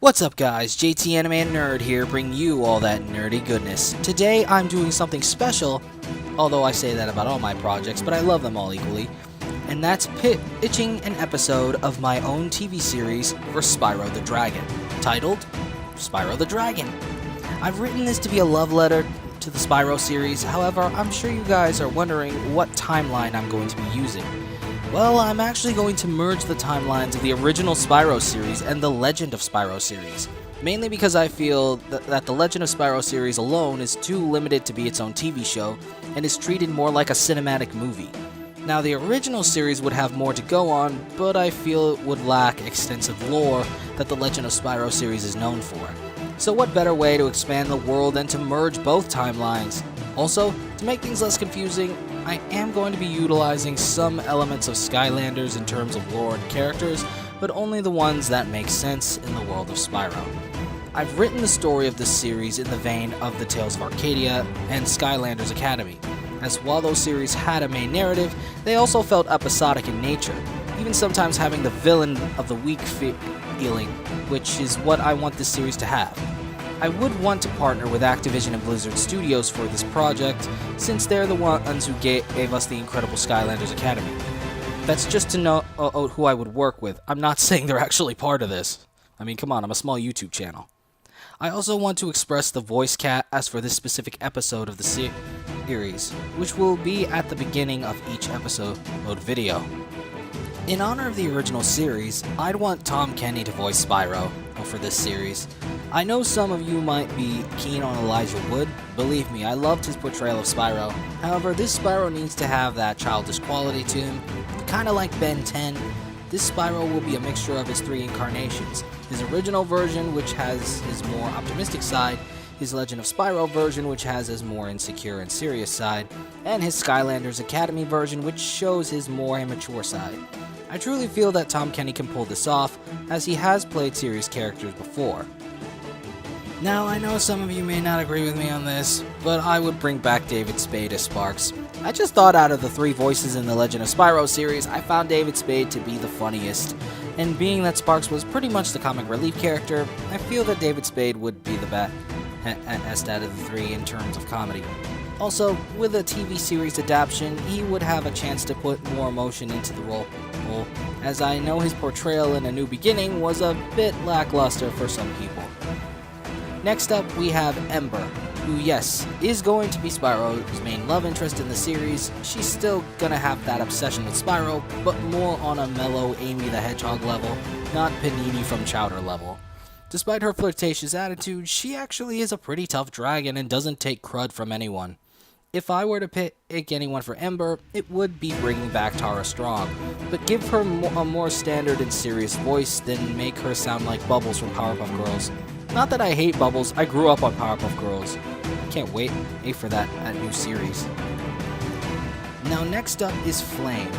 What's up guys, JT Anime and Nerd here, bringing you all that nerdy goodness. Today I'm doing something special, although I say that about all my projects, but I love them all equally. And that's pitching an episode of my own TV series for Spyro the Dragon, titled Spyro the Dragon. I've written this to be a love letter to the Spyro series, however, I'm sure you guys are wondering what timeline I'm going to be using. Well, I'm actually going to merge the timelines of the original Spyro series and the Legend of Spyro series, mainly because I feel that the Legend of Spyro series alone is too limited to be its own TV show, and is treated more like a cinematic movie. Now, the original series would have more to go on, but I feel it would lack extensive lore that the Legend of Spyro series is known for. So what better way to expand the world than to merge both timelines? Also, to make things less confusing, I am going to be utilizing some elements of Skylanders in terms of lore and characters, but only the ones that make sense in the world of Spyro. I've written the story of this series in the vein of the Tales of Arcadia and Skylanders Academy, as while those series had a main narrative, they also felt episodic in nature, even sometimes having the villain of the week feeling, which is what I want this series to have. I would want to partner with Activision and Blizzard Studios for this project, since they're the ones who gave us the incredible Skylanders Academy. That's just to know who I would work with. I'm not saying they're actually part of this. I mean, come on, I'm a small YouTube channel. I also want to express the voice cast for this specific episode of the series, which will be at the beginning of each episode video. In honor of the original series, I'd want Tom Kenny to voice Spyro for this series. I know some of you might be keen on Elijah Wood. Believe me, I loved his portrayal of Spyro. However, this Spyro needs to have that childish quality to him. Kinda like Ben 10, this Spyro will be a mixture of his three incarnations. His original version, which has his more optimistic side, his Legend of Spyro version, which has his more insecure and serious side, and his Skylanders Academy version, which shows his more immature side. I truly feel that Tom Kenny can pull this off, as he has played series characters before. Now, I know some of you may not agree with me on this, but I would bring back David Spade as Sparks. I just thought out of the three voices in the Legend of Spyro series, I found David Spade to be the funniest. And being that Sparks was pretty much the comic relief character, I feel that David Spade would be the best out of the three in terms of comedy. Also, with a TV series adaptation, he would have a chance to put more emotion into the role, as I know his portrayal in A New Beginning was a bit lackluster for some people. Next up, we have Ember, who, yes, is going to be Spyro's main love interest in the series. She's still gonna have that obsession with Spyro, but more on a mellow Amy the Hedgehog level, not Panini from Chowder level. Despite her flirtatious attitude, she actually is a pretty tough dragon and doesn't take crud from anyone. If I were to pick anyone for Ember, it would be bringing back Tara Strong, but give her a more standard and serious voice than make her sound like Bubbles from Powerpuff Girls. Not that I hate Bubbles, I grew up on Powerpuff Girls. I can't wait for that new series. Now next up is Flame.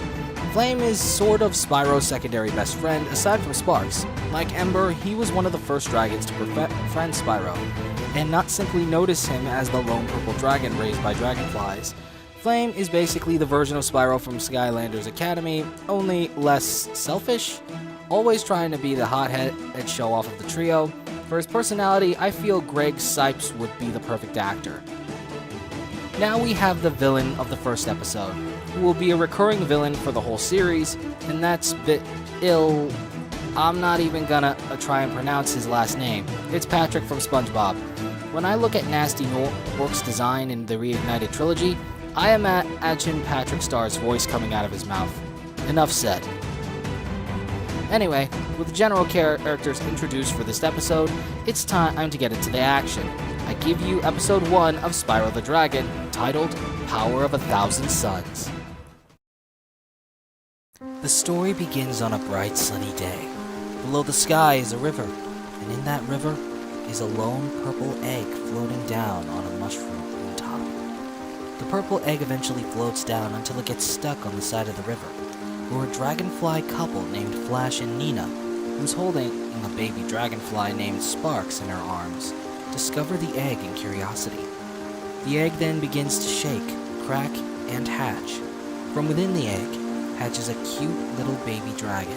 Flame is sort of Spyro's secondary best friend, aside from Sparks. Like Ember, he was one of the first dragons to befriend Spyro, and not simply notice him as the lone purple dragon raised by dragonflies. Flame is basically the version of Spyro from Skylanders Academy, only less selfish, always trying to be the hothead and show off of the trio. For his personality, I feel Greg Sipes would be the perfect actor. Now we have the villain of the first episode, who will be a recurring villain for the whole series, and that's I'm not even gonna try and pronounce his last name. It's Patrick from SpongeBob. When I look at Gnasty Gnorc's design in the Reignited Trilogy, I imagine Patrick Star's voice coming out of his mouth. Enough said. Anyway, with the general characters introduced for this episode, it's time to get into the action. I give you episode 1 of Spyro the Dragon, titled Power of 1,000 Suns. The story begins on a bright sunny day. Below the sky is a river, and in that river is a lone purple egg floating down on a mushroom on top. The purple egg eventually floats down until it gets stuck on the side of the river, where a dragonfly couple named Flash and Nina, who's holding a baby dragonfly named Sparks in her arms, discover the egg in curiosity. The egg then begins to shake, crack, and hatch. From within the egg hatches a cute little baby dragon,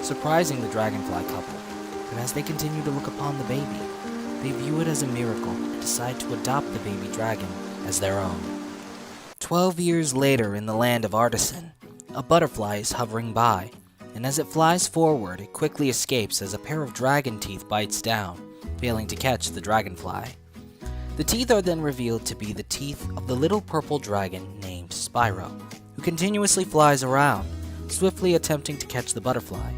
surprising the dragonfly couple. but as they continue to look upon the baby, they view it as a miracle and decide to adopt the baby dragon as their own. 12 years later in the land of Artisan, a butterfly is hovering by, and as it flies forward, it quickly escapes as a pair of dragon teeth bites down, failing to catch the dragonfly. The teeth are then revealed to be the teeth of the little purple dragon named Spyro, who continuously flies around, swiftly attempting to catch the butterfly.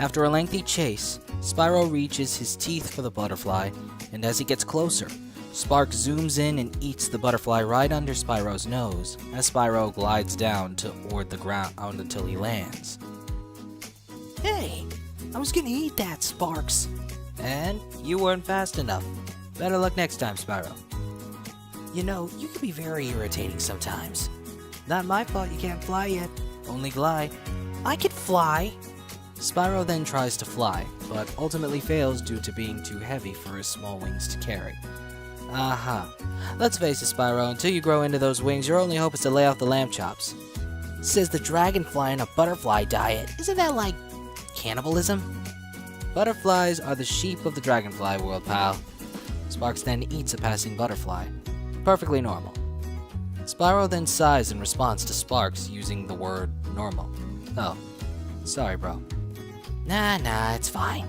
After a lengthy chase, Spyro reaches his teeth for the butterfly, and as he gets closer, Spark zooms in and eats the butterfly right under Spyro's nose, as Spyro glides down toward the ground until he lands. Hey, I was gonna eat that, Sparks. And you weren't fast enough. Better luck next time, Spyro. You know, you can be very irritating sometimes. Not my fault you can't fly yet. Only glide. I could fly. Spyro then tries to fly, but ultimately fails due to being too heavy for his small wings to carry. Aha. Let's face it, Spyro, until you grow into those wings, your only hope is to lay off the lamb chops. Says the dragonfly in a butterfly diet. Isn't that like cannibalism? Butterflies are the sheep of the dragonfly world, pal. Sparks then eats a passing butterfly. Perfectly normal. Spyro then sighs in response to Sparks using the word normal. Oh, sorry, bro. Nah, it's fine.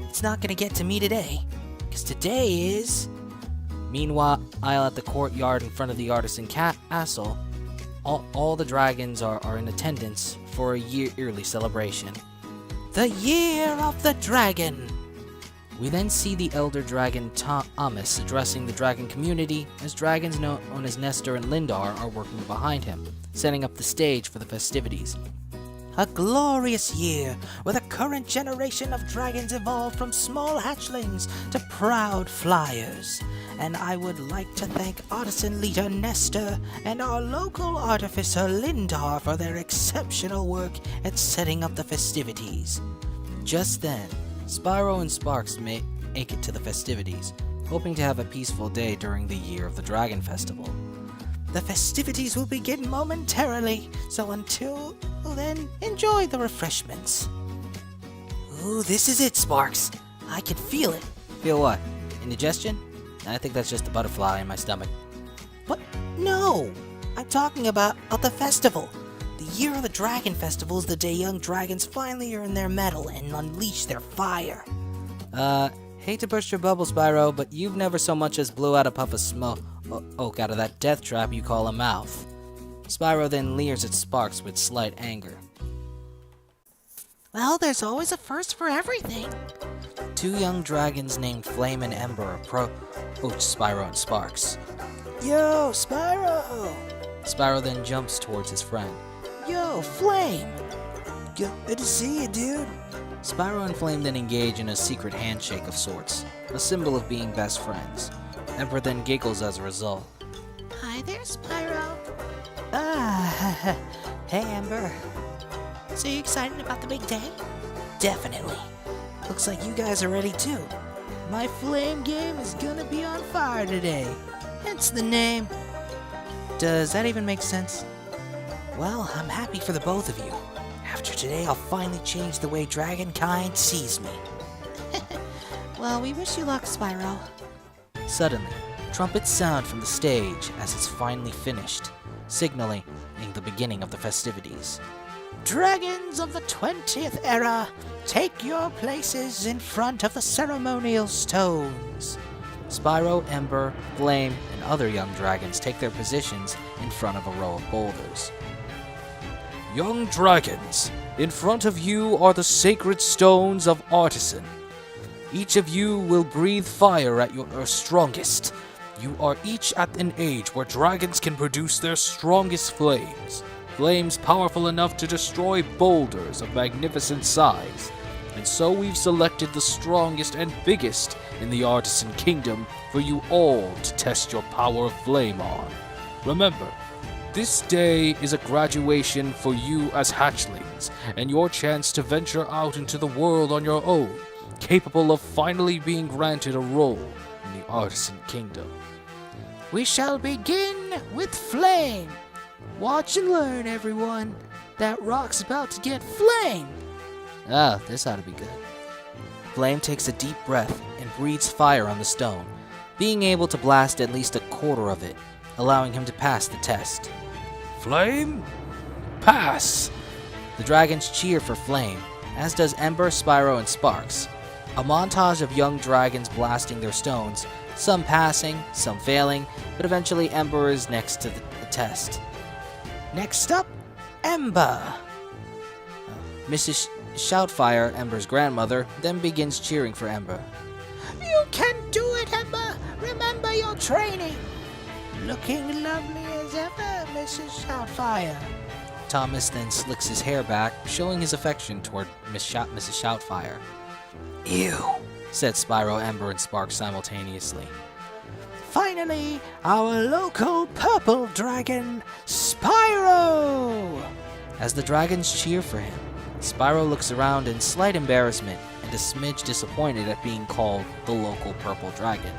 It's not gonna get to me today, 'cause today is... Meanwhile, at the courtyard in front of the Artisan Castle, all the dragons are in attendance for a yearly celebration. The Year of the Dragon! We then see the Elder Dragon Thomas addressing the dragon community, as dragons known as Nestor and Lindar are working behind him, setting up the stage for the festivities. A glorious year, where the current generation of dragons evolved from small hatchlings to proud flyers. And I would like to thank Artisan leader Nestor and our local artificer Lindar for their exceptional work at setting up the festivities. Just then, Spyro and Sparks make it to the festivities, hoping to have a peaceful day during the Year of the Dragon Festival. The festivities will begin momentarily, so until then, enjoy the refreshments. Ooh, this is it, Sparks. I can feel it. Feel what? Indigestion? I think that's just a butterfly in my stomach. What? No! I'm talking about the festival. The Year of the Dragon Festival is the day young dragons finally earn their medal and unleash their fire. Hate to burst your bubble, Spyro, but you've never so much as blew out a puff of smoke out of that death trap you call a mouth. Spyro then leers at Sparks with slight anger. Well, there's always a first for everything. Two young dragons named Flame and Ember approach Spyro and Sparks. Yo, Spyro! Spyro then jumps towards his friend. Yo, Flame! Good to see you, dude. Spyro and Flame then engage in a secret handshake of sorts, a symbol of being best friends. Ember then giggles as a result. Hi there, Spyro. Hey, Ember. So you excited about the big day? Definitely. Looks like you guys are ready too. My flame game is gonna be on fire today. Hence the name. Does that even make sense? Well, I'm happy for the both of you. After today, I'll finally change the way dragonkind sees me. Well, we wish you luck, Spyro. Suddenly, trumpets sound from the stage as it's finally finished, signaling the beginning of the festivities. Dragons of the 20th era, take your places in front of the ceremonial stones. Spyro, Ember, Flame, and other young dragons take their positions in front of a row of boulders. Young dragons, in front of you are the sacred stones of Artisan. Each of you will breathe fire at your strongest. You are each at an age where dragons can produce their strongest flames. Flames powerful enough to destroy boulders of magnificent size. And so we've selected the strongest and biggest in the Artisan Kingdom for you all to test your power of flame on. Remember, this day is a graduation for you as hatchlings, and your chance to venture out into the world on your own, capable of finally being granted a role in the Artisan Kingdom. We shall begin with flame. Watch and learn, everyone. That rock's about to get flamed. Ah, this ought to be good. Flame takes a deep breath and breathes fire on the stone, being able to blast at least a quarter of it, allowing him to pass the test. Flame? Pass! The dragons cheer for Flame, as does Ember, Spyro, and Sparks. A montage of young dragons blasting their stones, some passing, some failing, but eventually Ember is next to the test. Next up, Ember. Mrs. Shoutfire, Ember's grandmother, then begins cheering for Ember. You can do it, Ember. Remember your training. Looking lovely as ever, Mrs. Shoutfire. Thomas then slicks his hair back, showing his affection toward Mrs. Shoutfire. Ew, said Spyro, Ember, and Sparks simultaneously. Finally, our local purple dragon, Spyro! As the dragons cheer for him, Spyro looks around in slight embarrassment and a smidge disappointed at being called the local purple dragon.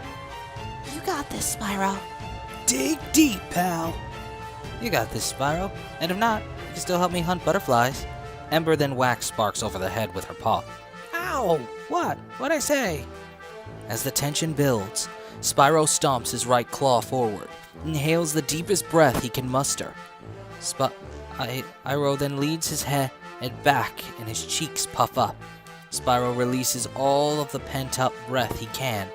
You got this, Spyro. Dig deep, pal. You got this, Spyro. And if not, you can still help me hunt butterflies. Ember then whacks Sparks over the head with her paw. Ow! What? What'd I say? As the tension builds, Spyro stomps his right claw forward, inhales the deepest breath he can muster. Spyro then leads his head back and his cheeks puff up. Spyro releases all of the pent-up breath he can,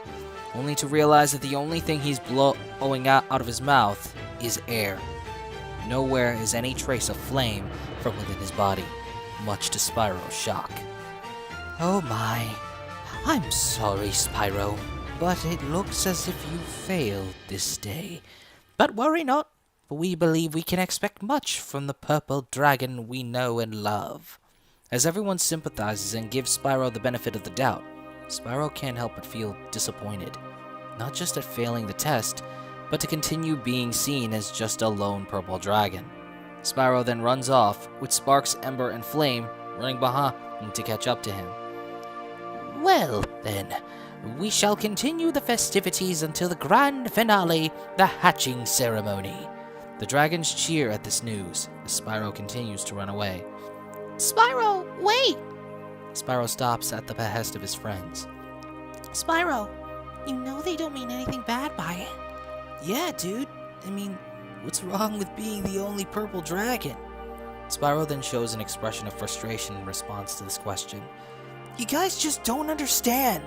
only to realize that the only thing he's blowing out of his mouth is air. Nowhere is any trace of flame from within his body, much to Spyro's shock. Oh my. I'm sorry, Spyro, but it looks as if you failed this day. But worry not, for we believe we can expect much from the purple dragon we know and love. As everyone sympathizes and gives Spyro the benefit of the doubt, Spyro can't help but feel disappointed. Not just at failing the test, but to continue being seen as just a lone purple dragon. Spyro then runs off, with Sparks, Ember, and Flame running behind to catch up to him. Well, then, we shall continue the festivities until the grand finale, the hatching ceremony. The dragons cheer at this news, as Spyro continues to run away. Spyro, wait! Spyro stops at the behest of his friends. Spyro, you know they don't mean anything bad by it. Yeah, dude. I mean, what's wrong with being the only purple dragon? Spyro then shows an expression of frustration in response to this question. You guys just don't understand.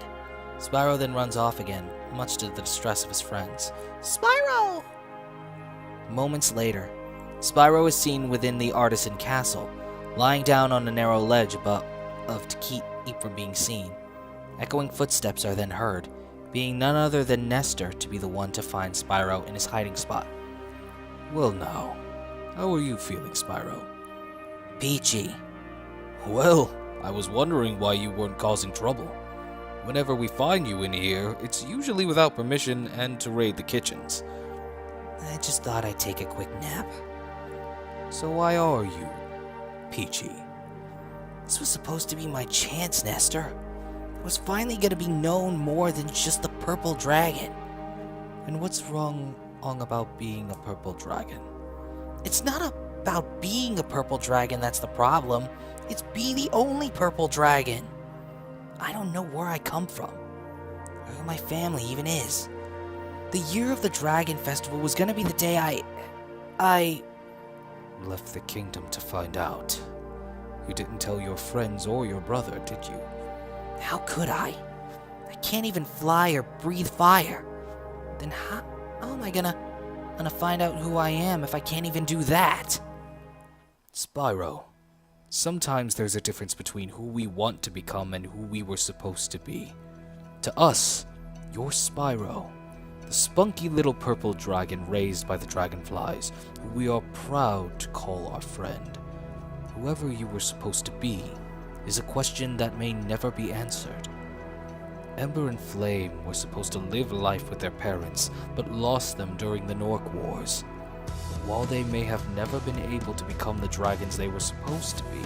Spyro then runs off again, much to the distress of his friends. Spyro! Moments later, Spyro is seen within the artisan castle, lying down on a narrow ledge above to keep from being seen. Echoing footsteps are then heard, being none other than Nestor to be the one to find Spyro in his hiding spot. Well now, how are you feeling, Spyro? Peachy. Well, I was wondering why you weren't causing trouble. Whenever we find you in here, it's usually without permission and to raid the kitchens. I just thought I'd take a quick nap. So why are you Peachy? This was supposed to be my chance, Nestor. I was finally gonna be known more than just the purple dragon. And what's wrong about being a purple dragon? It's not about being a purple dragon that's the problem. It's being the only purple dragon. I don't know where I come from, or who my family even is. The year of the Dragon Festival was gonna be the day I left the kingdom to find out. You didn't tell your friends or your brother, did you? How could I? I can't even fly or breathe fire. Then how am I gonna find out who I am if I can't even do that? Spyro, sometimes there's a difference between who we want to become and who we were supposed to be. To us, you're Spyro, the spunky little purple dragon raised by the dragonflies, who we are proud to call our friend. Whoever you were supposed to be is a question that may never be answered. Ember and Flame were supposed to live life with their parents, but lost them during the Gnorc Wars. While they may have never been able to become the dragons they were supposed to be,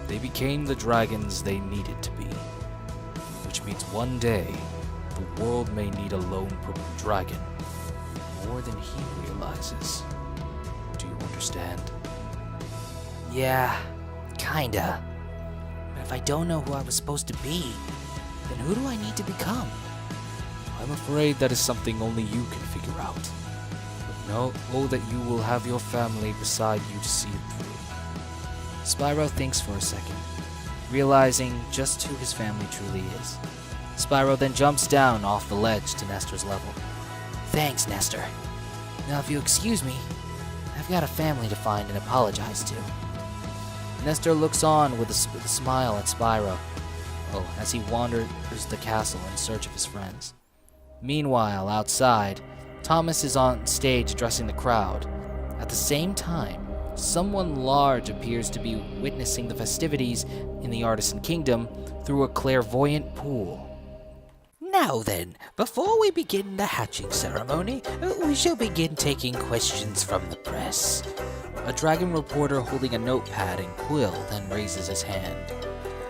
they became the dragons they needed to be. Which means one day, the world may need a lone purple dragon, more than he realizes. Do you understand? Yeah, kinda. But if I don't know who I was supposed to be, Then who do I need to become? I'm afraid that is something only you can figure out. But know that you will have your family beside you to see it through. Spyro thinks for a second, realizing just who his family truly is. Spyro then jumps down off the ledge to Nestor's level. Thanks, Nestor. Now if you excuse me, I've got a family to find and apologize to. Nestor looks on with a smile at Spyro, as he wanders the castle in search of his friends. Meanwhile, outside, Thomas is on stage addressing the crowd. At the same time, someone large appears to be witnessing the festivities in the Artisan Kingdom through a clairvoyant pool. Now then, before we begin the hatching ceremony, we shall begin taking questions from the press. A dragon reporter holding a notepad and quill then raises his hand.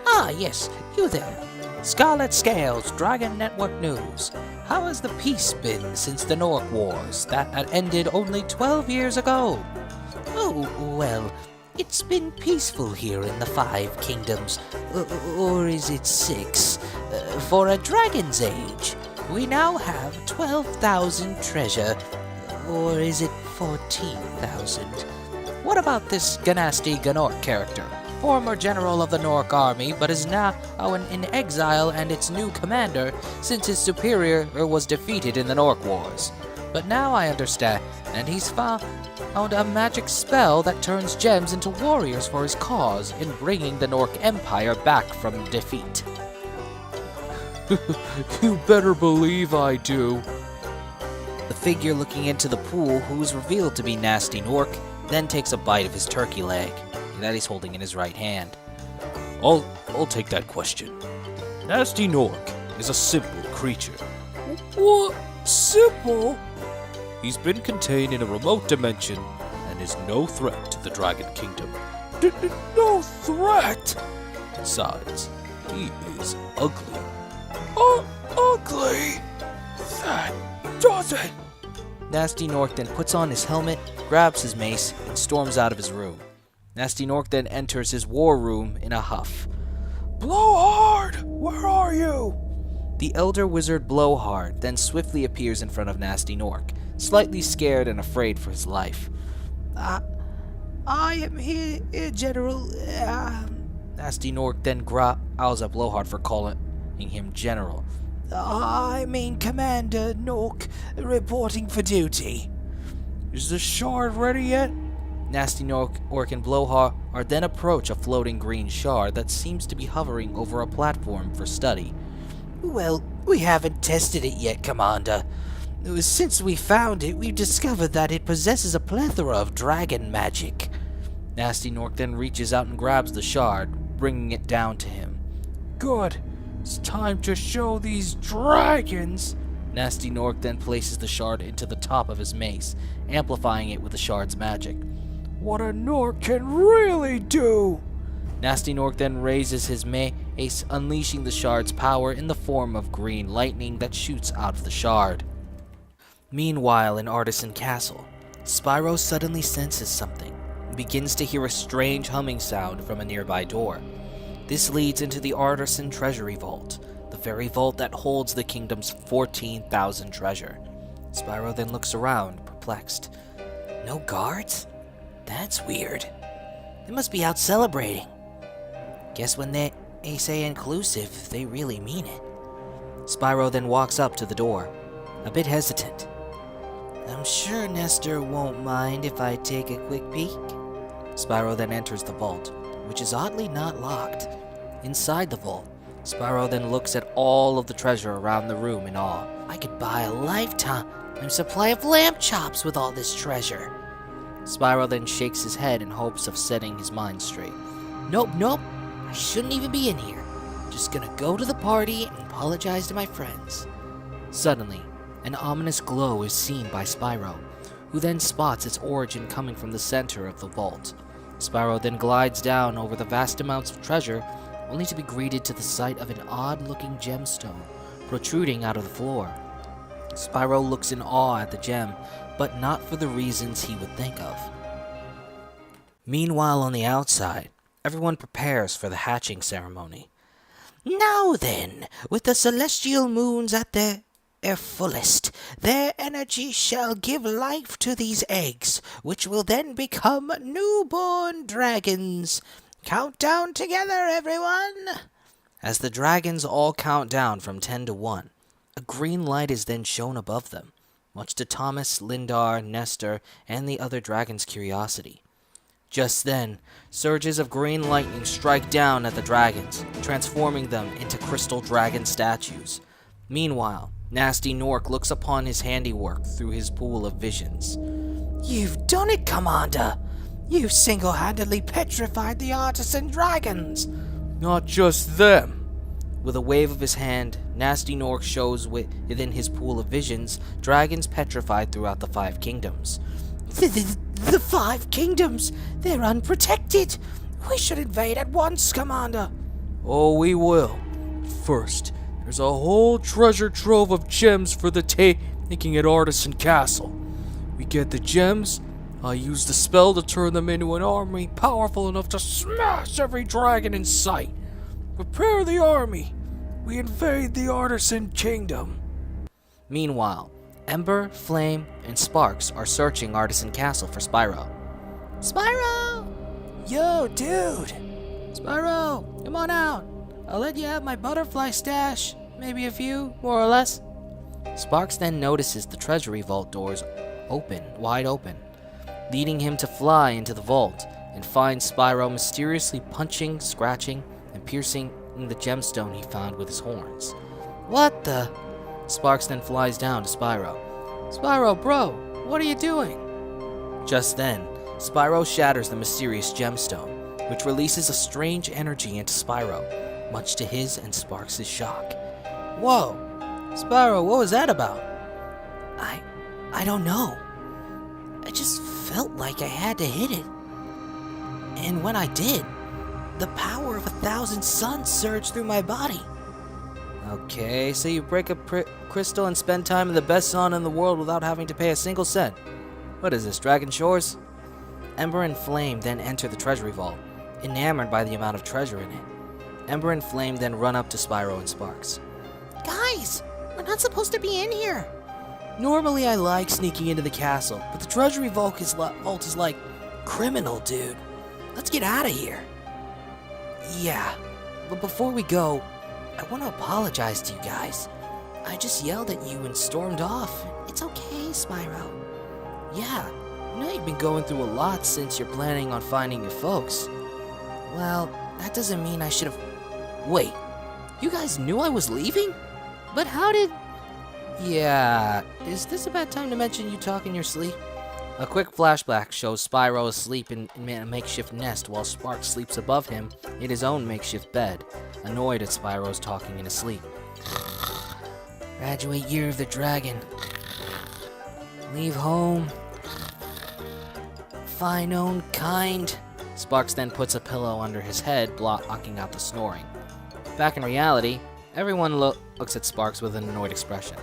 Ah, yes, you there. Scarlet Scales, Dragon Network News. How has the peace been since the Norc Wars that had ended only 12 years ago? Oh, well, it's been peaceful here in the Five Kingdoms. Or is it 6? For a dragon's age, we now have 12,000 treasure. Or is it 14,000? What about this Gnasty Gnorc character? Former general of the Norc army, but is now in exile and its new commander since his superior was defeated in the Norc Wars. But now I understand, and he's found a magic spell that turns gems into warriors for his cause in bringing the Norc Empire back from defeat. You better believe I do. The figure looking into the pool, who is revealed to be Gnasty Gnorc, then takes a bite of his turkey leg that he's holding in his right hand. I'll take that question. Gnasty Gnorc is a simple creature. What? Simple? He's been contained in a remote dimension and is no threat to the Dragon Kingdom. No threat? Besides, he is ugly. Ugly? That does it! Gnasty Gnorc then puts on his helmet, grabs his mace, and storms out of his room. Gnasty Gnorc then enters his war room in a huff. Blowhart! Where are you? The elder wizard Blowhart then swiftly appears in front of Gnasty Gnorc, slightly scared and afraid for his life. I am here, General. Gnasty Gnorc then growls at Blowhart for calling him General. I mean Commander Gnorc, reporting for duty. Is the shard ready yet? Gnasty Gnorc and Blowhart then approach a floating green shard that seems to be hovering over a platform for study. Well, we haven't tested it yet, Commander. Since we found it, we've discovered that it possesses a plethora of dragon magic. Gnasty Gnorc then reaches out and grabs the shard, bringing it down to him. Good. It's time to show these dragons. Gnasty Gnorc then places the shard into the top of his mace, amplifying it with the shard's magic. What a Gnorc can really do! Gnasty Gnorc then raises his mace, unleashing the shard's power in the form of green lightning that shoots out of the shard. Meanwhile, in Artisan Castle, Spyro suddenly senses something and begins to hear a strange humming sound from a nearby door. This leads into the Artisan Treasury Vault, the very vault that holds the kingdom's 14,000 treasure. Spyro then looks around, perplexed. No guards? That's weird. They must be out celebrating. Guess when they say inclusive, they really mean it. Spyro then walks up to the door, a bit hesitant. I'm sure Nestor won't mind if I take a quick peek. Spyro then enters the vault, which is oddly not locked. Inside the vault, Spyro then looks at all of the treasure around the room in awe. I could buy a lifetime supply of lamb chops with all this treasure. Spyro then shakes his head in hopes of setting his mind straight. Nope, I shouldn't even be in here. Just gonna go to the party and apologize to my friends. Suddenly, an ominous glow is seen by Spyro, who then spots its origin coming from the center of the vault. Spyro then glides down over the vast amounts of treasure, only to be greeted to the sight of an odd-looking gemstone protruding out of the floor. Spyro looks in awe at the gem, but not for the reasons he would think of. Meanwhile, on the outside, everyone prepares for the hatching ceremony. Now then, with the celestial moons at their fullest, their energy shall give life to these eggs, which will then become newborn dragons. Count down together, everyone! As the dragons all count down from 10 to 1, a green light is then shown above them, much to Thomas, Lindar, Nestor, and the other dragons' curiosity. Just then, surges of green lightning strike down at the dragons, transforming them into crystal dragon statues. Meanwhile, Gnasty Gnorc looks upon his handiwork through his pool of visions. You've done it, Commander! You single-handedly petrified the artisan dragons! Not just them. With a wave of his hand, Gnasty Gnorc shows within his pool of visions dragons petrified throughout the 5 kingdoms. The 5 kingdoms! They're unprotected! We should invade at once, Commander! Oh, we will. First, there's a whole treasure trove of gems for the taking at Artisan Castle. We get the gems, I use the spell to turn them into an army powerful enough to smash every dragon in sight. Prepare the army. We invade the Artisan Kingdom. Meanwhile, Ember, Flame, and Sparks are searching Artisan Castle for Spyro. Spyro! Yo, dude! Spyro, come on out! I'll let you have my butterfly stash. Maybe a few, more or less. Sparks then notices the treasury vault doors wide open, leading him to fly into the vault and find Spyro mysteriously punching, scratching, and piercing the gemstone he found with his horns. What the? Sparks then flies down to Spyro. Spyro, bro, what are you doing? Just then, Spyro shatters the mysterious gemstone, which releases a strange energy into Spyro, much to his and Sparks' shock. Whoa! Spyro, what was that about? I don't know. I just felt like I had to hit it. And when I did, the power of 1,000 suns surged through my body. Okay, so you break a crystal and spend time in the best sauna in the world without having to pay a single cent. What is this, Dragon Shores? Ember and Flame then enter the treasury vault, enamored by the amount of treasure in it. Ember and Flame then run up to Spyro and Sparks. Guys, we're not supposed to be in here. Normally I like sneaking into the castle, but the treasury vault is like criminal, dude. Let's get out of here. Yeah, but before we go, I want to apologize to you guys. I just yelled at you and stormed off. It's okay, Spyro. Yeah, I know you've been going through a lot since you're planning on finding your folks. Well, that doesn't mean I should have... Wait, you guys knew I was leaving? But how did... Yeah, is this a bad time to mention you talk in your sleep? A quick flashback shows Spyro asleep in a makeshift nest while Sparks sleeps above him in his own makeshift bed, annoyed at Spyro's talking in his sleep. Graduate year of the dragon. Leave home. Fine own kind. Sparks then puts a pillow under his head, blocking out the snoring. Back in reality, everyone looks at Sparks with an annoyed expression.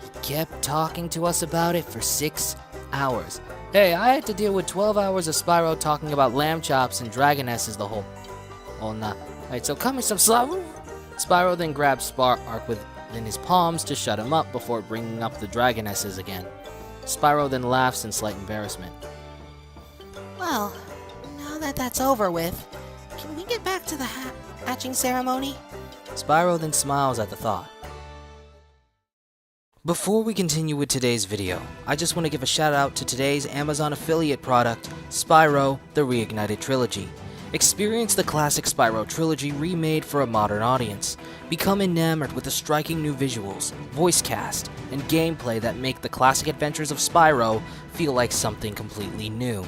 He kept talking to us about it for 6 hours. Hey, I had to deal with 12 hours of Spyro talking about lamb chops and dragonesses the whole night. Alright, so cut me some slack. Spyro then grabs Spark within his palms to shut him up before bringing up the dragonesses again. Spyro then laughs in slight embarrassment. Well, now that that's over with, can we get back to the hatching ceremony? Spyro then smiles at the thought. Before we continue with today's video, I just want to give a shout out to today's Amazon affiliate product, Spyro the Reignited Trilogy. Experience the classic Spyro trilogy remade for a modern audience. Become enamored with the striking new visuals, voice cast, and gameplay that make the classic adventures of Spyro feel like something completely new.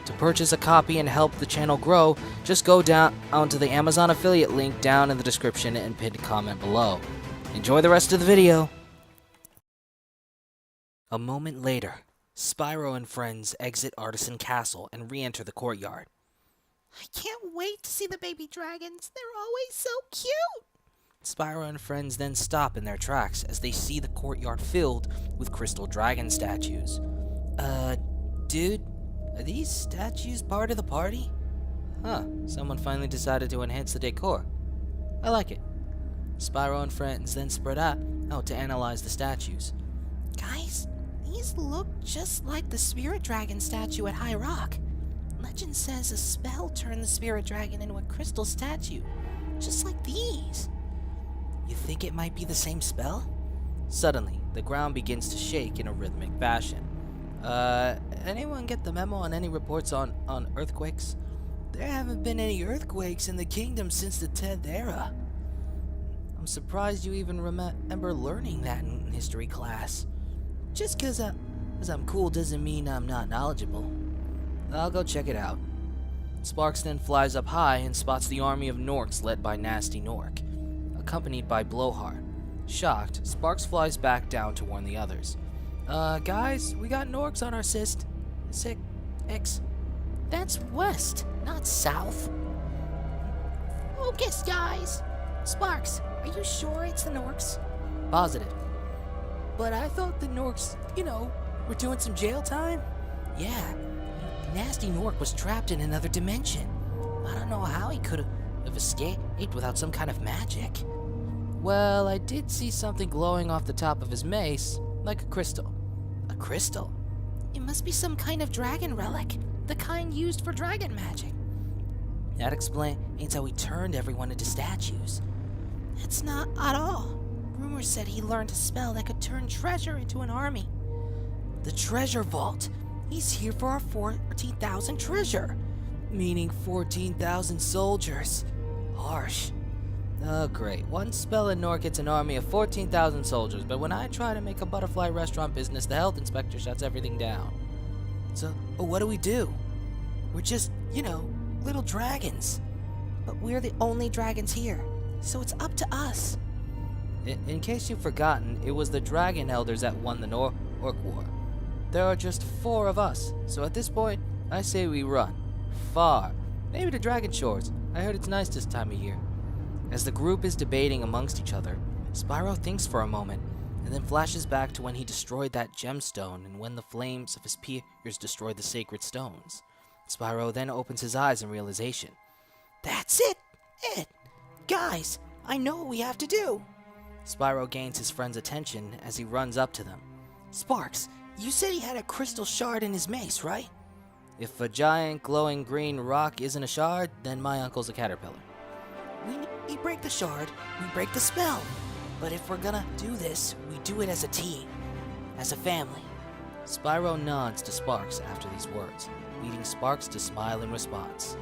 To purchase a copy and help the channel grow, just go down to the Amazon affiliate link down in the description and pinned comment below. Enjoy the rest of the video! A moment later, Spyro and friends exit Artisan Castle and re-enter the courtyard. I can't wait to see the baby dragons. They're always so cute. Spyro and friends then stop in their tracks as they see the courtyard filled with crystal dragon statues. Dude, are these statues part of the party? Huh, someone finally decided to enhance the decor. I like it. Spyro and friends then spread out to analyze the statues. Guys, these look just like the Spirit Dragon statue at High Rock. Legend says a spell turned the Spirit Dragon into a crystal statue, just like these. You think it might be the same spell? Suddenly, the ground begins to shake in a rhythmic fashion. Anyone get the memo on any reports on earthquakes? There haven't been any earthquakes in the kingdom since the 10th era. I'm surprised you even remember learning that in history class. Just because I'm cool doesn't mean I'm not knowledgeable. I'll go check it out. Sparks then flies up high and spots the army of Gnorcs led by Gnasty Gnorc, accompanied by Blowhart. Shocked, Sparks flies back down to warn the others. Guys, we got Gnorcs on our X. That's west, not south. Focus, guys. Sparks, are you sure it's the Gnorcs? Positive. But I thought the Gnorcs, were doing some jail time? Yeah, Gnasty Gnorc was trapped in another dimension. I don't know how he could have escaped without some kind of magic. Well, I did see something glowing off the top of his mace, like a crystal. A crystal? It must be some kind of dragon relic, the kind used for dragon magic. That explains how he turned everyone into statues. That's not at all. Rumors said he learned a spell that could turn treasure into an army. The treasure vault. He's here for our 14,000 treasure, meaning 14,000 soldiers. Harsh. Oh, great. One spell in Gnorc gets an army of 14,000 soldiers, but when I try to make a butterfly restaurant business, the health inspector shuts everything down. So, what do? We're just, little dragons. But we're the only dragons here, so it's up to us. In case you've forgotten, it was the dragon elders that won the Norc War. There are just 4 of us, so at this point, I say we run. Far. Maybe to Dragon Shores. I heard it's nice this time of year. As the group is debating amongst each other, Spyro thinks for a moment, and then flashes back to when he destroyed that gemstone and when the flames of his peers destroyed the sacred stones. Spyro then opens his eyes in realization. That's it! Guys, I know what we have to do! Spyro gains his friend's attention as he runs up to them. Sparks, you said he had a crystal shard in his mace, right? If a giant glowing green rock isn't a shard, then my uncle's a caterpillar. We break the shard, we break the spell. But if we're gonna do this, we do it as a team, as a family. Spyro nods to Sparks after these words, leading Sparks to smile in response.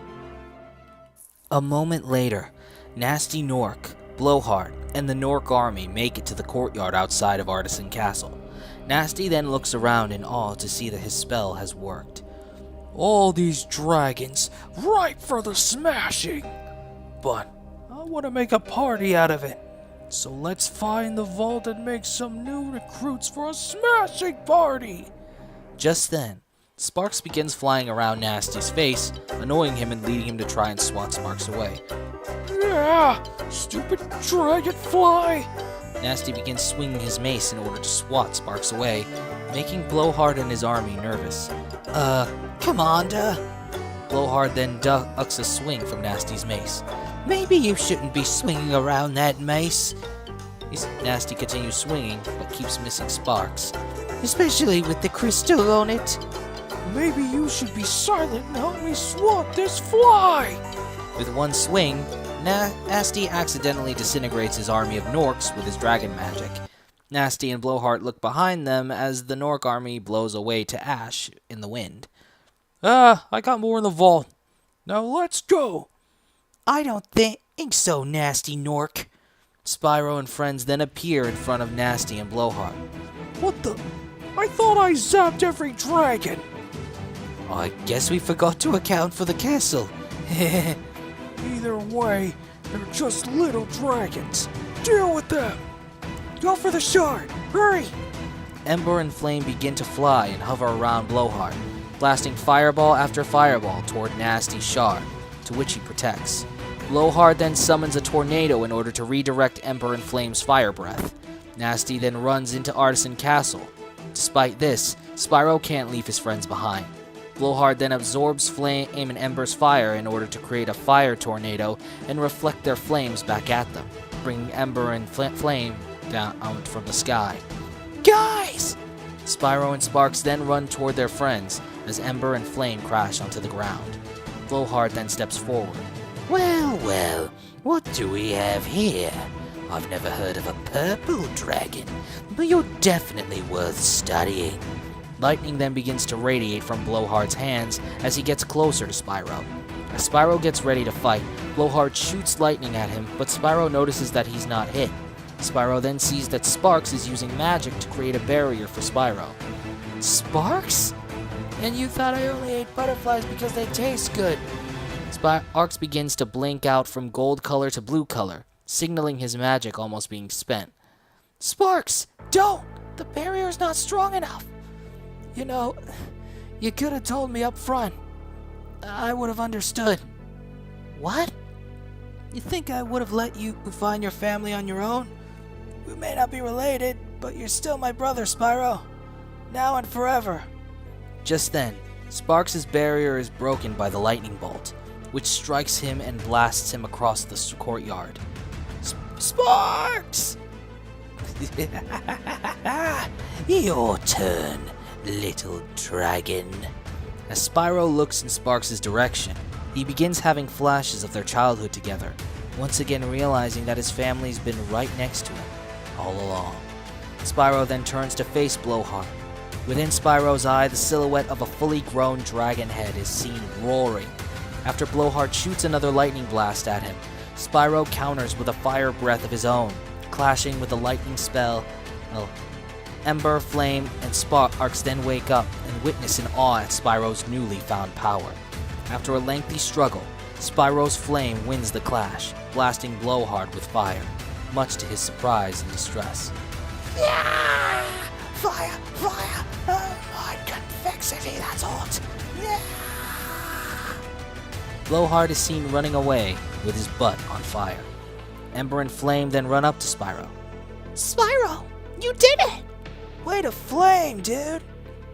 A moment later, Gnasty Gnorc, Blowhart, and the Gnorc army make it to the courtyard outside of Artisan Castle. Gnasty then looks around in awe to see that his spell has worked. All these dragons, ripe for the smashing! But I want to make a party out of it. So let's find the vault and make some new recruits for a smashing party! Just then, Sparks begins flying around Gnasty's face, annoying him and leading him to try and swat Sparks away. Yeah, stupid dragonfly! Gnasty begins swinging his mace in order to swat Sparks away, making Blowhart and his army nervous. Commander! Blowhart then ducks a swing from Gnasty's mace. Maybe you shouldn't be swinging around that mace. Gnasty continues swinging, but keeps missing Sparks. Especially with the crystal on it. Maybe you should be silent and help me swat this fly! With one swing, Gnasty accidentally disintegrates his army of Gnorcs with his dragon magic. Gnasty and Blowhart look behind them as the Gnorc army blows away to ash in the wind. I got more in the vault. Now let's go! I don't think so, Gnasty Gnorc. Spyro and friends then appear in front of Gnasty and Blowhart. What the? I thought I zapped every dragon! I guess we forgot to account for the castle. Either way, they're just little dragons. Deal with them! Go for the shard! Hurry! Ember and Flame begin to fly and hover around Blowhart, blasting fireball after fireball toward Gnasty's shard, to which he protects. Blowhart then summons a tornado in order to redirect Ember and Flame's fire breath. Gnasty then runs into Artisan Castle. Despite this, Spyro can't leave his friends behind. Blowhart then absorbs Flame and Ember's fire in order to create a fire tornado and reflect their flames back at them, bringing Ember and Flame down out from the sky. Guys! Spyro and Sparks then run toward their friends as Ember and Flame crash onto the ground. Blowhart then steps forward. Well, well, what do we have here? I've never heard of a purple dragon, but you're definitely worth studying. Lightning then begins to radiate from Blowhart's hands as he gets closer to Spyro. As Spyro gets ready to fight, Blowhart shoots lightning at him, but Spyro notices that he's not hit. Spyro then sees that Sparks is using magic to create a barrier for Spyro. Sparks? And you thought I only ate butterflies because they taste good. Sparks begins to blink out from gold color to blue color, signaling his magic almost being spent. Sparks, don't! The barrier's not strong enough. You know, you could have told me up front. I would have understood. What? You think I would have let you find your family on your own? We may not be related, but you're still my brother, Spyro. Now and forever. Just then, Sparks' barrier is broken by the lightning bolt, which strikes him and blasts him across the courtyard. Sparks! Your turn, little dragon. As Spyro looks in Sparks' direction, he begins having flashes of their childhood together, once again realizing that his family's been right next to him all along. Spyro then turns to face Blowhart. Within Spyro's eye, the silhouette of a fully grown dragon head is seen roaring. After Blowhart shoots another lightning blast at him, Spyro counters with a fire breath of his own, clashing with the lightning spell. Ember, Flame, and Sparks then wake up and witness in awe at Spyro's newly found power. After a lengthy struggle, Spyro's Flame wins the clash, blasting Blowhart with fire, much to his surprise and distress. Yeah! Fire! Fire! Oh my convexity, that's hot! Yeah! Blowhart is seen running away with his butt on fire. Ember and Flame then run up to Spyro. Spyro! You did it! Way to flame, dude!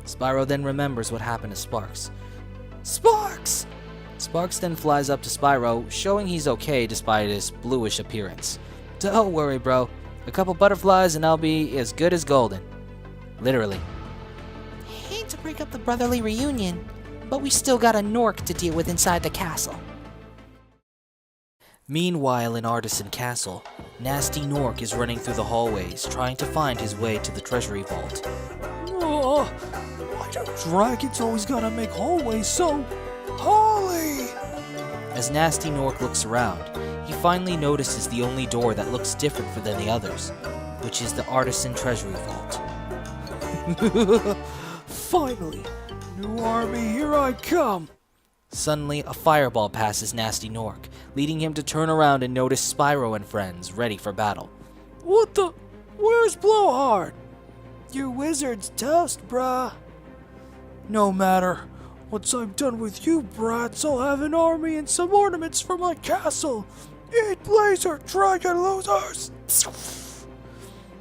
Spyro then remembers what happened to Sparks. Sparks! Sparks then flies up to Spyro, showing he's okay despite his bluish appearance. Don't worry, bro. A couple butterflies and I'll be as good as golden. Literally. Hate to break up the brotherly reunion, but we still got a Gnorc to deal with inside the castle. Meanwhile, in Artisan Castle, Gnasty Gnorc is running through the hallways, trying to find his way to the treasury vault. Oh, why do dragons always gotta make hallways so holy? As Gnasty Gnorc looks around, he finally notices the only door that looks different than the others, which is the Artisan Treasury Vault. Finally, new army, here I come. Suddenly, a fireball passes Gnasty Gnorc, leading him to turn around and notice Spyro and friends ready for battle. What the? Where's Blowhart? Your wizard's toast, bruh. No matter. Once I'm done with you brats, I'll have an army and some ornaments for my castle. Eat laser, dragon losers!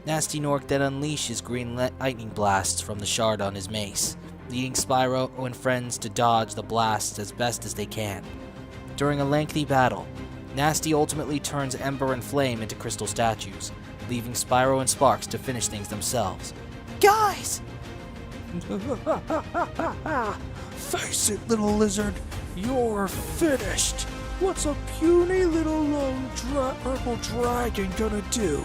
Gnasty Gnorc then unleashes green lightning blasts from the shard on his mace, leading Spyro and friends to dodge the blasts as best as they can. During a lengthy battle, Gnasty ultimately turns Ember and Flame into crystal statues, leaving Spyro and Sparks to finish things themselves. Guys! Face it, little lizard, you're finished. What's a puny little lone purple dragon gonna do?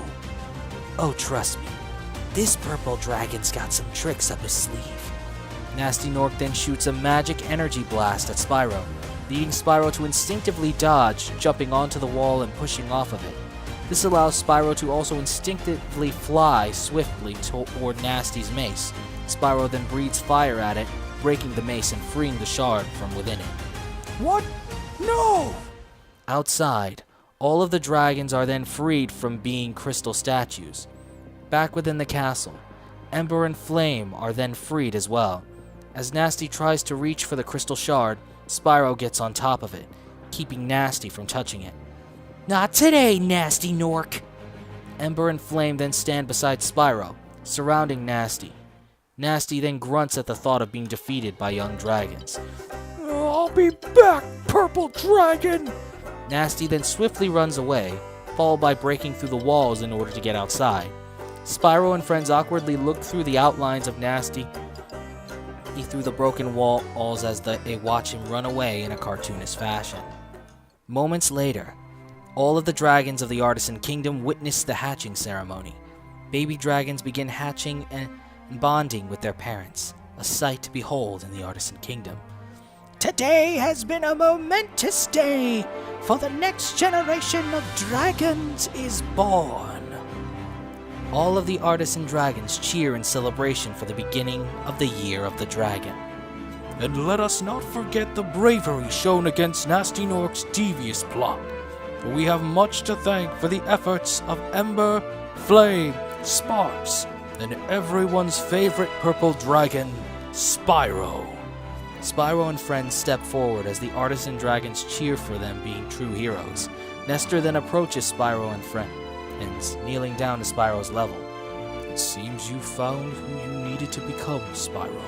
Oh, trust me, this purple dragon's got some tricks up his sleeve. Gnasty Gnorc then shoots a magic energy blast at Spyro, leading Spyro to instinctively dodge, jumping onto the wall and pushing off of it. This allows Spyro to also instinctively fly swiftly toward Gnasty's mace. Spyro then breathes fire at it, breaking the mace and freeing the shard from within it. What? No! Outside, all of the dragons are then freed from being crystal statues. Back within the castle, Ember and Flame are then freed as well. As Gnasty tries to reach for the crystal shard, Spyro gets on top of it, keeping Gnasty from touching it. Not today, Gnasty Gnorc! Ember and Flame then stand beside Spyro, surrounding Gnasty. Gnasty then grunts at the thought of being defeated by young dragons. I'll be back, purple dragon! Gnasty then swiftly runs away, followed by breaking through the walls in order to get outside. Spyro and friends awkwardly look through the outlines of Gnasty through the broken walls as they watch him run away in a cartoonish fashion. Moments later, all of the dragons of the Artisan Kingdom witness the hatching ceremony. Baby dragons begin hatching and bonding with their parents, a sight to behold in the Artisan Kingdom. Today has been a momentous day, for the next generation of dragons is born. All of the Artisan dragons cheer in celebration for the beginning of the Year of the Dragon. And let us not forget the bravery shown against Gnasty Gnorc's devious plot, for we have much to thank for the efforts of Ember, Flame, Sparks, and everyone's favorite purple dragon, Spyro. Spyro and friends step forward as the Artisan dragons cheer for them being true heroes. Nestor then approaches Spyro and friends, kneeling down to Spyro's level. It seems you found who you needed to become, Spyro.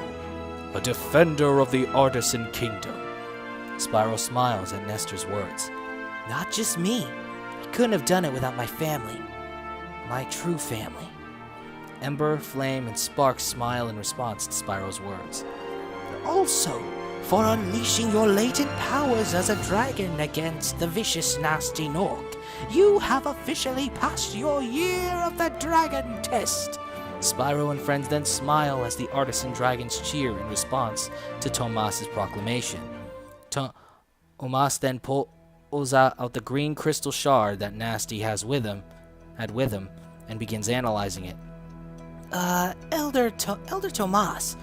A defender of the Artisan Kingdom. Spyro smiles at Nestor's words. Not just me. I couldn't have done it without my family. My true family. Ember, Flame, and Sparks smile in response to Spyro's words. Also, for unleashing your latent powers as a dragon against the vicious Gnasty Gnorc, you have officially passed your Year of the Dragon test. Spyro and friends then smile as the Artisan dragons cheer in response to Tomas's proclamation. Tomas then pulls out the green crystal shard that Gnasty had with him, and begins analyzing it. Elder Tomas,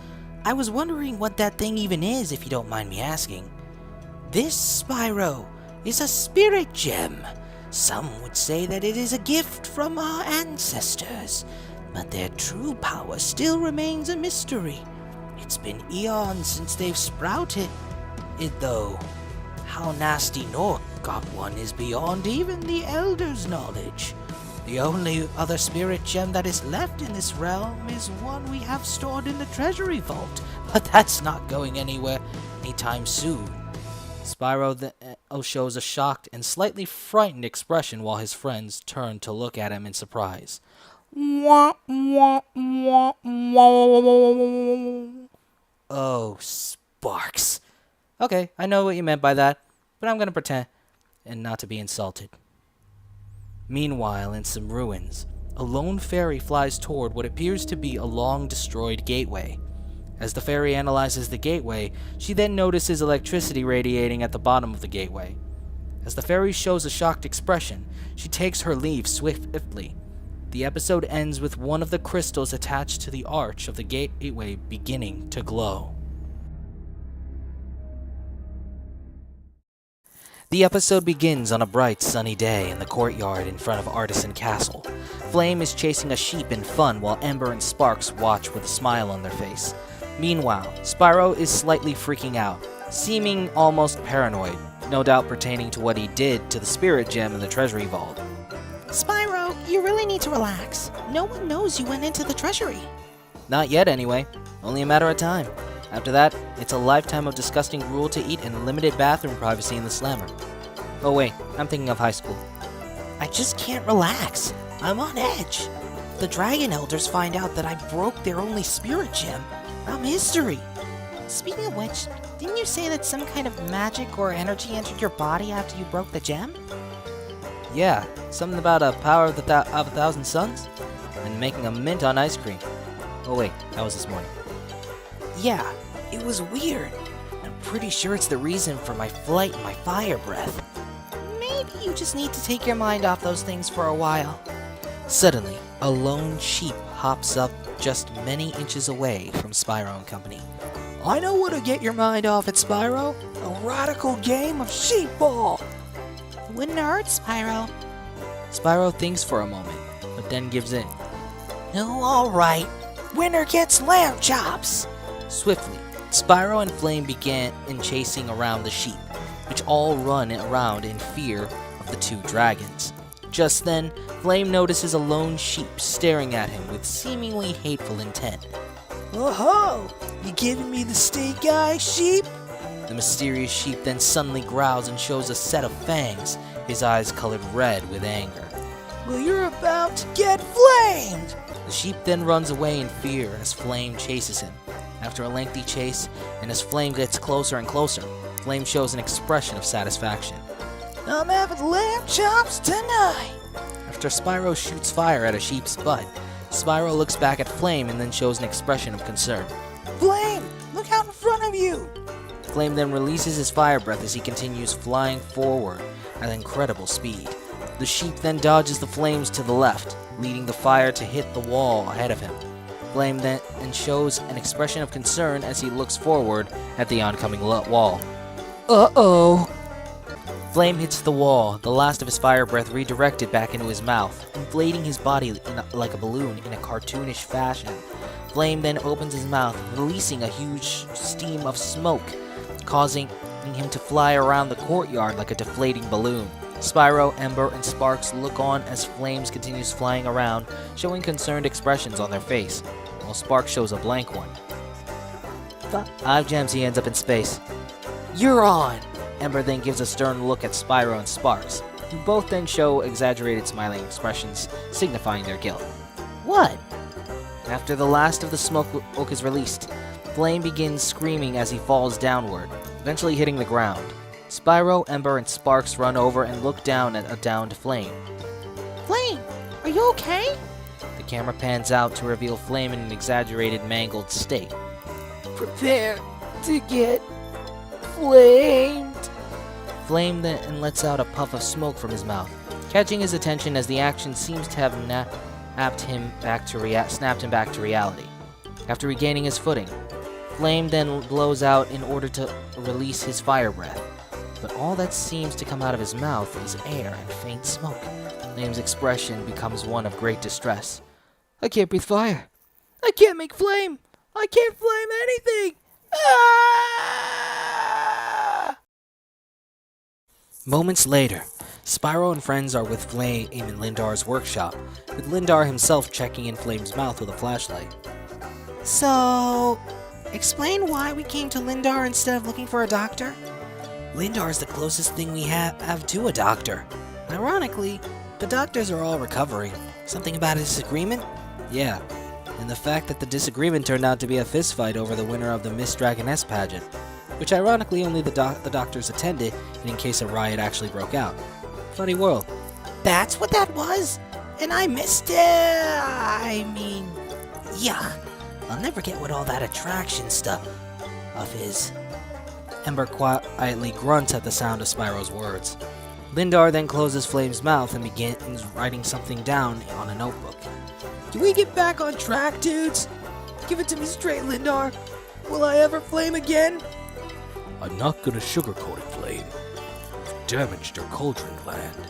I was wondering what that thing even is, if you don't mind me asking. This, Spyro, is a spirit gem. Some would say that it is a gift from our ancestors, but their true power still remains a mystery. It's been eons since they've sprouted it, though. How Gnasty Gnorc got one is beyond even the Elder's knowledge. The only other spirit gem that is left in this realm is one we have stored in the treasury vault, but that's not going anywhere anytime soon. Spyro shows a shocked and slightly frightened expression while his friends turn to look at him in surprise. Oh, Sparks. Okay, I know what you meant by that, but I'm gonna pretend and not to be insulted. Meanwhile, in some ruins, a lone fairy flies toward what appears to be a long-destroyed gateway. As the fairy analyzes the gateway, she then notices electricity radiating at the bottom of the gateway. As the fairy shows a shocked expression, she takes her leave swiftly. The episode ends with one of the crystals attached to the arch of the gateway beginning to glow. The episode begins on a bright, sunny day in the courtyard in front of Artisan Castle. Flame is chasing a sheep in fun while Ember and Sparks watch with a smile on their face. Meanwhile, Spyro is slightly freaking out, seeming almost paranoid, no doubt pertaining to what he did to the spirit gem in the treasury vault. Spyro, you really need to relax. No one knows you went into the treasury. Not yet, anyway. Only a matter of time. After that, it's a lifetime of disgusting gruel to eat and limited bathroom privacy in the slammer. Oh wait, I'm thinking of high school. I just can't relax. I'm on edge. If the Dragon Elders find out that I broke their only spirit gem, I'm history. Speaking of which, didn't you say that some kind of magic or energy entered your body after you broke the gem? Yeah, something about a power of a thousand suns, and making a mint on ice cream. Oh wait, that was this morning. Yeah, it was weird. I'm pretty sure it's the reason for my flight and my fire breath. Maybe you just need to take your mind off those things for a while. Suddenly, a lone sheep hops up just many inches away from Spyro and company. I know what to get your mind off it, Spyro. A radical game of sheep ball. Wouldn't hurt, Spyro. Spyro thinks for a moment, but then gives in. Oh, alright. Winner gets lamb chops. Swiftly, Spyro and Flame begin chasing around the sheep, which all run around in fear of the two dragons. Just then, Flame notices a lone sheep staring at him with seemingly hateful intent. Oh-ho! You giving me the stink eye, sheep? The mysterious sheep then suddenly growls and shows a set of fangs, his eyes colored red with anger. Well, you're about to get flamed! The sheep then runs away in fear as Flame chases him. After a lengthy chase, and as Flame gets closer and closer, Flame shows an expression of satisfaction. I'm having lamb chops tonight! After Spyro shoots fire at a sheep's butt, Spyro looks back at Flame and then shows an expression of concern. Flame, look out in front of you! Flame then releases his fire breath as he continues flying forward at incredible speed. The sheep then dodges the flames to the left, leading the fire to hit the wall ahead of him. Flame then shows an expression of concern as he looks forward at the oncoming wall. Uh-oh! Flame hits the wall, the last of his fire breath redirected back into his mouth, inflating his body like a balloon in a cartoonish fashion. Flame then opens his mouth, releasing a huge stream of smoke, causing him to fly around the courtyard like a deflating balloon. Spyro, Ember, and Sparks look on as Flames continues flying around, showing concerned expressions on their face, while Sparks shows a blank one. 5 gems, he ends up in space. You're on! Ember then gives a stern look at Spyro and Sparks, who both then show exaggerated smiling expressions, signifying their guilt. What? After the last of the smoke is released, Flame begins screaming as he falls downward, eventually hitting the ground. Spyro, Ember, and Sparks run over and look down at a downed Flame. Flame, are you okay? The camera pans out to reveal Flame in an exaggerated, mangled state. Prepare to get flamed. Flame then lets out a puff of smoke from his mouth, catching his attention as the action seems to have snapped him back to reality. After regaining his footing, Flame then blows out in order to release his fire breath. But all that seems to come out of his mouth is air and faint smoke. Flame's expression becomes one of great distress. I can't breathe fire. I can't make flame. I can't flame anything. Ah! Moments later, Spyro and friends are with Flame in Lindar's workshop, with Lindar himself checking in Flame's mouth with a flashlight. So, explain why we came to Lindar instead of looking for a doctor? Lindar is the closest thing we have to a doctor. Ironically, the doctors are all recovering. Something about a disagreement? Yeah, and the fact that the disagreement turned out to be a fistfight over the winner of the Miss Dragoness pageant, which ironically only the doctors attended in case a riot actually broke out. Funny world. That's what that was? And I missed it! I mean, yeah. I'll never get what all that attraction stuff is. Ember quietly grunts at the sound of Spyro's words. Lindar then closes Flame's mouth and begins writing something down on a notebook. Can we get back on track, dudes? Give it to me straight, Lindar. Will I ever flame again? I'm not gonna sugarcoat it, Flame. You've damaged your cauldron gland.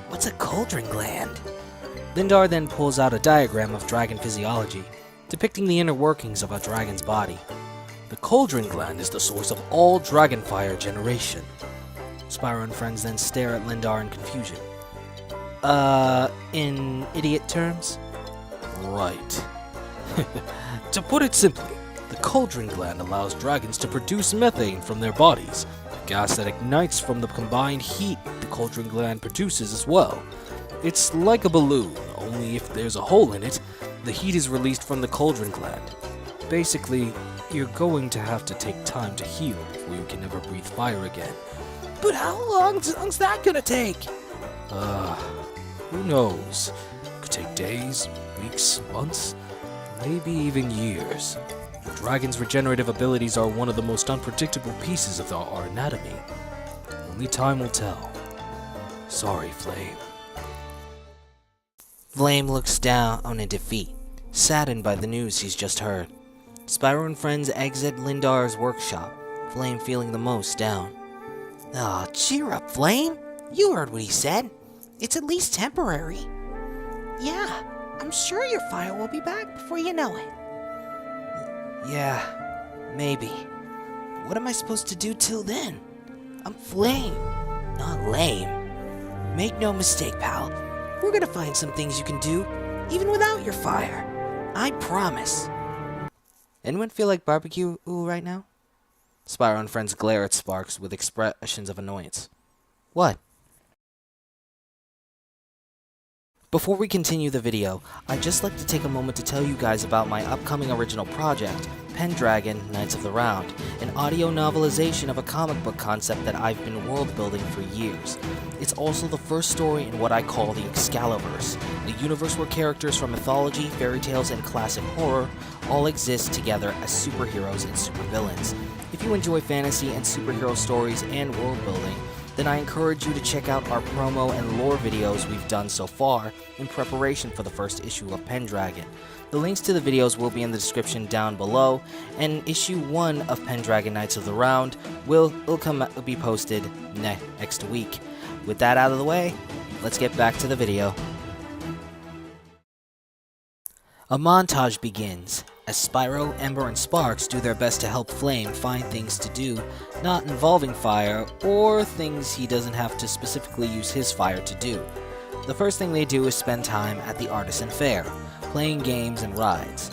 What's a cauldron gland? Lindar then pulls out a diagram of dragon physiology, depicting the inner workings of a dragon's body. The cauldron gland is the source of all dragon fire generation. Spyro and friends then stare at Lindar in confusion. In idiot terms? Right. To put it simply, the cauldron gland allows dragons to produce methane from their bodies, a gas that ignites from the combined heat the cauldron gland produces as well. It's like a balloon, only if there's a hole in it, the heat is released from the cauldron gland. Basically, you're going to have to take time to heal before you can ever breathe fire again. But how long's that gonna take? Who knows? Could take days, weeks, months, maybe even years. The dragon's regenerative abilities are one of the most unpredictable pieces of our anatomy. Only time will tell. Sorry, Flame. Flame looks down in defeat, saddened by the news he's just heard. Spyro and friends exit Lindar's workshop, Flame feeling the most down. Oh, cheer up, Flame. You heard what he said. It's at least temporary. Yeah, I'm sure your fire will be back before you know it. Yeah, maybe. What am I supposed to do till then? I'm Flame, not lame. Make no mistake, pal. We're gonna find some things you can do, even without your fire. I promise. Anyone feel like barbecue right now? Spyro and friends glare at Sparks with expressions of annoyance. What? Before we continue the video, I'd just like to take a moment to tell you guys about my upcoming original project, Pendragon Knights of the Round, an audio novelization of a comic book concept that I've been world building for years. It's also the first story in what I call the Excaliverse, a universe where characters from mythology, fairy tales, and classic horror all exist together as superheroes and supervillains. If you enjoy fantasy and superhero stories and world building, then I encourage you to check out our promo and lore videos we've done so far in preparation for the first issue of Pendragon. The links to the videos will be in the description down below, and issue 1 of Pendragon Knights of the Round will be posted next week. With that out of the way, let's get back to the video. A montage begins as Spyro, Ember, and Sparks do their best to help Flame find things to do not involving fire or things he doesn't have to specifically use his fire to do. The first thing they do is spend time at the Artisan Fair, playing games and rides.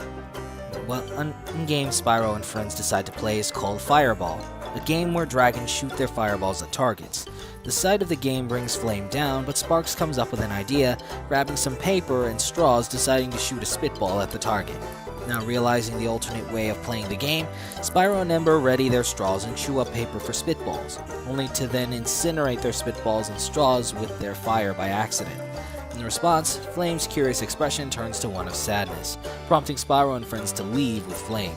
Well, in-game, Spyro and friends decide to play is called Fireball, a game where dragons shoot their fireballs at targets. The sight of the game brings Flame down, but Sparks comes up with an idea, grabbing some paper and straws, deciding to shoot a spitball at the target. Now realizing the alternate way of playing the game, Spyro and Ember ready their straws and chew up paper for spitballs, only to then incinerate their spitballs and straws with their fire by accident. In response, Flame's curious expression turns to one of sadness, prompting Spyro and friends to leave with Flame.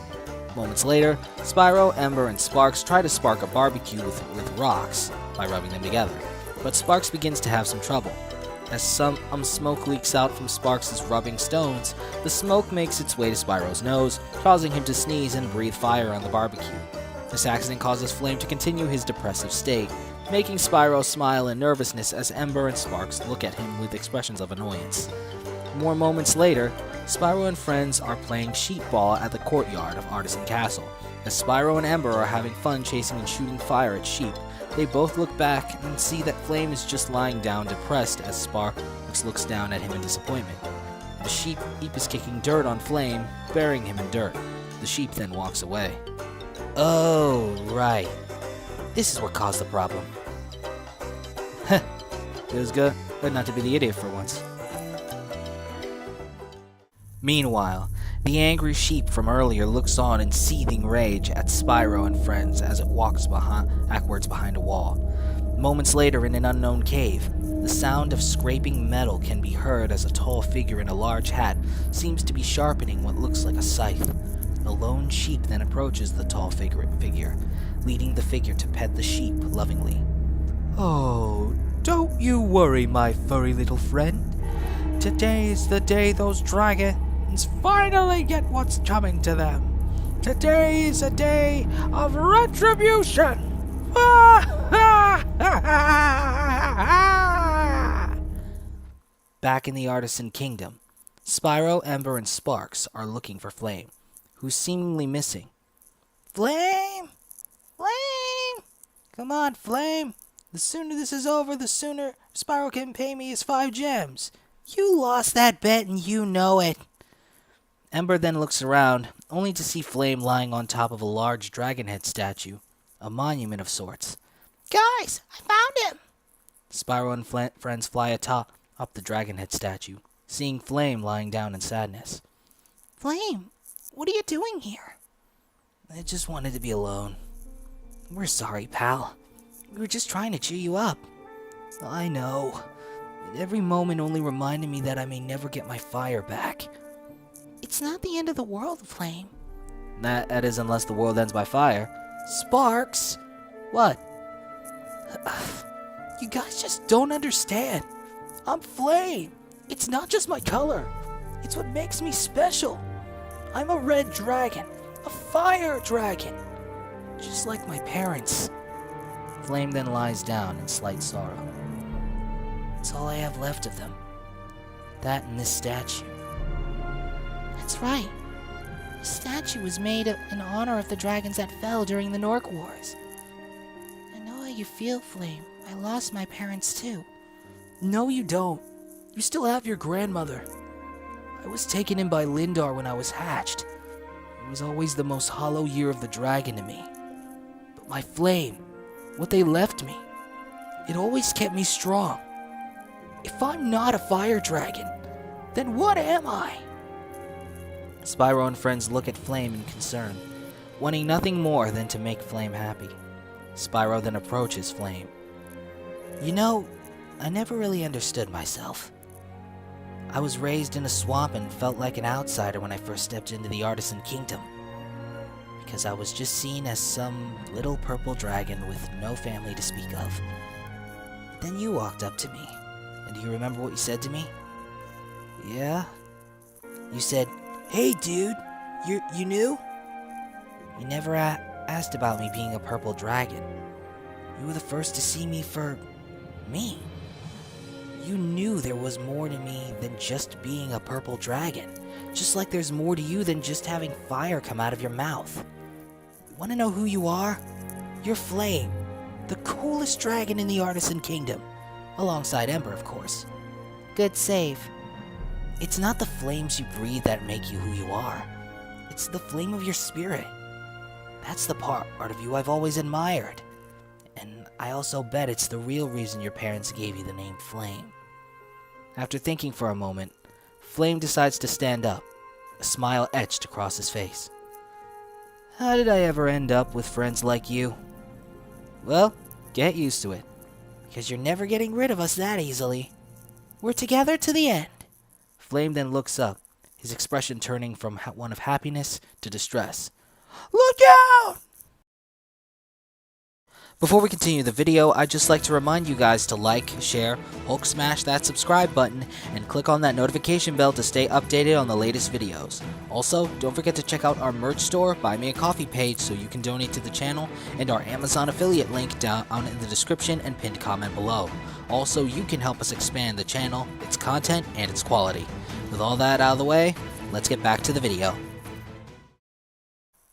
Moments later, Spyro, Ember, and Sparks try to spark a barbecue with rocks by rubbing them together, but Sparks begins to have some trouble. As some smoke leaks out from Sparks' rubbing stones, the smoke makes its way to Spyro's nose, causing him to sneeze and breathe fire on the barbecue. This accident causes Flame to continue his depressive state, making Spyro smile in nervousness as Ember and Sparks look at him with expressions of annoyance. More moments later, Spyro and friends are playing sheep ball at the courtyard of Artisan Castle. As Spyro and Ember are having fun chasing and shooting fire at sheep, they both look back and see that Flame is just lying down depressed as Sparks looks down at him in disappointment. The sheep is kicking dirt on Flame, burying him in dirt. The sheep then walks away. Oh, right. This is what caused the problem. Feels good not to be the idiot for once. Meanwhile, the angry sheep from earlier looks on in seething rage at Spyro and friends as it walks backwards behind a wall. Moments later, in an unknown cave, the sound of scraping metal can be heard as a tall figure in a large hat seems to be sharpening what looks like a scythe. A lone sheep then approaches the tall figure, leading the figure to pet the sheep lovingly. Oh, don't you worry, my furry little friend. Today is the day those dragons finally get what's coming to them. Today is a day of retribution. Back in the Artisan Kingdom, Spyro, Ember, and Sparks are looking for Flame, who's seemingly missing. Flame! Flame! Come on, Flame. The sooner this is over, the sooner Spyro can pay me his 5 gems. You lost that bet and you know it. Ember then looks around, only to see Flame lying on top of a large dragon head statue, a monument of sorts. Guys, I found him! Spyro and friends fly up the dragon head statue, seeing Flame lying down in sadness. Flame, what are you doing here? I just wanted to be alone. We're sorry, pal. We were just trying to cheer you up. I know. Every moment only reminded me that I may never get my fire back. It's not the end of the world, Flame. That is, unless the world ends by fire. Sparks! What? You guys just don't understand. I'm Flame. It's not just my color. It's what makes me special. I'm a red dragon. A fire dragon. Just like my parents. Flame then lies down in slight sorrow. It's all I have left of them. That and this statue. That's right. The statue was made in honor of the dragons that fell during the Gnorc Wars. I know how you feel, Flame. I lost my parents too. No, you don't. You still have your grandmother. I was taken in by Lindar when I was hatched. It was always the most hollow year of the dragon to me. But my flame, what they left me, it always kept me strong. If I'm not a fire dragon, then what am I? Spyro and friends look at Flame in concern, wanting nothing more than to make Flame happy. Spyro then approaches Flame. You know, I never really understood myself. I was raised in a swamp and felt like an outsider when I first stepped into the Artisan Kingdom, because I was just seen as some little purple dragon with no family to speak of. Then you walked up to me, and do you remember what you said to me? Yeah? You said, "Hey dude, you knew?" You never asked about me being a purple dragon. You were the first to see me for me. You knew there was more to me than just being a purple dragon, just like there's more to you than just having fire come out of your mouth. Want to know who you are? You're Flame, the coolest dragon in the Artisan Kingdom, alongside Ember, of course. Good save. It's not the flames you breathe that make you who you are. It's the flame of your spirit. That's the part of you I've always admired. And I also bet it's the real reason your parents gave you the name Flame. After thinking for a moment, Flame decides to stand up, a smile etched across his face. How did I ever end up with friends like you? Well, get used to it, because you're never getting rid of us that easily. We're together to the end. Flame then looks up, his expression turning from one of happiness to distress. Look out! Before we continue the video, I'd just like to remind you guys to like, share, Hulk smash that subscribe button, and click on that notification bell to stay updated on the latest videos. Also, don't forget to check out our merch store, Buy Me a Coffee page so you can donate to the channel, and our Amazon affiliate link down in the description and pinned comment below. Also, you can help us expand the channel, its content, and its quality. With all that out of the way, let's get back to the video.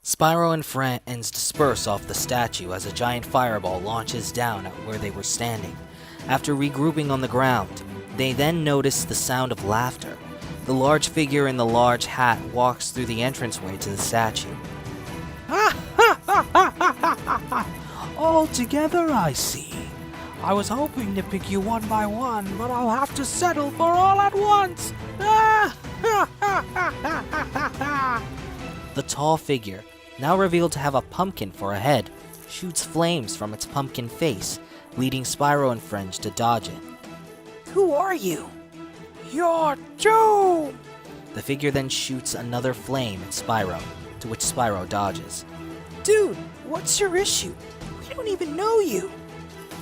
Spyro and friends disperse off the statue as a giant fireball launches down at where they were standing. After regrouping on the ground, they then notice the sound of laughter. The large figure in the large hat walks through the entranceway to the statue. All together, I see. I was hoping to pick you one by one, but I'll have to settle for all at once. The tall figure, now revealed to have a pumpkin for a head, shoots flames from its pumpkin face, leading Spyro and friends to dodge it. Who are you? You're doomed! The figure then shoots another flame at Spyro, to which Spyro dodges. Dude, what's your issue? We don't even know you.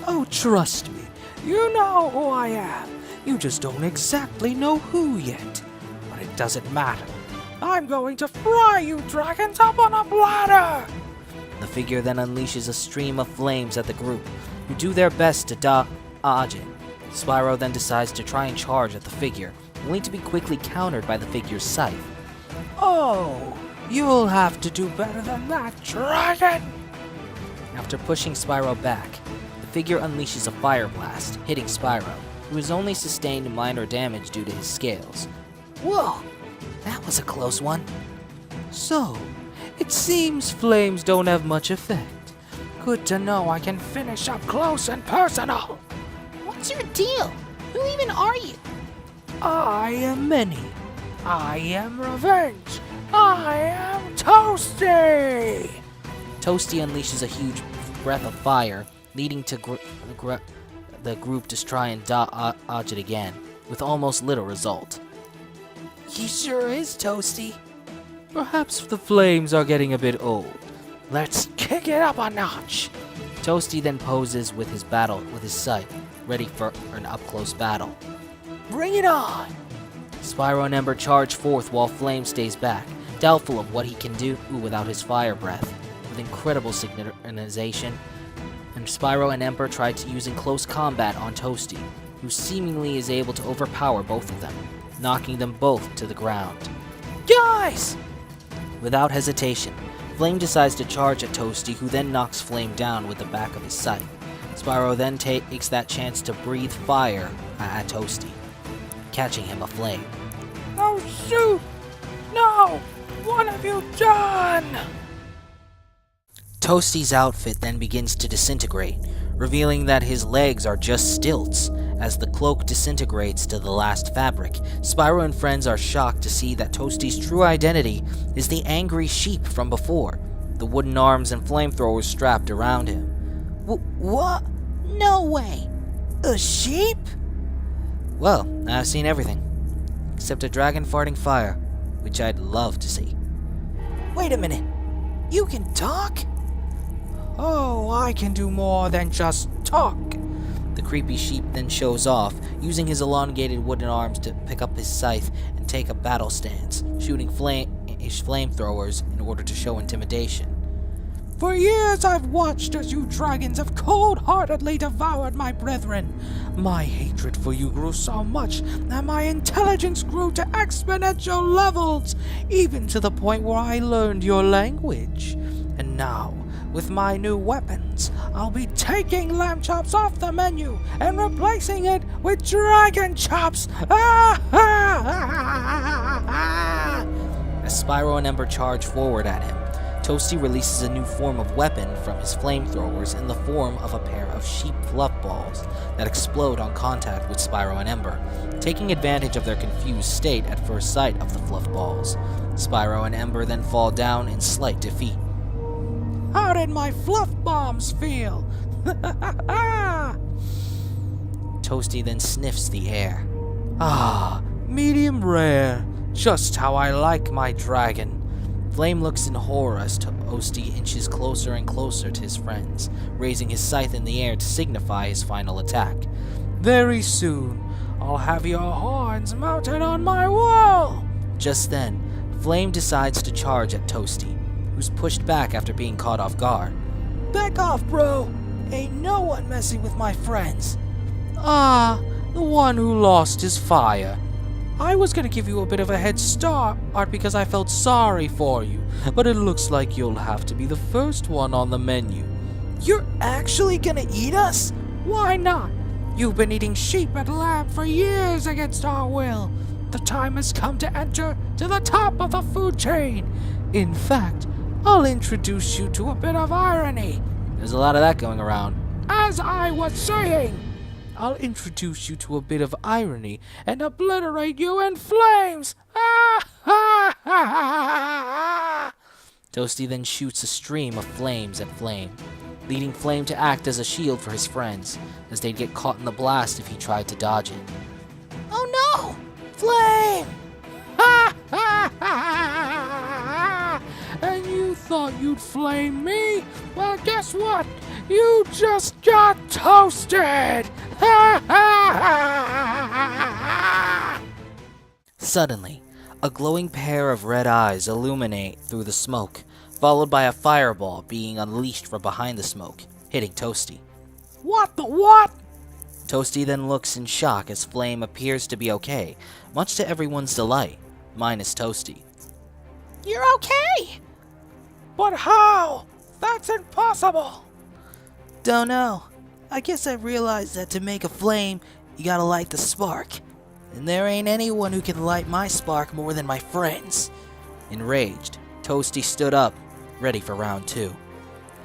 Oh, trust me. You know who I am. You just don't exactly know who yet. But it doesn't matter. I'm going to fry you dragons up on a platter! The figure then unleashes a stream of flames at the group, who do their best to dodge it. Spyro then decides to try and charge at the figure, only to be quickly countered by the figure's scythe. Oh, you'll have to do better than that, dragon! After pushing Spyro back, the figure unleashes a fire blast, hitting Spyro, who has only sustained minor damage due to his scales. Whoa, that was a close one. So, it seems flames don't have much effect. Good to know I can finish up close and personal. What's your deal? Who even are you? I am many. I am revenge. I am Toasty! Toasty unleashes a huge breath of fire, leading to the group to try and dodge it again, with almost little result. He sure is Toasty. Perhaps the flames are getting a bit old. Let's kick it up a notch. Toasty then poses with his scythe, ready for an up-close battle. Bring it on! Spyro and Ember charge forth while Flame stays back, doubtful of what he can do without his fire breath. With incredible synchronization, and Spyro and Ember try to use in close combat on Toasty, who seemingly is able to overpower both of them, knocking them both to the ground. Guys! Without hesitation, Flame decides to charge at Toasty, who then knocks Flame down with the back of his scythe. Spyro then takes that chance to breathe fire at Toasty, catching him aflame. Oh shoot! No! What have you done? Toasty's outfit then begins to disintegrate, revealing that his legs are just stilts. As the cloak disintegrates to the last fabric, Spyro and friends are shocked to see that Toasty's true identity is the angry sheep from before, the wooden arms and flamethrowers strapped around him. What? No way! A sheep? Well, I've seen everything, except a dragon farting fire, which I'd love to see. Wait a minute. You can talk? Oh, I can do more than just talk. The creepy sheep then shows off, using his elongated wooden arms to pick up his scythe and take a battle stance, shooting flamethrowers in order to show intimidation. For years I've watched as you dragons have cold-heartedly devoured my brethren. My hatred for you grew so much that my intelligence grew to exponential levels, even to the point where I learned your language. And now, with my new weapons, I'll be taking lamb chops off the menu and replacing it with dragon chops! As Spyro and Ember charge forward at him, Toasty releases a new form of weapon from his flamethrowers in the form of a pair of sheep fluff balls that explode on contact with Spyro and Ember, taking advantage of their confused state at first sight of the fluff balls. Spyro and Ember then fall down in slight defeat. How did my fluff bombs feel? Toasty then sniffs the air. Ah, medium rare. Just how I like my dragon. Flame looks in horror as Toasty inches closer and closer to his friends, raising his scythe in the air to signify his final attack. Very soon, I'll have your horns mounted on my wall! Just then, Flame decides to charge at Toasty, who's pushed back after being caught off guard. Back off, bro! Ain't no one messing with my friends. Ah, the one who lost his fire. I was gonna give you a bit of a head start because I felt sorry for you, but it looks like you'll have to be the first one on the menu. You're actually gonna eat us? Why not? You've been eating sheep and lamb for years against our will. The time has come to enter to the top of the food chain. In fact, I'll introduce you to a bit of irony. There's a lot of that going around. As I was saying, I'll introduce you to a bit of irony and obliterate you in flames! Toasty then shoots a stream of flames at Flame, leading Flame to act as a shield for his friends, as they'd get caught in the blast if he tried to dodge it. Oh no! Flame! And you thought you'd flame me? Well, guess what? You just got toasted! Suddenly, a glowing pair of red eyes illuminate through the smoke, followed by a fireball being unleashed from behind the smoke, hitting Toasty. What the what? Toasty then looks in shock as Flame appears to be okay, much to everyone's delight, minus Toasty. You're okay! But how? That's impossible! Don't know. I guess I realized that to make a flame, you gotta light the spark. And there ain't anyone who can light my spark more than my friends. Enraged, Toasty stood up, ready for round 2.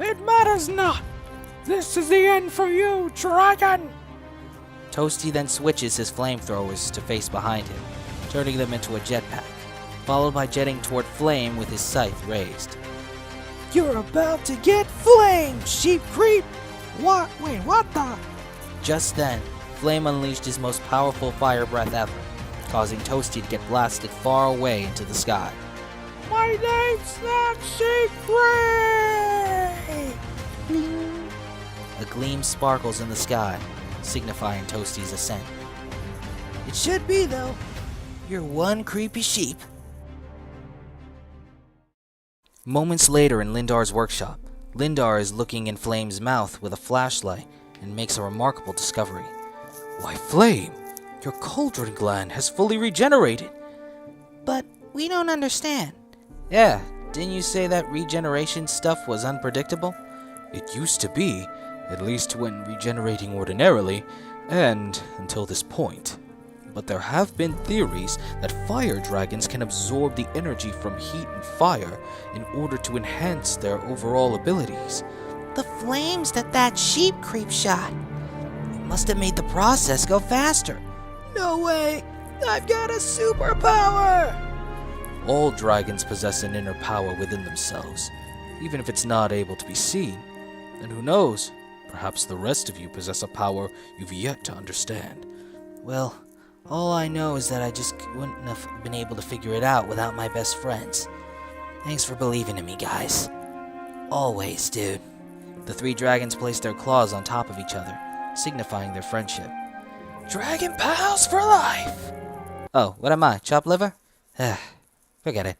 It matters not! This is the end for you, dragon! Toasty then switches his flamethrowers to face behind him, turning them into a jetpack, followed by jetting toward Flame with his scythe raised. You're about to get flamed, sheep creep! What? Wait, what the? Just then, Flame unleashed his most powerful fire breath ever, causing Toasty to get blasted far away into the sky. My name's not Sheep Creep! A gleam sparkles in the sky, signifying Toasty's ascent. It should be, though. You're one creepy sheep. Moments later in Lindar's workshop, Lindar is looking in Flame's mouth with a flashlight and makes a remarkable discovery. Why, Flame, your cauldron gland has fully regenerated. But we don't understand. Yeah, didn't you say that regeneration stuff was unpredictable? It used to be, at least when regenerating ordinarily, and until this point. but there have been theories that fire dragons can absorb the energy from heat and fire in order to enhance their overall abilities. The flames that sheep creep shot. It must have made the process go faster. No way! I've got a superpower! All dragons possess an inner power within themselves, even if it's not able to be seen. And who knows, perhaps the rest of you possess a power you've yet to understand. Well, all I know is that I just wouldn't have been able to figure it out without my best friends. Thanks for believing in me, guys. Always, dude. The three dragons place their claws on top of each other, signifying their friendship. Dragon pals for life! Oh, what am I, chopped liver? Forget it.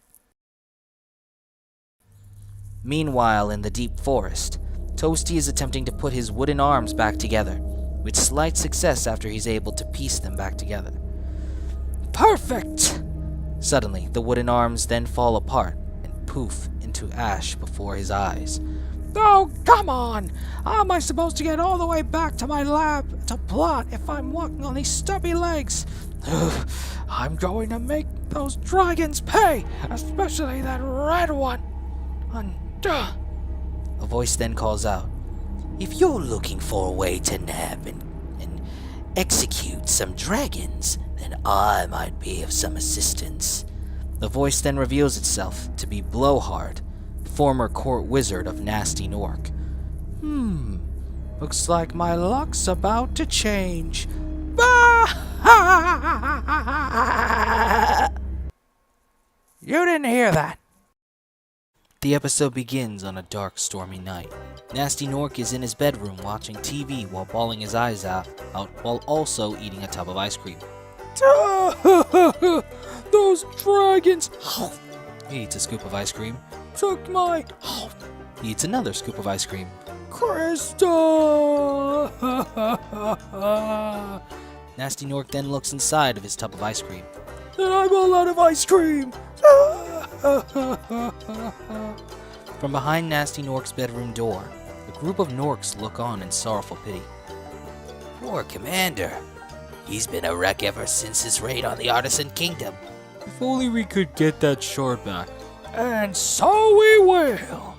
Meanwhile, in the deep forest, Toasty is attempting to put his wooden arms back together, with slight success after he's able to piece them back together. Perfect! Suddenly, the wooden arms then fall apart and poof into ash before his eyes. Oh, come on! How am I supposed to get all the way back to my lab to plot if I'm walking on these stubby legs? I'm going to make those dragons pay, especially that red one. A voice then calls out, If you're looking for a way to nab and execute some dragons, then I might be of some assistance. The voice then reveals itself to be Blowhart, former court wizard of Gnasty Gnorc. Looks like my luck's about to change. You didn't hear that. The episode begins on a dark, stormy night. Gnasty Gnorc is in his bedroom watching TV while bawling his eyes out while also eating a tub of ice cream. Those dragons He eats a scoop of ice cream. took my He eats another scoop of ice cream. crystal. Gnasty Gnorc then looks inside of his tub of ice cream. And I'm all out of ice cream. From behind Gnasty Gnorc's bedroom door, a group of Gnorcs look on in sorrowful pity. Poor Commander. He's been a wreck ever since his raid on the Artisan Kingdom. If only we could get that shard back. And so we will.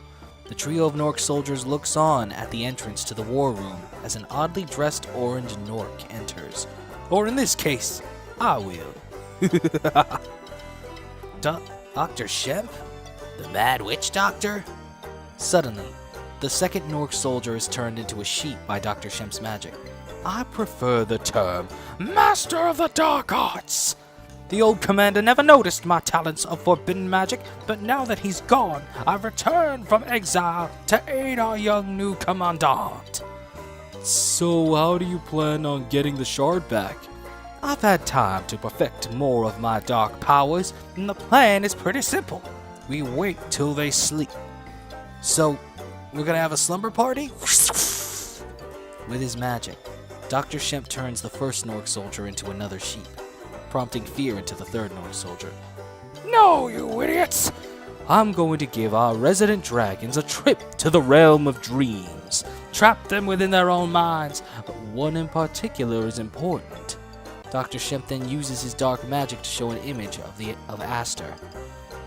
The trio of Gnorc soldiers looks on at the entrance to the war room as an oddly dressed orange Gnorc enters. Or in this case, I will. Dr. Shemp? The Mad Witch Doctor? Suddenly, the second Gnorc soldier is turned into a sheep by Dr. Shemp's magic. I prefer the term Master of the Dark Arts. The old commander never noticed my talents of forbidden magic, but now that he's gone, I've returned from exile to aid our young new commandant. So how do you plan on getting the shard back? I've had time to perfect more of my dark powers, and the plan is pretty simple. We wait till they sleep. So, we're gonna have a slumber party? With his magic, Dr. Shemp turns the first Gnorc soldier into another sheep, prompting fear into the third Gnorc soldier. No, you idiots! I'm going to give our resident dragons a trip to the realm of dreams. Trap them within their own minds, but one in particular is important. Dr. Shemp then uses his dark magic to show an image of Aster.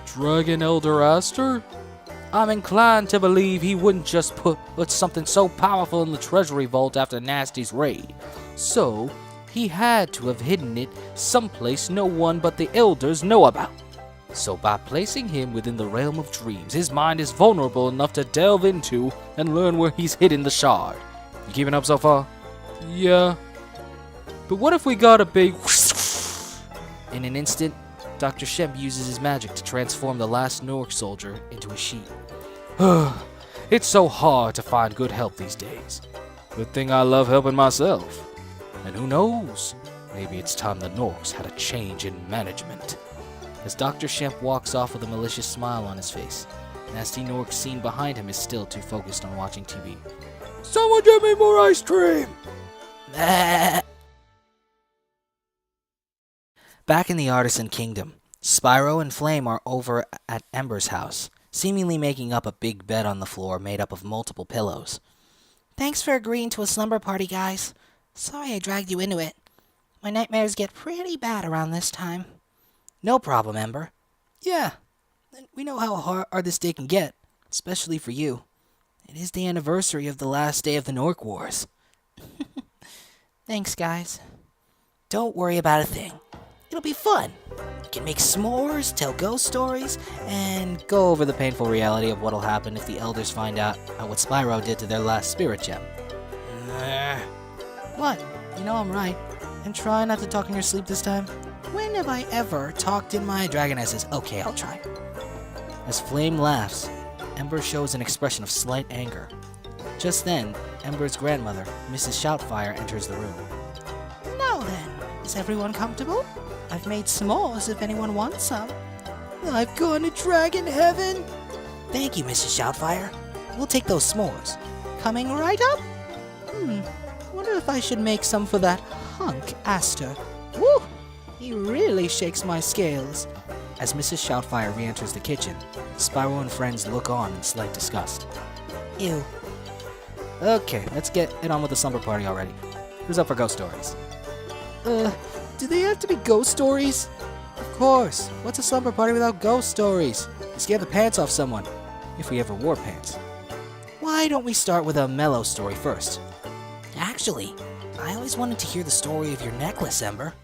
Dragon Elder Aster? I'm inclined to believe he wouldn't just put something so powerful in the treasury vault after Gnasty's raid. So, he had to have hidden it someplace no one but the elders know about. So by placing him within the realm of dreams, his mind is vulnerable enough to delve into and learn where he's hidden the shard. You keeping up so far? Yeah. But what if we got a big... In an instant, Dr. Shemp uses his magic to transform the last Gnorc soldier into a sheep. It's so hard to find good help these days. Good thing I love helping myself. And who knows? Maybe it's time the Gnorcs had a change in management. As Dr. Shemp walks off with a malicious smile on his face, Gnasty Gnorc seen behind him is still too focused on watching TV. Someone give me more ice cream! Back in the Artisan Kingdom, Spyro and Flame are over at Ember's house, seemingly making up a big bed on the floor made up of multiple pillows. Thanks for agreeing to a slumber party, guys. Sorry I dragged you into it. My nightmares get pretty bad around this time. No problem, Ember. Yeah, we know how hard this day can get, especially for you. It is the anniversary of the last day of the Norc Wars. Thanks, guys. Don't worry about a thing. It'll be fun. You can make s'mores, tell ghost stories, and go over the painful reality of what'll happen if the elders find out what Spyro did to their last spirit gem. What? You know I'm right. And try not to talk in your sleep this time. When have I ever talked in my dragonesses? Okay, I'll try. As Flame laughs, Ember shows an expression of slight anger. Just then, Ember's grandmother, Mrs. Shoutfire, enters the room. Now then, is everyone comfortable? I've made s'mores if anyone wants some. I've gone to dragon heaven! Thank you, Mrs. Shoutfire. We'll take those s'mores. Coming right up? Wonder if I should make some for that hunk Aster. Woo! He really shakes my scales. As Mrs. Shoutfire re-enters the kitchen, Spyro and friends look on in slight disgust. Ew. Okay, let's get it on with the slumber party already. Who's up for ghost stories? Do they have to be ghost stories? Of course. What's a slumber party without ghost stories? You scare the pants off someone. If we ever wore pants. Why don't we start with a mellow story first? Actually, I always wanted to hear the story of your necklace, Ember.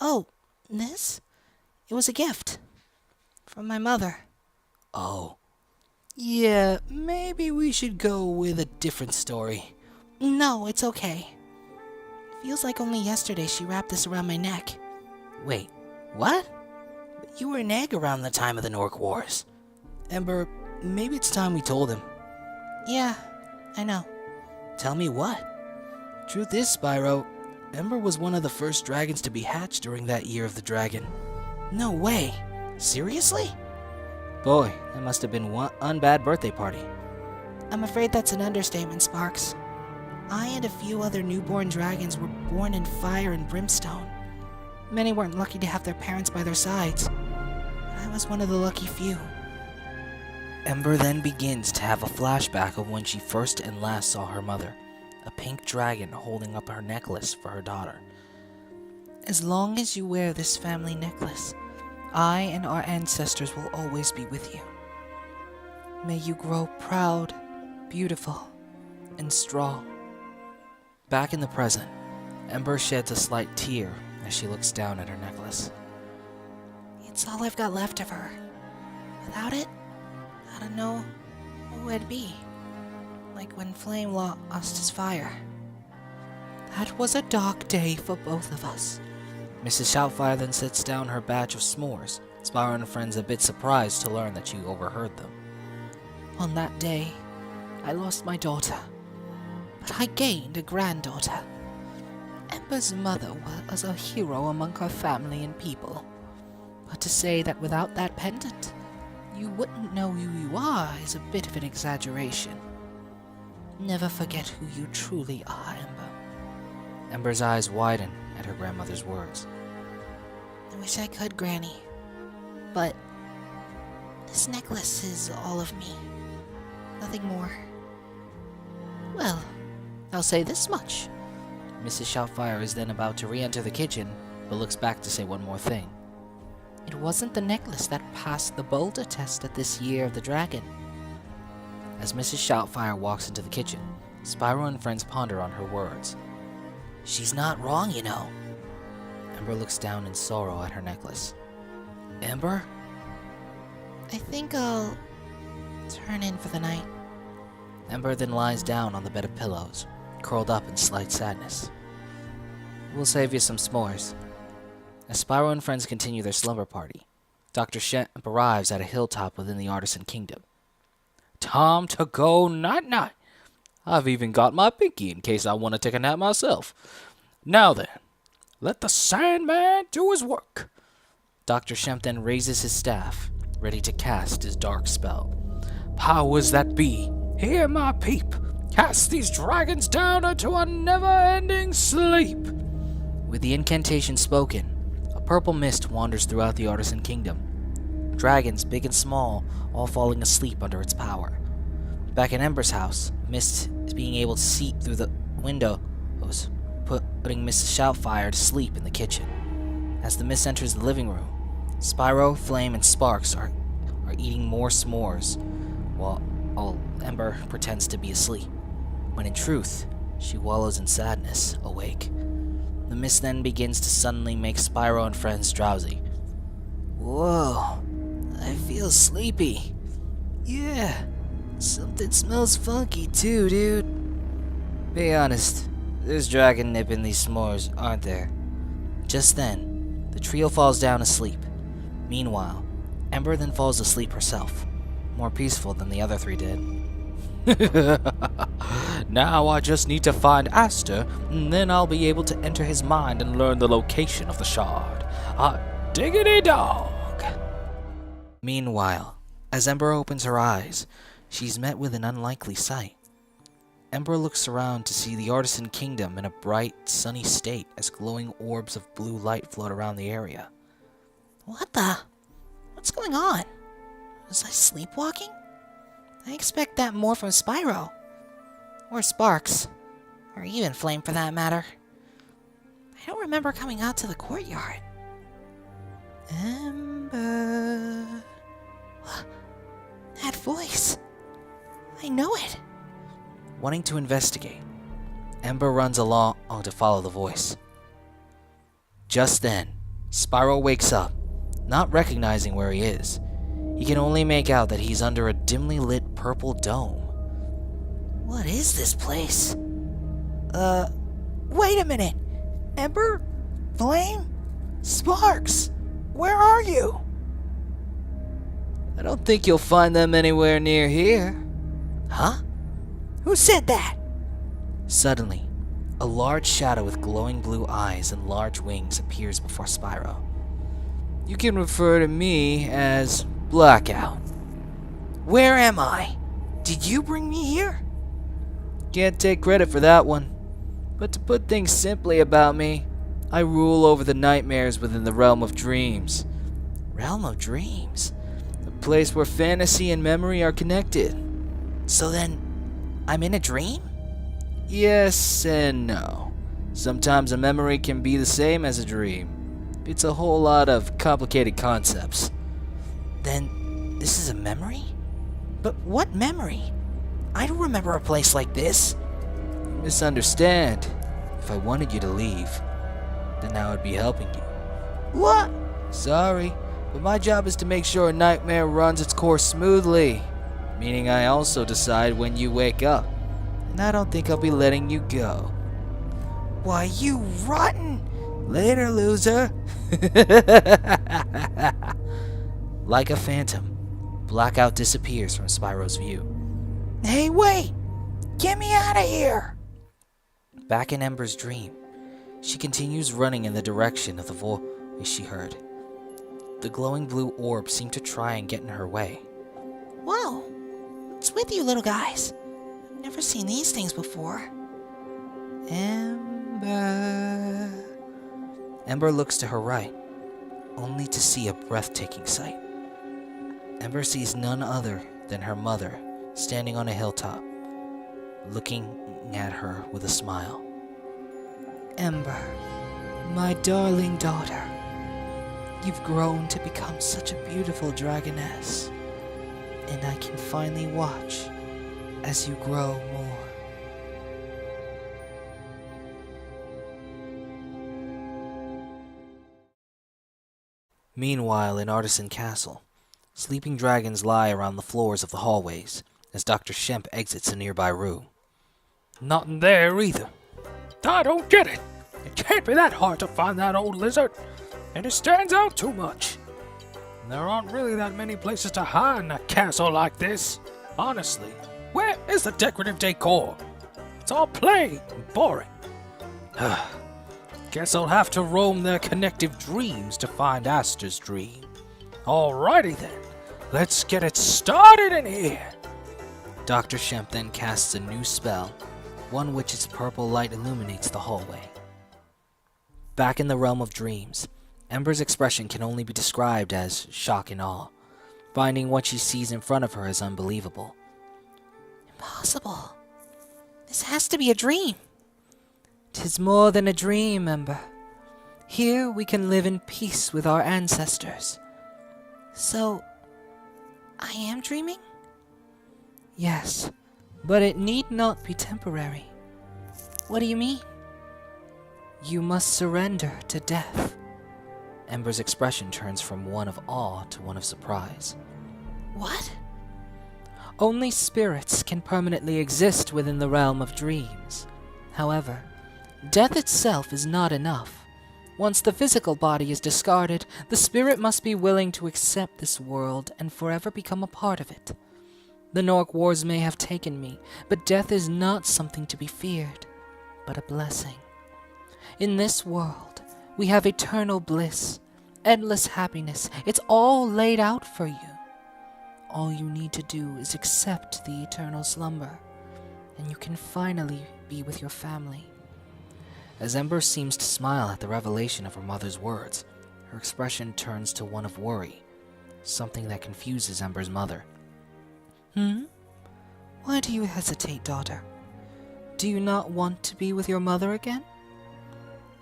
Oh, this? It was a gift. From my mother. Oh. Yeah, maybe we should go with a different story. No, it's okay. Feels like only yesterday she wrapped this around my neck. Wait, what? You were an egg around the time of the Norc Wars. Ember, maybe it's time we told him. Yeah, I know. Tell me what? Truth is, Spyro, Ember was one of the first dragons to be hatched during that year of the dragon. No way! Seriously? Boy, that must have been one bad birthday party. I'm afraid that's an understatement, Sparks. I and a few other newborn dragons were born in fire and brimstone. Many weren't lucky to have their parents by their sides. But I was one of the lucky few. Ember then begins to have a flashback of when she first and last saw her mother, a pink dragon holding up her necklace for her daughter. As long as you wear this family necklace, I and our ancestors will always be with you. May you grow proud, beautiful, and strong. Back in the present, Ember sheds a slight tear as she looks down at her necklace. It's all I've got left of her. Without it, I don't know who I'd be. Like when Flame lost his fire. That was a dark day for both of us. Mrs. Shoutfire then sets down her batch of s'mores, Spyro and friends a bit surprised to learn that she overheard them. On that day, I lost my daughter, but I gained a granddaughter. Ember's mother was a hero among her family and people. But to say that without that pendant, you wouldn't know who you are is a bit of an exaggeration. Never forget who you truly are, Ember. Ember's eyes widen at her grandmother's words. I wish I could, Granny. But this necklace is all of me. Nothing more. Well, I'll say this much. Mrs. Shoutfire is then about to re-enter the kitchen, but looks back to say one more thing. It wasn't the necklace that passed the boulder test at this year of the dragon. As Mrs. Shoutfire walks into the kitchen, Spyro and friends ponder on her words. She's not wrong, you know. Ember looks down in sorrow at her necklace. Ember? I think I'll turn in for the night. Ember then lies down on the bed of pillows, curled up in slight sadness. We'll save you some s'mores. As Spyro and friends continue their slumber party, Dr. Shemp arrives at a hilltop within the Artisan Kingdom. Time to go night-night. I've even got my pinky in case I want to take a nap myself. Now then, let the Sandman do his work. Dr. Shemp then raises his staff, ready to cast his dark spell. Powers that be, hear my peep. Cast these dragons down into a never-ending sleep. With the incantation spoken, a purple mist wanders throughout the Artisan Kingdom. Dragons, big and small, all falling asleep under its power. Back in Ember's house, Mist is being able to see through the windows, putting Mrs. Shoutfire to sleep in the kitchen. As the mist enters the living room, Spyro, Flame, and Sparks are eating more s'mores, while Ember pretends to be asleep, when in truth, she wallows in sadness, awake. The mist then begins to suddenly make Spyro and friends drowsy. Whoa, I feel sleepy. Yeah, something smells funky too, dude. Be honest, there's dragon nip in these s'mores, aren't there? Just then, the trio falls down asleep. Meanwhile, Ember then falls asleep herself, more peaceful than the other three did. Now I just need to find Aster, and then I'll be able to enter his mind and learn the location of the shard. Diggity dog! Meanwhile, as Ember opens her eyes, she's met with an unlikely sight. Ember looks around to see the Artisan Kingdom in a bright, sunny state as glowing orbs of blue light float around the area. What's going on? Was I sleepwalking? I expect that more from Spyro. Or Sparks. Or even Flame for that matter. I don't remember coming out to the courtyard. Ember... That voice. I know it. Wanting to investigate, Ember runs along to follow the voice. Just then, Spyro wakes up, not recognizing where he is. He can only make out that he's under a dimly lit purple dome. What is this place? Wait a minute! Ember? Flame? Sparks? Where are you? I don't think you'll find them anywhere near here. Huh? Who said that? Suddenly, a large shadow with glowing blue eyes and large wings appears before Spyro. You can refer to me as Blackout. Where am I? Did you bring me here? Can't take credit for that one. But to put things simply about me, I rule over the nightmares within the realm of dreams. Realm of Dreams? A place where fantasy and memory are connected. So then, I'm in a dream? Yes and no. Sometimes a memory can be the same as a dream. It's a whole lot of complicated concepts. Then, this is a memory? But what memory? I don't remember a place like this. You misunderstand. If I wanted you to leave, then I would be helping you. What? Sorry, but my job is to make sure a nightmare runs its course smoothly. Meaning I also decide when you wake up. And I don't think I'll be letting you go. Why, you rotten... Later, loser. Like a phantom, Blackout disappears from Spyro's view. Hey, wait! Get me out of here! Back in Ember's dream, she continues running in the direction of the voice she heard. The glowing blue orb seemed to try and get in her way. Whoa! What's with you little guys? I've never seen these things before. Ember... Ember looks to her right, only to see a breathtaking sight. Ember sees none other than her mother standing on a hilltop, looking at her with a smile. Ember, my darling daughter, you've grown to become such a beautiful dragoness, and I can finally watch as you grow more. Meanwhile, in Artisan Castle, sleeping dragons lie around the floors of the hallways as Dr. Shemp exits a nearby room. Not in there either. I don't get it. It can't be that hard to find that old lizard. And it stands out too much. There aren't really that many places to hide in a castle like this. Honestly, where is the decorative decor? It's all plain and boring. Guess I'll have to roam their connective dreams to find Aster's dream. Alrighty then, let's get it started in here. Dr. Shemp then casts a new spell, one which its purple light illuminates the hallway. Back in the realm of dreams, Ember's expression can only be described as shock and awe, finding what she sees in front of her as unbelievable. Impossible. This has to be a dream. 'Tis more than a dream, Ember. Here we can live in peace with our ancestors. So, I am dreaming? Yes, but it need not be temporary. What do you mean? You must surrender to death. Ember's expression turns from one of awe to one of surprise. What? Only spirits can permanently exist within the realm of dreams. However, death itself is not enough. Once the physical body is discarded, the spirit must be willing to accept this world and forever become a part of it. The Gnorc Wars may have taken me, but death is not something to be feared, but a blessing. In this world, we have eternal bliss, endless happiness. It's all laid out for you. All you need to do is accept the eternal slumber, and you can finally be with your family. As Ember seems to smile at the revelation of her mother's words, her expression turns to one of worry, something that confuses Ember's mother. Why do you hesitate, daughter? Do you not want to be with your mother again?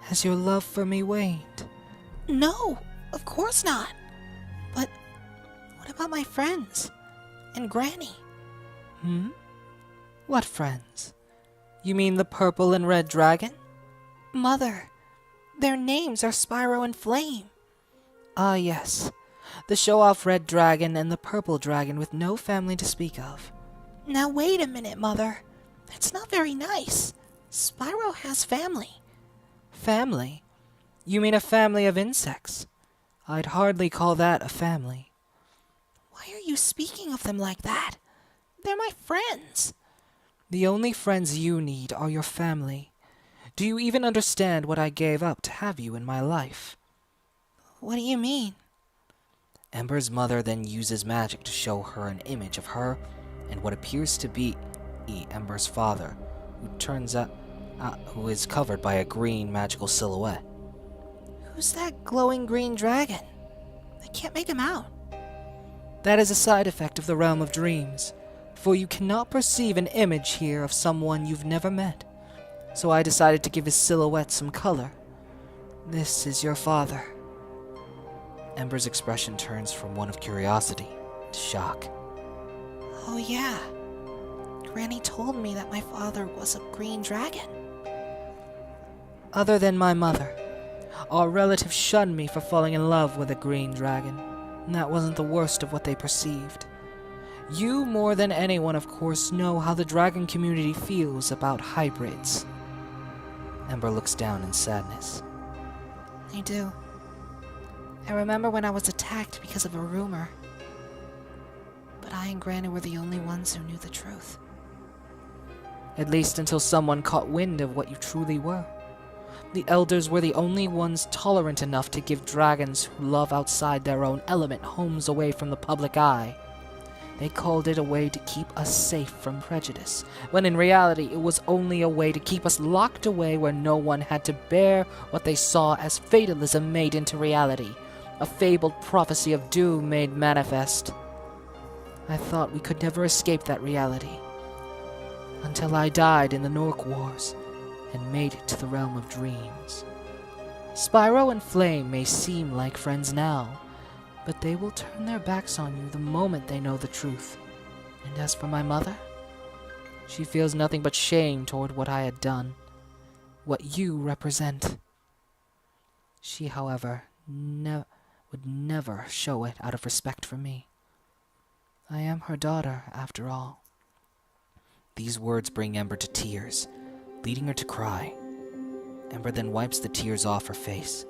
Has your love for me waned? No, of course not. But what about my friends? And Granny? What friends? You mean the purple and red dragon? Mother, their names are Spyro and Flame. Ah, yes. The show-off red dragon and the purple dragon with no family to speak of. Now wait a minute, Mother. That's not very nice. Spyro has family. Family? You mean a family of insects? I'd hardly call that a family. Why are you speaking of them like that? They're my friends. The only friends you need are your family. Do you even understand what I gave up to have you in my life? What do you mean? Ember's mother then uses magic to show her an image of her and what appears to be Ember's father, who is covered by a green magical silhouette. Who's that glowing green dragon? I can't make him out. That is a side effect of the realm of dreams, for you cannot perceive an image here of someone you've never met. So I decided to give his silhouette some color. This is your father. Ember's expression turns from one of curiosity to shock. Oh yeah. Granny told me that my father was a green dragon. Other than my mother, our relatives shunned me for falling in love with a green dragon, and that wasn't the worst of what they perceived. You, more than anyone, of course, know how the dragon community feels about hybrids. Ember looks down in sadness. I do. I remember when I was attacked because of a rumor. But I and Granny were the only ones who knew the truth. At least until someone caught wind of what you truly were. The elders were the only ones tolerant enough to give dragons who love outside their own element homes away from the public eye. They called it a way to keep us safe from prejudice, when in reality it was only a way to keep us locked away where no one had to bear what they saw as fatalism made into reality, a fabled prophecy of doom made manifest. I thought we could never escape that reality, until I died in the Gnorc Wars and made it to the realm of dreams. Spyro and Flame may seem like friends now, but they will turn their backs on you the moment they know the truth. And as for my mother, she feels nothing but shame toward what I had done, what you represent. She, however, would never show it out of respect for me. I am her daughter, after all. These words bring Ember to tears, leading her to cry. Ember then wipes the tears off her face.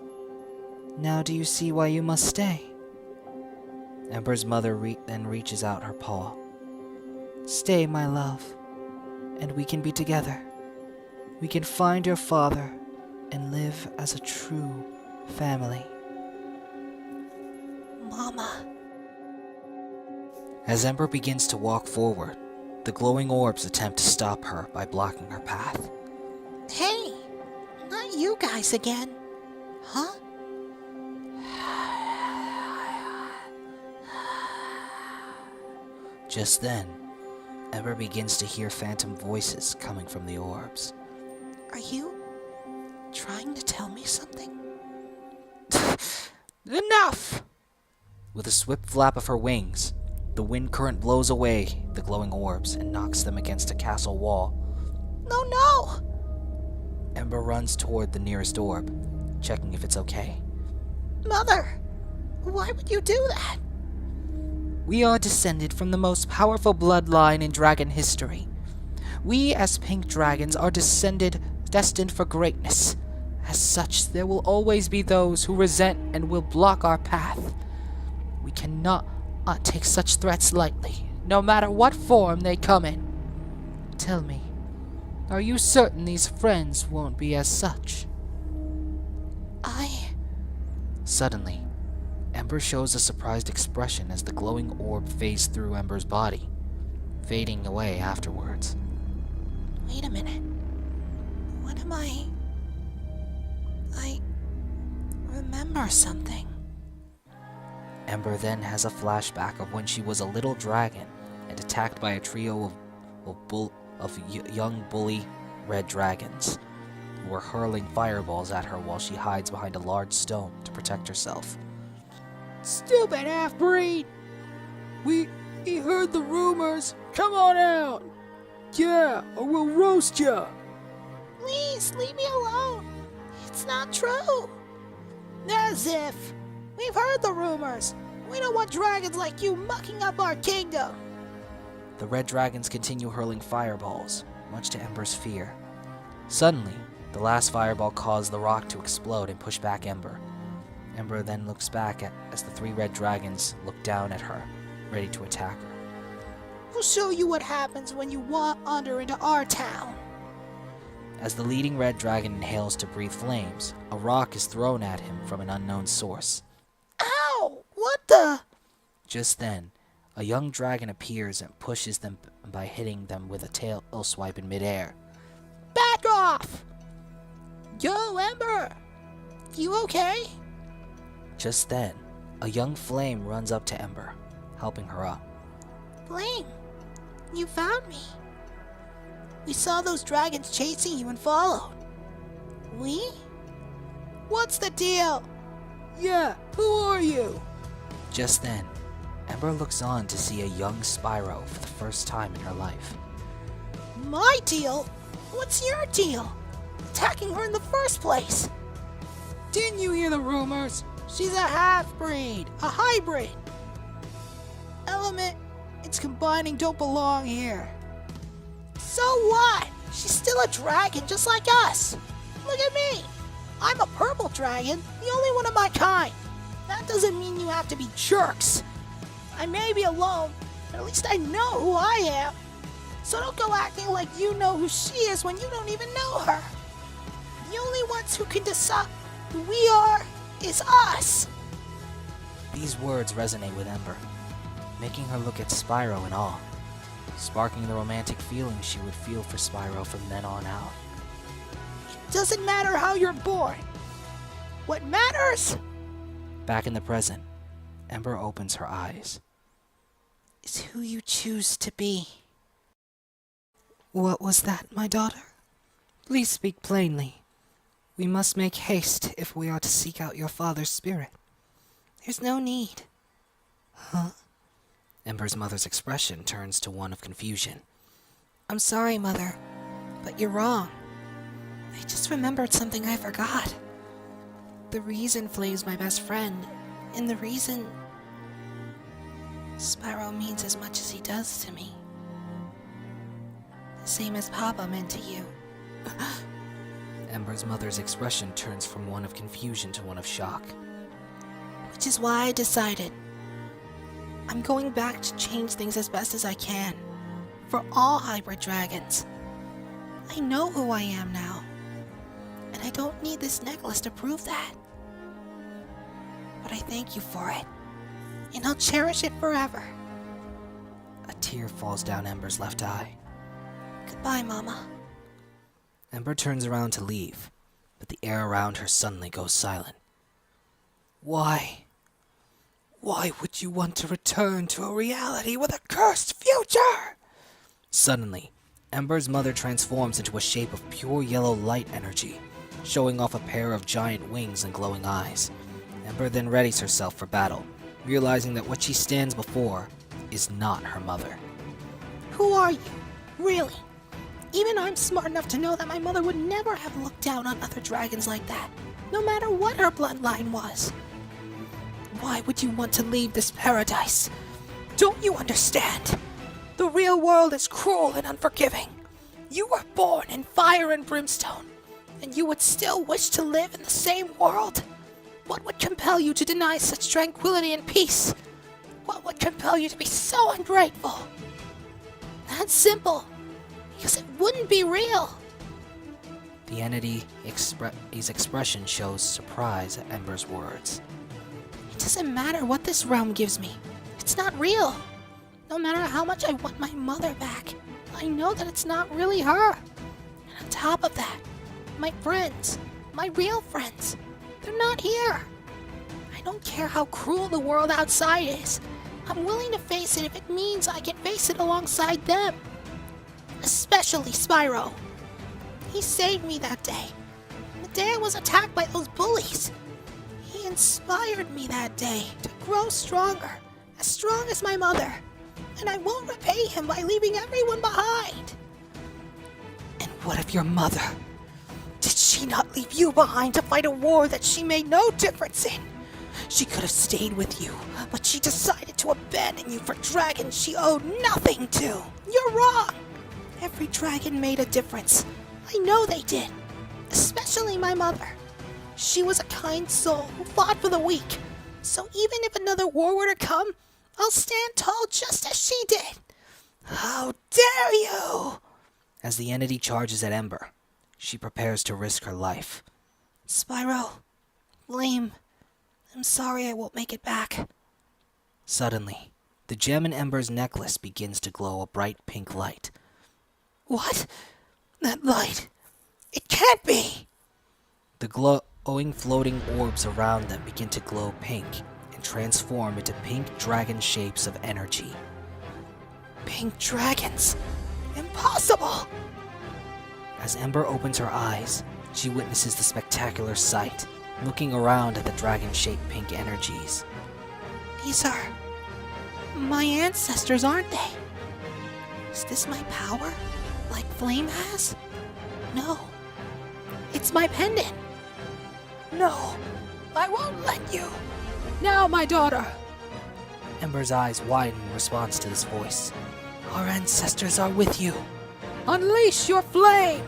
Now do you see why you must stay? Ember's mother then reaches out her paw. Stay, my love, and we can be together. We can find your father and live as a true family. Mama. As Ember begins to walk forward, the glowing orbs attempt to stop her by blocking her path. Hey, not you guys again. Huh? Just then, Ember begins to hear phantom voices coming from the orbs. Are you trying to tell me something? Enough! With a swift flap of her wings, the wind current blows away the glowing orbs and knocks them against a castle wall. No! Ember runs toward the nearest orb, checking if it's okay. Mother, why would you do that? We are descended from the most powerful bloodline in dragon history. We, as pink dragons, are destined for greatness. As such, there will always be those who resent and will block our path. We cannot take such threats lightly, no matter what form they come in. Tell me, are you certain these friends won't be as such? Suddenly, Ember shows a surprised expression as the glowing orb fades through Ember's body, fading away afterwards. Wait a minute. What am I remember something. Ember then has a flashback of when she was a little dragon and attacked by a trio of young bully red dragons who were hurling fireballs at her while she hides behind a large stone to protect herself. Stupid half-breed! We heard the rumors. Come on out! Yeah, or we'll roast ya! Please, leave me alone. It's not true. As if. We've heard the rumors. We don't want dragons like you mucking up our kingdom. The red dragons continue hurling fireballs, much to Ember's fear. Suddenly, the last fireball caused the rock to explode and push back Ember. Ember then looks back as the three red dragons look down at her, ready to attack her. We'll show you what happens when you wander into our town. As the leading red dragon inhales to breathe flames, a rock is thrown at him from an unknown source. Ow! What the? Just then, a young dragon appears and pushes them by hitting them with a tail swipe in midair. Back off! Yo, Ember! You okay? Just then, a young flame runs up to Ember, helping her up. Flame, you found me. We saw those dragons chasing you and followed. We? What's the deal? Yeah, who are you? Just then, Ember looks on to see a young Spyro for the first time in her life. My deal? What's your deal? Attacking her in the first place. Didn't you hear the rumors? She's a half-breed, a hybrid. Element it's combining don't belong here. So what? She's still a dragon just like us. Look at me. I'm a purple dragon, the only one of my kind. That doesn't mean you have to be jerks. I may be alone, but at least I know who I am. So don't go acting like you know who she is when you don't even know her. The only ones who can decide who we are is us. These words resonate with Ember, making her look at Spyro in awe, sparking the romantic feelings she would feel for Spyro from then on out. It doesn't matter how you're born. What matters Back in the present, Ember opens her eyes. is who you choose to be. What was that, my daughter? Please speak plainly. We must make haste if we are to seek out your father's spirit. There's no need. Huh? Ember's mother's expression turns to one of confusion. I'm sorry, Mother, but you're wrong. I just remembered something I forgot. The reason Flame's my best friend, and the reason Spyro means as much as he does to me. The same as Papa meant to you. Ember's mother's expression turns from one of confusion to one of shock. Which is why I decided I'm going back to change things as best as I can. For all hybrid dragons. I know who I am now. And I don't need this necklace to prove that. But I thank you for it. And I'll cherish it forever. A tear falls down Ember's left eye. Goodbye, Mama. Ember turns around to leave, but the air around her suddenly goes silent. Why? Why would you want to return to a reality with a cursed future? Suddenly, Ember's mother transforms into a shape of pure yellow light energy, showing off a pair of giant wings and glowing eyes. Ember then readies herself for battle, realizing that what she stands before is not her mother. Who are you? Really? Even I'm smart enough to know that my mother would never have looked down on other dragons like that, no matter what her bloodline was. Why would you want to leave this paradise? Don't you understand? The real world is cruel and unforgiving. You were born in fire and brimstone, and you would still wish to live in the same world? What would compel you to deny such tranquility and peace? What would compel you to be so ungrateful? That's simple, because it wouldn't be real. The entity's expression shows surprise at Ember's words. It doesn't matter what this realm gives me. It's not real. No matter how much I want my mother back, I know that it's not really her. And on top of that, my friends, my real friends, they're not here. I don't care how cruel the world outside is. I'm willing to face it if it means I can face it alongside them. Especially Spyro. He saved me that day. The day I was attacked by those bullies. He inspired me that day to grow stronger, as strong as my mother. And I won't repay him by leaving everyone behind. And what of your mother? Did she not leave you behind to fight a war that she made no difference in? She could have stayed with you, but she decided to abandon you for dragons she owed nothing to. You're wrong. Every dragon made a difference. I know they did. Especially my mother. She was a kind soul who fought for the weak. So even if another war were to come, I'll stand tall just as she did. How dare you! As the entity charges at Ember, she prepares to risk her life. Spyro, Flame, I'm sorry I won't make it back. Suddenly, the gem in Ember's necklace begins to glow a bright pink light. What? That light? It can't be! The glowing floating orbs around them begin to glow pink and transform into pink dragon shapes of energy. Pink dragons? Impossible! As Ember opens her eyes, she witnesses the spectacular sight, looking around at the dragon-shaped pink energies. These are my ancestors, aren't they? Is this my power, like Flame has? No. It's my pendant. No, I won't let you. Now, my daughter. Ember's eyes widen in response to this voice. Our ancestors are with you. Unleash your flame!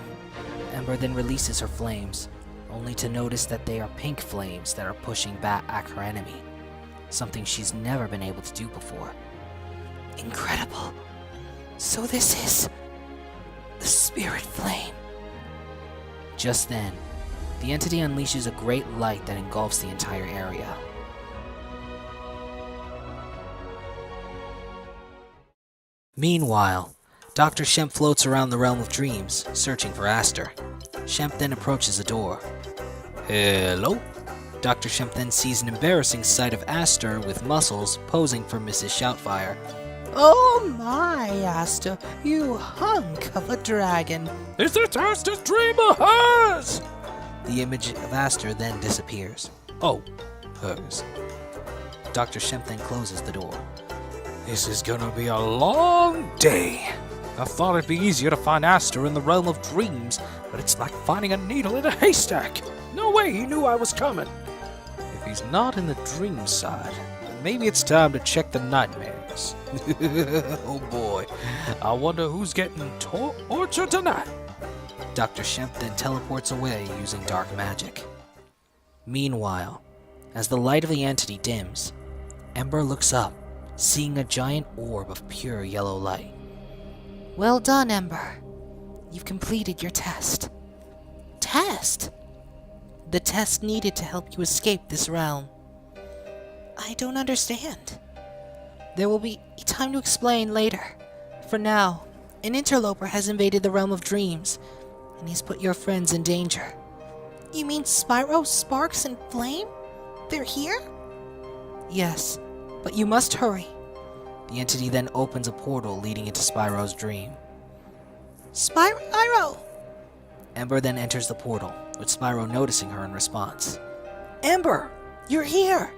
Ember then releases her flames, only to notice that they are pink flames that are pushing back at her enemy, something she's never been able to do before. Incredible. So this is the spirit flame. Just then, the entity unleashes a great light that engulfs the entire area. Meanwhile, Dr. Shemp floats around the realm of dreams, searching for Aster. Shemp then approaches a door. Hello? Dr. Shemp then sees an embarrassing sight of Aster with muscles posing for Mrs. Shoutfire. Oh my, Aster, you hunk of a dragon. Is this Aster's dream or hers? The image of Aster then disappears. Oh, hers. Dr. Shemp then closes the door. This is gonna be a long day. I thought it'd be easier to find Aster in the realm of dreams, but it's like finding a needle in a haystack. No way he knew I was coming. If he's not in the dream side, then maybe it's time to check the nightmares. Oh boy, I wonder who's getting tortured tonight. Dr. Shemp then teleports away using dark magic. Meanwhile, as the light of the entity dims, Ember looks up, seeing a giant orb of pure yellow light. Well done, Ember. You've completed your test. Test? The test needed to help you escape this realm. I don't understand. There will be time to explain later. For now, an interloper has invaded the realm of dreams, and he's put your friends in danger. You mean Spyro, Sparks, and Flame? They're here? Yes, but you must hurry. The entity then opens a portal leading into Spyro's dream. Spyro! Ember then enters the portal, with Spyro noticing her in response. Ember, you're here!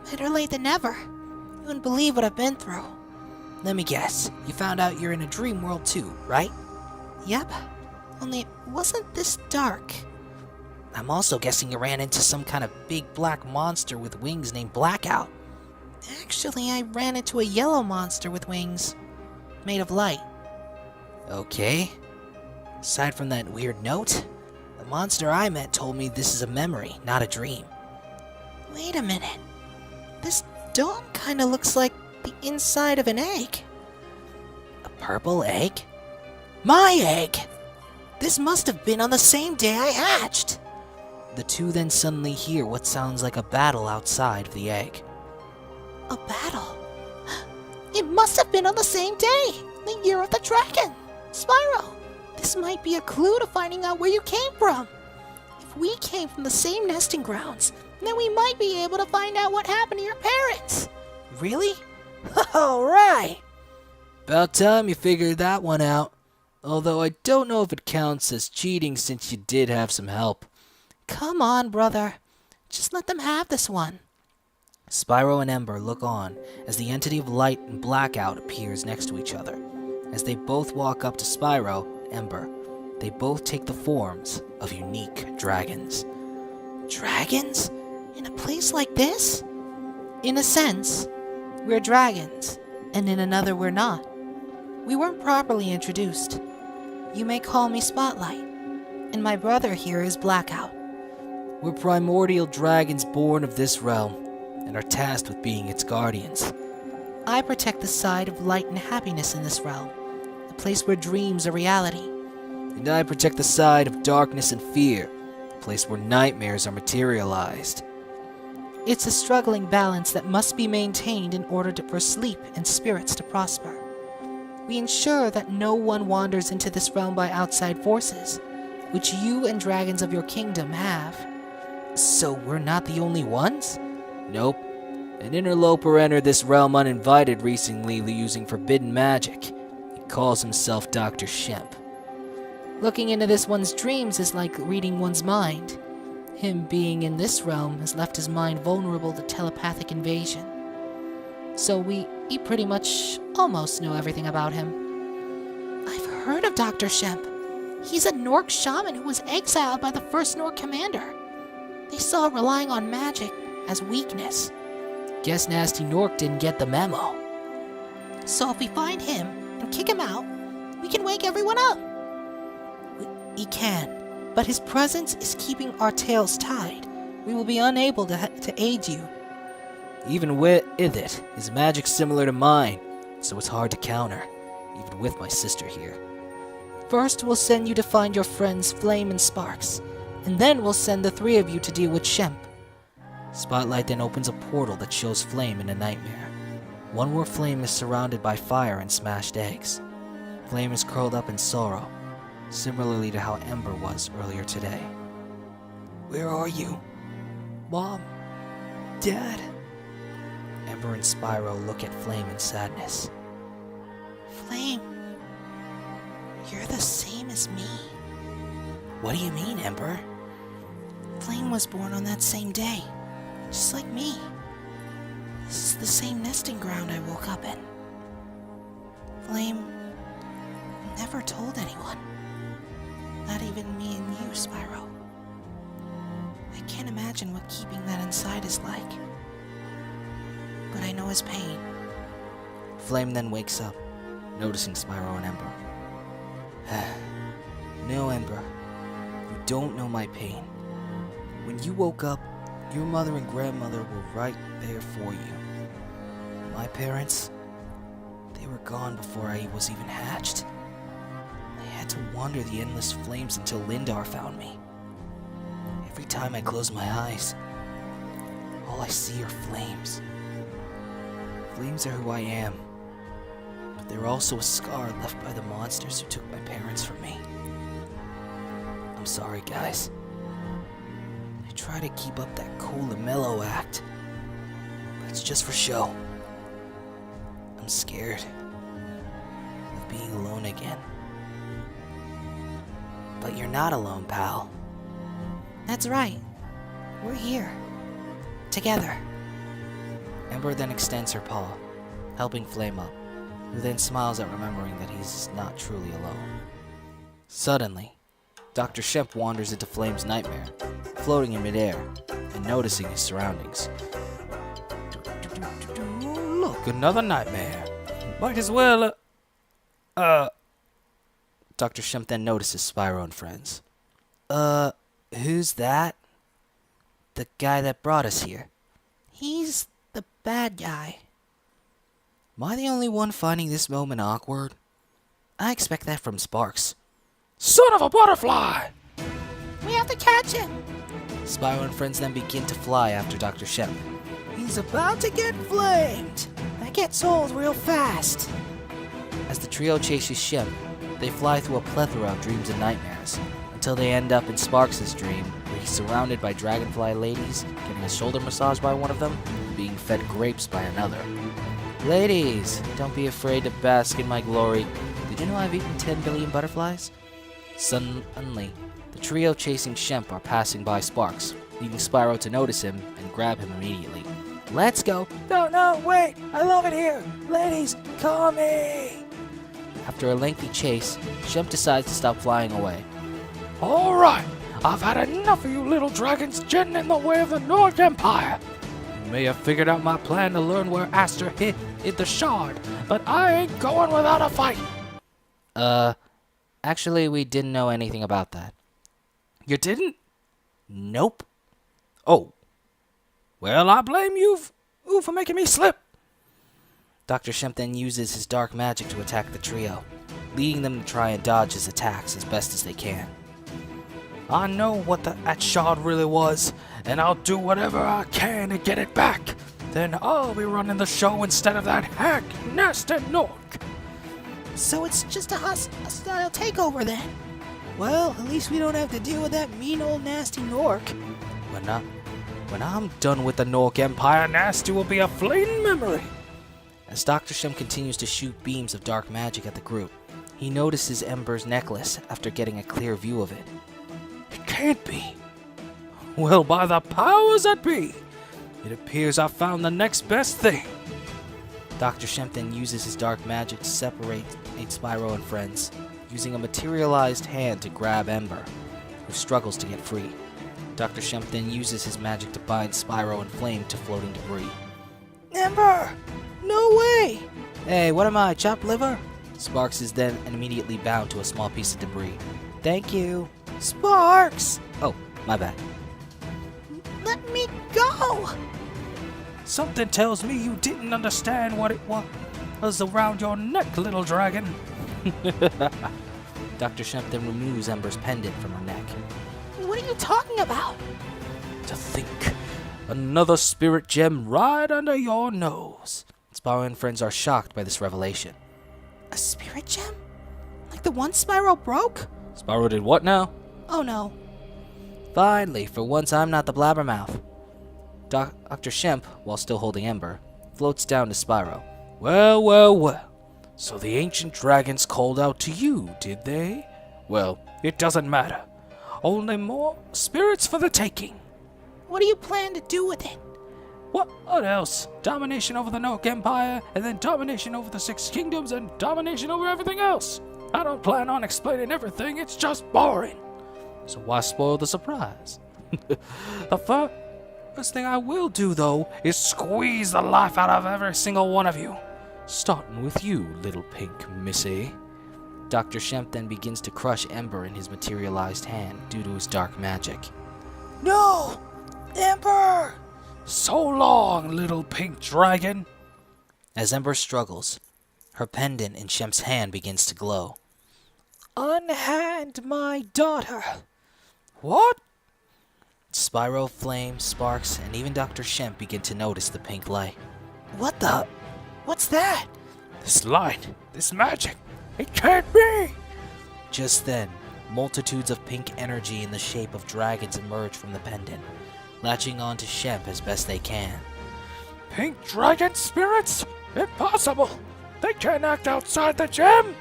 Better late than never. You wouldn't believe what I've been through. Let me guess, you found out you're in a dream world too, right? Yep, only it wasn't this dark. I'm also guessing you ran into some kind of big black monster with wings named Blackout. Actually, I ran into a yellow monster with wings, made of light. Okay. Aside from that weird note, the monster I met told me this is a memory, not a dream. Wait a minute. This dome kinda looks like the inside of an egg. A purple egg? My egg! This must have been on the same day I hatched. The two then suddenly hear what sounds like a battle outside of the egg. A battle? It must have been on the same day, the year of the dragon. Spyro, this might be a clue to finding out where you came from. If we came from the same nesting grounds, then we might be able to find out what happened to your parents. Really? Alright! About time you figured that one out. Although I don't know if it counts as cheating since you did have some help. Come on, brother. Just let them have this one. Spyro and Ember look on as the entity of light and blackout appears next to each other. As they both walk up to Spyro, Ember, they both take the forms of unique dragons. Dragons? In a place like this? In a sense, we're dragons, and in another we're not. We weren't properly introduced. You may call me Spotlight, and my brother here is Blackout. We're primordial dragons born of this realm, and are tasked with being its guardians. I protect the side of light and happiness in this realm, a place where dreams are reality. And I protect the side of darkness and fear, a place where nightmares are materialized. It's a struggling balance that must be maintained in order for sleep and spirits to prosper. We ensure that no one wanders into this realm by outside forces, which you and dragons of your kingdom have. So we're not the only ones? Nope. An interloper entered this realm uninvited recently using forbidden magic. He calls himself Dr. Shemp. Looking into this one's dreams is like reading one's mind. Him being in this realm has left his mind vulnerable to telepathic invasion. So we pretty much almost know everything about him. I've heard of Dr. Shemp. He's a Gnorc shaman who was exiled by the first Gnorc commander. They saw relying on magic as weakness. Guess Gnasty Gnorc didn't get the memo. So if we find him and kick him out, we can wake everyone up. He can, but his presence is keeping our tails tied. We will be unable to aid you. Even with it, his magic's similar to mine, so it's hard to counter, even with my sister here. First, we'll send you to find your friends Flame and Sparks, and then we'll send the three of you to deal with Shemp. Spotlight then opens a portal that shows Flame in a nightmare. One where Flame is surrounded by fire and smashed eggs. Flame is curled up in sorrow, similarly to how Ember was earlier today. Where are you? Mom? Dad? Ember and Spyro look at Flame in sadness. Flame, you're the same as me. What do you mean, Ember? Flame was born on that same day, just like me. This is the same nesting ground I woke up in. Flame never told anyone. Not even me and you, Spyro. I can't imagine what keeping that inside is like. But I know his pain. Flame then wakes up, noticing Spyro and Ember. No, Ember. You don't know my pain. When you woke up, your mother and grandmother were right there for you. My parents, they were gone before I was even hatched. I had to wander the endless flames until Lindar found me. Every time I close my eyes, all I see are flames. Flames are who I am, but they're also a scar left by the monsters who took my parents from me. I'm sorry, guys. I try to keep up that cool and mellow act, but it's just for show. I'm scared of being alone again. But you're not alone, pal. That's right. We're here. Together. Ember then extends her paw, helping Flame up, who then smiles at remembering that he's not truly alone. Suddenly, Dr. Shemp wanders into Flame's nightmare, floating in midair and noticing his surroundings. Look, another nightmare. Might as well, Dr. Shemp then notices Spyro and friends. Who's that? The guy that brought us here. He's the bad guy. Am I the only one finding this moment awkward? I expect that from Sparks. Son of a butterfly! We have to catch him. Spyro and friends then begin to fly after Dr. Shemp. He's about to get flamed. That gets old real fast. As the trio chases Shemp, they fly through a plethora of dreams and nightmares, until they end up in Sparks' dream, where he's surrounded by dragonfly ladies, getting a shoulder massage by one of them, and being fed grapes by another. Ladies, don't be afraid to bask in my glory. Did you know I've eaten 10 billion butterflies? Suddenly, the trio chasing Shemp are passing by Sparks, leading Spyro to notice him and grab him immediately. Let's go! No, wait! I love it here! Ladies, call me! After a lengthy chase, Shemp decides to stop flying away. Alright, I've had enough of you little dragons getting in the way of the Norc Empire. You may have figured out my plan to learn where Aster hid the shard, but I ain't going without a fight. Actually, we didn't know anything about that. You didn't? Nope. Oh. Well, I blame you for making me slip. Dr. Shemp then uses his dark magic to attack the trio, leading them to try and dodge his attacks as best as they can. I know what that shard really was, and I'll do whatever I can to get it back. Then I'll be running the show instead of that hack, Gnasty Gnorc. So it's just a hostile takeover then? Well, at least we don't have to deal with that mean old nasty Gnorc. When I'm done with the Norc Empire, Gnasty will be a fleeting memory. As Dr. Shemp continues to shoot beams of dark magic at the group, he notices Ember's necklace after getting a clear view of it. It can't be. Well, by the powers that be, it appears I found the next best thing. Dr. Shemp then uses his dark magic to separate Spyro and friends, using a materialized hand to grab Ember, who struggles to get free. Dr. Shemp then uses his magic to bind Spyro and Flame to floating debris. Ember! No way! Hey, what am I, chopped liver? Sparks is then immediately bound to a small piece of debris. Thank you. Sparks! Oh, my bad. Let me go! Something tells me you didn't understand what it was around your neck, little dragon. Dr. Shemp then removes Ember's pendant from her neck. What are you talking about? To think, another spirit gem right under your nose. Spyro and friends are shocked by this revelation. A spirit gem? Like the one Spyro broke? Spyro did what now? Oh no. Finally, for once I'm not the blabbermouth. Dr. Shemp, while still holding Ember, floats down to Spyro. Well. So the ancient dragons called out to you, did they? Well, it doesn't matter. Only more spirits for the taking. What do you plan to do with it? What else? Domination over the Norc Empire, and then domination over the Six Kingdoms, and domination over everything else. I don't plan on explaining everything, it's just boring. So why spoil the surprise? The first thing I will do, though, is squeeze the life out of every single one of you. Starting with you, little pink missy. Dr. Shemp then begins to crush Ember in his materialized hand due to his dark magic. No! Ember! So long, little pink dragon. As Ember struggles, her pendant in Shemp's hand begins to glow. Unhand my daughter! What? Spyro, Flame, Sparks, and even Dr. Shemp begin to notice the pink light. What the? What's that? This light, this magic, it can't be! Just then, multitudes of pink energy in the shape of dragons emerge from the pendant, latching on to Shemp as best they can. Pink dragon spirits? Impossible! They can't act outside the gem!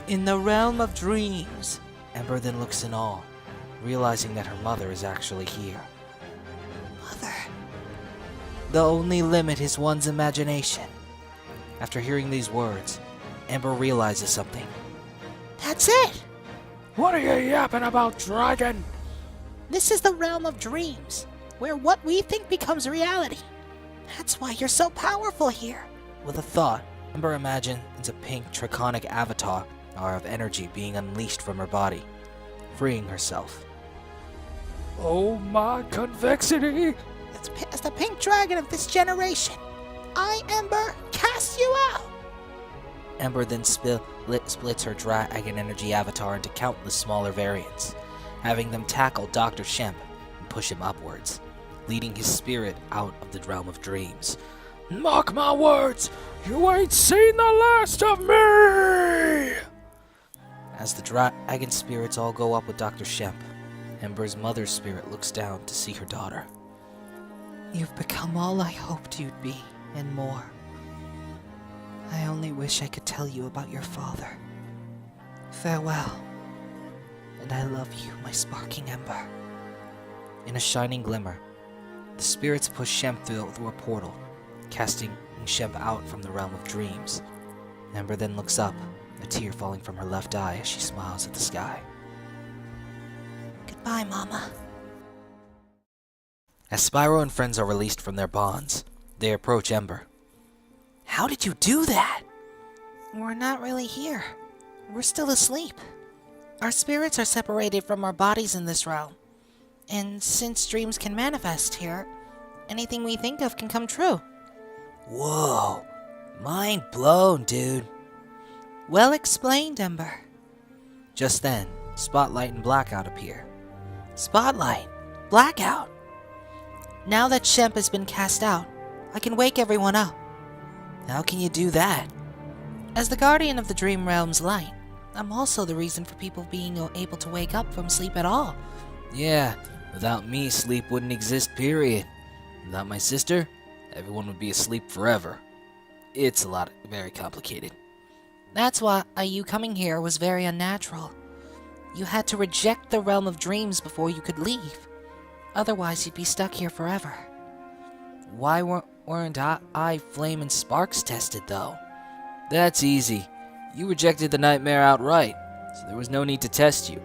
In the realm of dreams, Ember then looks in awe. realizing that her mother is actually here. Mother. The only limit is one's imagination. After hearing these words, Ember realizes something. That's it! What are you yapping about, dragon? This is the realm of dreams, where what we think becomes reality. That's why you're so powerful here. With a thought, Ember imagines a pink draconic avatar of energy being unleashed from her body, freeing herself. Oh my convexity! As the pink dragon of this generation, I, Ember, cast you out! Ember then splits her dragon energy avatar into countless smaller variants, having them tackle Dr. Shemp and push him upwards, leading his spirit out of the realm of dreams. Mark my words, you ain't seen the last of me! As the dragon spirits all go up with Dr. Shemp, Ember's mother's spirit looks down to see her daughter. You've become all I hoped you'd be, and more. I only wish I could tell you about your father. Farewell. And I love you, my sparking Ember. In a shining glimmer, the spirits push Shemp through a portal, casting Shemp out from the realm of dreams. Ember then looks up, a tear falling from her left eye as she smiles at the sky. Goodbye, Mama. As Spyro and friends are released from their bonds, they approach Ember. How did you do that? We're not really here. We're still asleep. Our spirits are separated from our bodies in this realm. And since dreams can manifest here, anything we think of can come true. Whoa, mind blown, dude. Well explained, Ember. Just then, Spotlight and Blackout appear. Spotlight, Blackout. Now that Shemp has been cast out, I can wake everyone up. How can you do that? As the guardian of the dream realm's light, I'm also the reason for people being able to wake up from sleep at all. Yeah, without me, sleep wouldn't exist, period. Without my sister, everyone would be asleep forever. It's very complicated. That's why you coming here was very unnatural. You had to reject the realm of dreams before you could leave. Otherwise, you'd be stuck here forever. Why weren't I, Flame, and Sparks tested, though? That's easy. You rejected the nightmare outright, so there was no need to test you.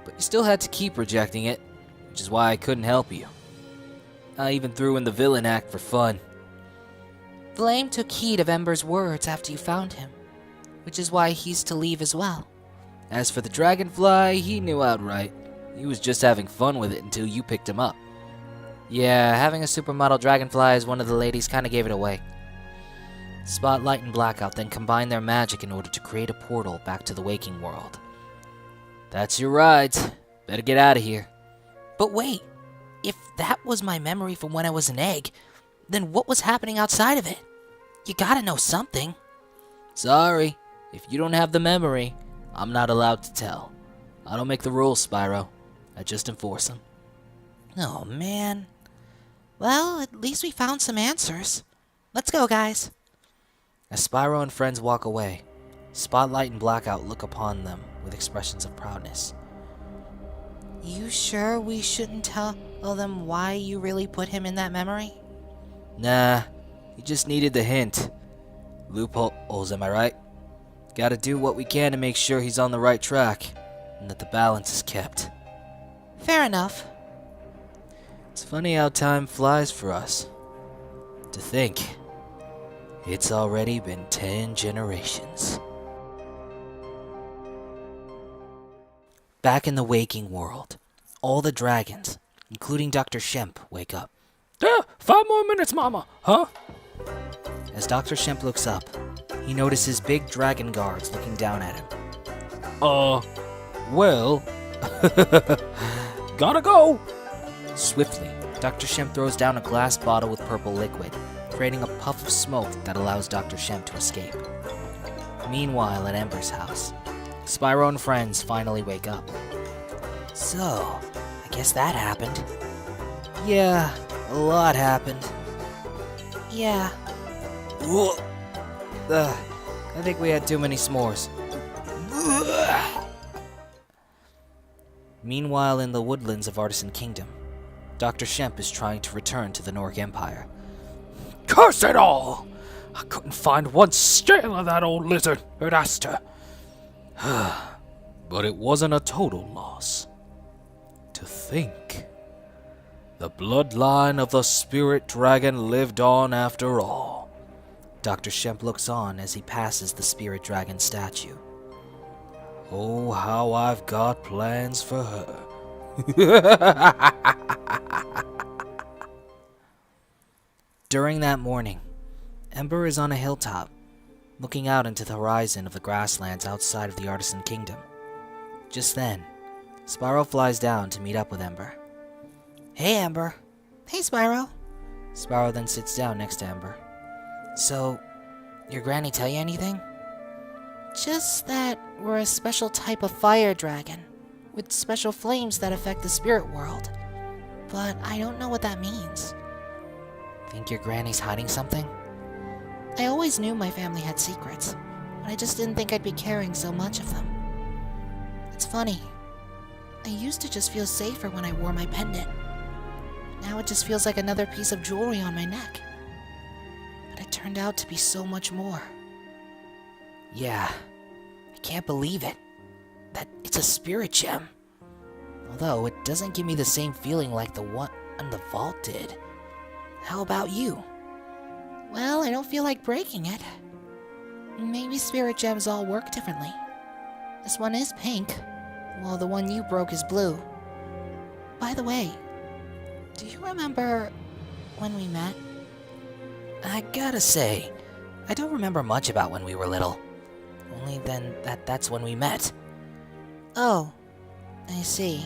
But you still had to keep rejecting it, which is why I couldn't help you. I even threw in the villain act for fun. Flame took heed of Ember's words after you found him, which is why he's to leave as well. As for the dragonfly, he knew outright. He was just having fun with it until you picked him up. Yeah, having a supermodel dragonfly as one of the ladies kinda gave it away. Spotlight and Blackout then combined their magic in order to create a portal back to the waking world. That's your rides. Better get out of here. But wait, if that was my memory from when I was an egg, then what was happening outside of it? You gotta know something. Sorry, if you don't have the memory, I'm not allowed to tell. I don't make the rules, Spyro. I just enforce them. Oh, man. Well, at least we found some answers. Let's go, guys. As Spyro and friends walk away, Spotlight and Blackout look upon them with expressions of proudness. You sure we shouldn't tell them why you really put him in that memory? Nah, you just needed the hint. Loopholes, am I right? Gotta do what we can to make sure he's on the right track, and that the balance is kept. Fair enough. It's funny how time flies for us. To think, it's already been 10 generations. Back in the waking world, all the dragons, including Dr. Shemp, wake up. 5 more minutes, Mama, huh? As Dr. Shemp looks up, he notices big dragon guards looking down at him. Well, gotta go. Swiftly, Dr. Shemp throws down a glass bottle with purple liquid, creating a puff of smoke that allows Dr. Shemp to escape. Meanwhile, at Ember's house, Spyro and friends finally wake up. So, I guess that happened. Yeah, a lot happened. Yeah. I think we had too many s'mores. Meanwhile, in the woodlands of Artisan Kingdom, Dr. Shemp is trying to return to the Norc Empire. Curse it all! I couldn't find one scale of that old lizard. It has to. But it wasn't a total loss. To think, the bloodline of the spirit dragon lived on after all. Dr. Shemp looks on as he passes the spirit dragon statue. Oh, how I've got plans for her. During that morning, Ember is on a hilltop, looking out into the horizon of the grasslands outside of the Artisan Kingdom. Just then, Spyro flies down to meet up with Ember. Hey, Ember. Hey, Spyro. Spyro then sits down next to Ember. So, your granny tell you anything? Just that we're a special type of fire dragon, with special flames that affect the spirit world. But I don't know what that means. Think your granny's hiding something? I always knew my family had secrets, but I just didn't think I'd be carrying so much of them. It's funny. I used to just feel safer when I wore my pendant. Now it just feels like another piece of jewelry on my neck. But it turned out to be so much more. Yeah, I can't believe it. That it's a spirit gem. Although it doesn't give me the same feeling like the one in the vault did. How about you? Well, I don't feel like breaking it. Maybe spirit gems all work differently. This one is pink, while the one you broke is blue. By the way, do you remember when we met? I gotta say, I don't remember much about when we were little. Only then that's when we met. Oh, I see.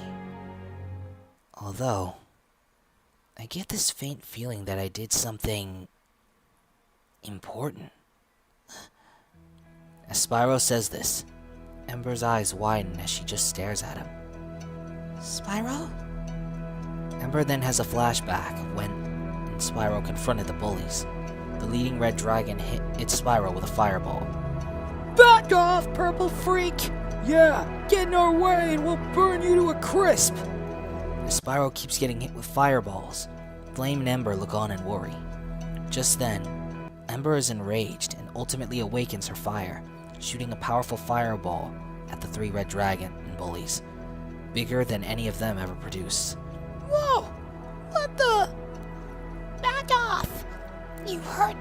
Although, I get this faint feeling that I did something important. As Spyro says this, Ember's eyes widen as she just stares at him. Spyro? Ember then has a flashback of when Spyro confronted the bullies. The leading red dragon hit Spyro with a fireball. Back off, purple freak! Yeah, get in our way and we'll burn you to a crisp! As Spyro keeps getting hit with fireballs, Flame and Ember look on in worry. Just then, Ember is enraged and ultimately awakens her fire, shooting a powerful fireball at the three red dragon bullies, bigger than any of them ever produced. Whoa! What the? Back off! You hurt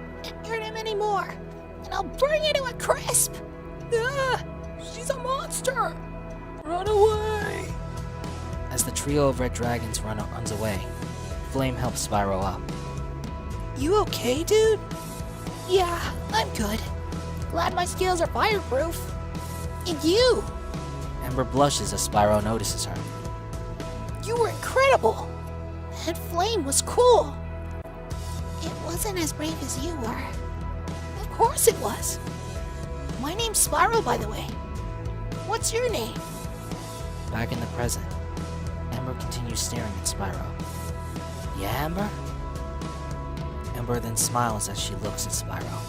him anymore, and I'll burn you to a crisp! Ah! She's a monster! Run away! As the trio of red dragons runs away, Flame helps Spyro up. You okay, dude? Yeah, I'm good. Glad my skills are fireproof. And you? Ember blushes as Spyro notices her. You were incredible. That flame was cool. It wasn't as brave as you were. Of course it was. My name's Spyro, by the way. What's your name? Back in the present, Ember continues staring at Spyro. Yeah, Ember? Ember then smiles as she looks at Spyro.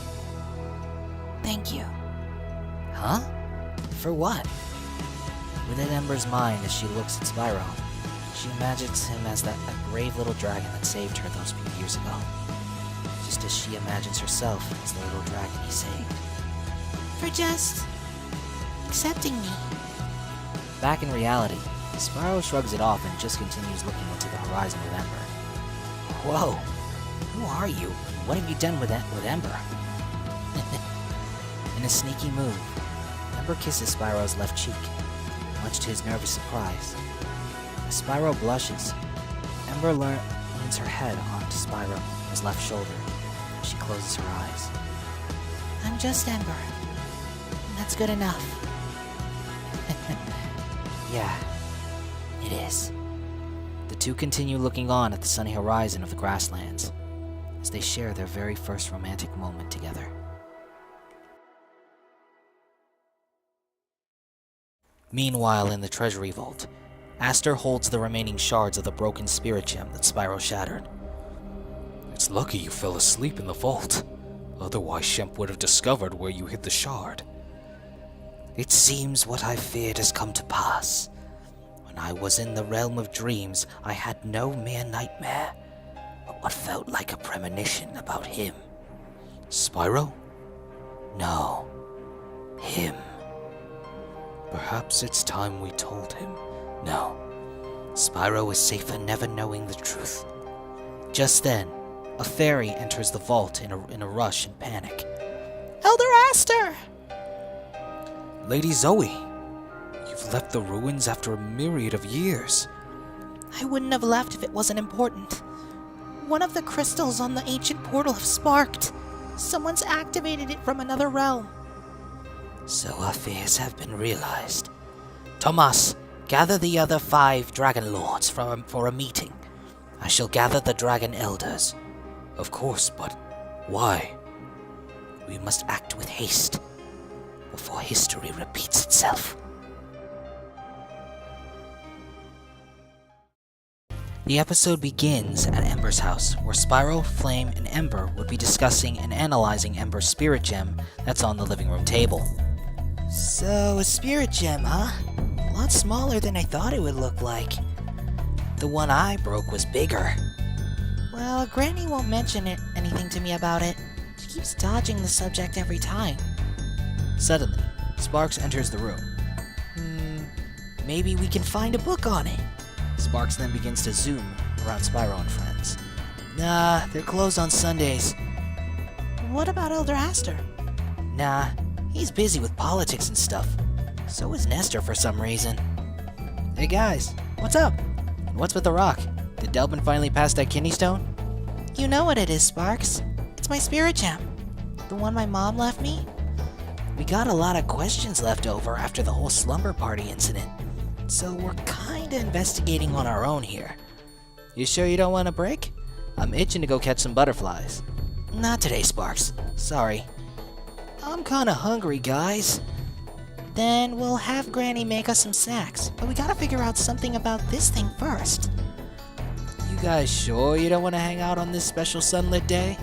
Thank you. Huh? For what? Within Ember's mind as she looks at Spyro, she imagines him as that brave little dragon that saved her those few years ago. Just as she imagines herself as the little dragon he saved. For just accepting me. Back in reality, Spyro shrugs it off and just continues looking into the horizon with Ember. Whoa! Who are you? What have you done with Ember? In a sneaky move, Ember kisses Spyro's left cheek, much to his nervous surprise. As Spyro blushes, Ember leans her head onto Spyro's left shoulder as she closes her eyes. I'm just Ember. And that's good enough. Yeah, it is. The two continue looking on at the sunny horizon of the grasslands as they share their very first romantic moment together. Meanwhile, in the treasury vault, Aster holds the remaining shards of the broken spirit gem that Spyro shattered. It's lucky you fell asleep in the vault. Otherwise, Shemp would have discovered where you hid the shard. It seems what I feared has come to pass. When When I was in the realm of dreams, I had no mere nightmare, but what felt like a premonition about him. Spyro? No, him. Perhaps it's time we told him. No, Spyro is safer never knowing the truth. Just then, a fairy enters the vault in a rush and panic. Elder Aster! Lady Zoe, you've left the ruins after a myriad of years. I wouldn't have left if it wasn't important. One of the crystals on the ancient portal have sparked. Someone's activated it from another realm. So our fears have been realized. Tomas, gather the other 5 Dragon Lords for a meeting. I shall gather the Dragon Elders. Of course, but why? We must act with haste before history repeats itself. The episode begins at Ember's house, where Spyro, Flame, and Ember would be discussing and analyzing Ember's spirit gem that's on the living room table. So, a spirit gem, huh? A lot smaller than I thought it would look like. The one I broke was bigger. Well, Granny won't mention anything to me about it. She keeps dodging the subject every time. Suddenly, Sparks enters the room. Maybe we can find a book on it. Sparks then begins to zoom around Spyro and friends. Nah, they're closed on Sundays. What about Elder Aster? Nah, he's busy with politics and stuff. So is Nestor for some reason. Hey guys, what's up? And what's with the rock? Did Delbin finally pass that kidney stone? You know what it is, Sparks. It's my spirit gem. The one my mom left me. We got a lot of questions left over after the whole slumber party incident. So we're kinda investigating on our own here. You sure you don't want a break? I'm itching to go catch some butterflies. Not today, Sparks. Sorry. I'm kinda hungry, guys. Then we'll have Granny make us some snacks. But we gotta figure out something about this thing first. You guys sure you don't want to hang out on this special sunlit day?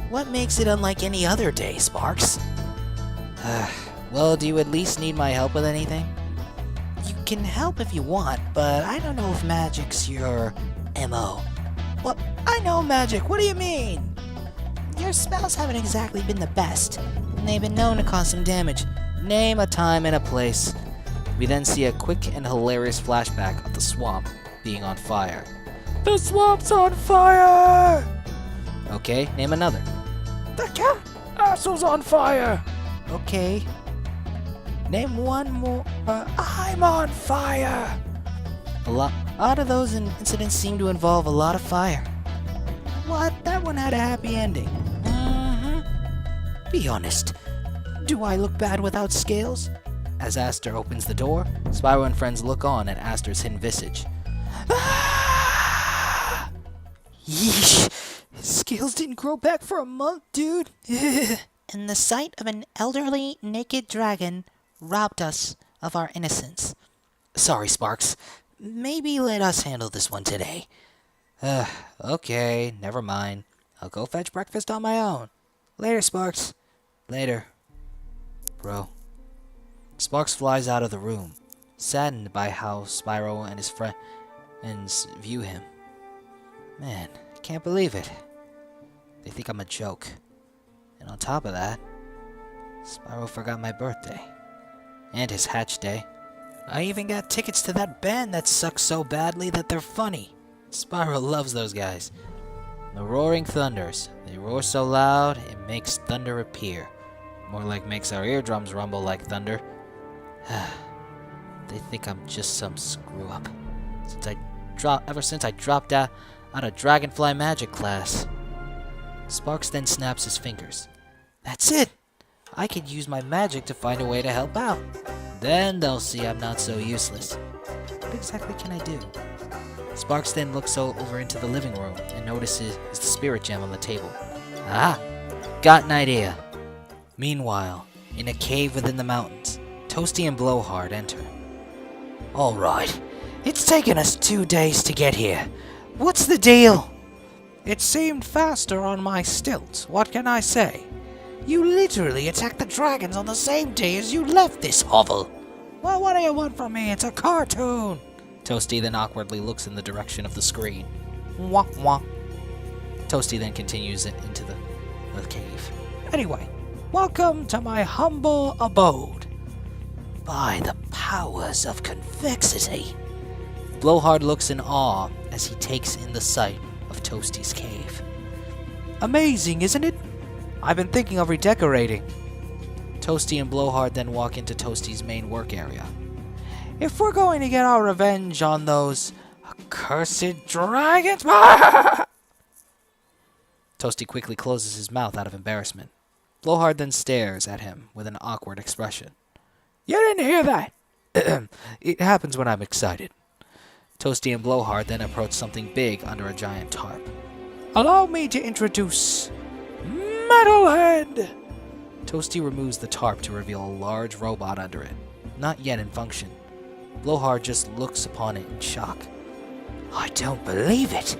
What makes it unlike any other day, Sparks? Well, do you at least need my help with anything? You can help if you want, but I don't know if magic's your M.O. What? I know magic, what do you mean? Your spells haven't exactly been the best, and they've been known to cause some damage. Name a time and a place. We then see a quick and hilarious flashback of the swamp being on fire. The swamp's on fire! Okay, name another. The castle's on fire! Okay. Name one more. I'm on fire! A lot of those incidents seem to involve a lot of fire. What? That one had a happy ending. Be honest. Do I look bad without scales? As Aster opens the door, Spyro and friends look on at Aster's hidden visage. Ah! Yeesh! His scales didn't grow back for a month, dude. And the sight of an elderly, naked dragon robbed us of our innocence. Sorry, Sparks. Maybe let us handle this one today. Okay, never mind. I'll go fetch breakfast on my own. Later, Sparks. Later. Bro. Sparks flies out of the room, saddened by how Spyro and his friends view him. Man, I can't believe it. They think I'm a joke. And on top of that, Spyro forgot my birthday. And his hatch day. I even got tickets to that band that sucks so badly that they're funny. Spyro loves those guys. The Roaring Thunders. They roar so loud, it makes thunder appear. More like makes our eardrums rumble like thunder. They think I'm just some screw-up. Ever since I dropped out of Dragonfly Magic class. Sparks then snaps his fingers. That's it! I could use my magic to find a way to help out. Then they'll see I'm not so useless. What exactly can I do? Sparks then looks over into the living room and notices the spirit gem on the table. Ah! Got an idea. Meanwhile, in a cave within the mountains, Toasty and Blowhart enter. Alright, it's taken us 2 days to get here. What's the deal? It seemed faster on my stilts, what can I say? You literally attacked the dragons on the same day as you left this hovel. Well, what do you want from me? It's a cartoon. Toasty then awkwardly looks in the direction of the screen. Wah wah. Toasty then continues into the cave. Anyway, welcome to my humble abode. By the powers of convexity. Blowhart looks in awe as he takes in the sight of Toasty's cave. Amazing, isn't it? I've been thinking of redecorating. Toasty and Blowhart then walk into Toasty's main work area. If we're going to get our revenge on those accursed dragons... Toasty quickly closes his mouth out of embarrassment. Blowhart then stares at him with an awkward expression. You didn't hear that? It happens when I'm excited. Toasty and Blowhart then approach something big under a giant tarp. Allow me to introduce Metalhead! Toasty removes the tarp to reveal a large robot under it, not yet in function. Blowhart just looks upon it in shock. I don't believe it.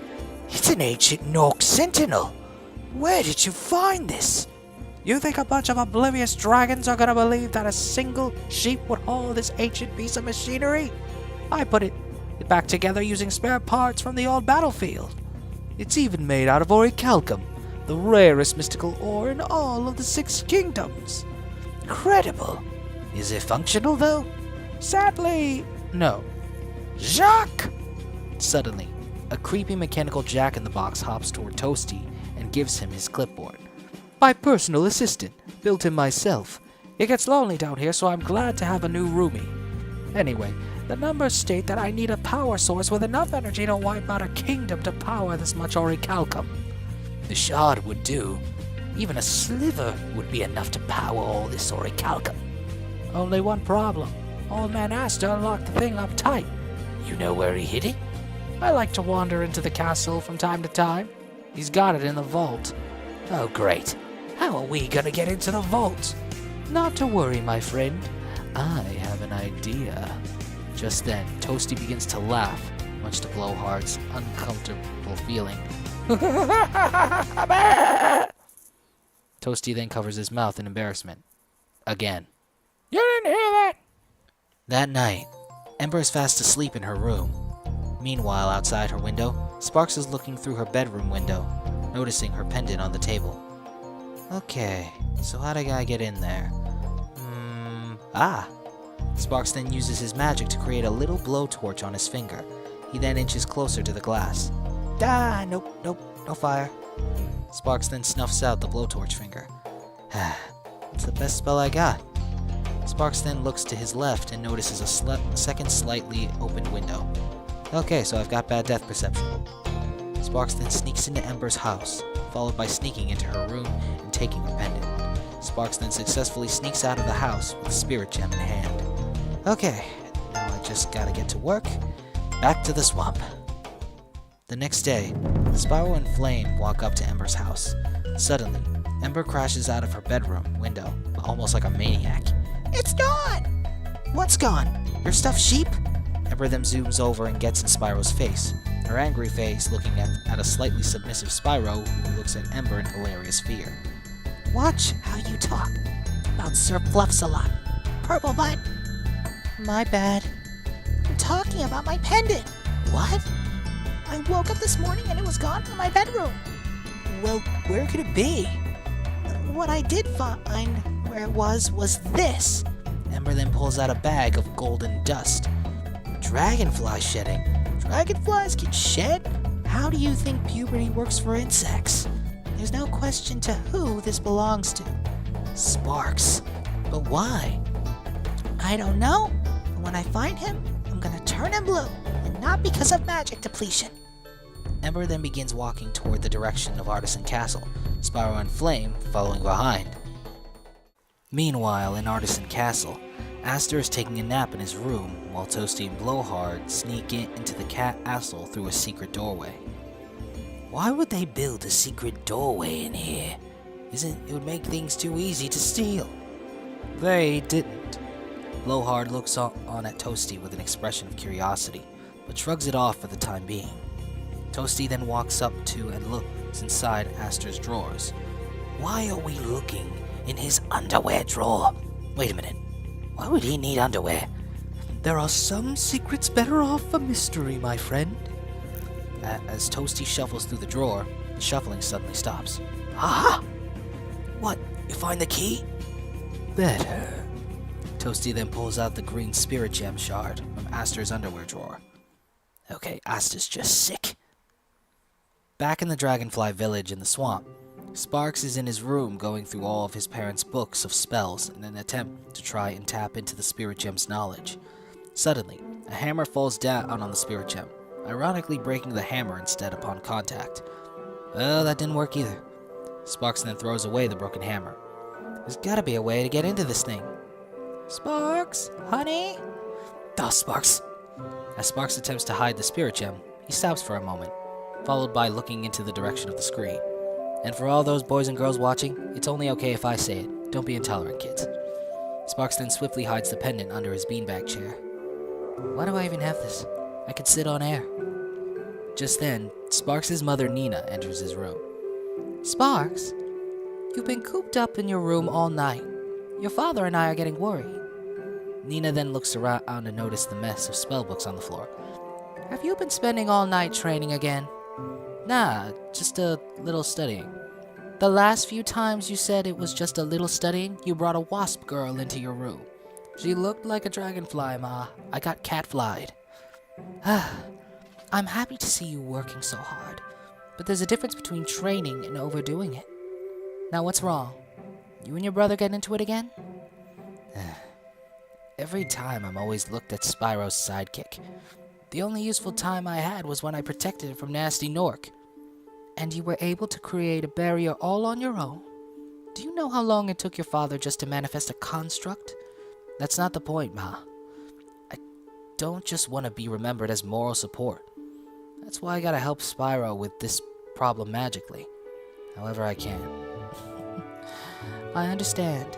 It's an ancient Gnorc sentinel. Where did you find this? You think a bunch of oblivious dragons are gonna believe that a single sheep would haul this ancient piece of machinery? I put it back together using spare parts from the old battlefield. It's even made out of orichalcum, the rarest mystical ore in all of the 6 kingdoms. Incredible. Is it functional, though? Sadly, no. Jacques! Suddenly, a creepy mechanical jack-in-the-box hops toward Toasty and gives him his clipboard. My personal assistant, built him myself. It gets lonely down here, so I'm glad to have a new roomie. Anyway, the numbers state that I need a power source with enough energy to wipe out a kingdom to power this much orichalcum. The shard would do. Even a sliver would be enough to power all this orichalcum. Only one problem. Old Man Aster locked the thing up tight. You know where he hid it? I like to wander into the castle from time to time. He's got it in the vault. Oh, great. How are we gonna get into the vault? Not to worry, my friend. I have an idea. Just then, Toasty begins to laugh, much to Blowhart's uncomfortable feeling. Toasty then covers his mouth in embarrassment. Again. You didn't hear that? That night, Ember is fast asleep in her room. Meanwhile, outside her window, Sparks is looking through her bedroom window, noticing her pendant on the table. Okay, so how did I get in there? Sparks then uses his magic to create a little blowtorch on his finger. He then inches closer to the glass. Nope, no fire. Sparks then snuffs out the blowtorch finger. It's the best spell I got. Sparks then looks to his left and notices a second slightly opened window. Okay, so I've got bad depth perception. Sparks then sneaks into Ember's house, followed by sneaking into her room and taking her pendant. Sparks then successfully sneaks out of the house with a spirit gem in hand. Okay, now I just gotta get to work. Back to the swamp. The next day, Spyro and Flame walk up to Ember's house. Suddenly, Ember crashes out of her bedroom window, almost like a maniac. It's gone! What's gone? Your stuffed sheep? Ember then zooms over and gets in Spyro's face, her angry face looking at a slightly submissive Spyro who looks at Ember in hilarious fear. Watch how you talk about Sir Fluffs a lot. Purple butt. My bad. I'm talking about my pendant. What? I woke up this morning and it was gone from my bedroom. Well, where could it be? What I did find where it was this. Ember then pulls out a bag of golden dust. Dragonfly shedding. Dragonflies can shed? How do you think puberty works for insects? There's no question to who this belongs to. Sparks. But why? I don't know. But when I find him, I'm gonna turn him blue. And not because of magic depletion. Ember then begins walking toward the direction of Artisan Castle, Spyro and Flame following behind. Meanwhile, in Artisan Castle, Aster is taking a nap in his room while Toasty and Blowhart sneak into the castle through a secret doorway. Why would they build a secret doorway in here? It would make things too easy to steal. They didn't. Blowhart looks on at Toasty with an expression of curiosity, but shrugs it off for the time being. Toasty then walks up to and looks inside Aster's drawers. Why are we looking in his underwear drawer? Wait a minute. Why would he need underwear? There are some secrets better off a mystery, my friend. As Toasty shuffles through the drawer, the shuffling suddenly stops. Aha! What, you find the key? Better. Toasty then pulls out the green spirit gem shard from Aster's underwear drawer. Okay, Aster's just sick. Back in the Dragonfly village in the swamp, Sparks is in his room going through all of his parents' books of spells in an attempt to try and tap into the spirit gem's knowledge. Suddenly, a hammer falls down on the spirit gem, ironically breaking the hammer instead upon contact. Well, that didn't work either. Sparks then throws away the broken hammer. There's gotta be a way to get into this thing. Sparks, honey? Sparks. As Sparks attempts to hide the spirit gem, he stops for a moment, followed by looking into the direction of the screen. And for all those boys and girls watching, it's only okay if I say it. Don't be intolerant, kids. Sparks then swiftly hides the pendant under his beanbag chair. Why do I even have this? I could sit on air. Just then, Sparks' mother Nina enters his room. Sparks, you've been cooped up in your room all night. Your father and I are getting worried. Nina then looks around to notice the mess of spellbooks on the floor. Have you been spending all night training again? Nah, just a little studying. The last few times you said it was just a little studying, you brought a wasp girl into your room. She looked like a dragonfly, Ma. I got catflied. I'm happy to see you working so hard, but there's a difference between training and overdoing it. Now what's wrong? You and your brother get into it again? Every time I'm always looked at Spyro's sidekick. The only useful time I had was when I protected it from Gnasty Gnorc. And you were able to create a barrier all on your own? Do you know how long it took your father just to manifest a construct? That's not the point, Ma. I don't just want to be remembered as moral support. That's why I gotta help Spyro with this problem magically. However I can. I understand.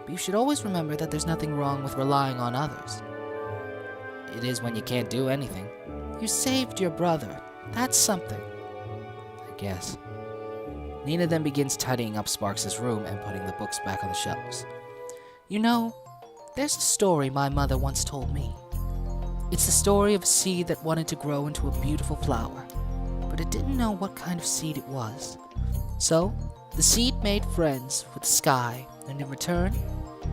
But you should always remember that there's nothing wrong with relying on others. It is when you can't do anything. You saved your brother. That's something. I guess. Nina then begins tidying up Sparks' room and putting the books back on the shelves. You know, there's a story my mother once told me. It's the story of a seed that wanted to grow into a beautiful flower, but it didn't know what kind of seed it was. So, the seed made friends with the sky, and in return,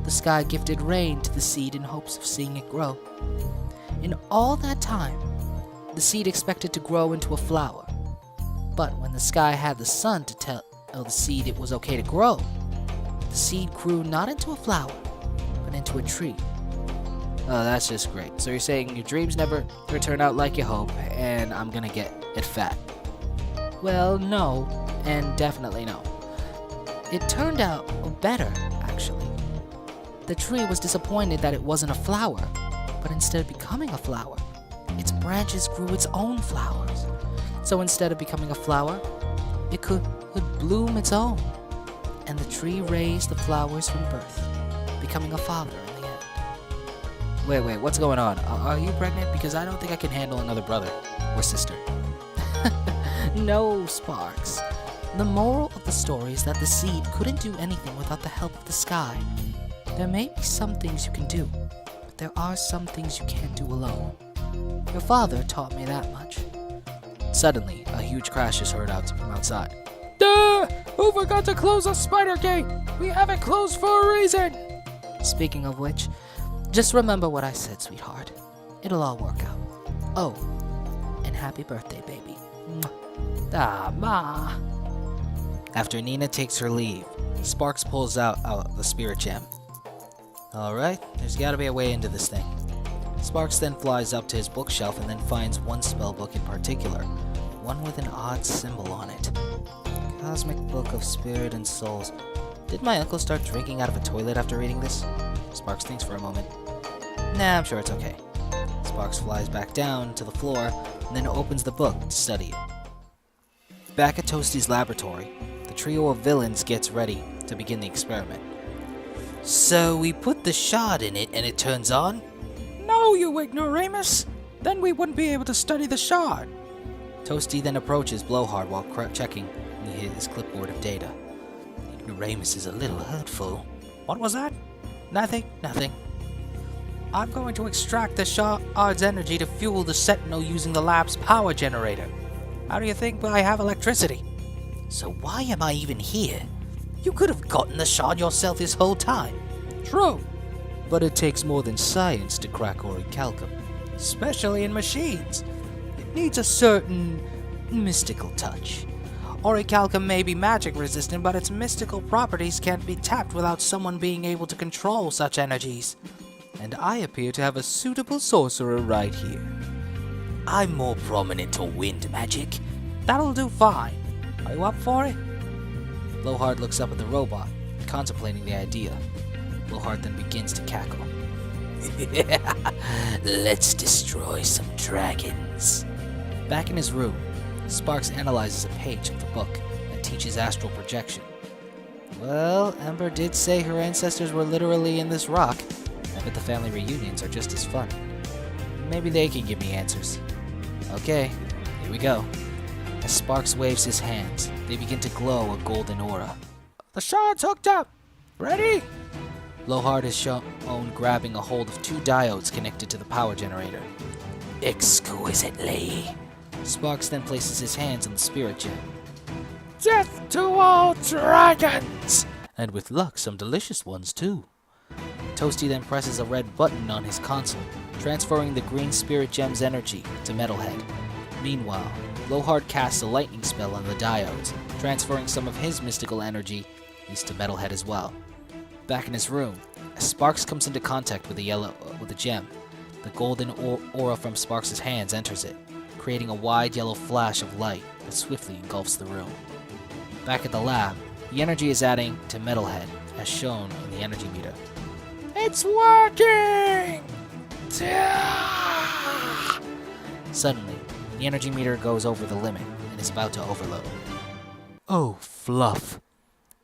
the sky gifted rain to the seed in hopes of seeing it grow. In all that time, the seed expected to grow into a flower. But when the sky had the sun to tell the seed it was okay to grow, the seed grew not into a flower, but into a tree. Oh, that's just great. So you're saying your dreams never turn out like you hope, and I'm gonna get it fat. Well, no, and definitely no. It turned out better, actually. The tree was disappointed that it wasn't a flower, but instead of becoming a flower, its branches grew its own flowers. So instead of becoming a flower, it could bloom its own. And the tree raised the flowers from birth, becoming a father in the end. Wait, what's going on? Are you pregnant? Because I don't think I can handle another brother or sister. No, Sparks. The moral of the story is that the seed couldn't do anything without the help of the sky. There may be some things you can do, but there are some things you can't do alone. Your father taught me that much. Suddenly, a huge crash is heard from outside. Duh! Who forgot to close the spider gate? We have it closed for a reason! Speaking of which, just remember what I said, sweetheart. It'll all work out. Oh, and happy birthday, baby. Ma. After Nina takes her leave, Sparks pulls out the spirit gem. Alright, there's gotta be a way into this thing. Sparks then flies up to his bookshelf and then finds one spellbook in particular, one with an odd symbol on it. Cosmic Book of Spirit and Souls. Did my uncle start drinking out of a toilet after reading this? Sparks thinks for a moment. Nah, I'm sure it's okay. Sparks flies back down to the floor and then opens the book to study it. Back at Toasty's laboratory, the trio of villains gets ready to begin the experiment. So we put the shard in it and it turns on? No, you ignoramus! Then we wouldn't be able to study the shard. Toasty then approaches Blowhart while checking his clipboard of data. Ignoramus is a little hurtful. What was that? Nothing. I'm going to extract the shard's energy to fuel the Sentinel using the lab's power generator. How do you think I have electricity? So why am I even here? You could have gotten the shard yourself this whole time. True, but it takes more than science to crack orichalcum. Especially in machines. It needs a certain mystical touch. Orichalcum may be magic resistant, but its mystical properties can't be tapped without someone being able to control such energies. And I appear to have a suitable sorcerer right here. I'm more prominent to wind magic. That'll do fine. Are you up for it? Blowhart looks up at the robot, contemplating the idea. Blowhart then begins to cackle. Let's destroy some dragons. Back in his room, Sparks analyzes a page of the book that teaches astral projection. Well, Ember did say her ancestors were literally in this rock. I bet the family reunions are just as fun. Maybe they can give me answers. Okay, here we go. As Sparks waves his hands, they begin to glow a golden aura. The shard's hooked up. Ready? Blowhart is shown grabbing a hold of 2 diodes connected to the power generator. Exquisitely. Sparks then places his hands on the spirit gem. Death to all dragons! And with luck, some delicious ones too. Toasty then presses a red button on his console, transferring the green spirit gem's energy to Metalhead. Meanwhile, Blowhart casts a lightning spell on the diodes, transferring some of his mystical energy to Metalhead as well. Back in his room, as Sparks comes into contact with the gem, the golden aura from Sparks' hands enters it, creating a wide yellow flash of light that swiftly engulfs the room. Back at the lab, the energy is adding to Metalhead, as shown in the energy meter. It's working! Suddenly, the energy meter goes over the limit and is about to overload. Oh, fluff.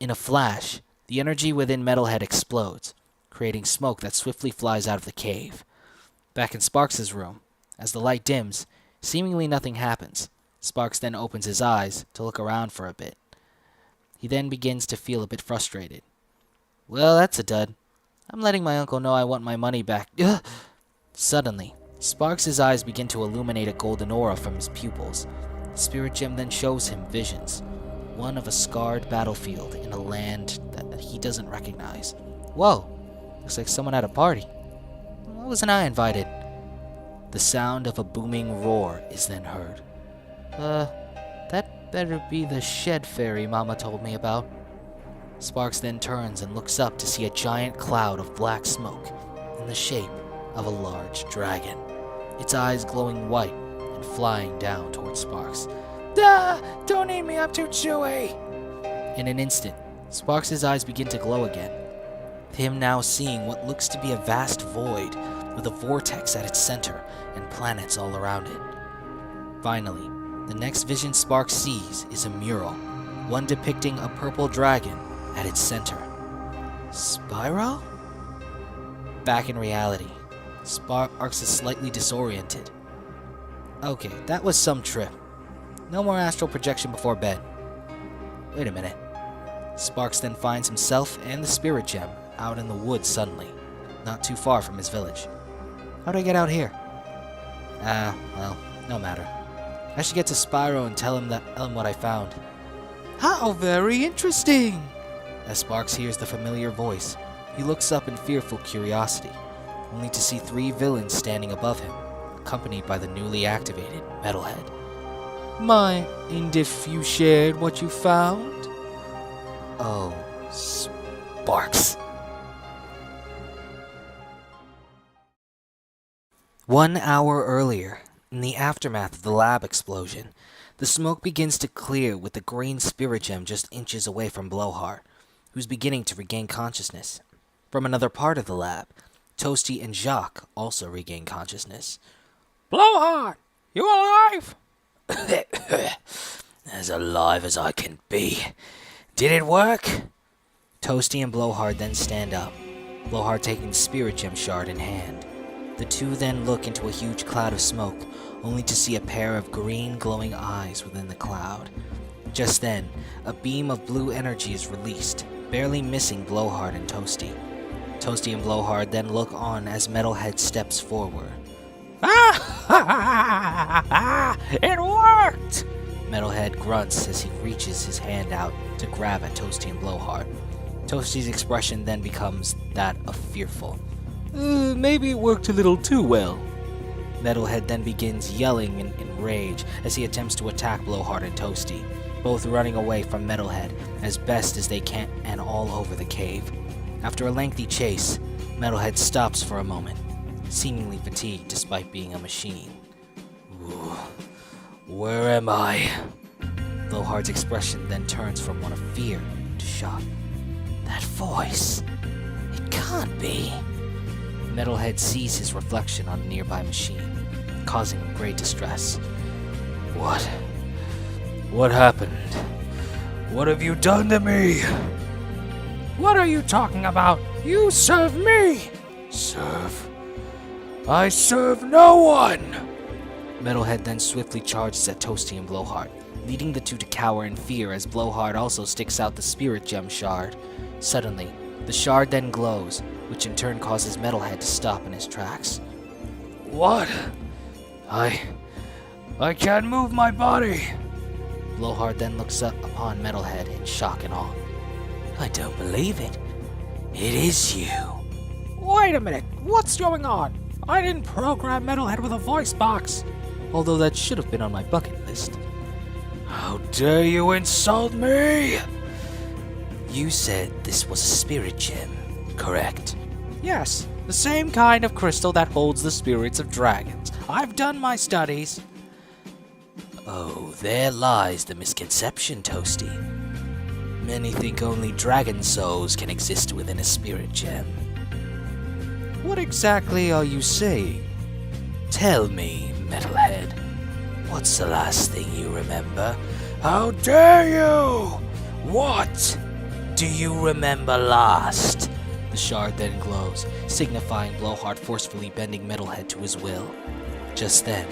In a flash, the energy within Metalhead explodes, creating smoke that swiftly flies out of the cave. Back in Sparks' room, as the light dims, seemingly nothing happens. Sparks then opens his eyes to look around for a bit. He then begins to feel a bit frustrated. Well, that's a dud. I'm letting my uncle know I want my money back. Ugh. Suddenly, Sparks' eyes begin to illuminate a golden aura from his pupils. The spirit gem then shows him visions. One of a scarred battlefield in a land that he doesn't recognize. Whoa, looks like someone at a party. Why wasn't I invited? The sound of a booming roar is then heard. That better be the shed fairy Mama told me about. Sparks then turns and looks up to see a giant cloud of black smoke in the shape of a large dragon, its eyes glowing white and flying down towards Sparks. Don't eat me up too chewy! In an instant, Sparks' eyes begin to glow again, him now seeing what looks to be a vast void with a vortex at its center and planets all around it. Finally, the next vision Sparks sees is a mural, one depicting a purple dragon at its center. Spyro? Back in reality, Sparks is slightly disoriented. Okay, that was some trip. No more astral projection before bed. Wait a minute. Sparks then finds himself and the spirit gem out in the woods suddenly, not too far from his village. How'd I get out here? Well, no matter. I should get to Spyro and tell him what I found. How very interesting! As Sparks hears the familiar voice, he looks up in fearful curiosity, only to see 3 villains standing above him, accompanied by the newly activated Metalhead. Mind if you shared what you found? Oh, Sparks. 1 hour earlier, in the aftermath of the lab explosion, the smoke begins to clear with the green spirit gem just inches away from Blowhart, who's beginning to regain consciousness. From another part of the lab, Toasty and Jacques also regain consciousness. Blowhart! You alive? As alive as I can be. Did it work? Toasty and Blowhart then stand up, Blowhart taking the spirit gem shard in hand. The two then look into a huge cloud of smoke, only to see a pair of green glowing eyes within the cloud. Just then, a beam of blue energy is released, barely missing Blowhart and Toasty. Toasty and Blowhart then look on as Metalhead steps forward. It worked! Metalhead grunts as he reaches his hand out to grab at Toasty and Blowhart. Toasty's expression then becomes that of fearful. Maybe it worked a little too well. Metalhead then begins yelling in rage as he attempts to attack Blowhart and Toasty, both running away from Metalhead as best as they can and all over the cave. After a lengthy chase, Metalhead stops for a moment, seemingly fatigued despite being a machine. Ooh, where am I? Blowhart's expression then turns from one of fear to shock. That voice, it can't be. Metalhead sees his reflection on a nearby machine, causing him great distress. What happened? What have you done to me? What are you talking about? You serve me! Serve? I serve no one! Metalhead then swiftly charges at Toasty and Blowhart, leading the two to cower in fear as Blowhart also sticks out the spirit gem shard. Suddenly, the shard then glows, which in turn causes Metalhead to stop in his tracks. What? I can't move my body! Blowhart then looks up upon Metalhead in shock and awe. I don't believe it. It is you. Wait a minute, what's going on? I didn't program Metalhead with a voice box. Although that should have been on my bucket list. How dare you insult me? You said this was a spirit gem, correct? Yes, the same kind of crystal that holds the spirits of dragons. I've done my studies. Oh, there lies the misconception, Toasty. Many think only dragon souls can exist within a spirit gem. What exactly are you saying? Tell me, Metalhead, what's the last thing you remember? How dare you? What do you remember last? The shard then glows, signifying Blowhart forcefully bending Metalhead to his will. Just then,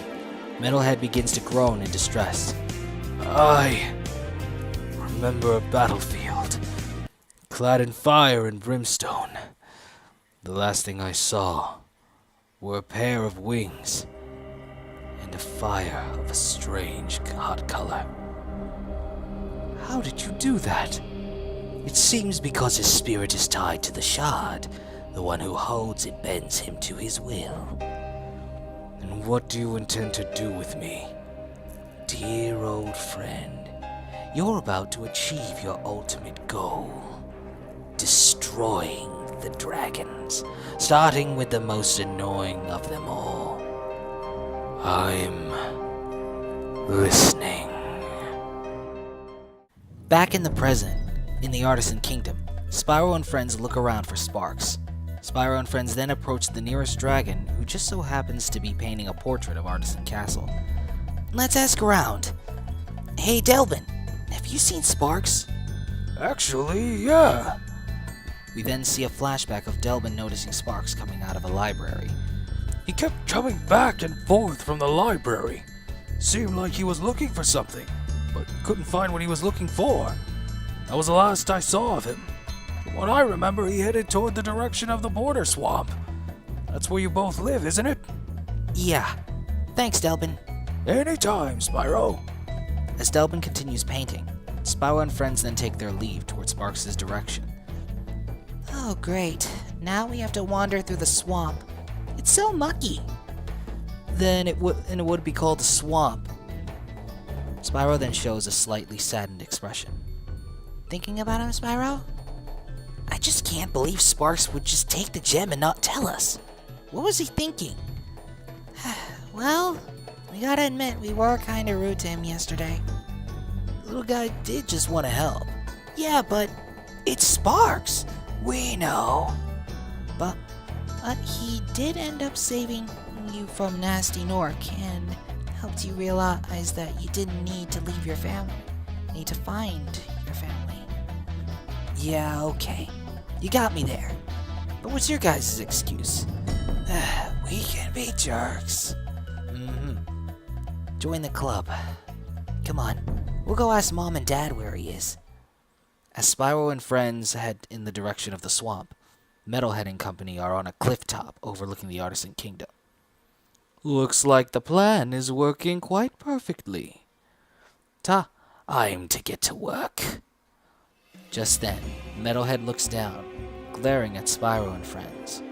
Metalhead begins to groan in distress. I remember a battlefield, clad in fire and brimstone. The last thing I saw were a pair of wings and a fire of a strange hot color. How did you do that? It seems because his spirit is tied to the shard. The one who holds it bends him to his will. And what do you intend to do with me? Dear old friend, you're about to achieve your ultimate goal. Destroying the dragons, starting with the most annoying of them all. I'm listening. Back in the present, in the Artisan Kingdom, Spyro and friends look around for Sparks. Spyro and friends then approach the nearest dragon, who just so happens to be painting a portrait of Artisan Castle. Let's ask around. Hey, Delvin, have you seen Sparks? Actually, yeah. We then see a flashback of Delbin noticing Sparks coming out of a library. He kept coming back and forth from the library. Seemed like he was looking for something, but couldn't find what he was looking for. That was the last I saw of him. From what I remember, he headed toward the direction of the border swamp. That's where you both live, isn't it? Yeah. Thanks, Delbin. Anytime, Spyro. As Delbin continues painting, Spyro and friends then take their leave toward Sparks' direction. Oh, great. Now we have to wander through the swamp. It's so mucky. Then it would be called a swamp. Spyro then shows a slightly saddened expression. Thinking about him, Spyro? I just can't believe Sparks would just take the gem and not tell us. What was he thinking? Well, we gotta admit, we were kinda rude to him yesterday. The little guy did just want to help. Yeah, but it's Sparks. We know. But he did end up saving you from Gnasty Gnorc and helped you realize that you didn't need to leave your family. You need to find your family. Yeah, okay. You got me there. But what's your guys' excuse? We can be jerks. Join the club. Come on, we'll go ask Mom and Dad where he is. As Spyro and friends head in the direction of the swamp, Metalhead and company are on a cliff top overlooking the Artisan Kingdom. Looks like the plan is working quite perfectly. Time to get to work. Just then, Metalhead looks down, glaring at Spyro and friends,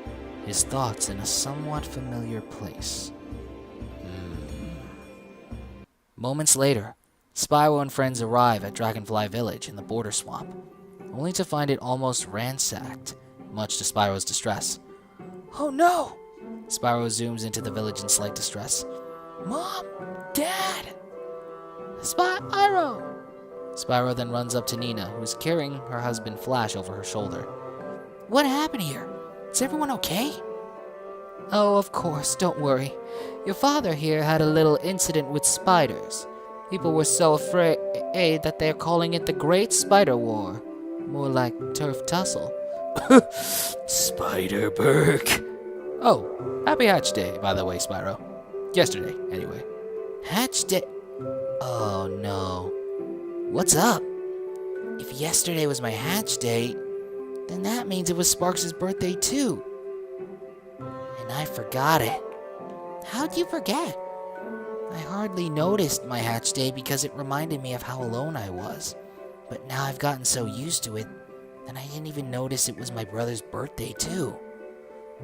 his thoughts in a somewhat familiar place. Moments later, Spyro and friends arrive at Dragonfly Village in the border swamp, only to find it almost ransacked, much to Spyro's distress. Oh no! Spyro zooms into the village in slight distress. Mom! Dad! Spyro! Spyro then runs up to Nina, who's carrying her husband Flash over her shoulder. What happened here? Is everyone okay? Oh, of course, don't worry. Your father here had a little incident with spiders. People were so afraid that they're calling it the Great Spider War. More like turf tussle. Spiderberg. Oh, happy Hatch Day, by the way, Spyro. Yesterday, anyway. Hatch Day? Oh no. What's up? If yesterday was my hatch day, then that means it was Sparks' birthday too. And I forgot it. How'd you forget? I hardly noticed my hatch day because it reminded me of how alone I was. But now I've gotten so used to it that I didn't even notice it was my brother's birthday too.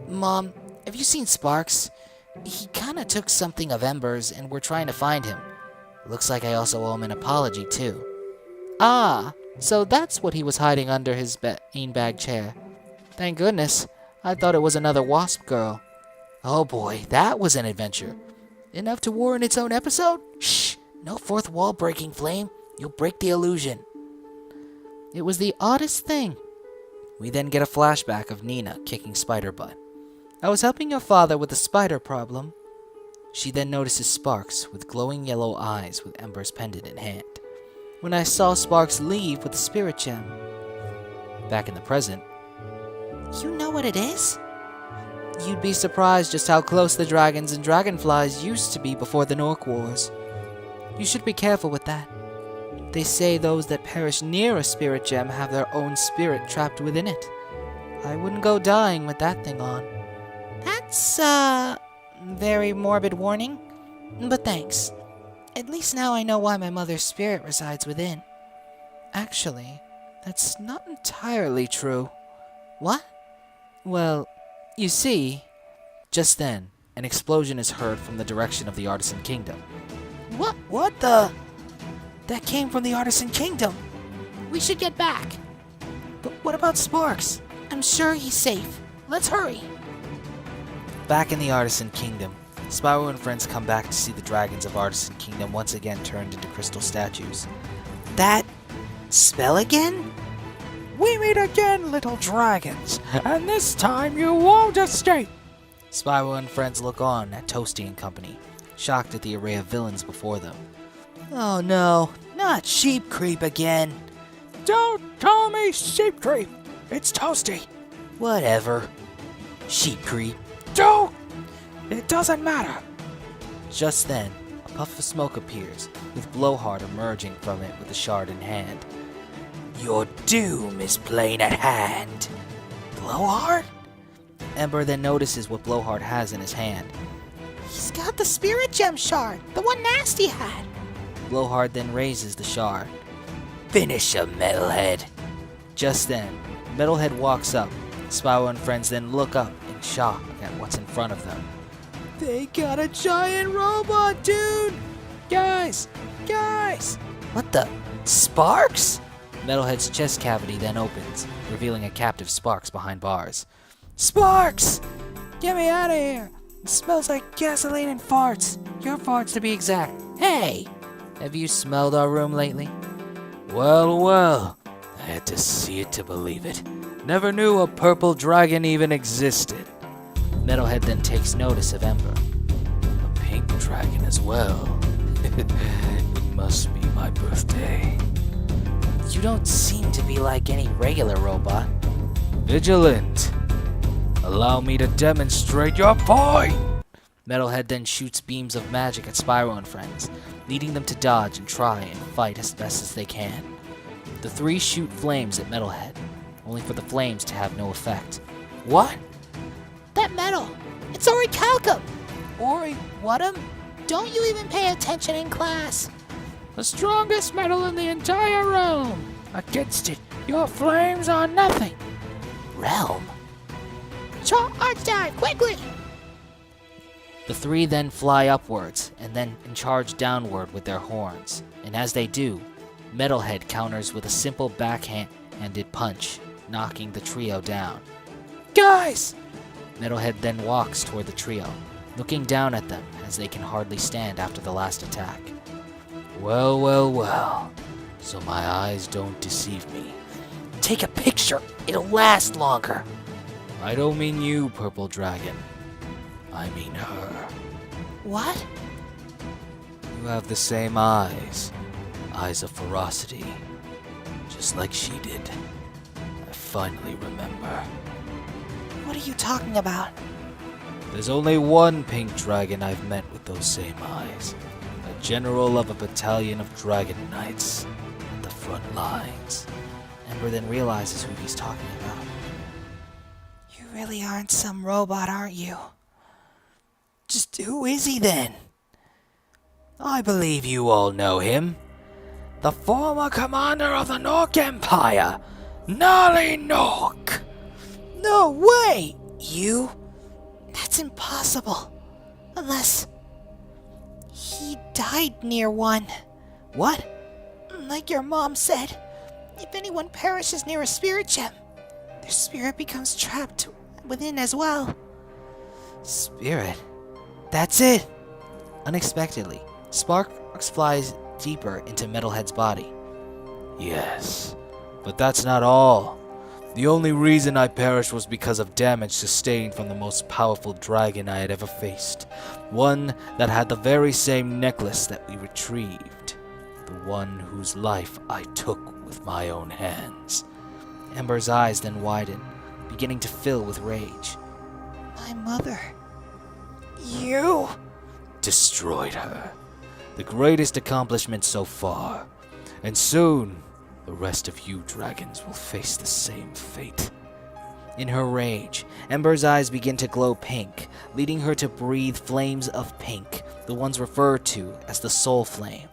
Mom, have you seen Sparks? He kinda took something of Ember's and we're trying to find him. Looks like I also owe him an apology too. Ah, so that's what he was hiding under his beanbag chair. Thank goodness. I thought it was another wasp girl. Oh boy, that was an adventure. Enough to warrant its own episode? Shh, no fourth wall breaking, Flame. You'll break the illusion. It was the oddest thing. We then get a flashback of Nina kicking Spider butt. I was helping your father with the spider problem. She then notices Sparks with glowing yellow eyes with Ember's pendant in hand. When I saw Sparks leave with the spirit gem. Back in the present. You know what it is? You'd be surprised just how close the dragons and dragonflies used to be before the Norc Wars. You should be careful with that. They say those that perish near a spirit gem have their own spirit trapped within it. I wouldn't go dying with that thing on. That's, very morbid warning. But thanks. At least now I know why my mother's spirit resides within. Actually, that's not entirely true. What? Well, you see... Just then, an explosion is heard from the direction of the Artisan Kingdom. What the... That came from the Artisan Kingdom. We should get back. But what about Sparks? I'm sure he's safe. Let's hurry. Back in the Artisan Kingdom, Spyro and friends come back to see the dragons of Artisan Kingdom once again turned into crystal statues. That spell again? We meet again, little dragons, and this time you won't escape. Spyro and friends look on at Toasty and company, shocked at the array of villains before them. Oh no, not Sheep Creep again. Don't call me Sheep Creep. It's Toasty. Whatever. Sheep Creep. Don't! It doesn't matter. Just then, a puff of smoke appears, with Blowhart emerging from it with a shard in hand. Your doom is plain at hand. Blowhart? Ember then notices what Blowhart has in his hand. He's got the spirit gem shard, the one Gnasty had. Blowhart then raises the shard. Finish him, Metalhead. Just then, Metalhead walks up. Spyro and friends then look up in shock at what's in front of them. They got a giant robot, dude! Guys! What the? Sparks? Metalhead's chest cavity then opens, revealing a captive Sparks behind bars. Sparks! Get me out of here! It smells like gasoline and farts. Your farts to be exact. Hey! Have you smelled our room lately? Well, I had to see it to believe it. Never knew a purple dragon even existed. Metalhead then takes notice of Ember. A pink dragon as well. It must be my birthday. You don't seem to be like any regular robot. Vigilant. Allow me to demonstrate your point! Metalhead then shoots beams of magic at Spyro and friends, leading them to dodge and try and fight as best as they can. The three shoot flames at Metalhead, only for the flames to have no effect. What? That metal, it's orichalcum. Ori, what Don't you even pay attention in class? The strongest metal in the entire realm. Against it, your flames are nothing. realm? Charge down, quickly! The three then fly upwards and then charge downward with their horns, and as they do, Metalhead counters with a simple backhanded punch, knocking the trio down. Guys! Metalhead then walks toward the trio, looking down at them as they can hardly stand after the last attack. Well, well, well. So my eyes don't deceive me. Take a picture. It'll last longer. I don't mean you, Purple Dragon. I mean her. What? You have the same eyes. Eyes of ferocity. Just like she did. I finally remember. What are you talking about? There's only one pink dragon I've met with those same eyes. A general of a battalion of dragon knights at the front lines. Ember then realizes who he's talking about. You really aren't some robot, aren't you? Just who is he then? I believe you all know him. The former commander of the Norc Empire, Gnarly Gnorc. No way! You? That's impossible. Unless he died near one. What? Like your mom said, if anyone perishes near a spirit gem, their spirit becomes trapped within as well. Spirit? That's it! Unexpectedly, Sparks flies deeper into Metalhead's body. Yes, but that's not all. The only reason I perished was because of damage sustained from the most powerful dragon I had ever faced. One that had the very same necklace that we retrieved. The one whose life I took with my own hands. Ember's eyes then widen, beginning to fill with rage. My mother. You? Destroyed her. The greatest accomplishment so far. And soon, the rest of you dragons will face the same fate. In her rage, Ember's eyes begin to glow pink, leading her to breathe flames of pink, the ones referred to as the Soul Flame.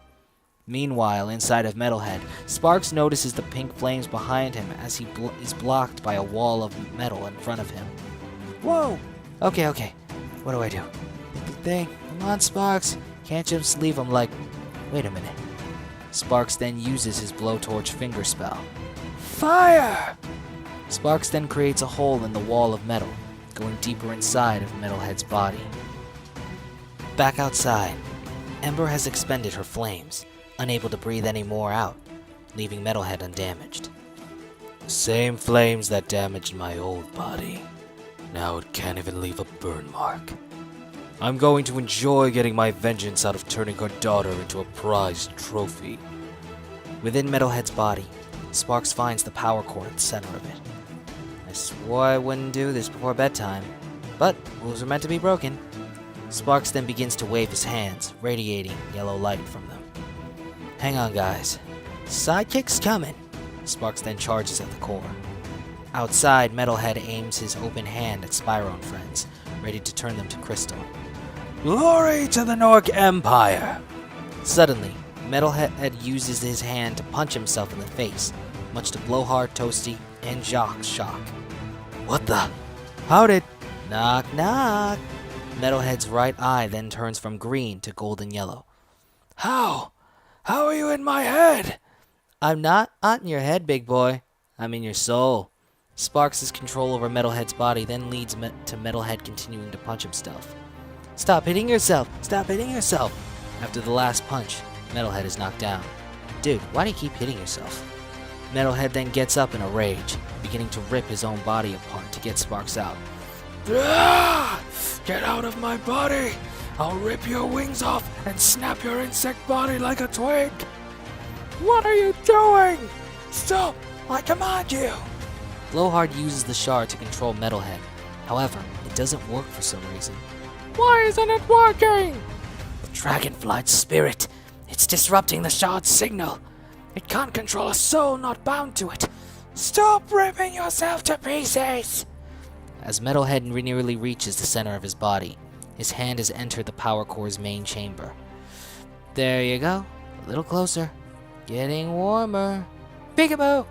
Meanwhile, inside of Metalhead, Sparks notices the pink flames behind him as he is blocked by a wall of metal in front of him. Whoa! Okay. What do I do? Thing. Come on, Sparks. Can't just leave him like... Wait a minute. Sparks then uses his blowtorch finger spell. Fire! Sparks then creates a hole in the wall of metal, going deeper inside of Metalhead's body. Back outside, Ember has expended her flames, unable to breathe any more out, leaving Metalhead undamaged. The same flames that damaged my old body. Now it can't even leave a burn mark. I'm going to enjoy getting my vengeance out of turning her daughter into a prized trophy. Within Metalhead's body, Sparks finds the power core at the center of it. I swore I wouldn't do this before bedtime, but rules are meant to be broken. Sparks then begins to wave his hands, radiating yellow light from them. Hang on, guys. Sidekick's coming. Sparks then charges at the core. Outside, Metalhead aims his open hand at Spyro and friends, ready to turn them to crystal. Glory to the Norc Empire! Suddenly, Metalhead uses his hand to punch himself in the face, much to Blowhart, Toasty, and Jacques' shock. What the? How did... Knock, knock! Metalhead's right eye then turns from green to golden yellow. How? How are you in my head? I'm not in your head, big boy. I'm in your soul. Sparks' control over Metalhead's body then leads to Metalhead continuing to punch himself. Stop hitting yourself! Stop hitting yourself! After the last punch, Metalhead is knocked down. Dude, why do you keep hitting yourself? Metalhead then gets up in a rage, beginning to rip his own body apart to get Sparks out. Get out of my body! I'll rip your wings off and snap your insect body like a twig! What are you doing? Stop! I command you! Blowhart uses the shard to control Metalhead. However, it doesn't work for some reason. Why isn't it working? The Dragonfly's spirit. It's disrupting the shard's signal. It can't control a soul not bound to it. Stop ripping yourself to pieces! as Metalhead nearly reaches the center of his body. His hand has entered the power core's main chamber. There you go. A little closer. Getting warmer. Peekaboo!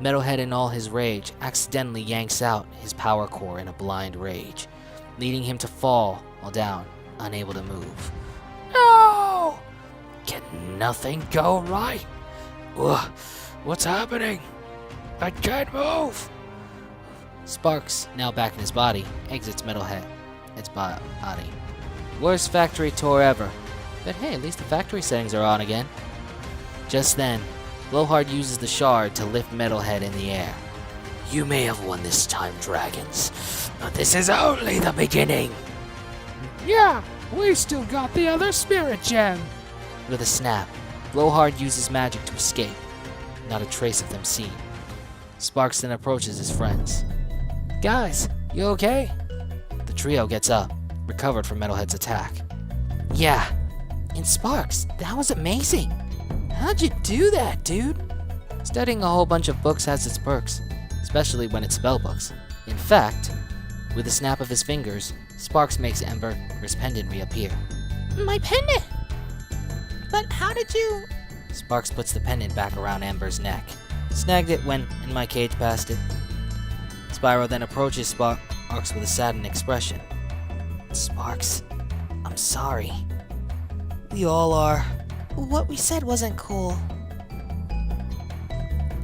Metalhead in all his rage accidentally yanks out his power core in a blind rage, leading him to fall while down, unable to move. No! Can nothing go right? Ugh, what's happening? I can't move! Sparks, now back in his body, exits Metalhead's body. Worst factory tour ever. But hey, at least the factory settings are on again. Just then, Blowhart uses the shard to lift Metalhead in the air. You may have won this time, dragons, but this is only the beginning. Yeah, we still got the other spirit gem. With a snap, Blowhart uses magic to escape. Not a trace of them seen. Sparks then approaches his friends. Guys, you okay? The trio gets up, recovered from Metalhead's attack. Yeah, and Sparks, that was amazing. How'd you do that, dude? Studying a whole bunch of books has its perks, especially when it's spell books. In fact, with a snap of his fingers, Sparks makes Ember's pendant reappear. My pendant! But how did you... Sparks puts the pendant back around Ember's neck. Snagged it when in my cage past it. Spyro then approaches Sparks with a saddened expression. Sparks, I'm sorry. We all are. What we said wasn't cool.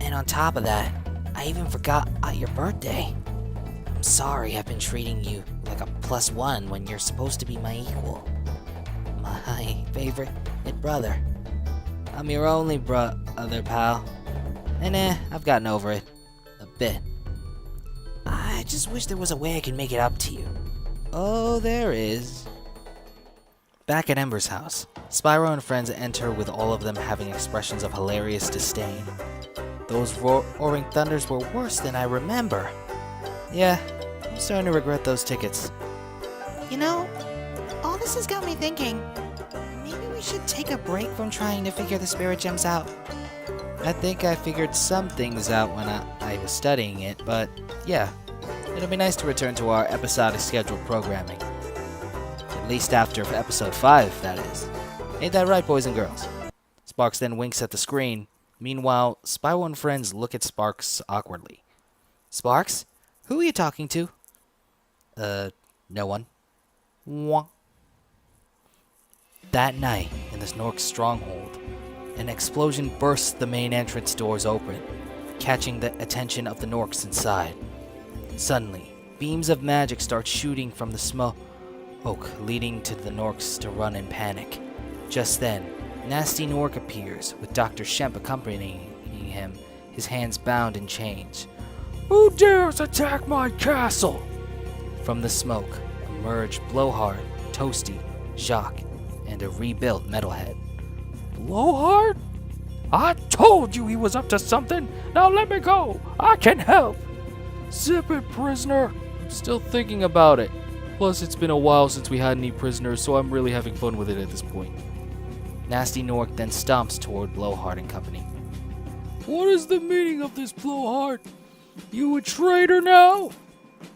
And on top of that, I even forgot your birthday. I'm sorry I've been treating you like a +1 when you're supposed to be my equal. My favorite brother. I'm your only brother, pal. And I've gotten over it. A bit. I just wish there was a way I could make it up to you. Oh, there is. Back at Ember's house, Spyro and friends enter with all of them having expressions of hilarious disdain. Those roaring thunders were worse than I remember. Yeah, I'm starting to regret those tickets. You know, all this has got me thinking. Maybe we should take a break from trying to figure the spirit gems out. I think I figured some things out when I was studying it, but yeah, it'll be nice to return to our episodic scheduled programming. At least after episode 5, that is. Ain't that right, boys and girls? Sparks then winks at the screen. Meanwhile, Spyro and friends look at Sparks awkwardly. Sparks? Who are you talking to? No one. Wah. That night, in the Gnorc stronghold, an explosion bursts the main entrance doors open, catching the attention of the Gnorcs inside. Suddenly, beams of magic start shooting from the smoke, leading to the Gnorcs to run in panic. Just then, Gnasty Gnorc appears, with Dr. Shemp accompanying him, his hands bound in chains. Who dares attack my castle? From the smoke emerge Blowhart, Toasty, M.U.G.E.N, and a rebuilt Metalhead. Blowhart? I told you he was up to something. Now let me go. I can help. Zip it, prisoner. I'm still thinking about it. Plus, it's been a while since we had any prisoners, so I'm really having fun with it at this point. Gnasty Gnorc then stomps toward Blowhart and company. What is the meaning of this, Blowhart? You a traitor now?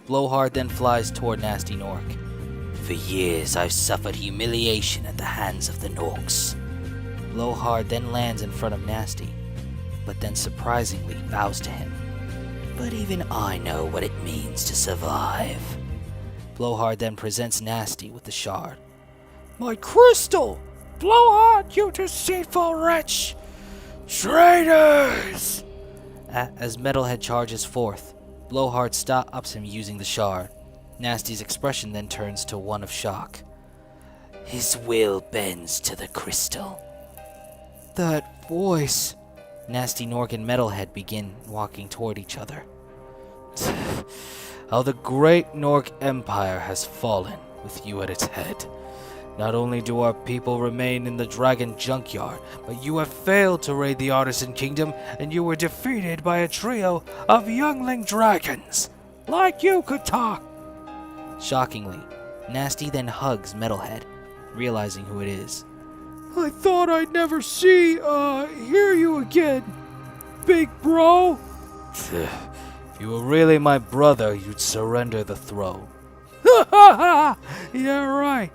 Blowhart then flies toward Gnasty Gnorc. For years, I've suffered humiliation at the hands of the Gnorcs. Blowhart then lands in front of Gnasty, but then surprisingly bows to him. But even I know what it means to survive. Blowhart then presents Gnasty with the shard. My crystal! Blowhart, you deceitful wretch! Traitors! As Metalhead charges forth, Blowhart stops him using the shard. Gnasty's expression then turns to one of shock. His will bends to the crystal. That voice. Gnasty Gnorc and Metalhead begin walking toward each other. How the great Gnorc Empire has fallen with you at its head. Not only do our people remain in the dragon junkyard, but you have failed to raid the Artisan Kingdom, and you were defeated by a trio of youngling dragons. Like you could talk. Shockingly, Gnasty then hugs Metalhead, realizing who it is. I thought I'd never hear you again, big bro. If you were really my brother, you'd surrender the throne. Ha ha ha! Yeah, right.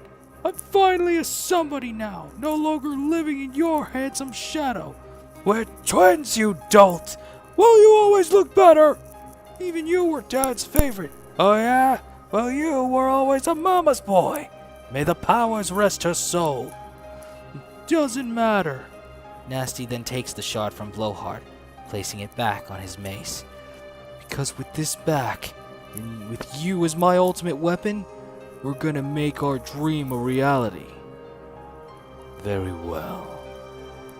I'm finally a somebody now, no longer living in your handsome shadow. We're twins, you dolt! Well, you always look better! Even you were Dad's favorite. Oh yeah? Well, you were always a mama's boy. May the powers rest her soul. Doesn't matter. Gnasty then takes the shard from Blowhart, placing it back on his mace. Because with this back, and with you as my ultimate weapon, we're gonna make our dream a reality. Very well.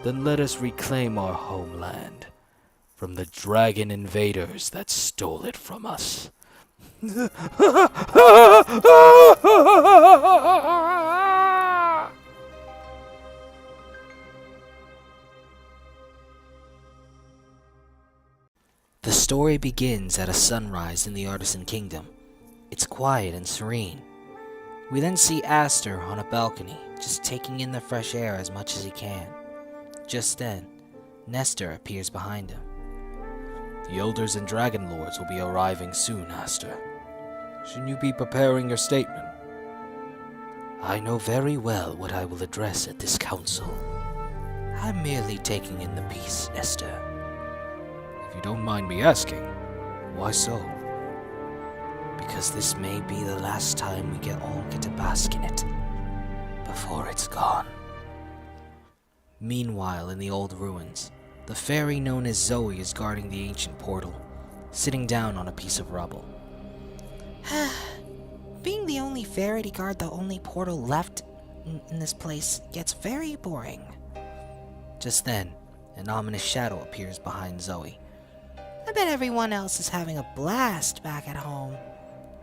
Then let us reclaim our homeland from the dragon invaders that stole it from us. The story begins at a sunrise in the Artisan Kingdom. It's quiet and serene. We then see Aster on a balcony, just taking in the fresh air as much as he can. Just then, Nestor appears behind him. The elders and dragon lords will be arriving soon, Aster. Shouldn't you be preparing your statement? I know very well what I will address at this council. I'm merely taking in the peace, Esther. If you don't mind me asking, why so? Because this may be the last time we all get to bask in it, before it's gone. Meanwhile, in the old ruins, the fairy known as Zoe is guarding the ancient portal, sitting down on a piece of rubble. Being the only fairy to guard the only portal left in this place gets very boring. Just then, an ominous shadow appears behind Zoe. I bet everyone else is having a blast back at home.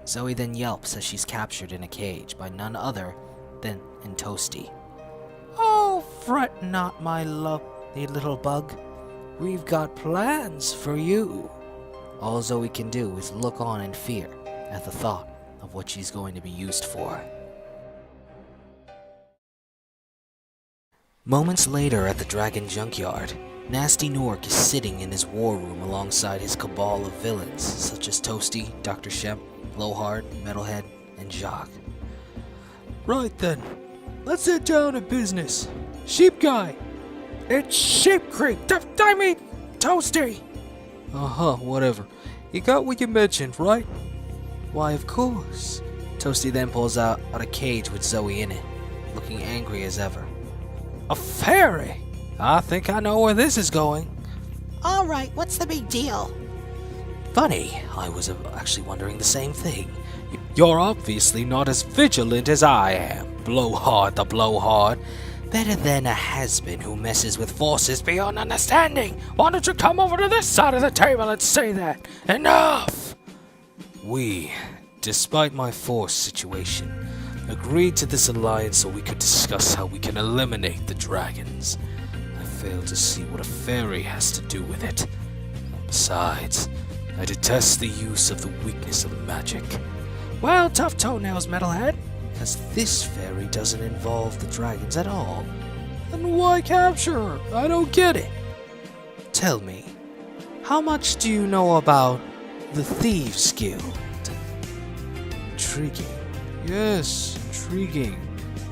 Zoe then yelps as she's captured in a cage by none other than Toasty. Oh, fret not, my lovely little bug. We've got plans for you. All Zoe can do is look on in fear at the thought of what she's going to be used for. Moments later at the Dragon Junkyard, Gnasty Gnorc is sitting in his war room alongside his cabal of villains such as Toasty, Dr. Shemp, Blowhart, Metalhead, and M.U.G.E.N. Right then, let's get down to business. Sheep guy, it's Sheep Creek. I mean, Toasty. Whatever. You got what you mentioned, right? Why, of course. Toasty then pulls out a cage with Zoe in it, looking angry as ever. A fairy? I think I know where this is going. Alright, what's the big deal? Funny, I was actually wondering the same thing. You're obviously not as vigilant as I am, Blowhart the Blowhart. Better than a has-been who messes with forces beyond Understanding. Why don't you come over to this side of the table and say that? Enough! We, despite my force situation, agreed to this alliance so we could discuss how we can eliminate the dragons. I fail to see what a fairy has to do with it. Besides, I detest the use of the weakness of magic. Well, tough toenails, Metalhead. Because this fairy doesn't involve the dragons at all. Then why capture her? I don't get it. Tell me, how much do you know about the Thieves' Guild? Intriguing. Yes, intriguing.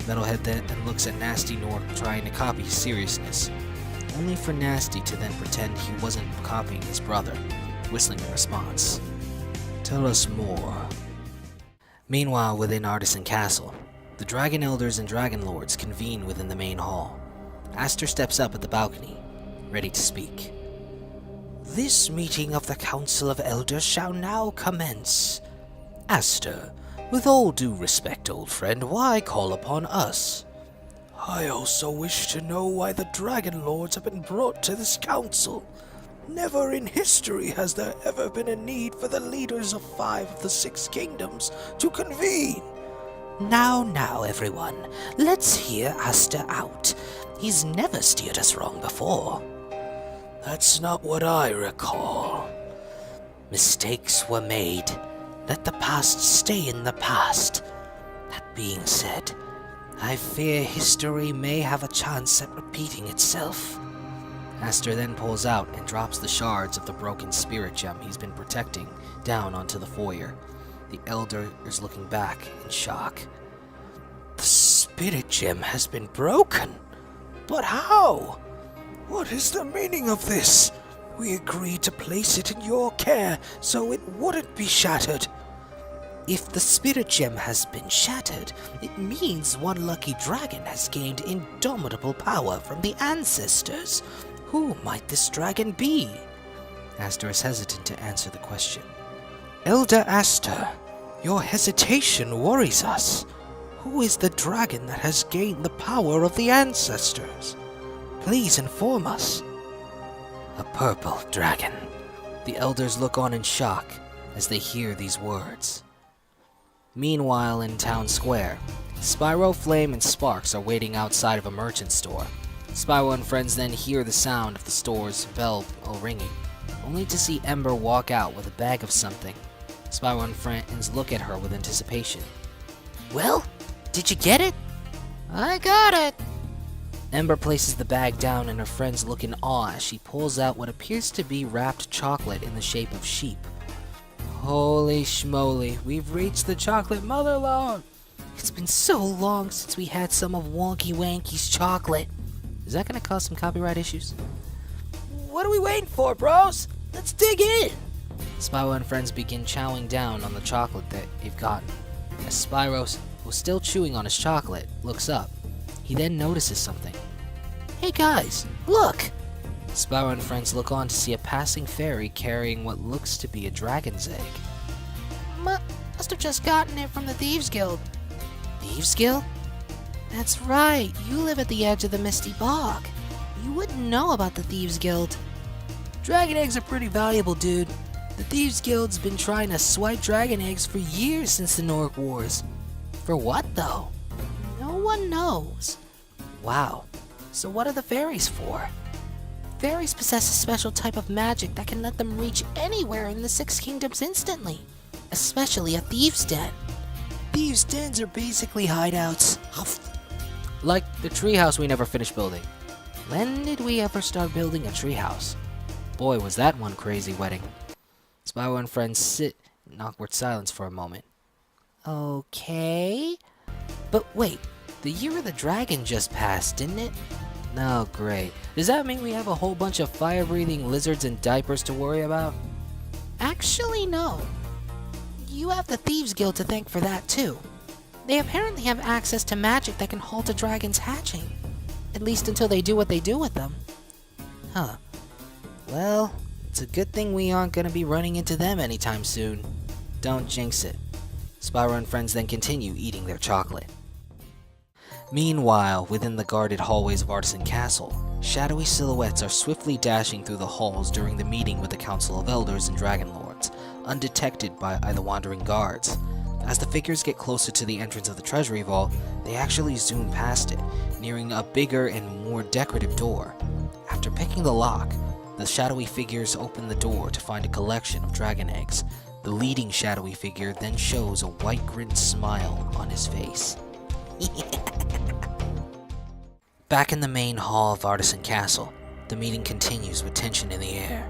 Metalhead then looks at Gnasty Gnorc trying to copy his seriousness, only for Gnasty to then pretend he wasn't copying his brother, whistling in response. Tell us more. Meanwhile, within Artisan Castle, the Dragon Elders and Dragon Lords convene within the main hall. Aster steps up at the balcony, ready to speak. This meeting of the Council of Elders shall now commence. Aster, with all due respect, old friend, why call upon us? I also wish to know why the Dragon Lords have been brought to this council. Never in history has there ever been a need for the leaders of 5 of the 6 kingdoms to convene. Now, everyone, let's hear Aster out. He's never steered us wrong before. That's not what I recall. Mistakes were made. Let the past stay in the past. That being said, I fear history may have a chance at repeating itself. Aster then pulls out and drops the shards of the broken spirit gem he's been protecting down onto the foyer. The Elder is looking back in shock. The spirit gem has been broken? But how? What is the meaning of this? We agreed to place it in your care so it wouldn't be shattered. If the spirit gem has been shattered, it means one lucky dragon has gained indomitable power from the ancestors. Who might this dragon be? Aster is hesitant to answer the question. Elder Aster, your hesitation worries us. Who is the dragon that has gained the power of the ancestors? Please inform us. A purple dragon. The elders look on in shock as they hear these words. Meanwhile, in town square, Spyro, Flame, and Sparks are waiting outside of a merchant store. Spyro and friends then hear the sound of the store's bell ringing, only to see Ember walk out with a bag of something. Spyro and friends look at her with anticipation. Well, did you get it? I got it. Ember places the bag down and her friends look in awe as she pulls out what appears to be wrapped chocolate in the shape of sheep. Holy schmoly, we've reached the chocolate motherlode! It's been so long since we had some of Wonky Wanky's chocolate. Is that gonna cause some copyright issues? What are we waiting for, bros? Let's dig in! Spyro and friends begin chowing down on the chocolate that they've gotten. As Spyro, who's still chewing on his chocolate, looks up, he then notices something. Hey guys, look! Spyro and friends look on to see a passing fairy carrying what looks to be a dragon's egg. Must have just gotten it from the Thieves Guild. Thieves Guild? That's right, you live at the edge of the Misty Bog. You wouldn't know about the Thieves Guild. Dragon eggs are pretty valuable, dude. The Thieves Guild's been trying to swipe dragon eggs for years since the Gnorc Wars. For what, though? No one knows. Wow, so what are the fairies for? Fairies possess a special type of magic that can let them reach anywhere in the Six Kingdoms instantly, especially a thieves' den. Thieves' dens are basically hideouts. Like the treehouse we never finished building. When did we ever start building a treehouse? Boy, was that one crazy wedding. Spyro and friends sit in awkward silence for a moment. Okay. But wait, the year of the dragon just passed, didn't it? No, great. Does that mean we have a whole bunch of fire-breathing lizards in diapers to worry about? Actually, no. You have the Thieves Guild to thank for that, too. They apparently have access to magic that can halt a dragon's hatching. At least until they do what they do with them. Huh. Well, it's a good thing we aren't gonna be running into them anytime soon. Don't jinx it. Spyro and friends then continue eating their chocolate. Meanwhile, within the guarded hallways of Artisan Castle, shadowy silhouettes are swiftly dashing through the halls during the meeting with the Council of Elders and Dragon Lords, undetected by the wandering guards. As the figures get closer to the entrance of the Treasury Vault, they actually zoom past it, nearing a bigger and more decorative door. After picking the lock, the shadowy figures open the door to find a collection of dragon eggs. The leading shadowy figure then shows a white-grinned smile on his face. Back in the main hall of Artisan Castle, the meeting continues with tension in the air.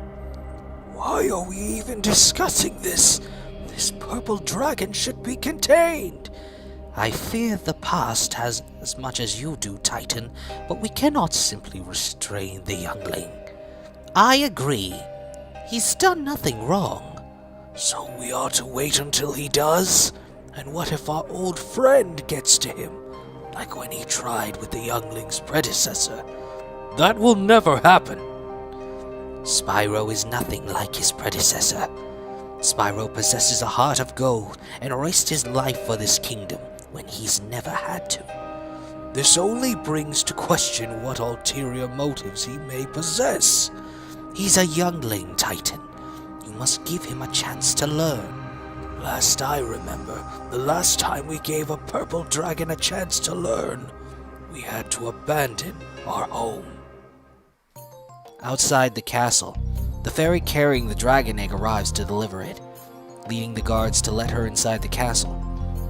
Why are we even discussing this? This purple dragon should be contained. I fear the past has as much as you do, Titan, but we cannot simply restrain the youngling. I agree. He's done nothing wrong. So we are to wait until he does? And what if our old friend gets to him? Like when he tried with the youngling's predecessor. That will never happen. Spyro is nothing like his predecessor. Spyro possesses a heart of gold and risked his life for this kingdom when he's never had to. This only brings to question what ulterior motives he may possess. He's a youngling, Titan. You must give him a chance to learn. Last I remember, the last time we gave a purple dragon a chance to learn, we had to abandon our home. Outside the castle, the fairy carrying the dragon egg arrives to deliver it, leading the guards to let her inside the castle.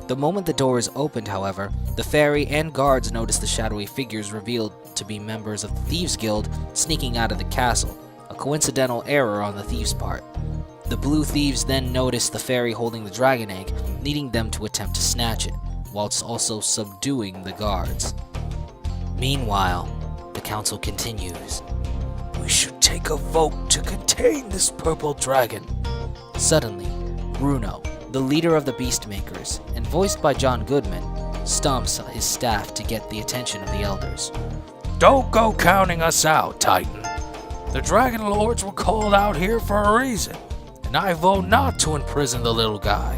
The moment the door is opened, however, the fairy and guards notice the shadowy figures revealed to be members of the Thieves Guild sneaking out of the castle, a coincidental error on the thieves' part. The blue thieves then notice the fairy holding the dragon egg, leading them to attempt to snatch it, whilst also subduing the guards. Meanwhile, the council continues. We should take a vote to contain this purple dragon. Suddenly, Bruno, the leader of the Beastmakers, and voiced by John Goodman, stomps his staff to get the attention of the elders. Don't go counting us out, Titan. The Dragon Lords were called out here for a reason, and I vote not to imprison the little guy.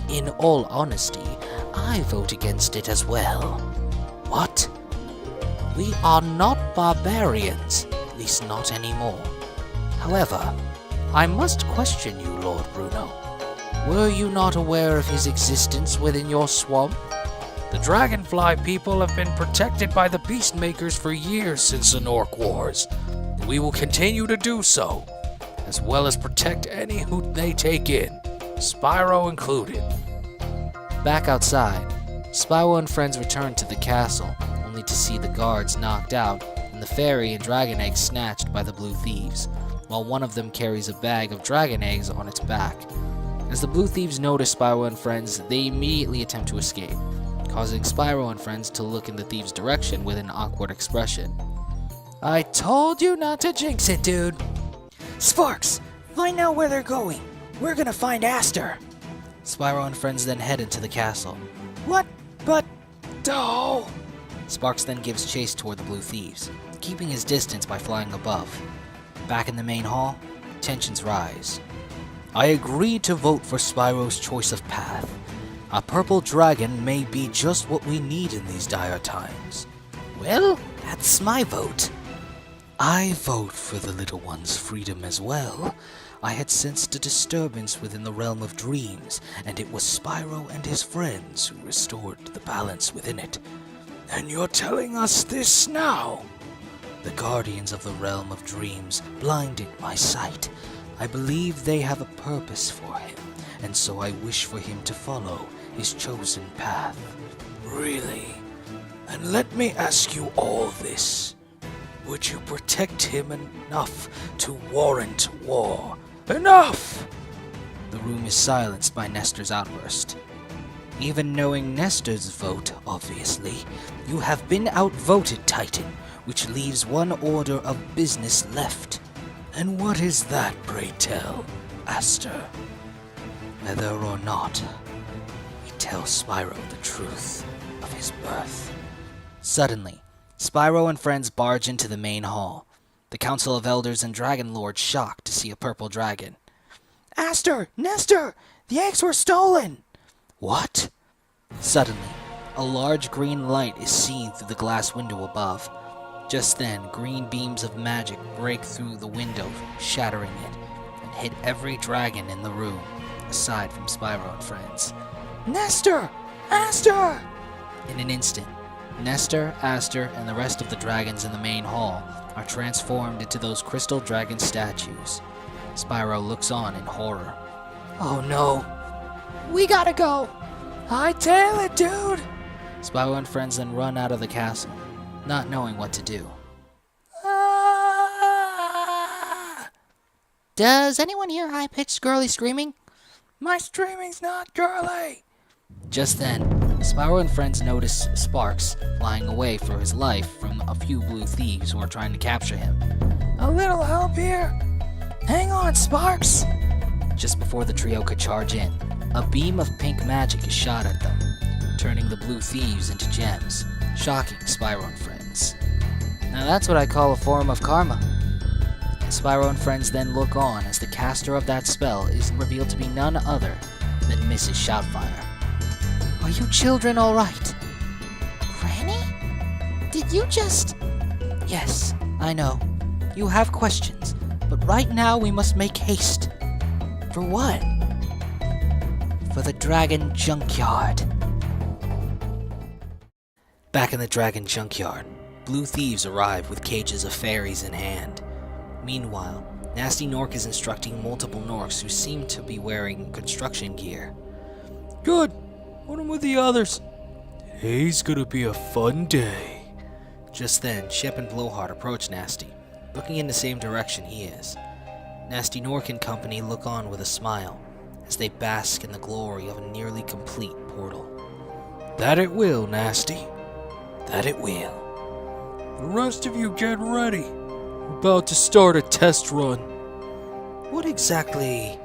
In all honesty, I vote against it as well. What? We are not barbarians, at least not anymore. However, I must question you, Lord Bruno. Were you not aware of his existence within your swamp? The Dragonfly people have been protected by the Beastmakers for years since the Norc Wars. We will continue to do so, as well as protect any who they take in, Spyro included. Back outside, Spyro and friends return to the castle, only to see the guards knocked out and the fairy and dragon eggs snatched by the blue thieves, while one of them carries a bag of dragon eggs on its back. As the blue thieves notice Spyro and friends, they immediately attempt to escape, causing Spyro and friends to look in the thieves' direction with an awkward expression. I told you not to jinx it, dude. Sparks, find out where they're going. We're gonna find Aster. Spyro and friends then head into the castle. What? But... Oh! Sparks then gives chase toward the blue thieves, keeping his distance by flying above. Back in the main hall, tensions rise. I agree to vote for Spyro's choice of path. A purple dragon may be just what we need in these dire times. Well, that's my vote. I vote for the little one's freedom as well. I had sensed a disturbance within the realm of dreams, and it was Spyro and his friends who restored the balance within it. And you're telling us this now? The guardians of the realm of dreams blinded my sight. I believe they have a purpose for him, and so I wish for him to follow his chosen path. Really? And let me ask you all this. Would you protect him enough to warrant war? Enough! The room is silenced by Nestor's outburst. Even knowing Nestor's vote, obviously, you have been outvoted, Titan, which leaves one order of business left. And what is that, pray tell, Aster? Whether or not we tell Spyro the truth of his birth. Suddenly, Spyro and friends barge into the main hall. The Council of Elders and Dragon Lords shocked to see a purple dragon. Aster! Nestor! The eggs were stolen! What? Suddenly, a large green light is seen through the glass window above. Just then, green beams of magic break through the window, shattering it, and hit every dragon in the room, aside from Spyro and friends. Nestor! Aster! In an instant, Nestor, Aster, and the rest of the dragons in the main hall are transformed into those crystal dragon statues. Spyro looks on in horror. Oh no! We gotta go! Hightail it, dude! Spyro and friends then run out of the castle, not knowing what to do. Does anyone hear high-pitched girly screaming? My screaming's not girly! Just then, Spyro and friends notice Sparks flying away for his life from a few blue thieves who are trying to capture him. A little help here? Hang on, Sparks! Just before the trio could charge in, a beam of pink magic is shot at them, turning the blue thieves into gems, shocking Spyro and friends. Now that's what I call a form of karma. Spyro and friends then look on as the caster of that spell is revealed to be none other than Mrs. Shoutfire. Are you children all right? Granny? Did you just... Yes, I know. You have questions, but right now we must make haste. For what? For the Dragon Junkyard. Back in the Dragon Junkyard, blue thieves arrive with cages of fairies in hand. Meanwhile, Gnasty Gnorc is instructing multiple Gnorcs who seem to be wearing construction gear. Good. Put him with the others. Today's gonna be a fun day. Just then, Shep and Blowhart approach Gnasty, looking in the same direction he is. Gnasty Gnorc and company look on with a smile, as they bask in the glory of a nearly complete portal. That it will, Gnasty. That it will. The rest of you get ready. We're about to start a test run. What exactly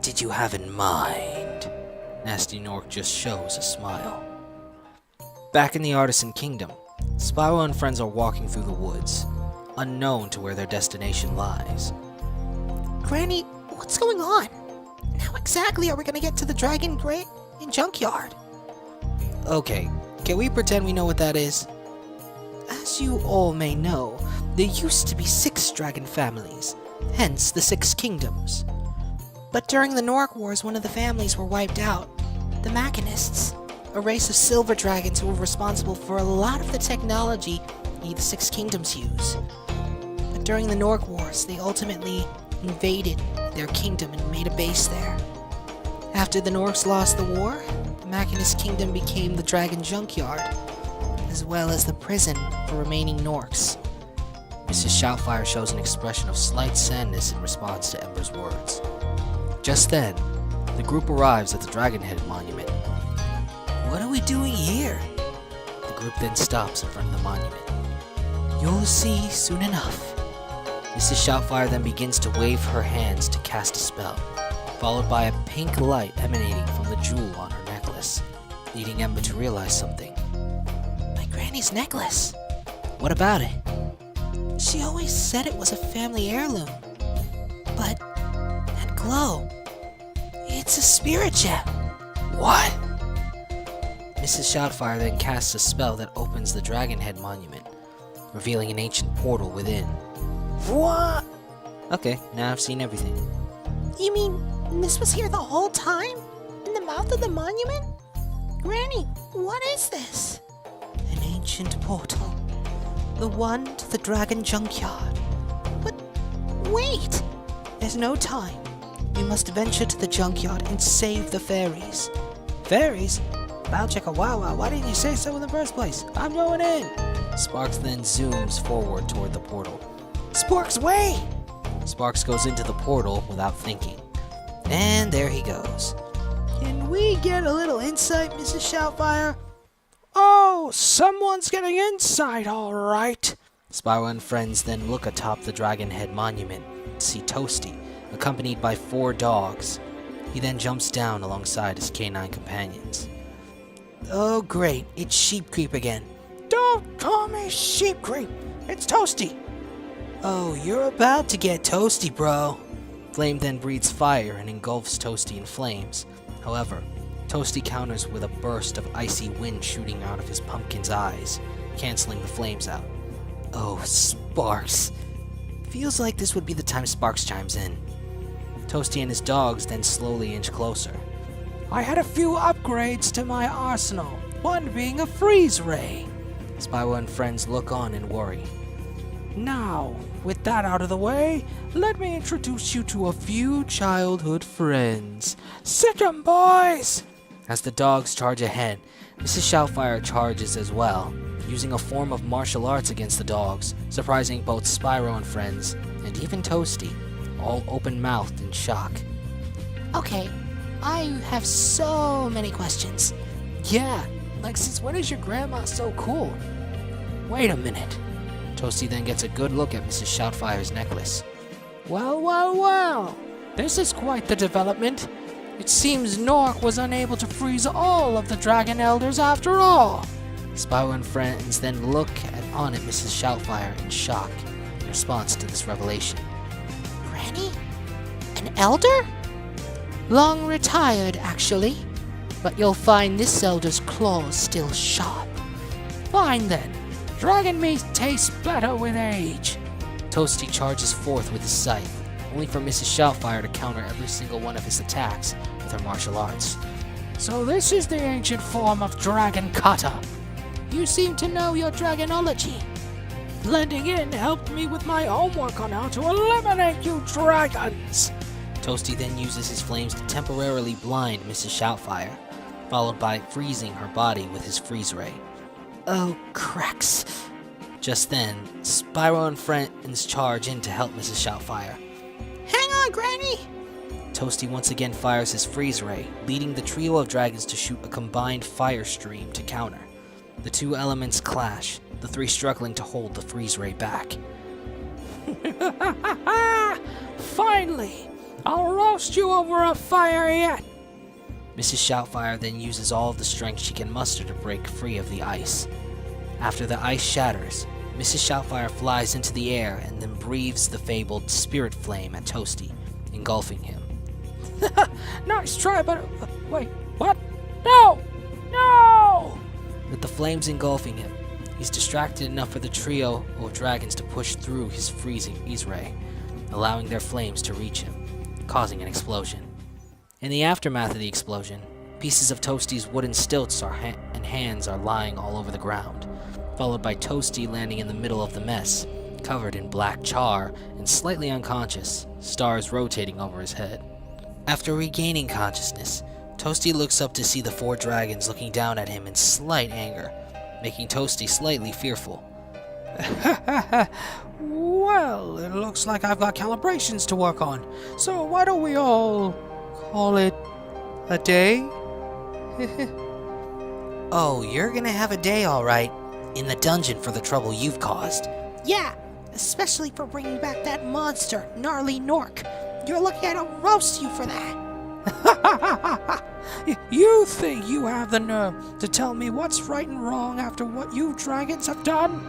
did you have in mind? Gnasty Gnorc just shows a smile. Back in the Artisan Kingdom, Spyro and friends are walking through the woods, unknown to where their destination lies. Granny, what's going on? How exactly are we gonna get to the Dragon Great and Junkyard? Okay, can we pretend we know what that is? As you all may know, there used to be 6 dragon families, hence the 6 kingdoms. But during the Norc Wars, one of the families were wiped out, the Machinists, a race of silver dragons who were responsible for a lot of the technology the 6 kingdoms use. But during the Norc Wars, they ultimately invaded their kingdom and made a base there. After the Norcs lost the war, the Machinist Kingdom became the Dragon Junkyard, as well as the prison for remaining Norcs. Mrs. Shoutfire shows an expression of slight sadness in response to Ember's words. Just then, the group arrives at the Dragonhead Monument. What are we doing here? The group then stops in front of the monument. You'll see soon enough. Mrs. Shoutfire then begins to wave her hands to cast a spell, followed by a pink light emanating from the jewel on her necklace, leading Ember to realize something. My granny's necklace. What about it? She always said it was a family heirloom. But that glow, it's a spirit gem. What? Mrs. Shoutfire then casts a spell that opens the Dragonhead Monument, revealing an ancient portal within. What? Okay, now I've seen everything. You mean this was here the whole time? In the mouth of the monument? Granny, what is this? An ancient portal. The one to the Dragon Junkyard. But wait! There's no time. We must venture to the junkyard and save the fairies. Fairies? Bow chicka wow wow, why didn't you say so in the first place? I'm going in! Sparks then zooms forward toward the portal. Sparks, wait! Sparks goes into the portal without thinking. And there he goes. Can we get a little insight, Mrs. Shoutfire? Oh, someone's getting inside, all right. Spyro and friends then look atop the Dragonhead Monument to see Toasty, accompanied by 4 dogs. He then jumps down alongside his canine companions. Oh, great, it's Sheep Creep again. Don't call me Sheep Creep, it's Toasty. Oh, you're about to get toasty, bro. Flame then breathes fire and engulfs Toasty in flames. However, Toasty counters with a burst of icy wind shooting out of his pumpkin's eyes, canceling the flames out. Oh, Sparks. Feels like this would be the time Sparks chimes in. Toasty and his dogs then slowly inch closer. I had a few upgrades to my arsenal, one being a freeze ray. Spyro and friends look on in worry. Now, with that out of the way, let me introduce you to a few childhood friends. Sit 'em, boys! As the dogs charge ahead, Mrs. Shoutfire charges as well, using a form of martial arts against the dogs, surprising both Spyro and friends, and even Toasty, all open-mouthed in shock. Okay, I have so many questions. Yeah, like since when is your grandma so cool? Wait a minute. Toasty then gets a good look at Mrs. Shoutfire's necklace. Well, this is quite the development. It seems Gnorc was unable to freeze all of the Dragon Elders after all. Spyro and friends then look on at Mrs. Shoutfire in shock in response to this revelation. Granny? An elder? Long retired, actually, but you'll find this elder's claws still sharp. Fine then, dragon meat tastes better with age. Toasty charges forth with his scythe, only for Mrs. Shoutfire to counter every single one of his attacks with her martial arts. So this is the ancient form of dragon cutter. You seem to know your dragonology. Blending in helped me with my homework on how to eliminate you dragons. Toasty then uses his flames to temporarily blind Mrs. Shoutfire, followed by freezing her body with his freeze ray. Oh, cracks. Just then, Spyro and friends charge in to help Mrs. Shoutfire. Hang on, Granny! Toasty once again fires his freeze ray, leading the trio of dragons to shoot a combined fire stream to counter. The two elements clash, the three struggling to hold the freeze ray back. Finally! I'll roast you over a fire yet! Mrs. Shoutfire then uses all of the strength she can muster to break free of the ice. After the ice shatters, Mrs. Shoutfire flies into the air and then breathes the fabled spirit flame at Toasty, engulfing him. Nice try, but wait, what? No! No! With the flames engulfing him, he's distracted enough for the trio of dragons to push through his freezing freeze ray, allowing their flames to reach him, causing an explosion. In the aftermath of the explosion, pieces of Toasty's wooden stilts and hands are lying all over the ground, followed by Toasty landing in the middle of the mess, covered in black char and slightly unconscious, stars rotating over his head. After regaining consciousness, Toasty looks up to see the four dragons looking down at him in slight anger, making Toasty slightly fearful. Well, it looks like I've got calibrations to work on, so why don't we all call it a day? Oh, you're gonna have a day alright, in the dungeon for the trouble you've caused. Yeah, especially for bringing back that monster, Gnarly Gnorc. You're lucky I don't roast you for that. You think you have the nerve to tell me what's right and wrong after what you dragons have done?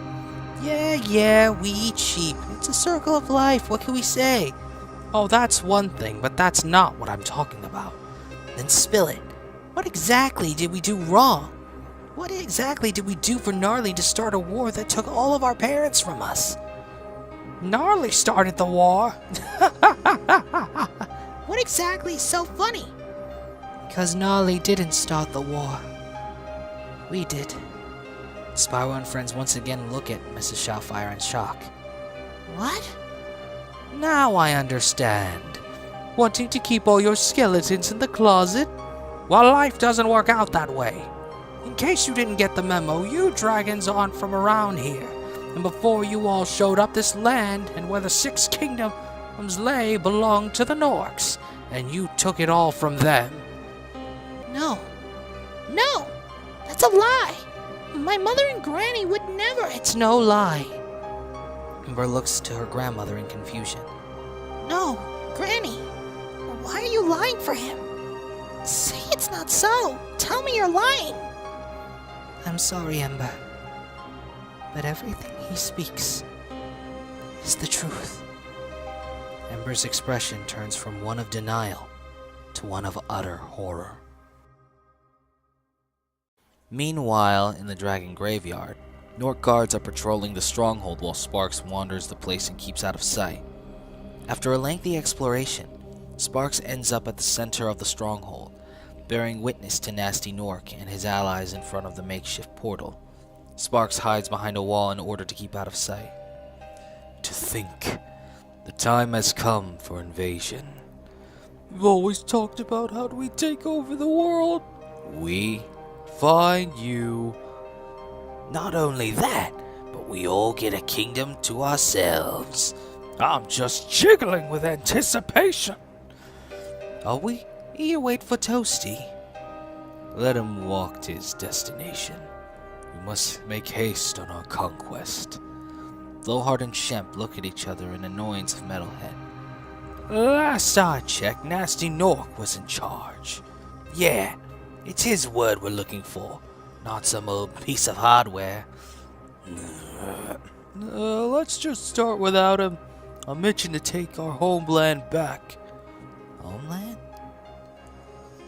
Yeah, we eat sheep. It's a circle of life, what can we say? Oh, that's one thing, but that's not what I'm talking about. Then spill it. What exactly did we do wrong? What exactly did we do for Gnarly to start a war that took all of our parents from us? Gnarly started the war. What exactly is so funny? Because Gnarly didn't start the war. We did. Spyro and friends once again look at Mrs. Shoutfire in shock. What? Now I understand. Wanting to keep all your skeletons in the closet? Well, life doesn't work out that way. In case you didn't get the memo, you dragons aren't from around here. And before you all showed up, this land and where the Six Kingdoms lay belonged to the Norcs, and you took it all from them. No, that's a lie. My mother and Granny would never. It's no lie. Ember looks to her grandmother in confusion. No, Granny, why are you lying for him? Say it's not so. Tell me you're lying. I'm sorry, Ember, but everything he speaks is the truth. Ember's expression turns from one of denial to one of utter horror. Meanwhile, in the dragon graveyard, Gnorc guards are patrolling the stronghold while Sparks wanders the place and keeps out of sight. After a lengthy exploration, Sparks ends up at the center of the stronghold, bearing witness to Gnasty Gnorc and his allies in front of the makeshift portal. Sparks hides behind a wall in order to keep out of sight. To think, the time has come for invasion. We've always talked about how do we take over the world. We? Fine, you. Not only that, but we all get a kingdom to ourselves. I'm just jiggling with anticipation. Are we? You wait for Toasty. Let him walk to his destination. We must make haste on our conquest. Blowhart and Shemp look at each other in annoyance of Metalhead. Last I checked, Gnasty Norc was in charge. Yeah, it's his word we're looking for, not some old piece of hardware. Let's just start without him. I'm itching to take our homeland back. Homeland?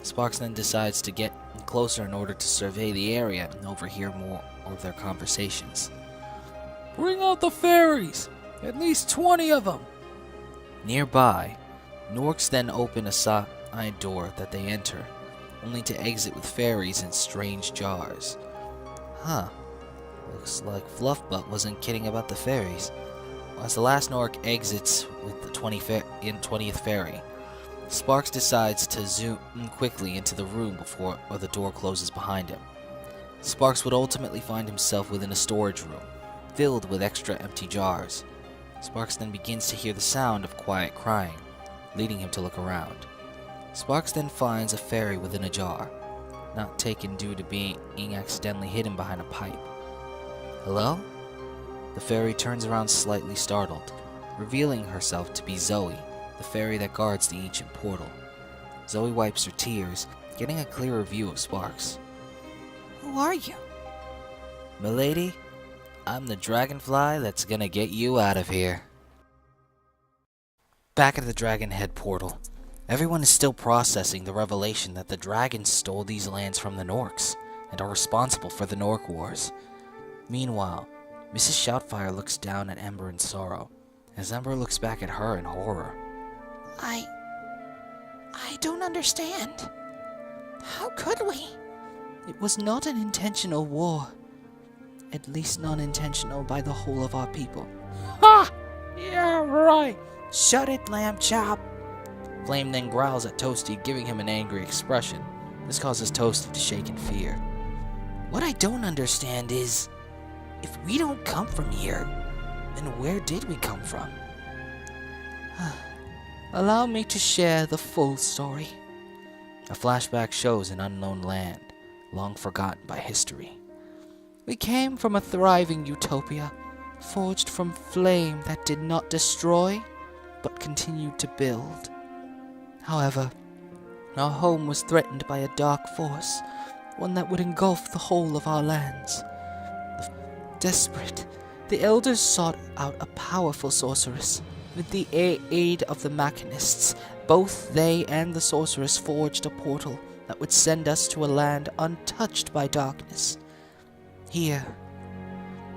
Sparks then decides to get closer in order to survey the area and overhear more of their conversations. Bring out the fairies! At least 20 of them! Nearby, Gnorcs then open a side door that they enter, only to exit with fairies in strange jars. Huh. Looks like Fluffbutt wasn't kidding about the fairies. As the last Gnorc exits with the 20th fairy, Sparks decides to zoom quickly into the room before the door closes behind him. Sparks would ultimately find himself within a storage room, filled with extra empty jars. Sparks then begins to hear the sound of quiet crying, leading him to look around. Sparks then finds a fairy within a jar, not taken due to being accidentally hidden behind a pipe. Hello? The fairy turns around slightly startled, revealing herself to be Zoe, the fairy that guards the ancient portal. Zoe wipes her tears, getting a clearer view of Sparks. Who are you? Milady, I'm the dragonfly that's gonna get you out of here. Back at the Dragon Head portal, everyone is still processing the revelation that the dragons stole these lands from the Gnorcs and are responsible for the Gnorc Wars. Meanwhile, Mrs. Shoutfire looks down at Ember in sorrow, as Ember looks back at her in horror. I don't understand. How could we? It was not an intentional war. At least non-intentional by the whole of our people. Ha! Yeah, right. Shut it, Lamb Chop. Flame then growls at Toasty, giving him an angry expression. This causes Toasty to shake in fear. What I don't understand is, if we don't come from here, then where did we come from? Allow me to share the full story. A flashback shows an unknown land, long forgotten by history. We came from a thriving utopia, forged from flame that did not destroy, but continued to build. However, our home was threatened by a dark force, one that would engulf the whole of our lands. Desperate, the elders sought out a powerful sorceress. With the aid of the machinists, both they and the sorceress forged a portal that would send us to a land untouched by darkness. Here,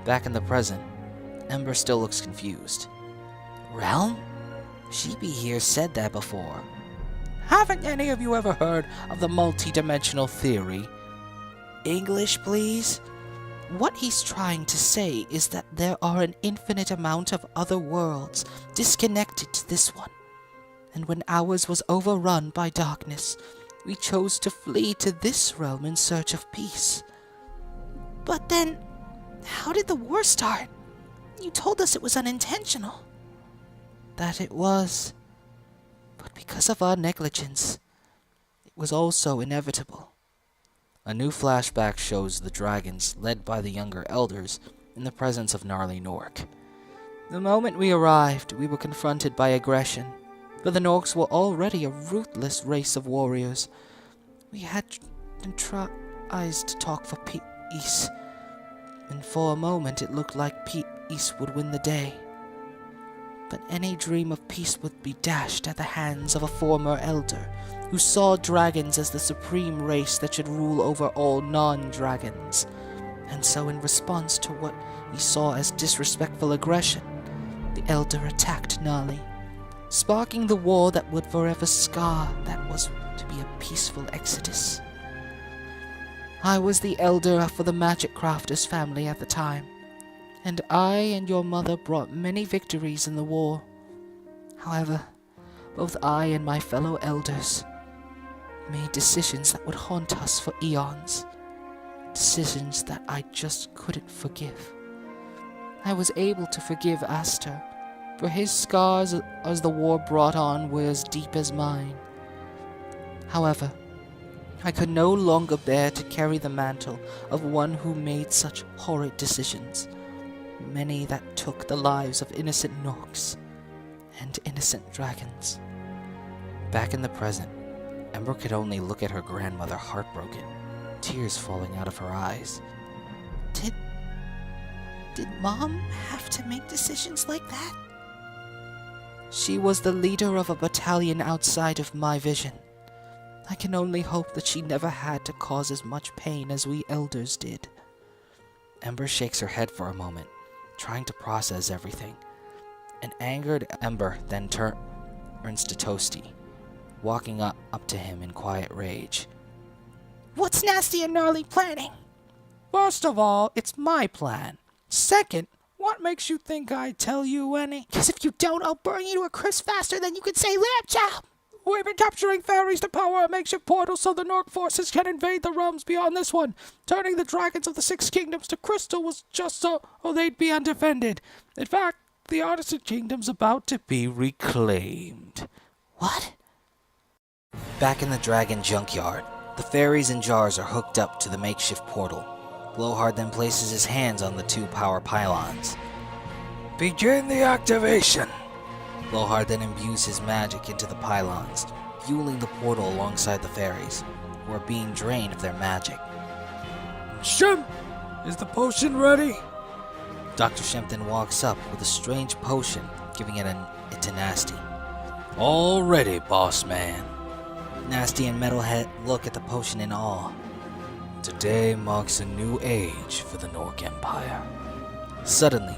back in the present, Ember still looks confused. Realm? Sheepy here said that before. Haven't any of you ever heard of the multi-dimensional theory? English, please? What he's trying to say is that there are an infinite amount of other worlds disconnected to this one. And when ours was overrun by darkness, we chose to flee to this realm in search of peace. But then, how did the war start? You told us it was unintentional. That it was. But because of our negligence, it was also inevitable. A new flashback shows the dragons, led by the younger elders, in the presence of gnarly Gnorc. The moment we arrived, we were confronted by aggression, for the Gnorcs were already a ruthless race of warriors. We had tried to talk for peace, and for a moment it looked like peace would win the day. But any dream of peace would be dashed at the hands of a former elder, who saw dragons as the supreme race that should rule over all non-dragons. And so in response to what he saw as disrespectful aggression, the elder attacked Gnarly, sparking the war that would forever scar that was to be a peaceful exodus. I was the elder for the Magic Crafters family at the time, and I and your mother brought many victories in the war. However, both I and my fellow elders made decisions that would haunt us for eons. Decisions that I just couldn't forgive. I was able to forgive Aster, for his scars as the war brought on were as deep as mine. However, I could no longer bear to carry the mantle of one who made such horrid decisions, many that took the lives of innocent Gnorcs and innocent dragons. Back in the present, Ember could only look at her grandmother heartbroken, tears falling out of her eyes. Did Mom have to make decisions like that? She was the leader of a battalion outside of my vision. I can only hope that she never had to cause as much pain as we elders did. Ember shakes her head for a moment, trying to process everything. An angered Ember then turns to Toasty, walking up to him in quiet rage. What's Gnasty and Gnarly planning? First of all, it's my plan. Second, what makes you think I'd tell you any? Because if you don't, I'll burn you to a crisp faster than you can say lamb chop. We've been capturing fairies to power a makeshift portal so the Gnorc forces can invade the realms beyond this one. Turning the dragons of the Six Kingdoms to crystal was just so they'd be undefended. In fact, the Artisan Kingdom's about to be reclaimed. What? Back in the dragon junkyard, the fairies and jars are hooked up to the makeshift portal. Blowhart then places his hands on the 2 power pylons. Begin the activation. Blowhart then imbues his magic into the pylons, fueling the portal alongside the fairies, who are being drained of their magic. Shemp, is the potion ready? Dr. Shemp then walks up with a strange potion, giving it to Gnasty. All ready, boss man. Gnasty and Metalhead look at the potion in awe. Today marks a new age for the Gnorc Empire. Suddenly,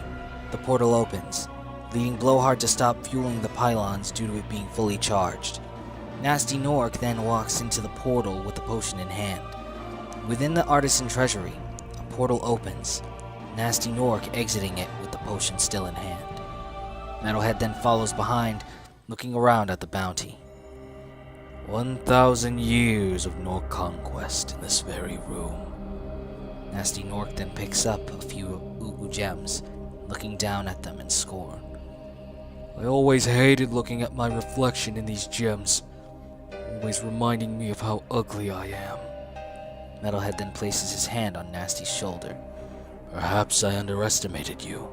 the portal opens, leading Blowhart to stop fueling the pylons due to it being fully charged. Gnasty Gnorc then walks into the portal with the potion in hand. Within the Artisan Treasury, a portal opens, Gnasty Gnorc exiting it with the potion still in hand. Metalhead then follows behind, looking around at the bounty. 1,000 years of Gnorc conquest in this very room. Gnasty Gnorc then picks up a few M.U.G.E.N gems, looking down at them in scorn. I always hated looking at my reflection in these gems, always reminding me of how ugly I am. Metalhead then places his hand on Gnasty's shoulder. Perhaps I underestimated you.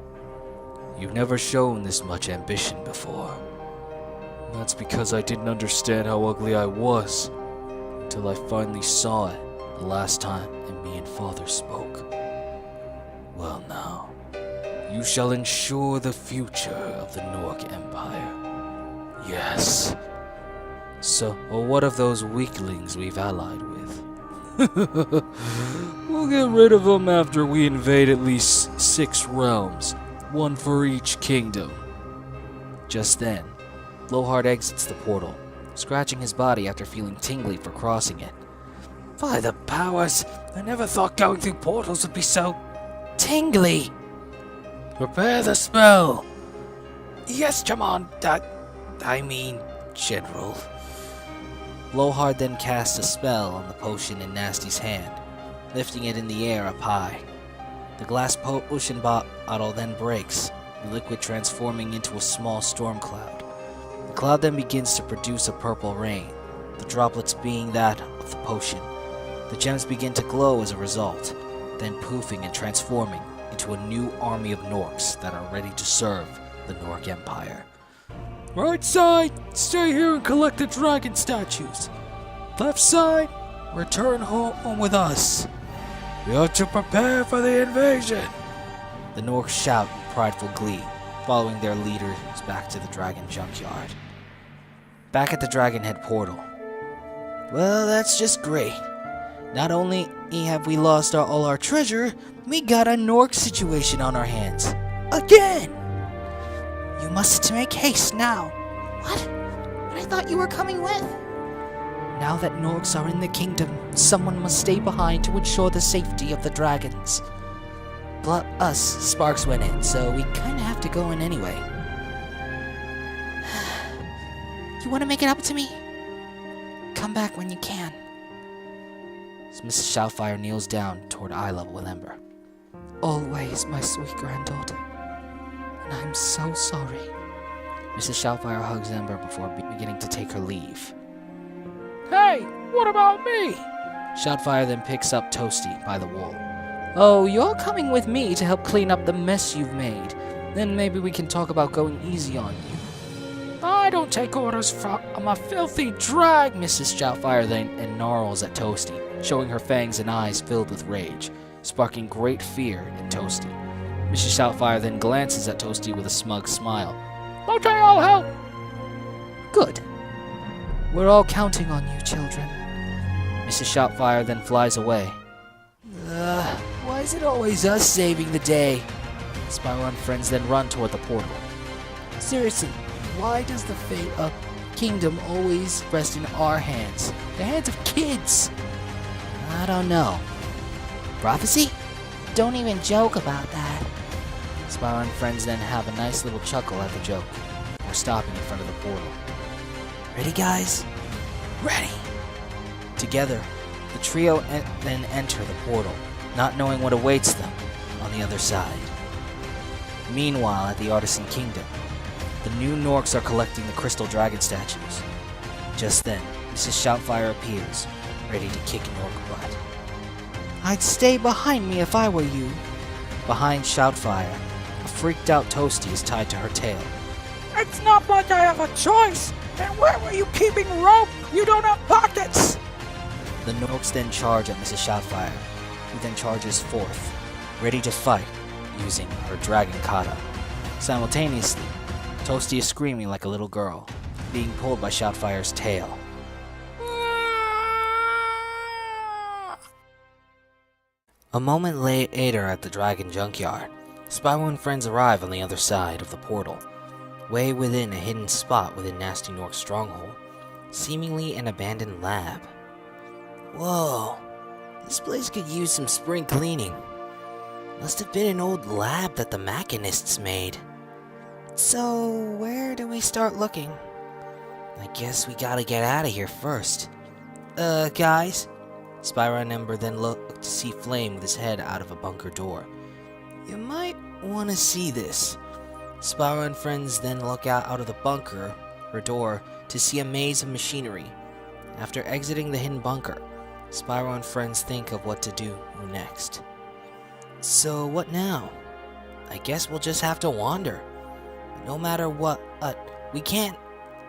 You've never shown this much ambition before. That's because I didn't understand how ugly I was, until I finally saw it the last time me and Father spoke. Well now, you shall ensure the future of the Gnorc Empire. Yes. So, what of those weaklings we've allied with? We'll get rid of them after we invade at least 6 realms, 1 for each kingdom. Just then, Blowhart exits the portal, scratching his body after feeling tingly for crossing it. By the powers, I never thought going through portals would be so tingly. Prepare the spell. Yes, Command. I mean, General. Blowhart then casts a spell on the potion in Gnasty's hand, lifting it in the air up high. The glass potion bottle then breaks, the liquid transforming into a small storm cloud. The cloud then begins to produce a purple rain, the droplets being that of the potion. The gems begin to glow as a result, then poofing and transforming into a new army of Gnorcs that are ready to serve the Gnorc Empire. Right side, stay here and collect the dragon statues. Left side, return home with us. We are to prepare for the invasion. The Gnorcs shout in prideful glee, following their leaders back to the dragon junkyard. Back at the Dragonhead portal. Well, that's just great. Not only have we lost all our treasure, we got a Gnorc situation on our hands. Again! You must make haste now. What? But I thought you were coming with. Now that Gnorcs are in the kingdom, someone must stay behind to ensure the safety of the dragons. Us, Sparks went in, so we kinda have to go in anyway. You want to make it up to me? Come back when you can. Mrs. Shoutfire kneels down toward eye level with Ember. Always, my sweet granddaughter. And I'm so sorry. Mrs. Shoutfire hugs Ember before beginning to take her leave. Hey, what about me? Shoutfire then picks up Toasty by the wool. Oh, you're coming with me to help clean up the mess you've made. Then maybe we can talk about going easy on you. I don't take orders from a filthy drag. Mrs. Shoutfire then gnarls at Toasty, showing her fangs and eyes filled with rage, sparking great fear in Toasty. Mrs. Shoutfire then glances at Toasty with a smug smile. Okay, I'll help. Good. We're all counting on you, children. Mrs. Shoutfire then flies away. Why is it always us saving the day? Spyro and friends then run toward the portal. Seriously, why does the fate of kingdom always rest in our hands? The hands of kids? I don't know. Prophecy? Don't even joke about that. Spyro and friends then have a nice little chuckle at the joke, before stopping in front of the portal. Ready, guys? Ready! Together, the trio then enter the portal, not knowing what awaits them on the other side. Meanwhile, at the Artisan Kingdom, the new Gnorcs are collecting the crystal dragon statues. Just then, Mrs. Shoutfire appears, ready to kick Gnorc butt. I'd stay behind me if I were you. Behind Shoutfire, a freaked out Toasty is tied to her tail. It's not like I have a choice! And where were you keeping rope? You don't have pockets! The Gnorcs then charge at Mrs. Shoutfire, who then charges forth, ready to fight, using her dragon kata. Simultaneously, Toasty is screaming like a little girl, being pulled by Shoutfire's tail. A moment later at the dragon junkyard, Spyro and friends arrive on the other side of the portal, way within a hidden spot within Gnasty Gnorc's stronghold, seemingly an abandoned lab. Whoa, this place could use some spring cleaning. Must have been an old lab that the machinists made. So, where do we start looking? I guess we gotta get out of here first. Guys? Spyro and Ember then look to see Flame with his head out of a bunker door. You might want to see this. Spyro and friends then look out of the bunker, or door, to see a maze of machinery. After exiting the hidden bunker, Spyro and friends think of what to do next. So what now? I guess we'll just have to wander. No matter what, we can't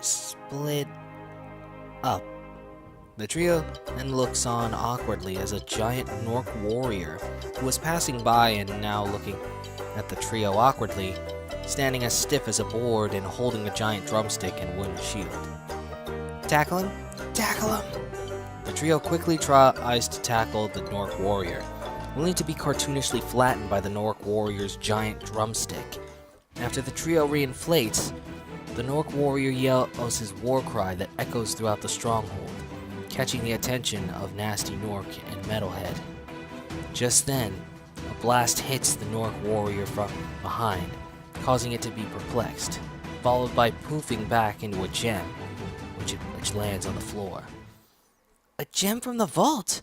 split up. The trio then looks on awkwardly as a giant Gnorc warrior, who was passing by and now looking at the trio awkwardly, standing as stiff as a board and holding a giant drumstick and wooden shield. Tackle him? Tackle him! The trio quickly tries to tackle the Gnorc warrior, only to be cartoonishly flattened by the Gnorc warrior's giant drumstick. After the trio reinflates, the Gnorc warrior yells his war cry that echoes throughout the stronghold, catching the attention of Gnasty Gnorc and Metalhead. Just then, a blast hits the Gnorc warrior from behind, causing it to be perplexed, followed by poofing back into a gem, which lands on the floor. A gem from the vault?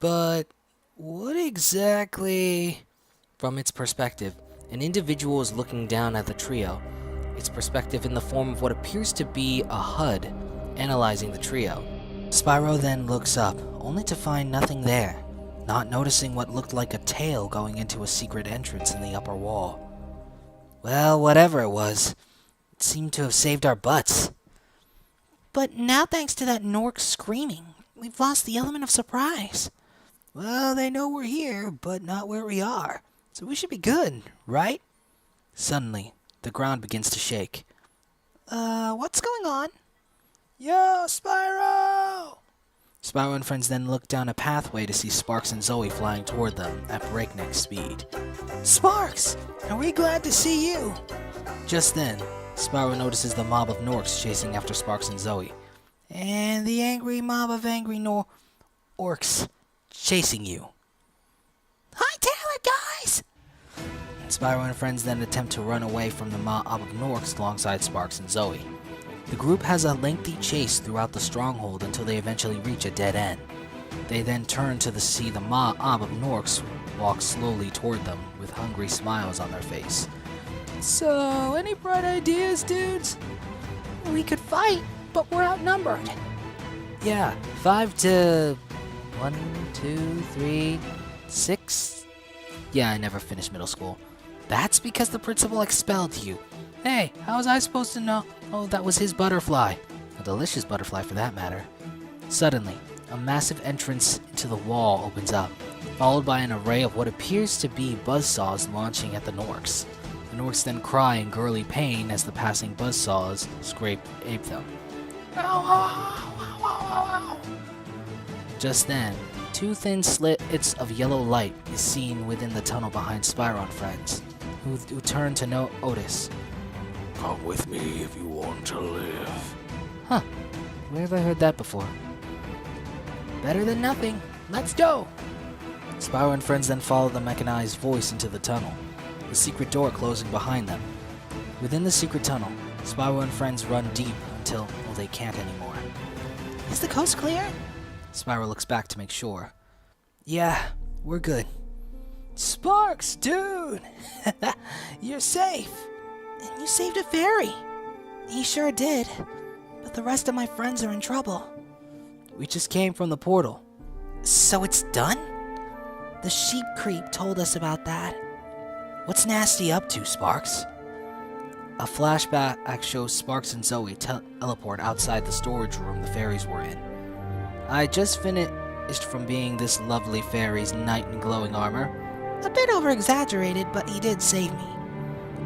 But what exactly? From its perspective, an individual is looking down at the trio, its perspective in the form of what appears to be a HUD, analyzing the trio. Spyro then looks up, only to find nothing there, not noticing what looked like a tail going into a secret entrance in the upper wall. Well, whatever it was, it seemed to have saved our butts. But now thanks to that Gnorc screaming, we've lost the element of surprise. Well, they know we're here, but not where we are. So we should be good, right? Suddenly, the ground begins to shake. What's going on? Yo, Spyro! Spyro and friends then look down a pathway to see Sparks and Zoe flying toward them at breakneck speed. Sparks! Are we glad to see you? Just then, Spyro notices the mob of Gnorcs chasing after Sparks and Zoe. And the angry mob of angry orcs Chasing you. Hightail it, guys! Spyro and friends then attempt to run away from the mob of Gnorcs alongside Sparks and Zoe. The group has a lengthy chase throughout the stronghold until they eventually reach a dead end. They then turn to see the mob of Gnorcs walk slowly toward them with hungry smiles on their face. So, any bright ideas, dudes? We could fight, but we're outnumbered. Yeah, 5 to 1, 2, 3, 6. Yeah, I never finished middle school. That's because the principal expelled you. Hey, how was I supposed to know? Oh, that was his butterfly. A delicious butterfly for that matter. Suddenly, a massive entrance into the wall opens up, followed by an array of what appears to be buzzsaws launching at the Gnorcs. The Gnorcs then cry in girly pain as the passing buzzsaws ape them. Ow, ow, ow, ow, ow. Just then, 2 thin slits of yellow light is seen within the tunnel behind Spyro and friends, who turn to Otis. Come with me if you want to live. Huh, where have I heard that before? Better than nothing. Let's go! Spyro and friends then follow the mechanized voice into the tunnel, the secret door closing behind them. Within the secret tunnel, Spyro and friends run deep until, well, they can't anymore. Is the coast clear? Spyro looks back to make sure. Yeah, we're good. Sparks, dude! You're safe. And you saved a fairy. He sure did. But the rest of my friends are in trouble. We just came from the portal. So it's done? The sheep creep told us about that. What's Gnasty up to, Sparks? A flashback shows Sparks and Zoe teleport outside the storage room the fairies were in. I just finished from being this lovely fairy's knight in glowing armor. A bit over-exaggerated, but he did save me.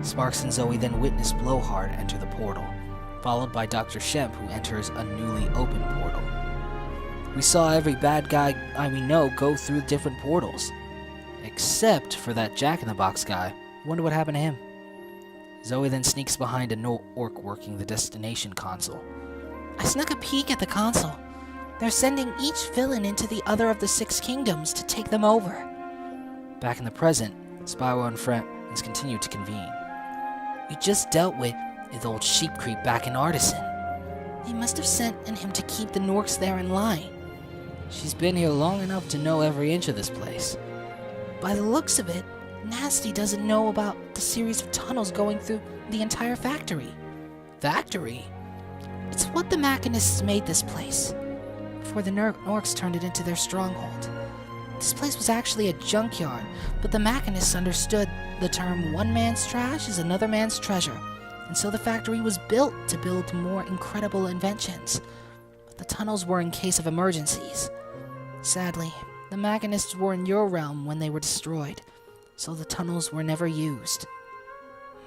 Sparks and Zoe then witness Blowhart enter the portal, followed by Dr. Shemp, who enters a newly opened portal. We saw every bad guy we know go through different portals. Except for that Jack-in-the-Box guy. Wonder what happened to him. Zoe then sneaks behind a Gnorc working the destination console. I snuck a peek at the console. They're sending each villain into the other of the 6 kingdoms to take them over. Back in the present, Spyro and friends continue to convene. We just dealt with the old sheep creep back in Artisan. They must have sent him to keep the Gnorcs there in line. She's been here long enough to know every inch of this place. By the looks of it, Gnasty doesn't know about the series of tunnels going through the entire factory. Factory? It's what the machinists made this place, before the Gnorcs turned it into their stronghold. This place was actually a junkyard, but the machinists understood the term one man's trash is another man's treasure, and so the factory was built to build more incredible inventions. But the tunnels were in case of emergencies. Sadly, the machinists were in your realm when they were destroyed, so the tunnels were never used.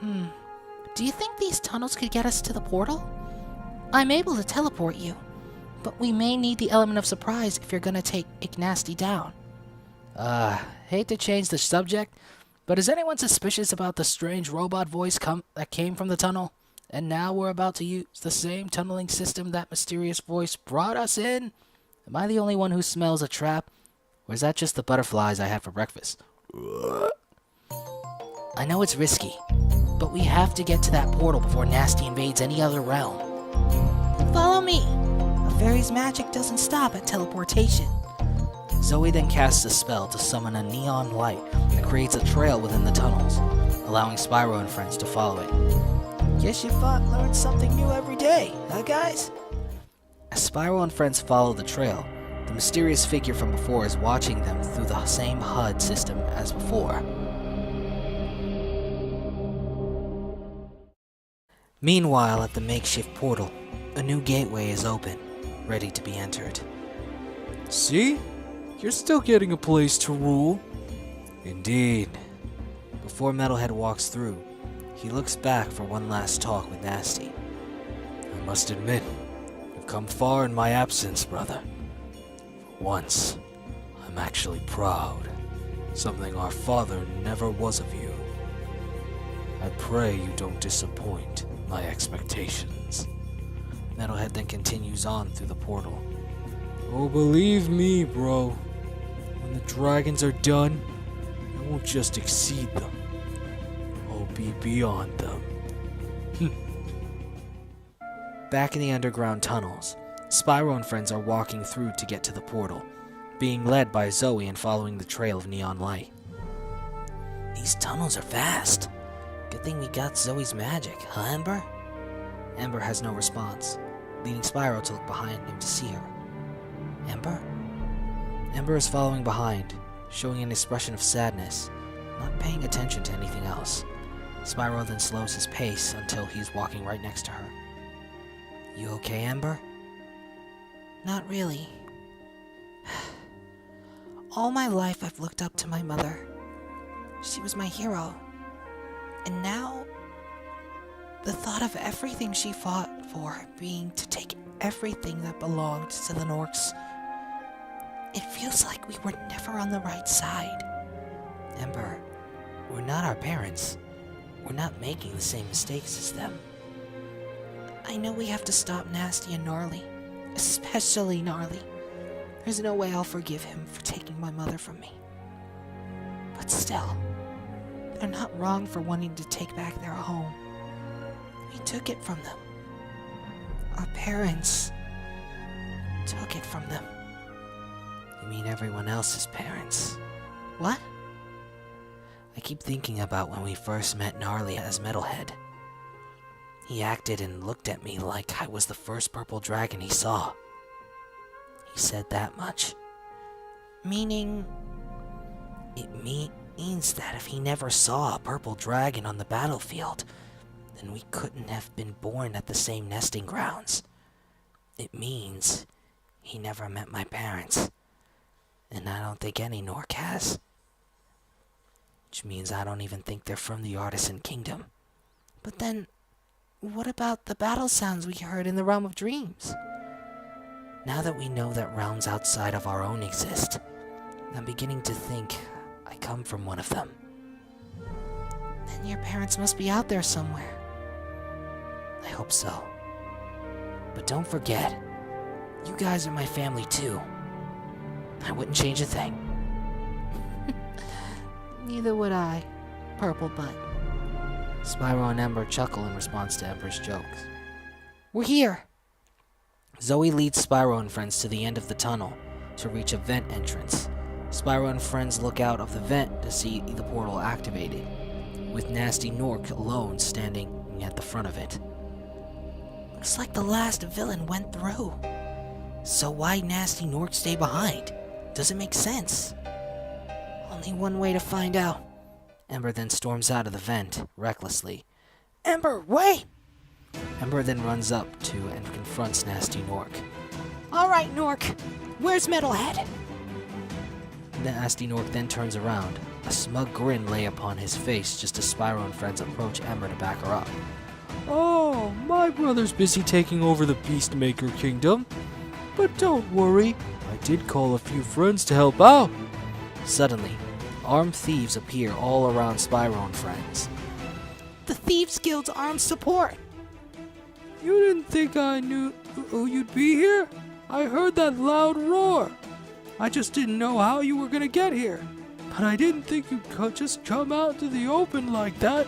Do you think these tunnels could get us to the portal? I'm able to teleport you, but we may need the element of surprise if you're gonna take Gnasty down. Hate to change the subject, but is anyone suspicious about the strange robot voice that came from the tunnel? And now we're about to use the same tunneling system that mysterious voice brought us in? Am I the only one who smells a trap? Or is that just the butterflies I had for breakfast? I know it's risky, but we have to get to that portal before Gnasty invades any other realm. Follow me! A fairy's magic doesn't stop at teleportation. Zoe then casts a spell to summon a neon light that creates a trail within the tunnels, allowing Spyro and friends to follow it. Guess you learn something new every day, huh guys? As Spyro and friends follow the trail, the mysterious figure from before is watching them through the same HUD system as before. Meanwhile, at the makeshift portal, a new gateway is open, ready to be entered. See? You're still getting a place to rule. Indeed. Before Metalhead walks through, he looks back for one last talk with Gnasty. I must admit, you've come far in my absence, brother. For once, I'm actually proud. Something our father never was of you. I pray you don't disappoint my expectations. Metalhead then continues on through the portal. Oh, believe me, bro. When the dragons are done, I won't just exceed them. I'll be beyond them. Back in the underground tunnels, Spyro and friends are walking through to get to the portal, being led by Zoe and following the trail of neon light. These tunnels are vast. Good thing we got Zoe's magic, huh, Ember? Ember has no response, leading Spyro to look behind him to see her. Ember? Ember is following behind, showing an expression of sadness, not paying attention to anything else. Spyro then slows his pace until he's walking right next to her. You okay, Ember? Not really. All my life I've looked up to my mother. She was my hero. And now, the thought of everything she fought for being to take everything that belonged to the Gnorcs, it feels like we were never on the right side. Ember, we're not our parents. We're not making the same mistakes as them. I know we have to stop Gnasty and Gnarly, especially Gnarly. There's no way I'll forgive him for taking my mother from me. But still, they're not wrong for wanting to take back their home. We took it from them. Our parents took it from them. You mean everyone else's parents? What? I keep thinking about when we first met Gnarly as Metalhead. He acted and looked at me like I was the first purple dragon he saw. He said that much. Meaning? It means that if he never saw a purple dragon on the battlefield, then we couldn't have been born at the same nesting grounds. It means he never met my parents, and I don't think any Gnorc has. Which means I don't even think they're from the Artisan Kingdom. But then, what about the battle sounds we heard in the Realm of Dreams? Now that we know that realms outside of our own exist, I'm beginning to think I come from one of them. Then your parents must be out there somewhere. I hope so. But don't forget, you guys are my family too. I wouldn't change a thing. Neither would I, Purple Butt. Spyro and Ember chuckle in response to Ember's jokes. We're here! Zoe leads Spyro and friends to the end of the tunnel to reach a vent entrance. Spyro and friends look out of the vent to see the portal activated, with Gnasty Gnorc alone standing at the front of it. Looks like the last villain went through. So why Gnasty Gnorc stay behind? Doesn't make sense. Only one way to find out. Ember then storms out of the vent, recklessly. Ember, wait! Ember then runs up to and confronts Gnasty Gnorc. Alright, Gnorc. Where's Metalhead? Gnasty Gnorc then turns around. A smug grin lay upon his face just as Spyro and friends approach Ember to back her up. Oh, my brother's busy taking over the Beastmaker Kingdom. But don't worry, I did call a few friends to help out. Suddenly, armed thieves appear all around Spyro and friends. The Thieves Guild's armed support. You didn't think I knew you'd be here? I heard that loud roar. I just didn't know how you were gonna get here. But I didn't think you'd just come out to the open like that.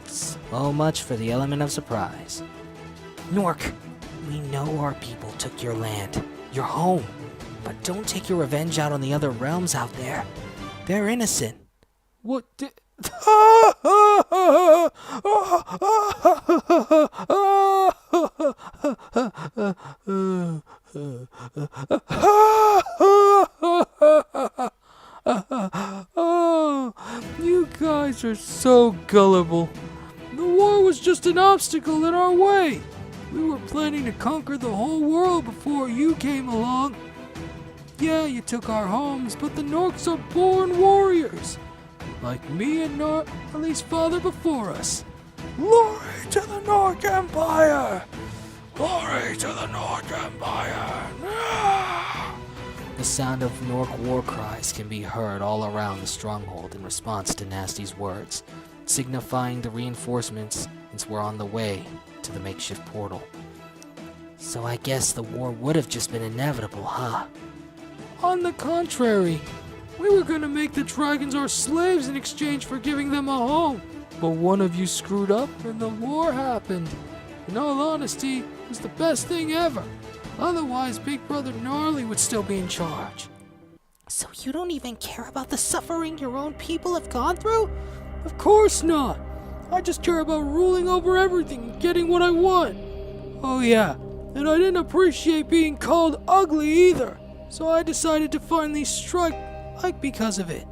So much for the element of surprise. Gnorc, we know our people took your land, your home. But don't take your revenge out on the other realms out there. They're innocent. What did... Oh, you guys are so gullible. The war was just an obstacle in our way. We were planning to conquer the whole world before you came along. Yeah, you took our homes, but the Gnorcs are born warriors. Like me and Gnorc, at least father before us. Glory to the Gnorc Empire! Glory to the Gnorc Empire! The sound of Gnorc war cries can be heard all around the stronghold in response to Gnasty's words, signifying the reinforcements were on the way to the makeshift portal. So I guess the war would have just been inevitable, huh? On the contrary, we were gonna make the dragons our slaves in exchange for giving them a home. But one of you screwed up and the war happened. In all honesty, it was the best thing ever. Otherwise, Big Brother Gnarly would still be in charge. So you don't even care about the suffering your own people have gone through? Of course not. I just care about ruling over everything and getting what I want. Oh yeah, and I didn't appreciate being called ugly either. So I decided to finally strike because of it.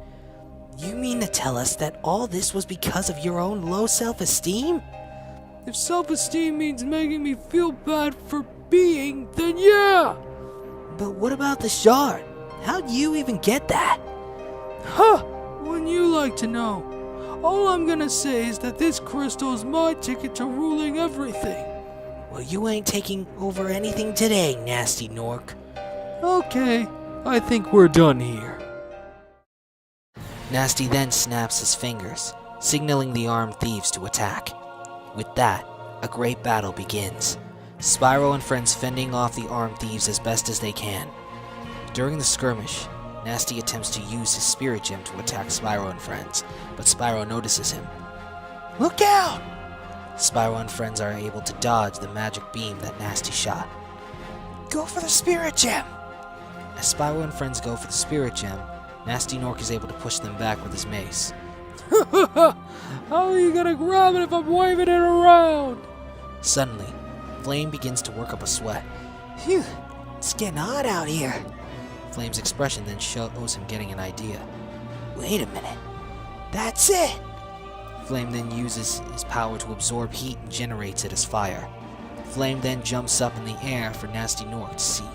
You mean to tell us that all this was because of your own low self-esteem? If self-esteem means making me feel bad for being, then yeah! But what about the shard? How'd you even get that? Huh! Wouldn't you like to know? All I'm gonna say is that this crystal is my ticket to ruling everything. Well, you ain't taking over anything today, Gnasty Gnorc. Okay, I think we're done here. Gnasty then snaps his fingers, signaling the armed thieves to attack. With that, a great battle begins, Spyro and friends fending off the armed thieves as best as they can. During the skirmish, Gnasty attempts to use his spirit gem to attack Spyro and friends, but Spyro notices him. Look out! Spyro and friends are able to dodge the magic beam that Gnasty shot. Go for the spirit gem! As Spyro and friends go for the spirit gem, Gnasty Gnorc is able to push them back with his mace. How are you gonna grab it if I'm waving it around? Suddenly, Flame begins to work up a sweat. Phew, it's getting hot out here. Flame's expression then shows him getting an idea. Wait a minute. That's it! Flame then uses his power to absorb heat and generates it as fire. Flame then jumps up in the air for Gnasty Gnorc to see.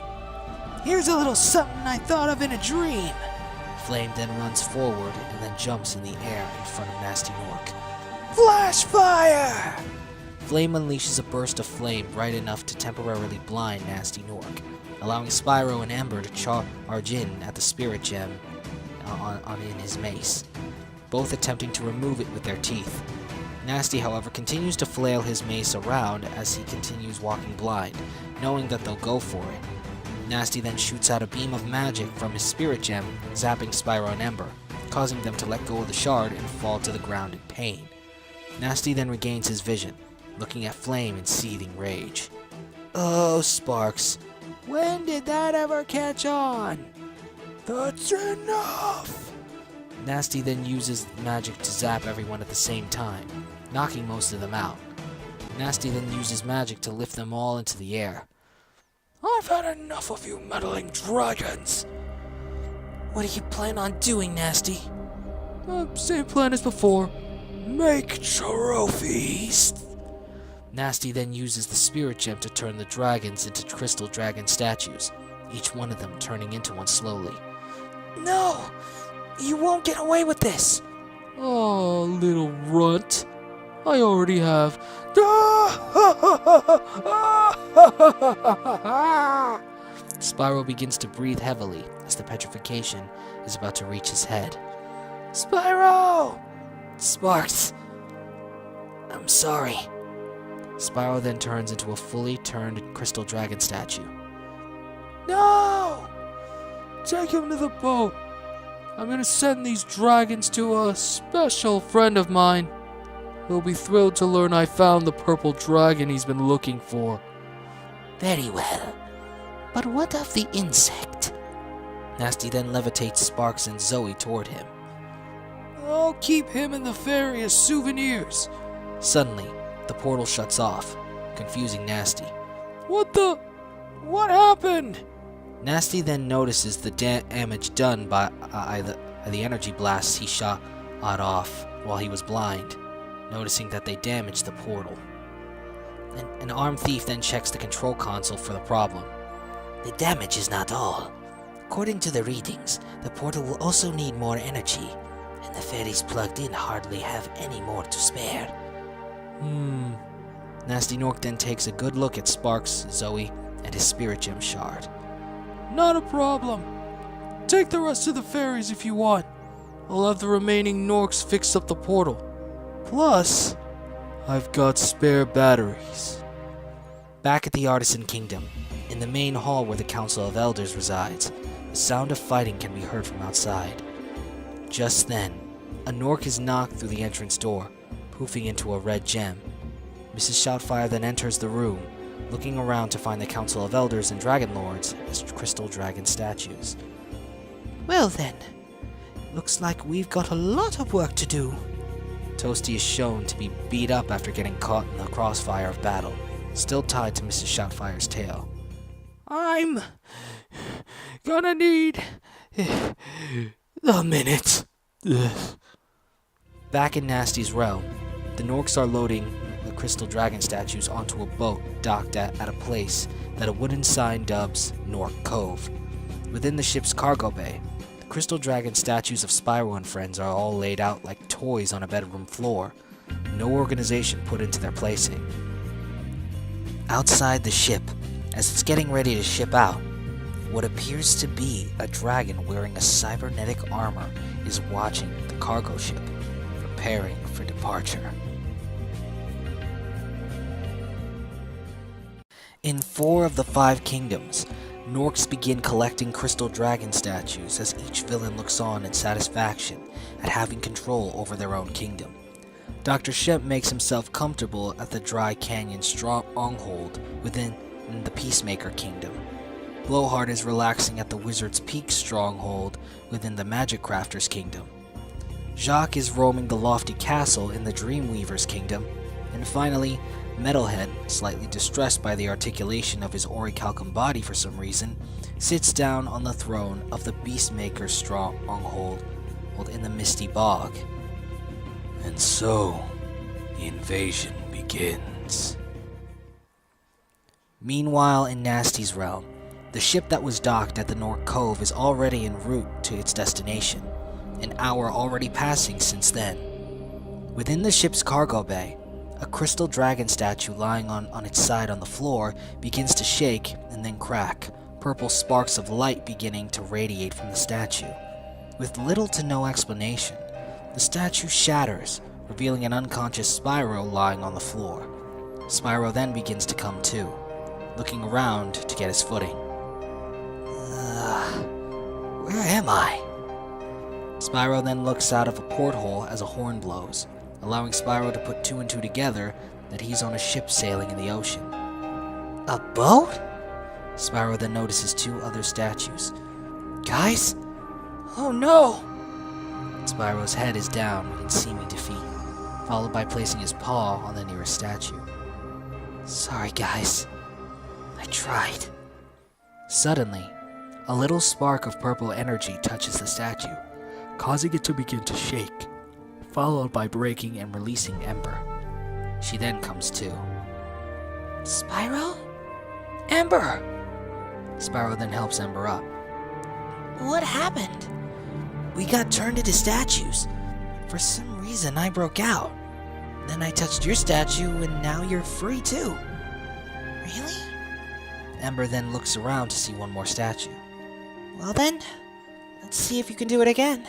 Here's a little something I thought of in a dream. Flame then runs forward and then jumps in the air in front of Gnasty Gnorc. Flash fire! Flame unleashes a burst of flame bright enough to temporarily blind Gnasty Gnorc, allowing Spyro and Ember to charge in at the spirit gem in his mace, both attempting to remove it with their teeth. Gnasty, however, continues to flail his mace around as he continues walking blind, knowing that they'll go for it. Gnasty then shoots out a beam of magic from his spirit gem, zapping Spyro and Ember, causing them to let go of the shard and fall to the ground in pain. Gnasty then regains his vision, looking at Flame in seething rage. Oh, Sparks, when did that ever catch on? That's enough! Gnasty then uses magic to zap everyone at the same time, knocking most of them out. Gnasty then uses magic to lift them all into the air. I've had enough of you meddling dragons! What do you plan on doing, Gnasty? Same plan as before. Make trophies! Gnasty then uses the spirit gem to turn the dragons into crystal dragon statues, each one of them turning into one slowly. No! You won't get away with this! Oh, little runt. I already have. Spyro begins to breathe heavily as the petrification is about to reach his head. Spyro! Sparks! I'm sorry. Spyro then turns into a fully turned crystal dragon statue. No! Take him to the boat. I'm gonna send these dragons to a special friend of mine. He'll be thrilled to learn I found the purple dragon he's been looking for. Very well. But what of the insect? Gnasty then levitates Sparks and Zoe toward him. I'll keep him and the fairy as souvenirs. Suddenly, the portal shuts off, confusing Gnasty. What happened? Gnasty then notices the damage done by the energy blasts he shot off while he was blind, noticing that they damaged the portal. An armed thief then checks the control console for the problem. The damage is not all. According to the readings, the portal will also need more energy, and the fairies plugged in hardly have any more to spare. Gnasty Gnorc then takes a good look at Sparks, Zoe, and his spirit gem shard. Not a problem. Take the rest of the fairies if you want. I'll have the remaining Gnorcs fix up the portal. Plus, I've got spare batteries. Back at the Artisan Kingdom, in the main hall where the Council of Elders resides, the sound of fighting can be heard from outside. Just then, a Gnorc is knocked through the entrance door, poofing into a red gem. Mrs. Shoutfire then enters the room, looking around to find the Council of Elders and Dragon Lords as crystal dragon statues. Well then, looks like we've got a lot of work to do. Toasty is shown to be beat up after getting caught in the crossfire of battle, still tied to Mrs. Shoutfire's tail. I'm gonna need a minute. Back in Gnasty's realm, the Gnorcs are loading the crystal dragon statues onto a boat docked at a place that a wooden sign dubs Gnorc Cove. Within the ship's cargo bay, the crystal dragon statues of Spyro and friends are all laid out like toys on a bedroom floor, no organization put into their placing. Outside the ship, as it's getting ready to ship out, what appears to be a dragon wearing a cybernetic armor is watching the cargo ship, preparing for departure. In 4 of the 5 kingdoms, Gnorcs begin collecting crystal dragon statues as each villain looks on in satisfaction at having control over their own kingdom. Dr. Shemp makes himself comfortable at the Dry Canyon stronghold within the Peacemaker Kingdom. Blowhart is relaxing at the Wizard's Peak stronghold within the Magic Crafter's Kingdom. Jacques is roaming the lofty castle in the Dreamweaver's Kingdom. And finally, Metalhead, slightly distressed by the articulation of his orichalcum body for some reason, sits down on the throne of the Beastmaker's stronghold in the Misty Bog. And so, the invasion begins. Meanwhile, in Gnasty's realm, the ship that was docked at the Norc Cove is already en route to its destination, an hour already passing since then. Within the ship's cargo bay, a crystal dragon statue lying on its side on the floor begins to shake and then crack, purple sparks of light beginning to radiate from the statue. With little to no explanation, the statue shatters, revealing an unconscious Spyro lying on the floor. Spyro then begins to come to, looking around to get his footing. Where am I? Spyro then looks out of a porthole as a horn blows, allowing Spyro to put two and two together that he's on a ship sailing in the ocean. A boat? Spyro then notices two other statues. Guys? Oh no! Spyro's head is down in seeming defeat, followed by placing his paw on the nearest statue. Sorry, guys. I tried. Suddenly, a little spark of purple energy touches the statue, causing it to begin to shake, followed by breaking and releasing Ember. She then comes to. Spyro? Ember! Spyro then helps Ember up. What happened? We got turned into statues. For some reason, I broke out. Then I touched your statue, and now you're free too. Really? Ember then looks around to see one more statue. Well then, let's see if you can do it again.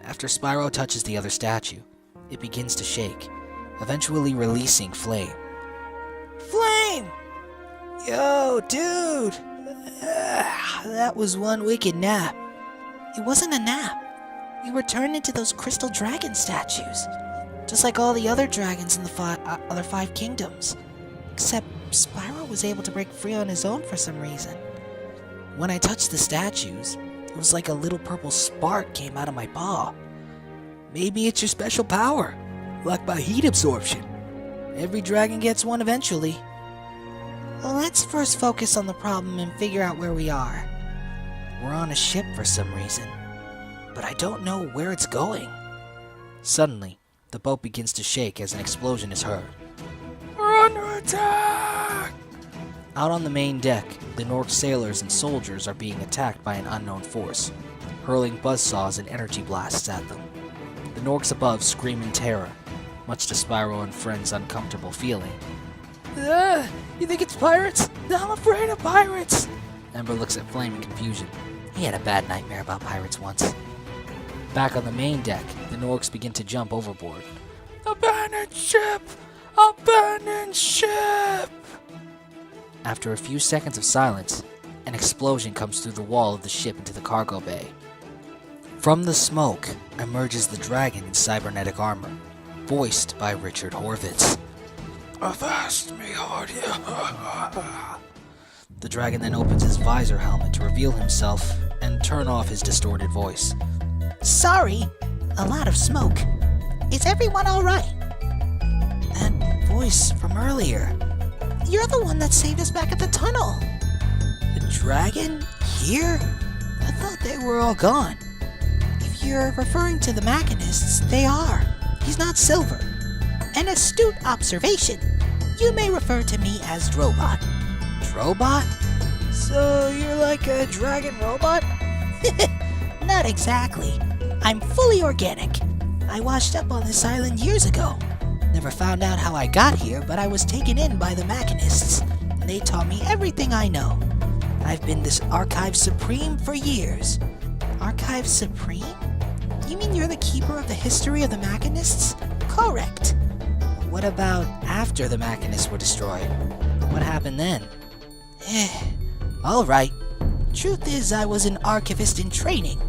After Spyro touches the other statue, it begins to shake, eventually releasing flame. Flame! Yo, dude! That was one wicked nap. It wasn't a nap. We were turned into those crystal dragon statues. Just like all the other dragons in the other 5 kingdoms. Except Spyro was able to break free on his own for some reason. When I touched the statues, it was like a little purple spark came out of my paw. Maybe it's your special power, like by heat absorption. Every dragon gets one eventually. Well, let's first focus on the problem and figure out where we are. We're on a ship for some reason, but I don't know where it's going. Suddenly, the boat begins to shake as an explosion is heard. We're under attack! Out on the main deck, the Gnorc sailors and soldiers are being attacked by an unknown force, hurling buzzsaws and energy blasts at them. The Gnorcs above scream in terror, much to Spyro and friends' uncomfortable feeling. You think it's pirates? I'm afraid of pirates! Ember looks at Flame in confusion. He had a bad nightmare about pirates once. Back on the main deck, the Gnorcs begin to jump overboard. Abandoned ship! Abandoned ship! After a few seconds of silence, an explosion comes through the wall of the ship into the cargo bay. From the smoke emerges the dragon in cybernetic armor, voiced by Richard Horvitz. Avast me, hardy. The dragon then opens his visor helmet to reveal himself and turn off his distorted voice. Sorry, a lot of smoke. Is everyone alright? That voice from earlier. You're the one that saved us back at the tunnel. The dragon? Here? I thought they were all gone. If you're referring to the machinists, they are. He's not silver. An astute observation. You may refer to me as Drobot. Drobot? So you're like a dragon robot? Not exactly. I'm fully organic. I washed up on this island years ago. Never found out how I got here, but I was taken in by the machinists. They taught me everything I know. I've been this Archive Supreme for years. Archive Supreme? You mean you're the keeper of the history of the machinists? Correct. What about after the machinists were destroyed? What happened then? Alright. Truth is, I was an archivist in training.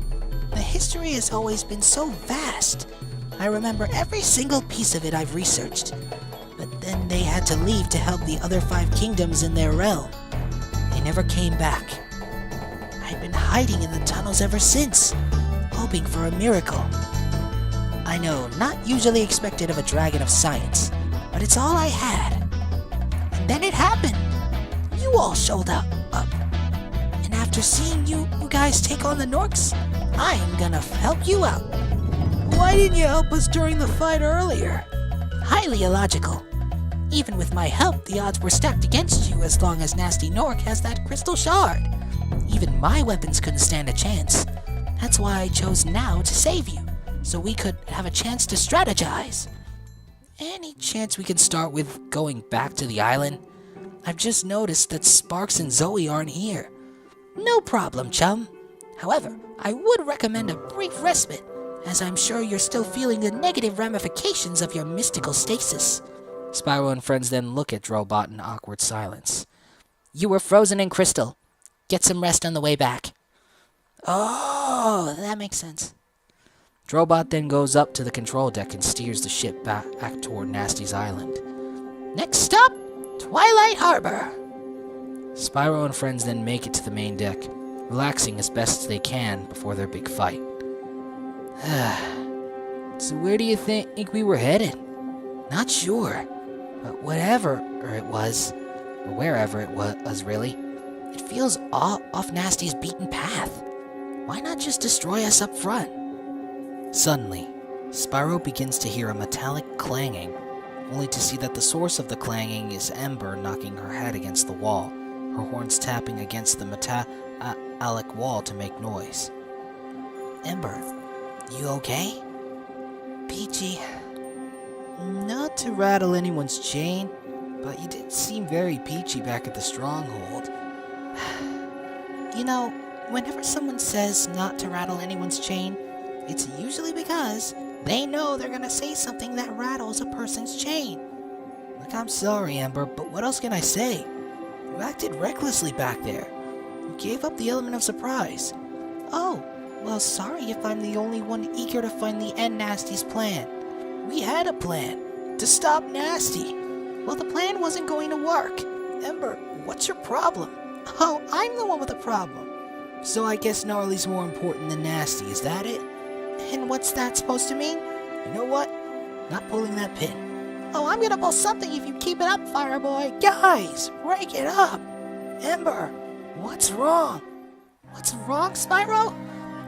The history has always been so vast. I remember every single piece of it I've researched. But then they had to leave to help the other 5 kingdoms in their realm. They never came back. I've been hiding in the tunnels ever since, hoping for a miracle. I know, not usually expected of a dragon of science, but it's all I had. And then it happened. You all showed up. And after seeing you guys take on the Norcs, I'm gonna help you out. Why didn't you help us during the fight earlier? Highly illogical. Even with my help, the odds were stacked against you as long as Gnasty Gnorc has that crystal shard. Even my weapons couldn't stand a chance. That's why I chose now to save you, so we could have a chance to strategize. Any chance we can start with going back to the island? I've just noticed that Sparks and Zoe aren't here. No problem, chum. However, I would recommend a brief respite, as I'm sure you're still feeling the negative ramifications of your mystical stasis. Spyro and friends then look at Drobot in awkward silence. You were frozen in crystal. Get some rest on the way back. Oh, that makes sense. Drobot then goes up to the control deck and steers the ship back toward Gnasty's island. Next stop, Twilight Harbor. Spyro and friends then make it to the main deck, relaxing as best they can before their big fight. So where do you think we were headed? Not sure, but wherever it was really, it feels off Gnasty's beaten path. Why not just destroy us up front? Suddenly, Spyro begins to hear a metallic clanging, only to see that the source of the clanging is Ember knocking her head against the wall, her horns tapping against the metallic wall to make noise. Ember, you okay? Peachy, not to rattle anyone's chain, but you did seem very peachy back at the stronghold. You know, whenever someone says not to rattle anyone's chain, it's usually because they know they're gonna say something that rattles a person's chain. Look, I'm sorry, Ember, but what else can I say? You acted recklessly back there. You gave up the element of surprise. Oh, well, sorry if I'm the only one eager to finally end Gnasty's plan. We had a plan, to stop Gnasty. Well, the plan wasn't going to work. Ember, what's your problem? Oh, I'm the one with the problem. So I guess Gnarly's more important than Gnasty, is that it? And what's that supposed to mean? You know what? Not pulling that pin. Oh, I'm gonna pull something if you keep it up, Fireboy. Guys, break it up. Ember, what's wrong? What's wrong, Spyro?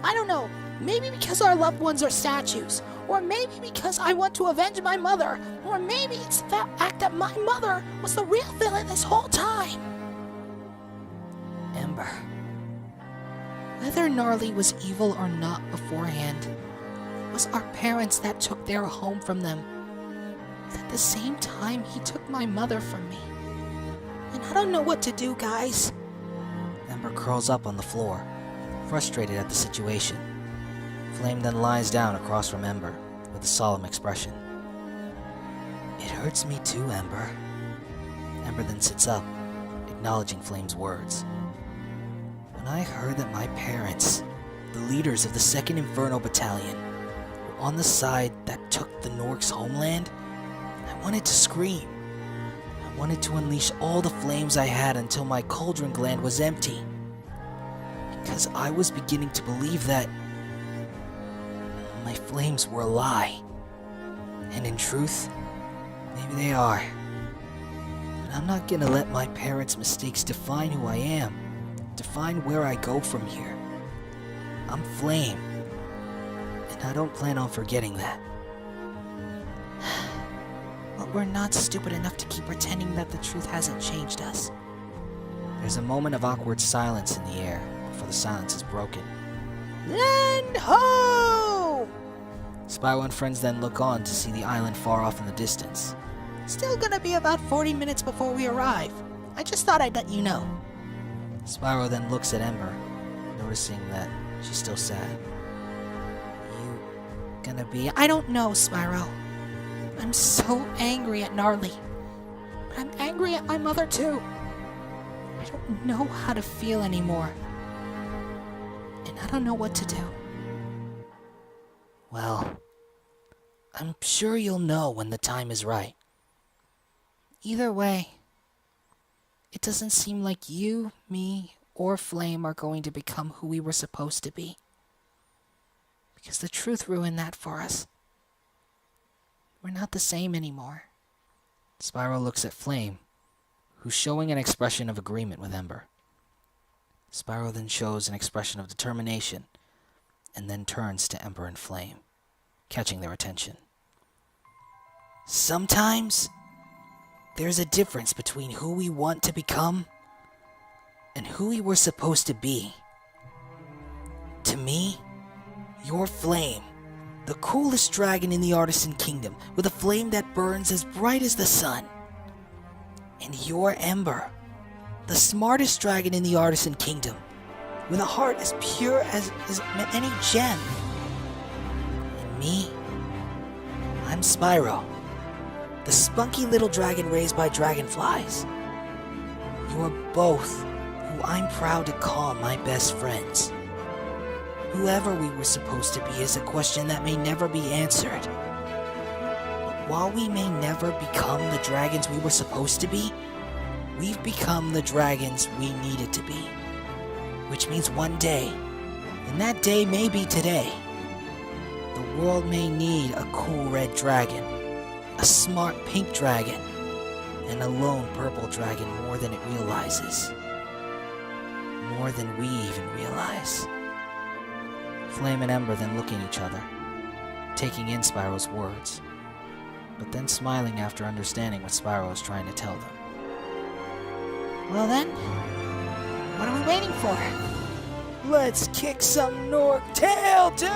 I don't know. Maybe because our loved ones are statues. Or maybe because I want to avenge my mother. Or maybe it's the fact that my mother was the real villain this whole time. Ember. Whether Gnarly was evil or not beforehand, it was our parents that took their home from them. But at the same time, he took my mother from me. And I don't know what to do, guys. Ember curls up on the floor, frustrated at the situation. Flame then lies down across from Ember, with a solemn expression. It hurts me too, Ember. Ember then sits up, acknowledging Flame's words. When I heard that my parents, the leaders of the 2nd Inferno Battalion, were on the side that took the Norc's homeland, I wanted to scream. I wanted to unleash all the flames I had until my cauldron gland was empty. Because I was beginning to believe that my flames were a lie. And in truth, maybe they are. But I'm not gonna let my parents' mistakes define who I am, define where I go from here. I'm Flame, and I don't plan on forgetting that. But we're not stupid enough to keep pretending that the truth hasn't changed us. There's a moment of awkward silence in the air before the silence is broken. Land ho! Spyro and friends then look on to see the island far off in the distance. Still gonna be about 40 minutes before we arrive. I just thought I'd let you know. Spyro then looks at Ember, noticing that she's still sad. You gonna be... I don't know, Spyro. I'm so angry at Gnarly. But I'm angry at my mother too. I don't know how to feel anymore. And I don't know what to do. Well, I'm sure you'll know when the time is right. Either way, it doesn't seem like you, me, or Flame are going to become who we were supposed to be. Because the truth ruined that for us. We're not the same anymore. Spyro looks at Flame, who's showing an expression of agreement with Ember. Spyro then shows an expression of determination, and then turns to Ember and Flame, catching their attention. Sometimes, there's a difference between who we want to become and who we were supposed to be. To me, you're Flame, the coolest dragon in the Artisan Kingdom, with a flame that burns as bright as the sun. And you're Ember, the smartest dragon in the Artisan Kingdom, with a heart as pure as any gem. And me, I'm Spyro, the spunky little dragon raised by dragonflies. You're both who I'm proud to call my best friends. Whoever we were supposed to be is a question that may never be answered. But while we may never become the dragons we were supposed to be, we've become the dragons we needed to be. Which means one day, and that day may be today, the world may need a cool red dragon, a smart pink dragon, and a lone purple dragon more than it realizes. More than we even realize. Flame and Ember then look at each other, taking in Spyro's words, but then smiling after understanding what Spyro is trying to tell them. Well then, what are we waiting for? Let's kick some Gnorc tail, dude!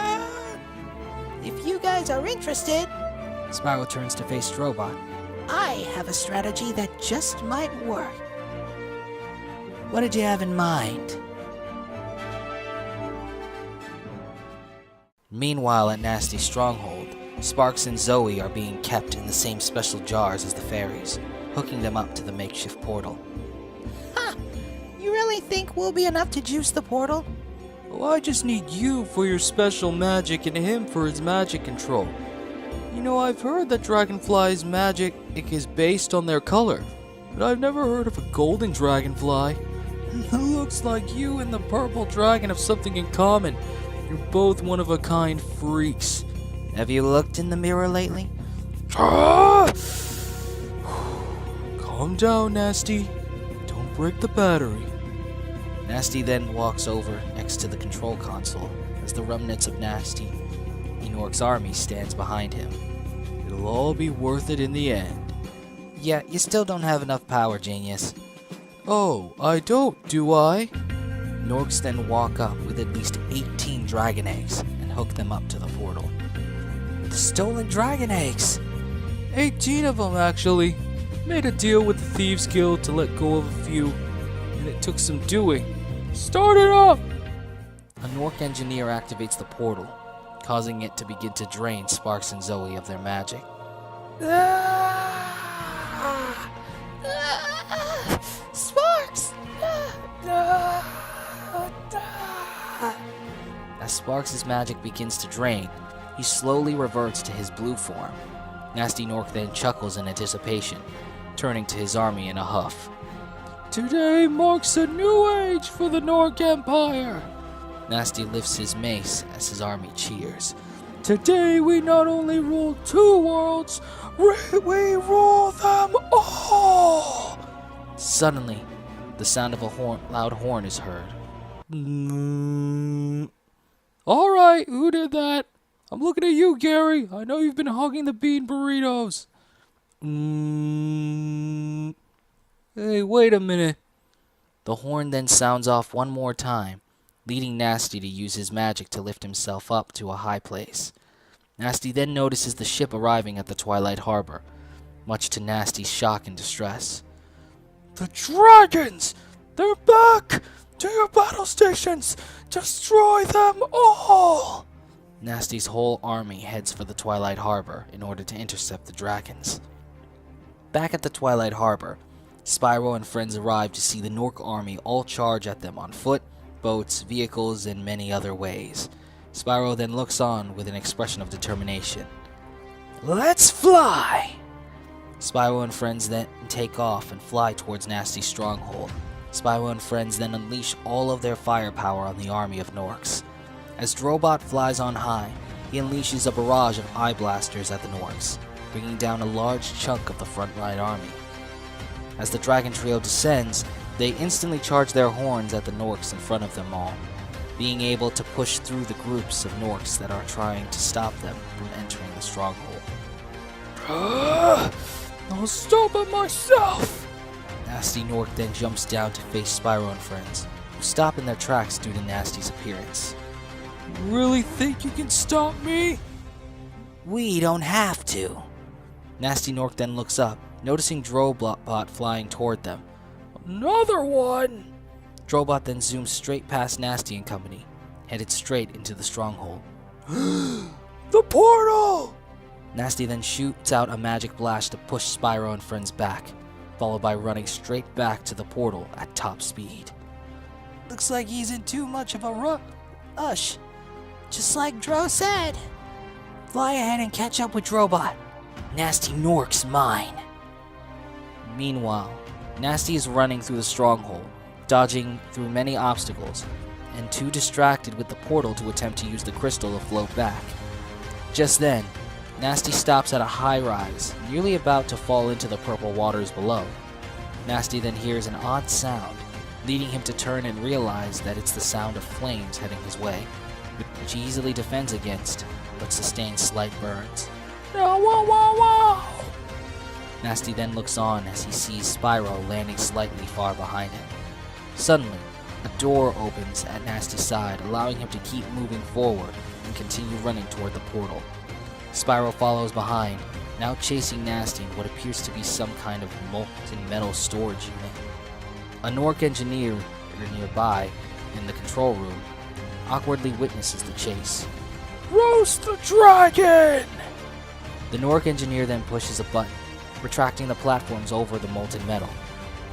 If you guys are interested, Spyro turns to face Strobot. I have a strategy that just might work. What did you have in mind? Meanwhile, at Gnasty's stronghold, Sparks and Zoe are being kept in the same special jars as the fairies, hooking them up to the makeshift portal. Ha! You really think we'll be enough to juice the portal? Well, I just need you for your special magic and him for his magic control. You know, I've heard that dragonflies' magic is based on their color, but I've never heard of a golden dragonfly. Looks like you and the purple dragon have something in common. You're both one-of-a-kind freaks. Have you looked in the mirror lately? Ah! Calm down, Gnasty. Don't break the battery. Gnasty then walks over next to the control console as the remnants of Gnasty, Gnorc's army, stands behind him. It'll all be worth it in the end. Yeah, you still don't have enough power, genius. Oh, I don't, do I? Gnorcs then walk up with at least 18 dragon eggs and hook them up to the portal. The stolen dragon eggs! 18 of them, actually. Made a deal with the Thieves Guild to let go of a few, and it took some doing. Start it up! A Gnorc engineer activates the portal, causing it to begin to drain Sparks and Zoe of their magic. Sparks! As Sparks' magic begins to drain, he slowly reverts to his blue form. Gnasty Gnorc then chuckles in anticipation, turning to his army in a huff. Today marks a new age for the Gnorc Empire. Gnasty lifts his mace as his army cheers. Today we not only rule 2 worlds, we rule them all! Suddenly, the sound of a loud horn is heard. Alright, who did that? I'm looking at you, Gary. I know you've been hogging the bean burritos. Hey, wait a minute. The horn then sounds off one more time, leading Gnasty to use his magic to lift himself up to a high place. Gnasty then notices the ship arriving at the Twilight Harbor, much to Gnasty's shock and distress. The dragons! They're back! To your battle stations! Destroy them all! Gnasty's whole army heads for the Twilight Harbor in order to intercept the dragons. Back at the Twilight Harbor, Spyro and friends arrive to see the Gnorc army all charge at them on foot, boats, vehicles, and many other ways. Spyro then looks on with an expression of determination. Let's fly! Spyro and friends then take off and fly towards Gnasty's stronghold. Spyro and friends then unleash all of their firepower on the army of Gnorcs. As Drobot flies on high, he unleashes a barrage of eye blasters at the Gnorcs, bringing down a large chunk of the front right army. As the Dragon Trio descends, they instantly charge their horns at the Gnorcs in front of them all, being able to push through the groups of Gnorcs that are trying to stop them from entering the stronghold. I'll stop it myself! Gnasty Gnorc then jumps down to face Spyro and friends, who stop in their tracks due to Gnasty's appearance. You really think you can stop me? We don't have to. Gnasty Gnorc then looks up, noticing Drobot flying toward them. Another one! Drobot then zooms straight past Gnasty and company, headed straight into the stronghold. The portal! Gnasty then shoots out a magic blast to push Spyro and friends back, followed by running straight back to the portal at top speed. Looks like he's in too much of a rush. Just like Dro said. Fly ahead and catch up with Drobot. Gnasty Gnorc's mine. Meanwhile, Gnasty is running through the stronghold, dodging through many obstacles, and too distracted with the portal to attempt to use the crystal to float back. Just then, Gnasty stops at a high rise, nearly about to fall into the purple waters below. Gnasty then hears an odd sound, leading him to turn and realize that it's the sound of flames heading his way, which he easily defends against, but sustains slight burns. No, whoa, whoa, whoa! Gnasty then looks on as he sees Spyro landing slightly far behind him. Suddenly, a door opens at Gnasty's side, allowing him to keep moving forward and continue running toward the portal. Spyro follows behind, now chasing Gnasty in what appears to be some kind of molten metal storage unit. A Gnorc engineer nearby, in the control room, awkwardly witnesses the chase. Roast the dragon! The Gnorc engineer then pushes a button, retracting the platforms over the molten metal.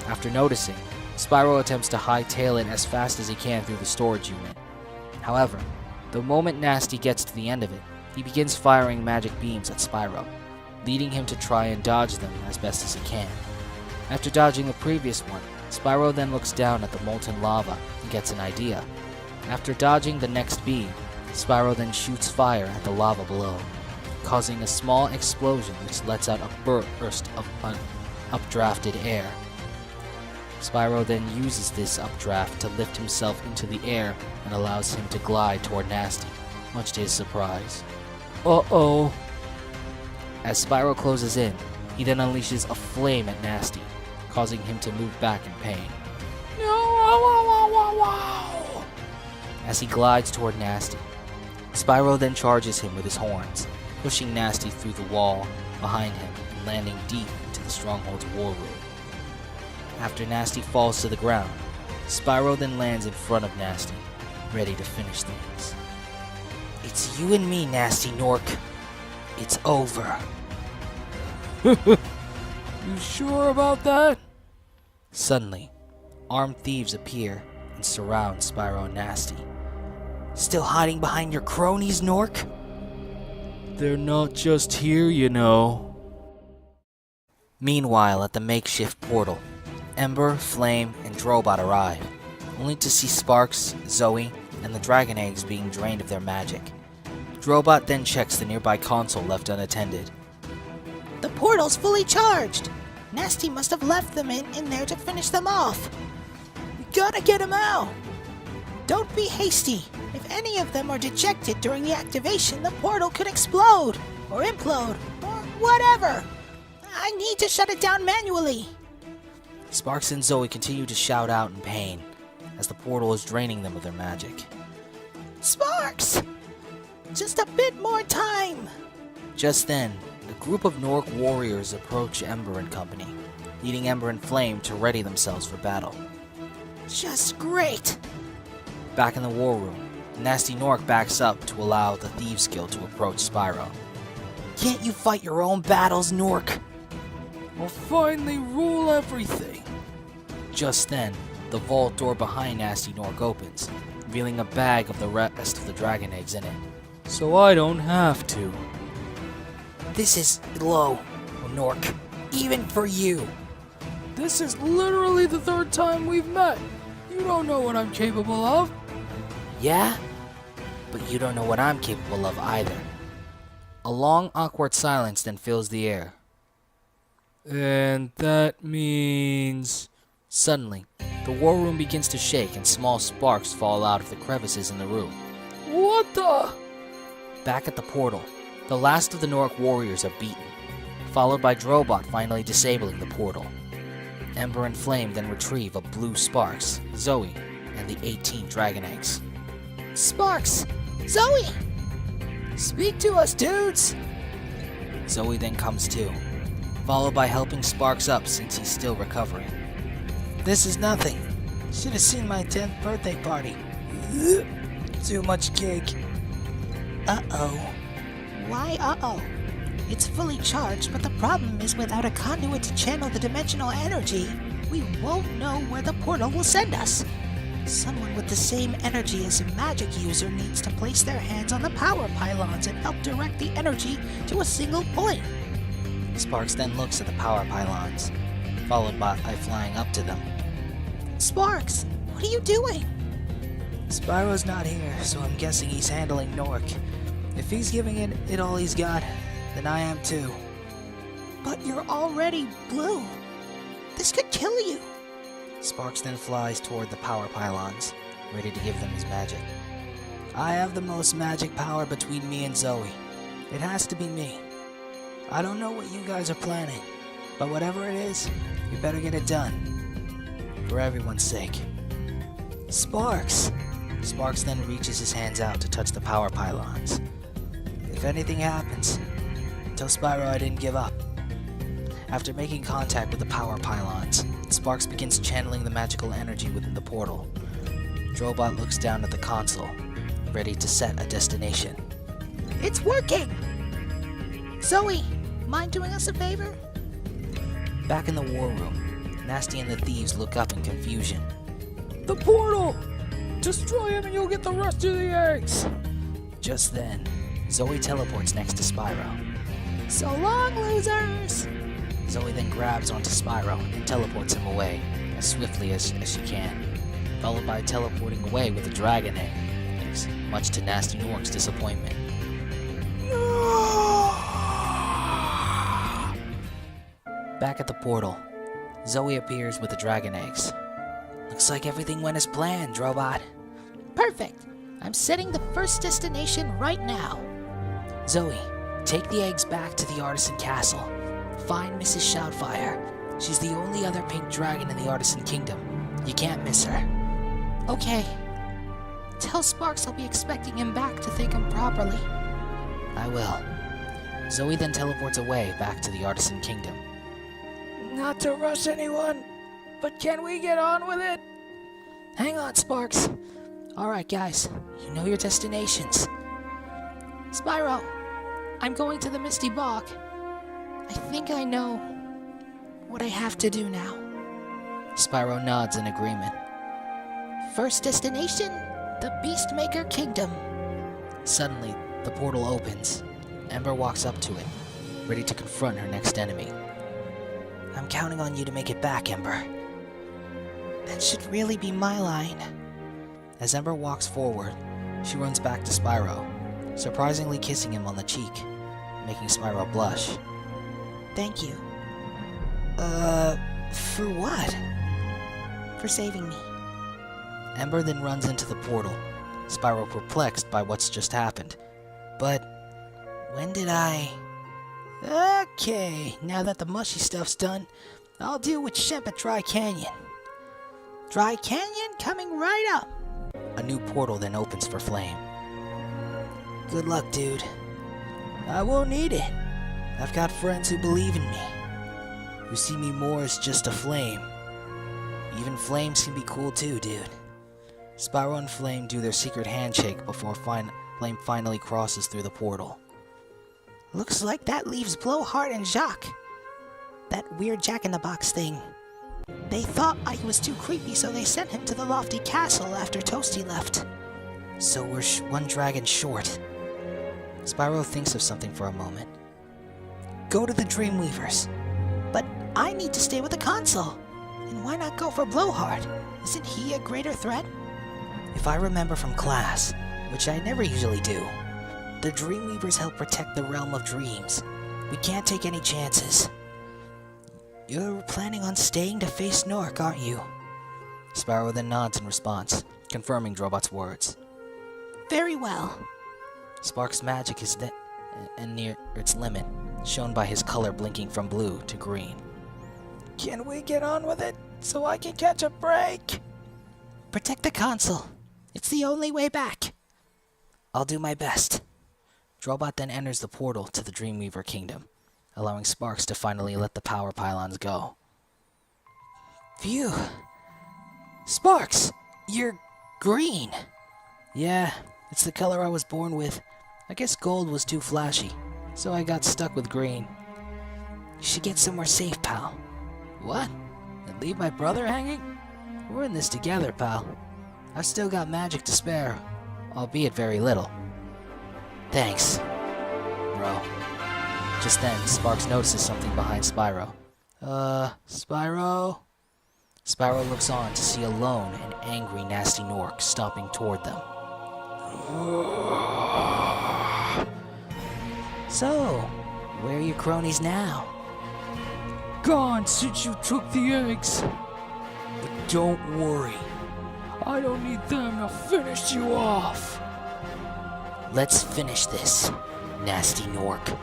After noticing, Spyro attempts to hightail it as fast as he can through the storage unit. However, the moment Gnasty gets to the end of it, he begins firing magic beams at Spyro, leading him to try and dodge them as best as he can. After dodging the previous one, Spyro then looks down at the molten lava and gets an idea. After dodging the next beam, Spyro then shoots fire at the lava below, causing a small explosion which lets out a burst of updrafted air. Spyro then uses this updraft to lift himself into the air and allows him to glide toward Gnasty, much to his surprise. Uh-oh. As Spyro closes in, he then unleashes a flame at Gnasty, causing him to move back in pain. No, wow, wow, wow, wow. As he glides toward Gnasty, Spyro then charges him with his horns, pushing Gnasty through the wall behind him and landing deep into the stronghold's war room. After Gnasty falls to the ground, Spyro then lands in front of Gnasty, ready to finish things. It's you and me, Gnasty Gnorc. It's over. You sure about that? Suddenly, armed thieves appear and surround Spyro and Gnasty. Still hiding behind your cronies, Gnorc? They're not just here, you know. Meanwhile, at the makeshift portal, Ember, Flame, and Drobot arrive, only to see Sparks, Zoe, and the dragon eggs being drained of their magic. Drobot then checks the nearby console left unattended. The portal's fully charged. Gnasty must have left them in there to finish them off. We gotta get him out. Don't be hasty. If any of them are dejected during the activation, the portal could explode, or implode, or whatever. I need to shut it down manually. Sparks and Zoe continue to shout out in pain, as the portal is draining them of their magic. Sparks! Just a bit more time. Just then, a group of Gnorc warriors approach Ember and company, leading Ember and Flame to ready themselves for battle. Just great. Back in the war room, Gnasty Gnorc backs up to allow the Thieves Guild to approach Spyro. Can't you fight your own battles, Gnorc? I'll finally rule everything. Just then, the vault door behind Gnasty Gnorc opens, revealing a bag of the rest of the dragon eggs in it. So I don't have to. This is low, Gnorc. Even for you. This is literally the third time we've met. You don't know what I'm capable of. Yeah? But you don't know what I'm capable of either. A long, awkward silence then fills the air. And that means... Suddenly, the war room begins to shake and small sparks fall out of the crevices in the roof. What the... Back at the portal, the last of the Gnorc warriors are beaten, followed by Drobot finally disabling the portal. Ember and Flame then retrieve a blue Sparks, Zoe, and the 18 dragon eggs. Sparks! Zoe! Speak to us, dudes! Zoe then comes to, followed by helping Sparks up since he's still recovering. This is nothing. Should have seen my 10th birthday party. Too much cake. Uh-oh. Why uh-oh? It's fully charged, but the problem is without a conduit to channel the dimensional energy, we won't know where the portal will send us. Someone with the same energy as a magic user needs to place their hands on the power pylons and help direct the energy to a single point. Sparks then looks at the power pylons, followed by flying up to them. Sparks, what are you doing? Spyro's not here, so I'm guessing he's handling Gnorc. If he's giving it all he's got, then I am too. But you're already blue. This could kill you. Sparks then flies toward the power pylons, ready to give them his magic. I have the most magic power between me and Zoe. It has to be me. I don't know what you guys are planning, but whatever it is, you better get it done. For everyone's sake. Sparks! Sparks then reaches his hands out to touch the power pylons. If anything happens, tell Spyro I didn't give up. After making contact with the power pylons, Sparks begins channeling the magical energy within the portal. Drobot looks down at the console, ready to set a destination. It's working! Zoe, mind doing us a favor? Back in the war room, Gnasty and the thieves look up in confusion. The portal! Destroy him and you'll get the rest of the eggs! Just then, Zoe teleports next to Spyro. So long, losers! Zoe then grabs onto Spyro and teleports him away as swiftly as she can, followed by teleporting away with the dragon eggs, much to Gnasty Gnorc's disappointment. Back at the portal, Zoe appears with the dragon eggs. Looks like everything went as planned, Drobot. Perfect. I'm setting the first destination right now. Zoe, take the eggs back to the Artisan Castle. Find Mrs. Shoutfire. She's the only other pink dragon in the Artisan Kingdom. You can't miss her. Okay. Tell Sparks I'll be expecting him back to thank him properly. I will. Zoe then teleports away back to the Artisan Kingdom. Not to rush anyone, but can we get on with it? Hang on, Sparks. Alright, guys. You know your destinations. Spyro, I'm going to the Misty Bog. I think I know what I have to do now. Spyro nods in agreement. First destination, the Beastmaker Kingdom. Suddenly, the portal opens. Ember walks up to it, ready to confront her next enemy. I'm counting on you to make it back, Ember. That should really be my line. As Ember walks forward, she runs back to Spyro, surprisingly kissing him on the cheek, making Spyro blush. Thank you. For what? For saving me. Ember then runs into the portal, Spyro perplexed by what's just happened. But when did I... Okay, now that the mushy stuff's done, I'll deal with Shemp at Dry Canyon. Dry Canyon coming right up. A new portal then opens for Flame. Good luck, dude. I won't need it. I've got friends who believe in me, who see me more as just a flame. Even flames can be cool too, dude. Spyro and Flame do their secret handshake before Flame finally crosses through the portal. Looks like that leaves Blowhart and Jacques. That weird Jack-in-the-Box thing. They thought I was too creepy, so they sent him to the lofty castle after Toasty left. So we're one dragon short. Spyro thinks of something for a moment. go to the Dreamweavers. But I need to stay with the console. And why not go for Blowhart? Isn't he a greater threat? If I remember from class, which I never usually do, the Dreamweavers help protect the realm of dreams. We can't take any chances. You're planning on staying to face Gnorc, aren't you? Spyro then nods in response, confirming Drobot's words. Very well. Spark's magic is near its limit, shown by his color blinking from blue to green. Can we get on with it so I can catch a break? Protect the console. It's the only way back. I'll do my best. Drobot then enters the portal to the Dreamweaver Kingdom, allowing Sparks to finally let the power pylons go. Phew. Sparks, you're green. Yeah, it's the color I was born with. I guess gold was too flashy, so I got stuck with green. You should get somewhere safe, pal. What? And leave my brother hanging? We're in this together, pal. I've still got magic to spare, albeit very little. Thanks, bro. Just then, Sparks notices something behind Spyro. Spyro? Spyro looks on to see a lone and angry Gnasty Gnorc stomping toward them. So, where are your cronies now? Gone since you took the eggs. But don't worry. I don't need them to finish you off. Let's finish this, Gnasty Gnorc.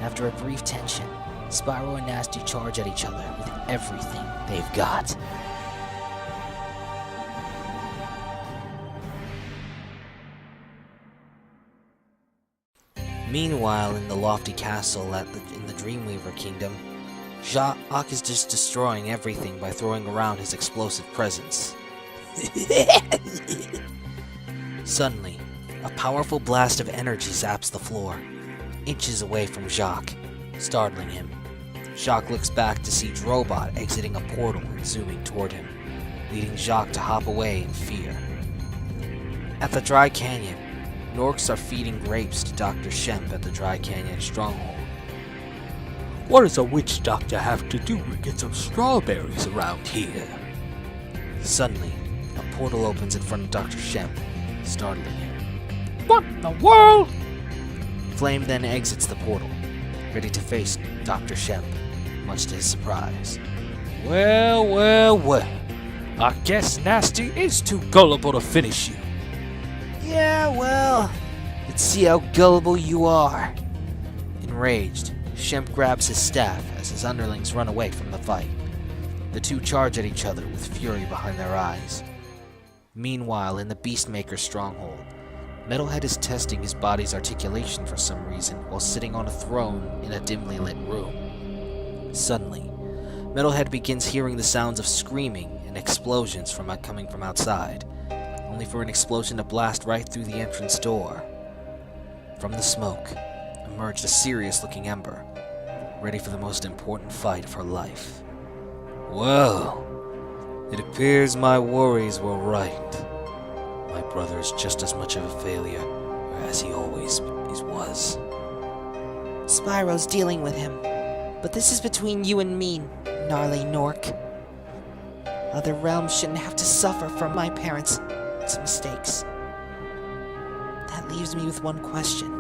After a brief tension, Spyro and Gnasty charge at each other with everything they've got. Meanwhile, in the lofty castle in the Dreamweaver Kingdom, Jacques is just destroying everything by throwing around his explosive presence. Suddenly, a powerful blast of energy zaps the floor, inches away from Jacques, startling him. Jacques looks back to see Drobot exiting a portal and zooming toward him, leading Jacques to hop away in fear. At the Dry Canyon, Gnorcs are feeding grapes to Dr. Shemp at the Dry Canyon stronghold. What does a witch doctor have to do to get some strawberries around here? Suddenly, a portal opens in front of Dr. Shemp, startling him. What in the world? Flame then exits the portal, ready to face Dr. Shemp, much to his surprise. Well. I guess Gnasty is too gullible to finish you. Yeah, well, let's see how gullible you are. Enraged, Shemp grabs his staff as his underlings run away from the fight. The two charge at each other with fury behind their eyes. Meanwhile, in the Beastmaker's stronghold, Metalhead is testing his body's articulation for some reason while sitting on a throne in a dimly lit room. Suddenly, Metalhead begins hearing the sounds of screaming and explosions coming from outside, only for an explosion to blast right through the entrance door. From the smoke emerged a serious-looking Ember, ready for the most important fight of her life. Well, it appears my worries were right. My brother is just as much of a failure as he always was. Spyro's dealing with him, but this is between you and me, gnarly Gnorc. Other realms shouldn't have to suffer from my parents' mistakes. That leaves me with one question.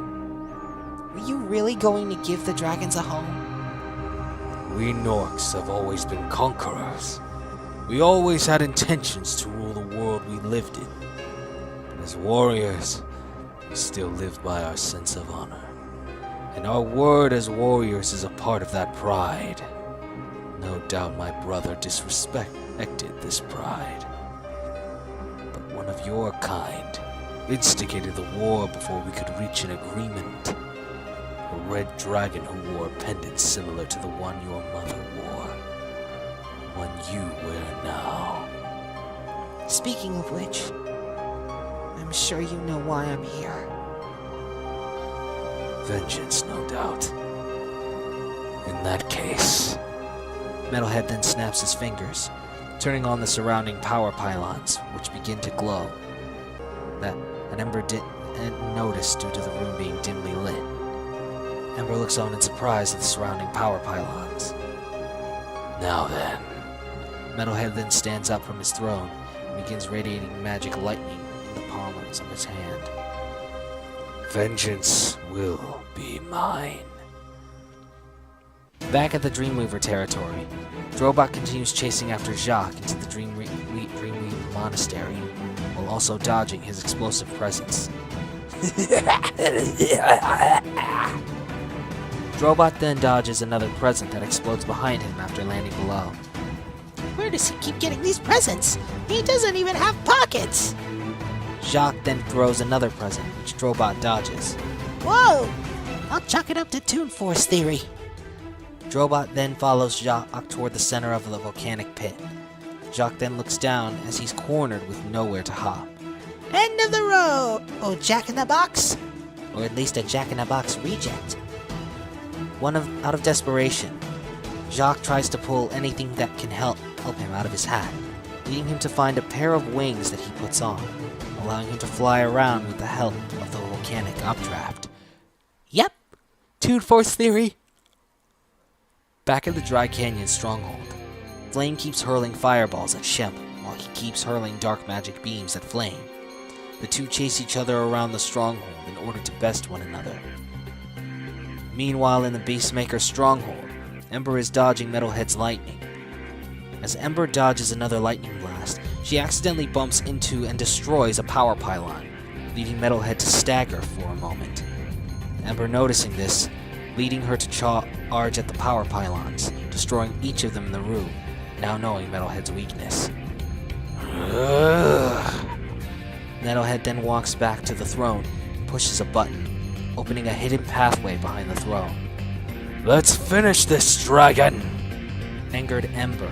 Were you really going to give the dragons a home? We Gnorcs have always been conquerors. We always had intentions to rule the world we lived in. And as warriors, we still live by our sense of honor. And our word as warriors is a part of that pride. No doubt my brother disrespected this pride. But one of your kind instigated the war before we could reach an agreement. A red dragon who wore a pendant similar to the one your mother wore. One you wear now. Speaking of which, I'm sure you know why I'm here. Vengeance, no doubt. In that case... Metalhead then snaps his fingers, turning on the surrounding power pylons, which begin to glow. That an Ember didn't notice due to the room being dimly lit. Ember looks on in surprise at the surrounding power pylons. Now then. Metalhead then stands up from his throne and begins radiating magic lightning in the palms of his hand. Vengeance will be mine. Back at the Dreamweaver territory, Drobot continues chasing after Gnasty into the Dreamweaver monastery, while also dodging his explosive presence. Drobot then dodges another present that explodes behind him after landing below. Where does he keep getting these presents? He doesn't even have pockets! Gnasty then throws another present, which Drobot dodges. Whoa! I'll chalk it up to Toon Force theory. Drobot then follows Gnasty toward the center of the volcanic pit. Gnasty then looks down as he's cornered with nowhere to hop. End of the road! Oh, Jack-in-the-Box? Or at least a Jack-in-the-Box reject. Out of desperation, Gnasty tries to pull anything that can help him out of his hat, leading him to find a pair of wings that he puts on, allowing him to fly around with the help of the volcanic updraft. Yep, Toon Force theory! Back at the Dry Canyon stronghold, Flame keeps hurling fireballs at Shemp, while he keeps hurling dark magic beams at Flame. The two chase each other around the stronghold in order to best one another. Meanwhile, in the Beastmaker's stronghold, Ember is dodging Metalhead's lightning. As Ember dodges another lightning blast, she accidentally bumps into and destroys a power pylon, leaving Metalhead to stagger for a moment. Ember noticing this, leading her to charge at the power pylons, destroying each of them in the room, now knowing Metalhead's weakness. Metalhead then walks back to the throne and pushes a button, opening a hidden pathway behind the throne. Let's finish this, dragon! Angered Ember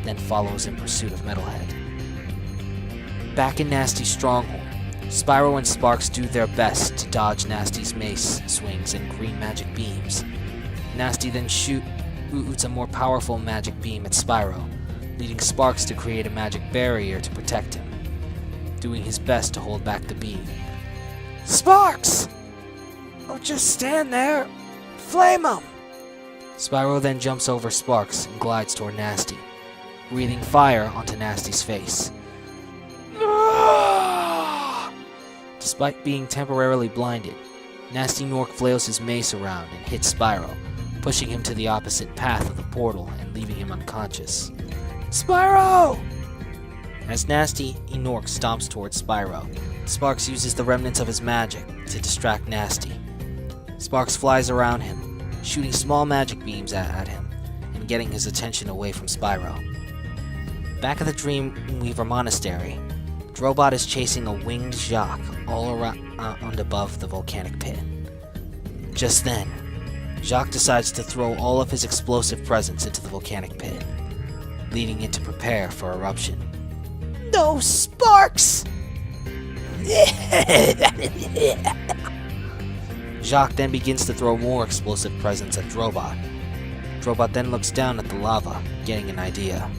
then follows in pursuit of Metalhead. Back in Gnasty's stronghold, Spyro and Sparks do their best to dodge Gnasty's mace swings and green magic beams. Gnasty then shoots a more powerful magic beam at Spyro, leading Sparks to create a magic barrier to protect him, doing his best to hold back the beam. Sparks! Don't just stand there. Flame 'em! Spyro then jumps over Sparks and glides toward Gnasty, breathing fire onto Gnasty's face. Despite being temporarily blinded, Gnasty Gnorc flails his mace around and hits Spyro, pushing him to the opposite path of the portal and leaving him unconscious. Spyro! As Gnasty Gnorc stomps towards Spyro, Sparks uses the remnants of his magic to distract Gnasty. Sparks flies around him, shooting small magic beams at him, and getting his attention away from Spyro. Back at the Dreamweaver Monastery, Drobot is chasing a winged Gnasty all around above the volcanic pit. Just then, Gnasty decides to throw all of his explosive presents into the volcanic pit, leading it to prepare for eruption. No, Sparks! Gnasty then begins to throw more explosive presents at Drobot. Drobot then looks down at the lava, getting an idea.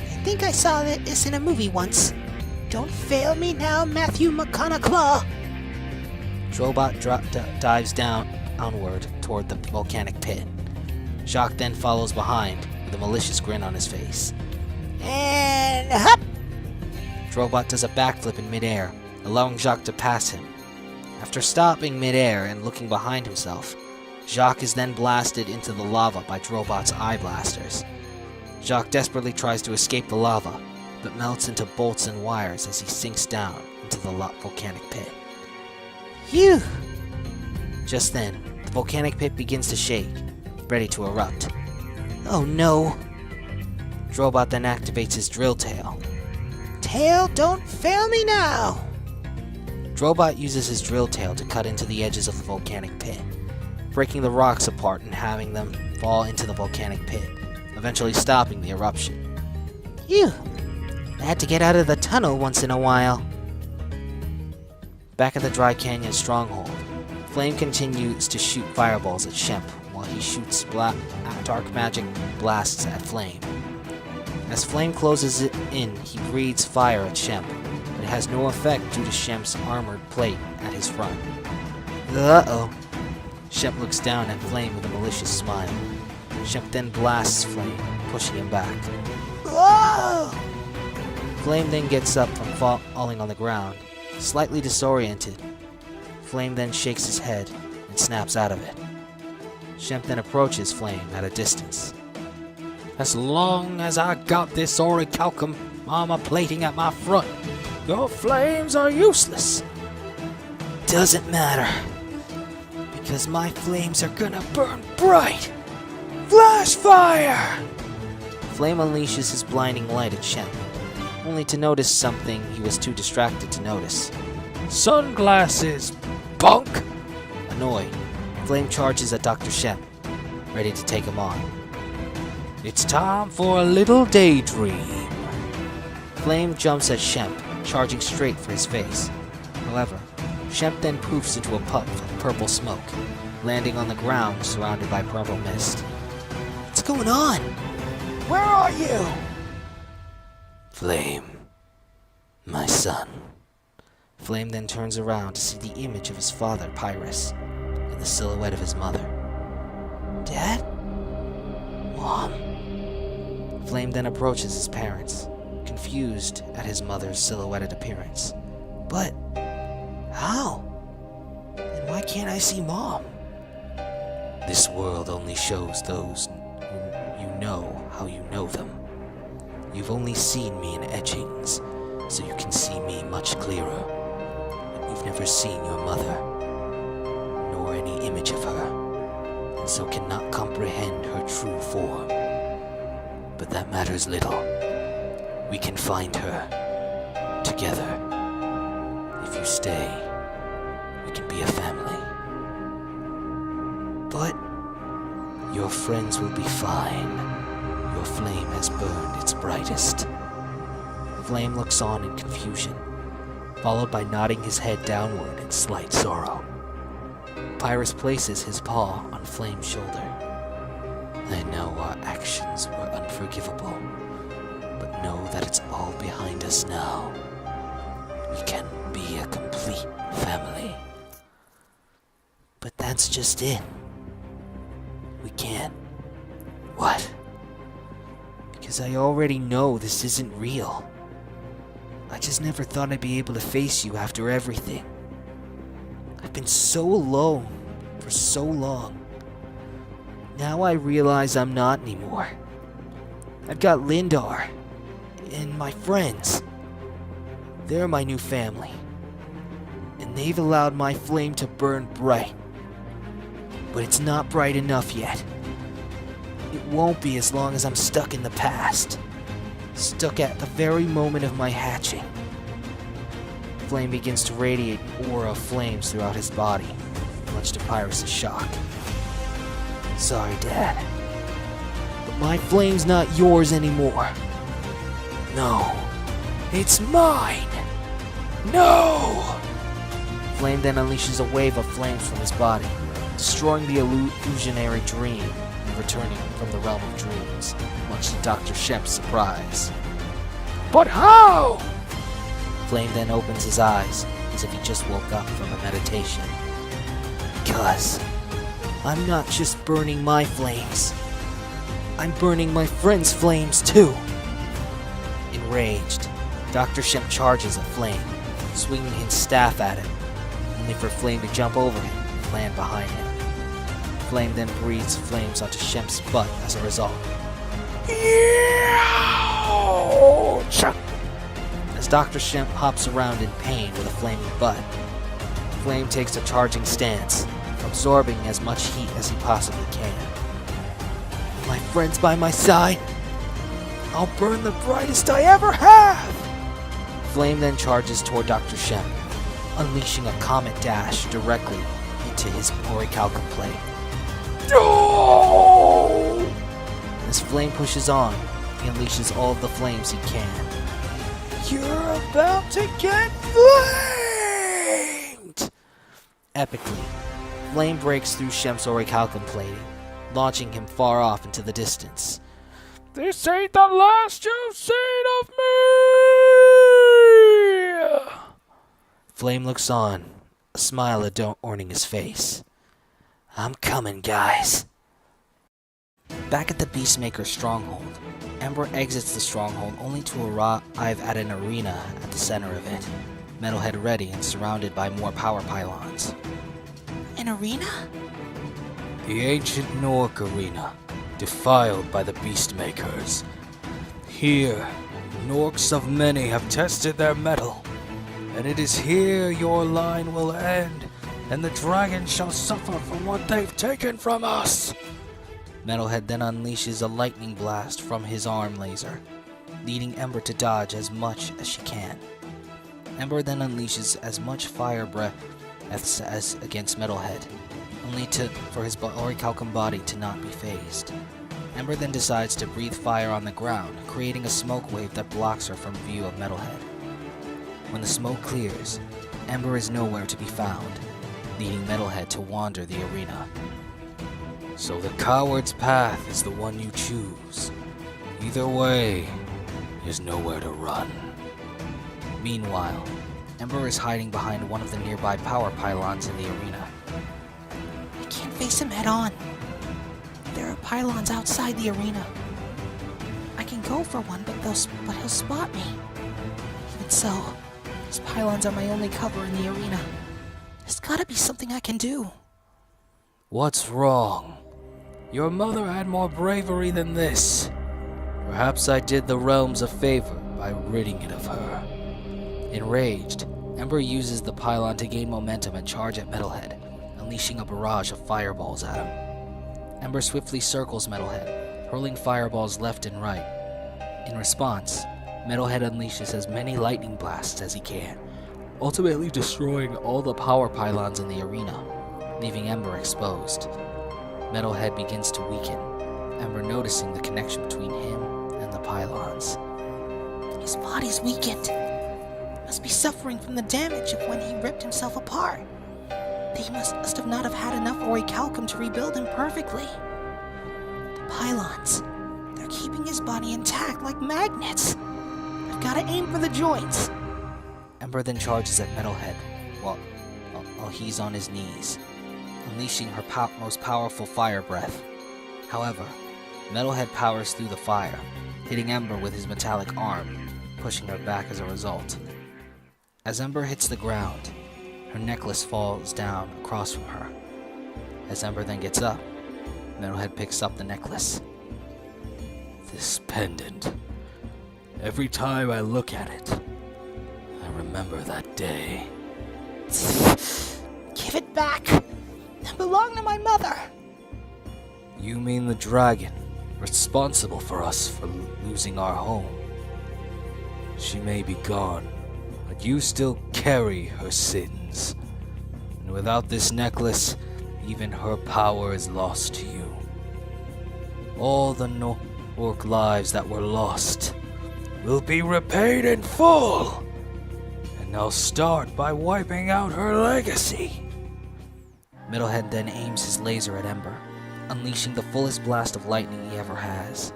I think I saw this in a movie once. Don't fail me now, Matthew McConaughey! Drobot dives downward toward the volcanic pit. Gnasty then follows behind with a malicious grin on his face. And hop! Drobot does a backflip in midair, allowing Gnasty to pass him. After stopping midair and looking behind himself, Gnasty is then blasted into the lava by Drobot's eye blasters. Gnasty desperately tries to escape the lava, but melts into bolts and wires as he sinks down into the volcanic pit. Phew! Just then, the volcanic pit begins to shake, ready to erupt. Oh no! Drobot then activates his drill tail. Tail, don't fail me now! Drobot uses his drill tail to cut into the edges of the volcanic pit, breaking the rocks apart and having them fall into the volcanic pit, eventually stopping the eruption. Phew! I had to get out of the tunnel once in a while. Back at the Dry Canyon stronghold, Flame continues to shoot fireballs at Shemp while he shoots dark magic blasts at Flame. As Flame closes it in, he breathes fire at Shemp, but it has no effect due to Shemp's armored plate at his front. Uh-oh. Shemp looks down at Flame with a malicious smile. Shemp then blasts Flame, pushing him back. Whoa! Flame then gets up from falling on the ground, slightly disoriented. Flame then shakes his head and snaps out of it. Shemp then approaches Flame at a distance. As long as I got this orichalcum armor plating at my front, your flames are useless. Doesn't matter. Because my flames are gonna burn bright. Flash fire! Flame unleashes his blinding light at Shemp, only to notice something he was too distracted to notice. Sunglasses, bunk! Annoyed, Flame charges at Dr. Shemp, ready to take him on. It's time for a little daydream. Flame jumps at Shemp, charging straight for his face. However, Shemp then poofs into a puff of purple smoke, landing on the ground surrounded by purple mist. What's going on? Where are you? Flame. My son. Flame then turns around to see the image of his father, Pyrus, and the silhouette of his mother. Dad? Mom? Flame then approaches his parents, confused at his mother's silhouetted appearance. But how? And why can't I see Mom? This world only shows those whom you know how you know them. You've only seen me in etchings, so you can see me much clearer. But you've never seen your mother, nor any image of her, and so cannot comprehend her true form. But that matters little. We can find her together. If you stay, we can be a family. But your friends will be fine. Your flame has burned its brightest. Flame looks on in confusion, followed by nodding his head downward in slight sorrow. Pyrus places his paw on Flame's shoulder. I know our actions were unforgivable, but know that it's all behind us now. We can be a complete family. But that's just it. We can't. What? Because I already know this isn't real. I just never thought I'd be able to face you after everything. I've been so alone for so long. Now I realize I'm not anymore. I've got Lindar and my friends. They're my new family. And they've allowed my flame to burn bright. But it's not bright enough yet. It won't be as long as I'm stuck in the past. Stuck at the very moment of my hatching. Flame begins to radiate an aura of flames throughout his body, much to Pyrus' shock. Sorry, Dad. But my flame's not yours anymore. No. It's mine! No! Flame then unleashes a wave of flames from his body, destroying the illusionary dream and returning from the realm of dreams, much to Dr. Shemp's surprise. But how? Flame then opens his eyes, as if he just woke up from a meditation. Because I'm not just burning my flames. I'm burning my friends' flames too. Enraged, Dr. Shemp charges at Flame, swinging his staff at him, only for Flame to jump over him and land behind him. Flame then breathes flames onto Shemp's butt as a result. Ouch! As Dr. Shemp hops around in pain with a flaming butt, Flame takes a charging stance, absorbing as much heat as he possibly can. My friends by my side, I'll burn the brightest I ever have! Flame then charges toward Dr. Shemp, unleashing a comet dash directly into his orichalcum plate. No! As Flame pushes on, he unleashes all of the flames he can. You're about to get flamed! Epically, Flame breaks through Shemp's orichalcum plating, launching him far off into the distance. This ain't the last you've seen of me! Flame looks on, a smile adorning his face. I'm coming, guys. Back at the Beastmaker's stronghold, Ember exits the stronghold only to arrive at an arena at the center of it, Metalhead ready and surrounded by more power pylons. An arena? The ancient Gnorc arena, defiled by the Beastmakers. Here, Gnorcs of many have tested their mettle, and it is here your line will end, and the dragons shall suffer for what they've taken from us. Metalhead then unleashes a lightning blast from his arm laser, leading Ember to dodge as much as she can. Ember then unleashes as much fire breath as against Metalhead, only for his orichalcum body to not be phased. Ember then decides to breathe fire on the ground, creating a smoke wave that blocks her from view of Metalhead. When the smoke clears, Ember is nowhere to be found, leading Metalhead to wander the arena. So the coward's path is the one you choose. Either way, there's nowhere to run. Meanwhile, Ember is hiding behind one of the nearby power pylons in the arena. I can't face him head on. There are pylons outside the arena. I can go for one, but he'll spot me. Even so, these pylons are my only cover in the arena. There's gotta be something I can do. What's wrong? Your mother had more bravery than this. Perhaps I did the realms a favor by ridding it of her. Enraged, Ember uses the pylon to gain momentum and charge at Metalhead, unleashing a barrage of fireballs at him. Ember swiftly circles Metalhead, hurling fireballs left and right. In response, Metalhead unleashes as many lightning blasts as he can, ultimately destroying all the power pylons in the arena, leaving Ember exposed. Metalhead begins to weaken, Ember noticing the connection between him and the pylons. His body's weakened. He must be suffering from the damage of when he ripped himself apart. He must have not have had enough orichalcum to rebuild him perfectly. The pylons, they're keeping his body intact like magnets. I've gotta aim for the joints. Ember then charges at Metalhead while he's on his knees, unleashing her most powerful fire breath. However, Metalhead powers through the fire, hitting Ember with his metallic arm, pushing her back as a result. As Ember hits the ground, her necklace falls down across from her. As Ember then gets up, Metalhead picks up the necklace. This pendant. Every time I look at it, I remember that day. Give it back. It belonged to my mother. You mean the dragon, responsible for us for losing our home? She may be gone, but you still carry her sins. And without this necklace, even her power is lost to you. All the Gnorc lives that were lost will be repaid in full. And I'll start by wiping out her legacy. Metalhead then aims his laser at Ember, unleashing the fullest blast of lightning he ever has.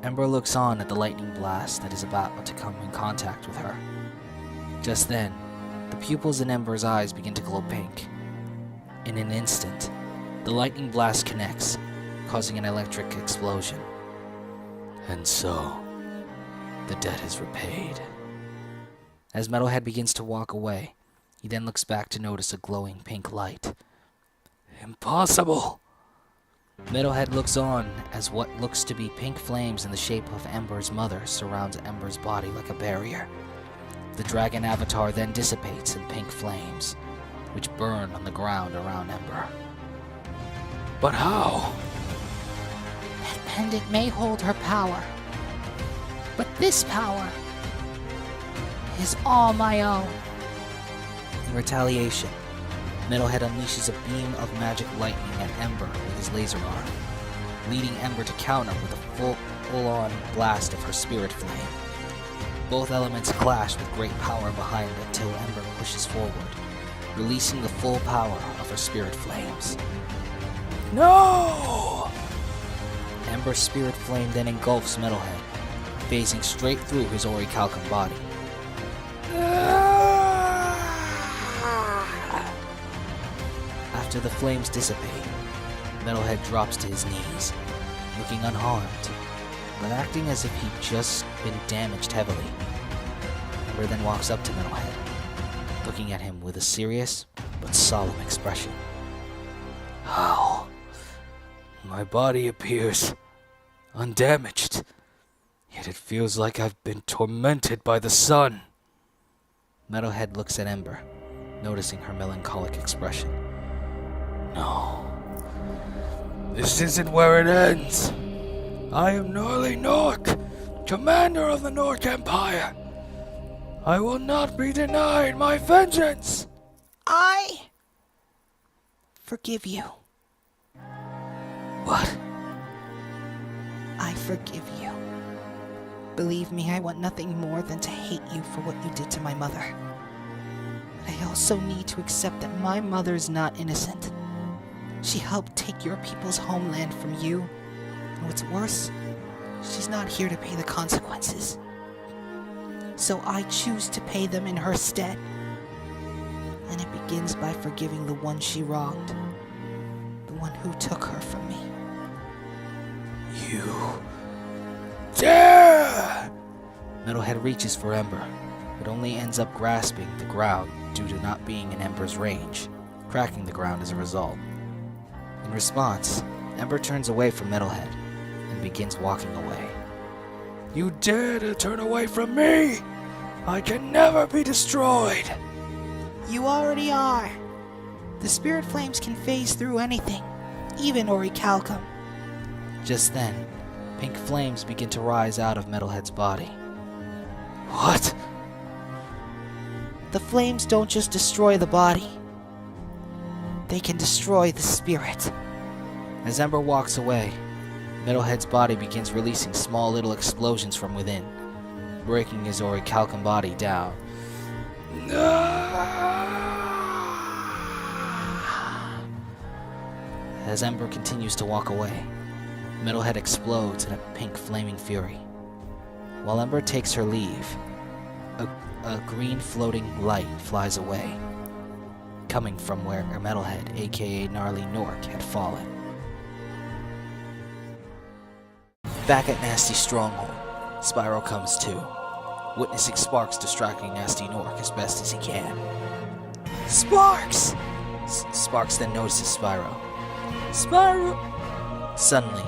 Ember looks on at the lightning blast that is about to come in contact with her. Just then, the pupils in Ember's eyes begin to glow pink. In an instant, the lightning blast connects, causing an electric explosion. And so, the debt is repaid. As Metalhead begins to walk away, he then looks back to notice a glowing pink light. Impossible! Metalhead looks on as what looks to be pink flames in the shape of Ember's mother surrounds Ember's body like a barrier. The dragon avatar then dissipates in pink flames, which burn on the ground around Ember. But how? That pendant may hold her power, but this power is all my own. In retaliation, Metalhead unleashes a beam of magic lightning at Ember with his laser arm, leading Ember to counter with a full-on blast of her spirit flame. Both elements clash with great power behind it until Ember pushes forward, releasing the full power of her spirit flames. No! Ember's spirit flame then engulfs Metalhead, phasing straight through his orichalcum body. After the flames dissipate, Metalhead drops to his knees, looking unharmed, but acting as if he'd just been damaged heavily. Ember then walks up to Metalhead, looking at him with a serious but solemn expression. How? My body appears undamaged, yet it feels like I've been tormented by the sun. Metalhead looks at Ember, noticing her melancholic expression. No. This isn't where it ends. I am Gnarly Gnorc, commander of the Gnorc Empire. I will not be denied my vengeance. I forgive you. What? I forgive you. Believe me, I want nothing more than to hate you for what you did to my mother. But I also need to accept that my mother is not innocent. She helped take your people's homeland from you. And what's worse, she's not here to pay the consequences. So I choose to pay them in her stead. And it begins by forgiving the one she wronged. The one who took her from me. You dare! Metalhead reaches for Ember, but only ends up grasping the ground due to not being in Ember's range, cracking the ground as a result. In response, Ember turns away from Metalhead and begins walking away. You dare to turn away from me? I can never be destroyed. You already are. The spirit flames can phase through anything, even orichalcum. Just then, pink flames begin to rise out of Metalhead's body. What? The flames don't just destroy the body. They can destroy the spirit. As Ember walks away, Metalhead's body begins releasing small little explosions from within, breaking his orichalcum body down. As Ember continues to walk away, Metalhead explodes in a pink flaming fury. While Ember takes her leave, a green floating light flies away, coming from where Metalhead, aka Gnarly Gnorc, had fallen. Back at Gnasty's stronghold, Spyro comes to, witnessing Sparks distracting Gnasty Gnorc as best as he can. Sparks! Sparks then notices Spyro. Spyro! Suddenly,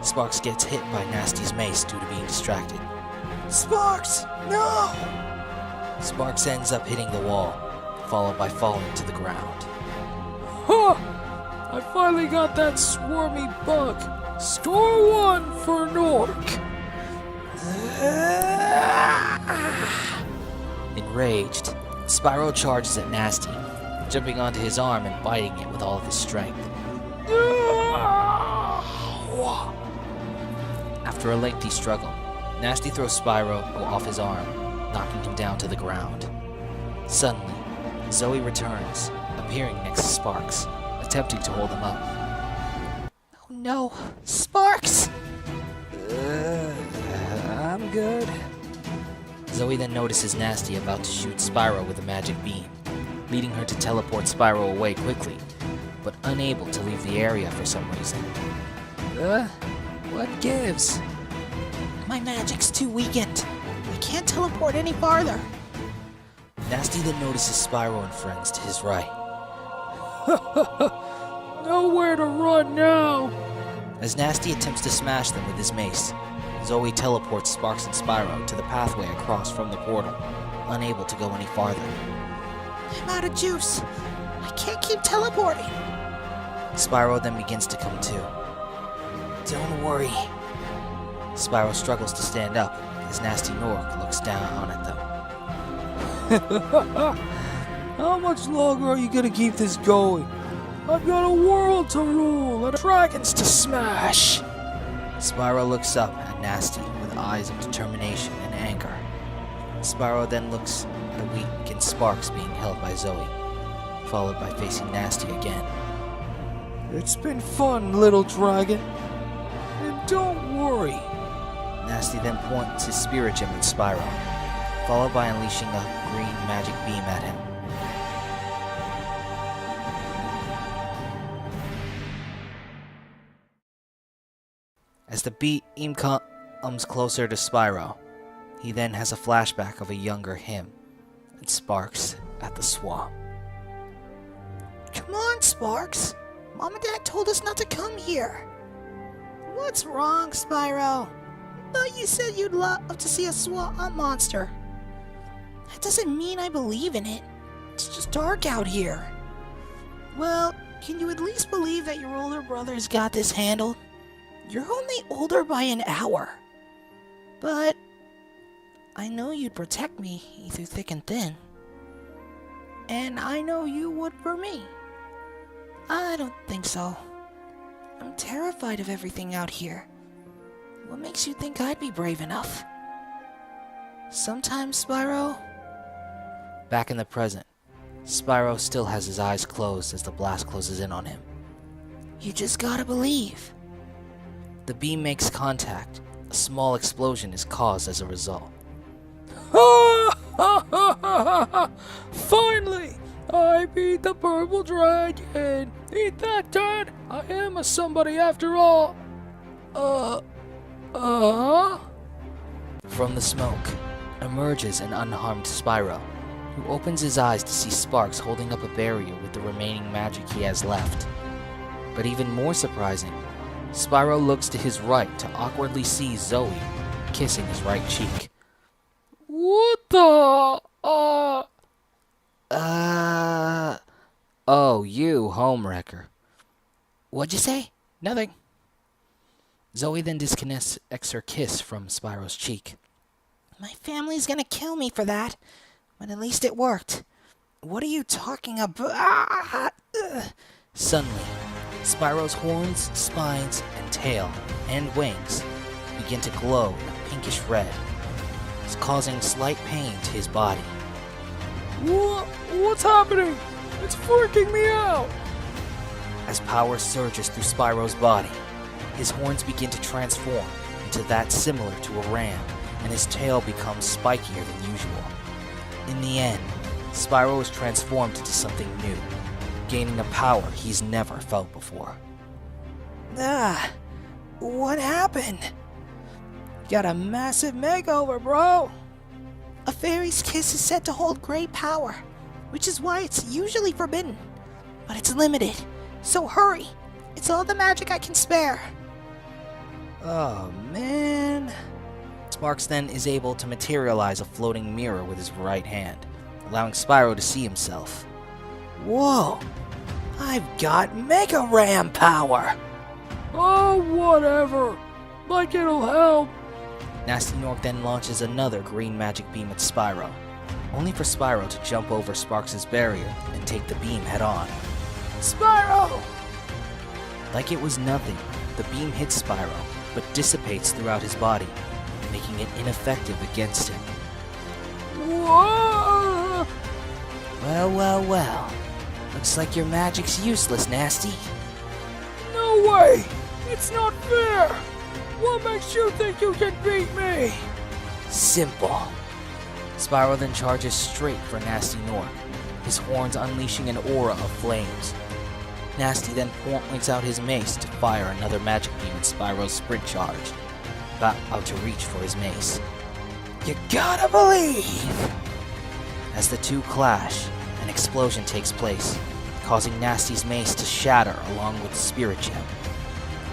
Sparks gets hit by Gnasty's mace due to being distracted. Sparks! No! Sparks ends up hitting the wall, followed by falling to the ground. Huh! I finally got that swarmy bug. Score 1 for Gnorc. Enraged, Spyro charges at Gnasty, jumping onto his arm and biting it with all of his strength. After a lengthy struggle, Gnasty throws Spyro off his arm, knocking him down to the ground. Suddenly, Zoe returns, appearing next to Sparks, attempting to hold him up. Oh no! Sparks! I'm good. Zoe then notices Gnasty about to shoot Spyro with a magic beam, leading her to teleport Spyro away quickly, but unable to leave the area for some reason. What gives? My magic's too weakened. I can't teleport any farther. Gnasty then notices Spyro and friends to his right. Nowhere to run now. As Gnasty attempts to smash them with his mace, Zoe teleports Sparks and Spyro to the pathway across from the portal, unable to go any farther. I'm out of juice. I can't keep teleporting. Spyro then begins to come to. Don't worry. Spyro struggles to stand up as Gnasty Gnorc looks down at them. How much longer are you gonna keep this going? I've got a world to rule and dragons to smash. Spyro looks up at Gnasty with eyes of determination and anger. Spyro then looks at weakened Sparks being held by Zoe, followed by facing Gnasty again. It's been fun, little dragon. And don't worry. Gnasty then points his spirit gem at Spyro, followed by unleashing a green magic beam at him. As the beam comes closer to Spyro, he then has a flashback of a younger him and Sparks at the swamp. Come on, Sparks. Mom and Dad told us not to come here. What's wrong, Spyro? I thought you said you'd love to see a swamp monster. That doesn't mean I believe in it. It's just dark out here. Well, can you at least believe that your older brother's got this handled? You're only older by an hour. But I know you'd protect me through thick and thin. And I know you would for me. I don't think so. I'm terrified of everything out here. What makes you think I'd be brave enough? Sometimes, Spyro... Back in the present, Spyro still has his eyes closed as the blast closes in on him. You just gotta believe. The beam makes contact. A small explosion is caused as a result. Finally! I beat the purple dragon! Eat that, Dad! I am a somebody after all! From the smoke emerges an unharmed Spyro, who opens his eyes to see Sparks holding up a barrier with the remaining magic he has left. But even more surprising, Spyro looks to his right to awkwardly see Zoe kissing his right cheek. What the? Oh, you, homewrecker. What'd you say? Nothing. Zoe then disconnects her kiss from Spyro's cheek. My family's gonna kill me for that, but at least it worked. What are you talking about? Suddenly, Spyro's horns, spines, and tail, and wings begin to glow in a pinkish red. It's causing slight pain to his body. What's happening? It's freaking me out! As power surges through Spyro's body, his horns begin to transform into that similar to a ram, and his tail becomes spikier than usual. In the end, Spyro is transformed into something new, gaining a power he's never felt before. What happened? Got a massive makeover, bro! A fairy's kiss is said to hold great power, which is why it's usually forbidden. But it's limited, so hurry! It's all the magic I can spare. Oh, man. Sparks then is able to materialize a floating mirror with his right hand, allowing Spyro to see himself. Whoa! I've got Mega Ram power! Oh, whatever. Like it'll help. Gnasty Gnorc then launches another green magic beam at Spyro, only for Spyro to jump over Sparks' barrier and take the beam head-on. Spyro! Like it was nothing, the beam hits Spyro, but dissipates throughout his body, making it ineffective against him. Whoa! Well. Looks like your magic's useless, Gnasty. No way! It's not fair! What makes you think you can beat me? Simple. Spyro then charges straight for Gnasty Gnorc, his horns unleashing an aura of flames. Gnasty then points out his mace to fire another magic beam at Spyro's sprint charge, about to reach for his mace. You gotta believe! As the two clash, an explosion takes place, causing Gnasty's mace to shatter along with the Spirit Gem.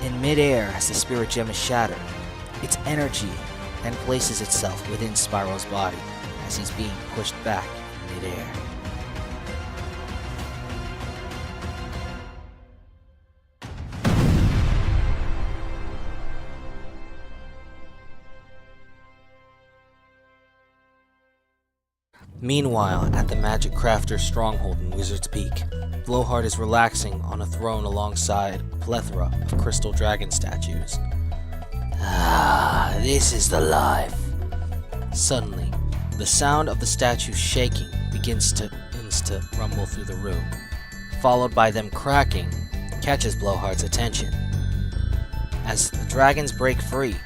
In midair, as the Spirit Gem is shattered, its energy then places itself within Spyro's body as he's being pushed back in midair. Meanwhile, at the Magic Crafter's stronghold in Wizard's Peak, Blowhart is relaxing on a throne alongside a plethora of crystal dragon statues. This is the life. Suddenly, the sound of the statues shaking begins to rumble through the room, followed by them cracking, catches Blowhart's attention. As the dragons break free,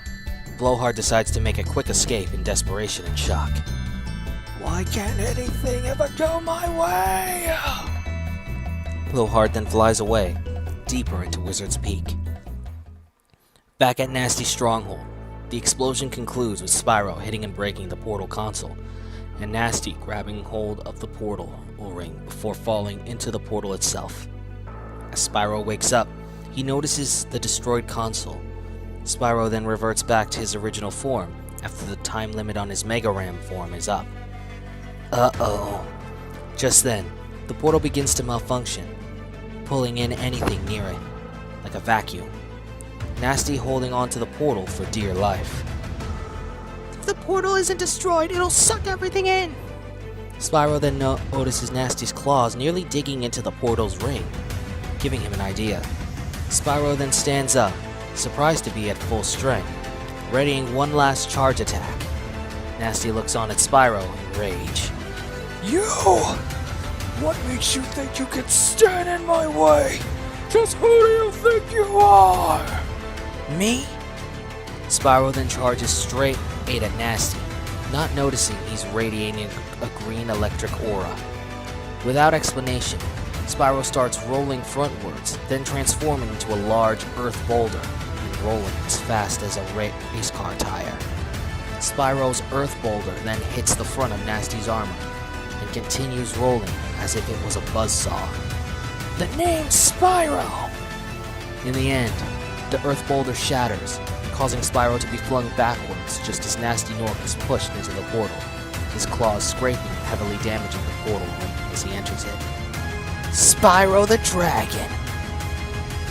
Blowhart decides to make a quick escape in desperation and shock. Why can't anything ever go my way? Blowhart then flies away, deeper into Wizard's Peak. Back at Gnasty's stronghold, the explosion concludes with Spyro hitting and breaking the portal console, and Gnasty grabbing hold of the portal O-ring before falling into the portal itself. As Spyro wakes up, he notices the destroyed console. Spyro then reverts back to his original form after the time limit on his Mega Ram form is up. Uh-oh. Just then, the portal begins to malfunction, pulling in anything near it, like a vacuum. Gnasty holding onto the portal for dear life. If the portal isn't destroyed, it'll suck everything in. Spyro then notices Gnasty's claws nearly digging into the portal's ring, giving him an idea. Spyro then stands up, surprised to be at full strength, readying one last charge attack. Gnasty looks on at Spyro in rage. You! What makes you think you can stand in my way? Just who do you think you are? Me? Spyro then charges straight at Gnasty, not noticing he's radiating a green electric aura. Without explanation, Spyro starts rolling frontwards, then transforming into a large earth boulder and rolling as fast as a race car tire. Spyro's earth boulder then hits the front of Gnasty's armor and continues rolling as if it was a buzzsaw. The name's Spyro! In the end, the earth boulder shatters, causing Spyro to be flung backwards just as Gnasty Gnorc is pushed into the portal, his claws scraping and heavily damaging the portal as he enters it. Spyro the Dragon!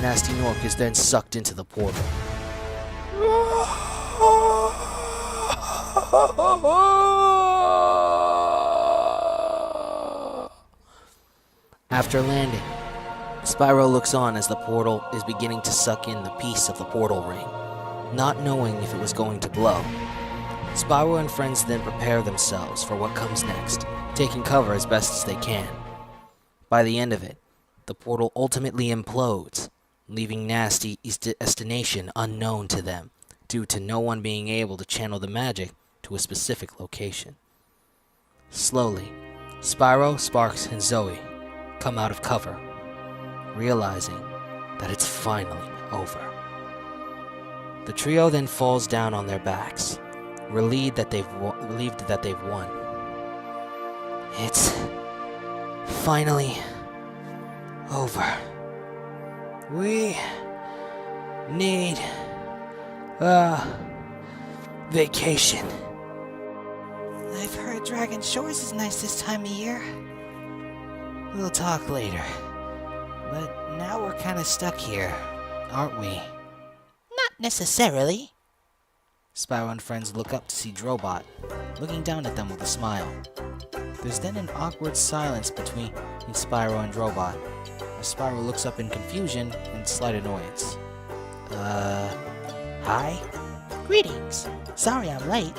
Gnasty Gnorc is then sucked into the portal. After landing, Spyro looks on as the portal is beginning to suck in the piece of the portal ring, not knowing if it was going to blow. Spyro and friends then prepare themselves for what comes next, taking cover as best as they can. By the end of it, the portal ultimately implodes, leaving Gnasty's destination unknown to them, due to no one being able to channel the magic to a specific location. Slowly, Spyro, Sparks, and Zoe come out of cover, realizing that it's finally over. The trio then falls down on their backs, relieved that they've won. It's finally over. We need a vacation. I've heard Dragon Shores is nice this time of year. We'll talk later. But now we're kind of stuck here, aren't we? Not necessarily. Spyro and friends look up to see Drobot, looking down at them with a smile. There's then an awkward silence between Spyro and Drobot, as Spyro looks up in confusion and slight annoyance. Hi? Greetings. Sorry I'm late.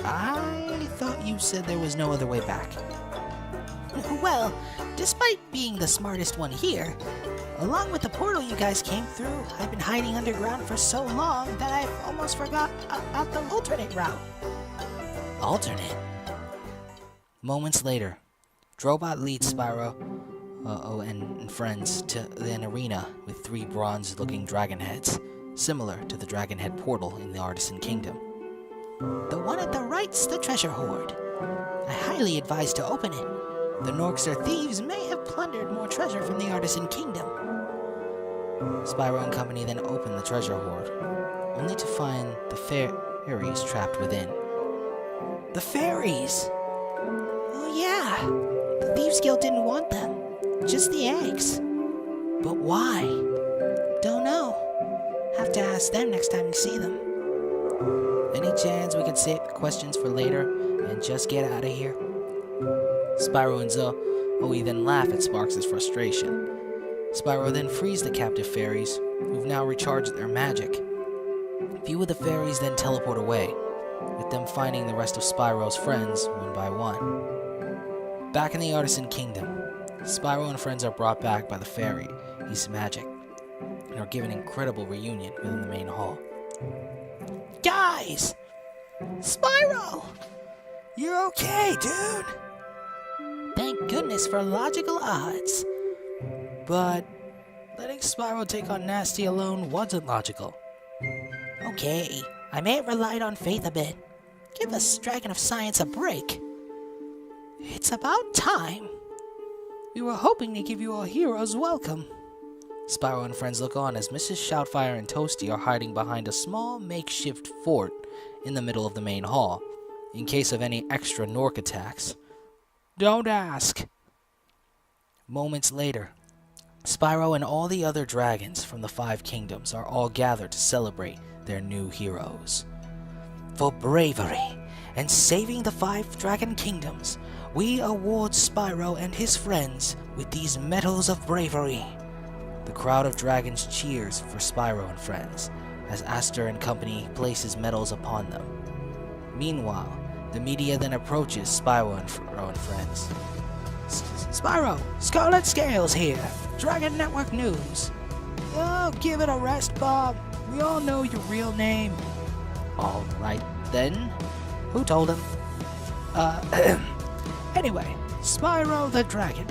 I thought you said there was no other way back. Well, despite being the smartest one here, along with the portal you guys came through, I've been hiding underground for so long that I've almost forgot about the alternate route. Alternate? Moments later, Drobot leads Spyro and friends to an arena with 3 bronze-looking dragon heads, similar to the dragon head portal in the Artisan Kingdom. The one at the right's the treasure hoard. I highly advise to open it. The Gnorcs or thieves may have plundered more treasure from the Artisan Kingdom. Spyro and company then open the treasure hoard, only to find the fairies trapped within. The fairies! Oh yeah, the Thieves Guild didn't want them, just the eggs. But why? Don't know. Have to ask them next time you see them. Any chance we can save questions for later and just get out of here? Spyro and Zoe then laugh at Sparks' frustration. Spyro then frees the captive fairies, who've now recharged their magic. A few of the fairies then teleport away, with them finding the rest of Spyro's friends one by one. Back in the Artisan Kingdom, Spyro and friends are brought back by the fairies' magic, and are given an incredible reunion within the main hall. Guys! Spyro! You're okay, dude! Thank goodness for logical odds. But letting Spyro take on Gnasty alone wasn't logical. Okay, I may have relied on faith a bit. Give this dragon of science a break. It's about time. We were hoping to give you a hero's welcome. Spyro and friends look on as Mrs. Shoutfire and Toasty are hiding behind a small makeshift fort in the middle of the main hall, in case of any extra Gnorc attacks. Don't ask. Moments later, Spyro and all the other dragons from the 5 kingdoms are all gathered to celebrate their new heroes. For bravery and saving the 5 dragon kingdoms, we award Spyro and his friends with these medals of bravery. The crowd of dragons cheers for Spyro and friends as Aster and company places medals upon them. Meanwhile, the media then approaches Spyro and friends. Spyro, Scarlet Scales here. Dragon Network News. Oh, give it a rest, Bob. We all know your real name. All right, then. Who told him? Anyway, Spyro the Dragon.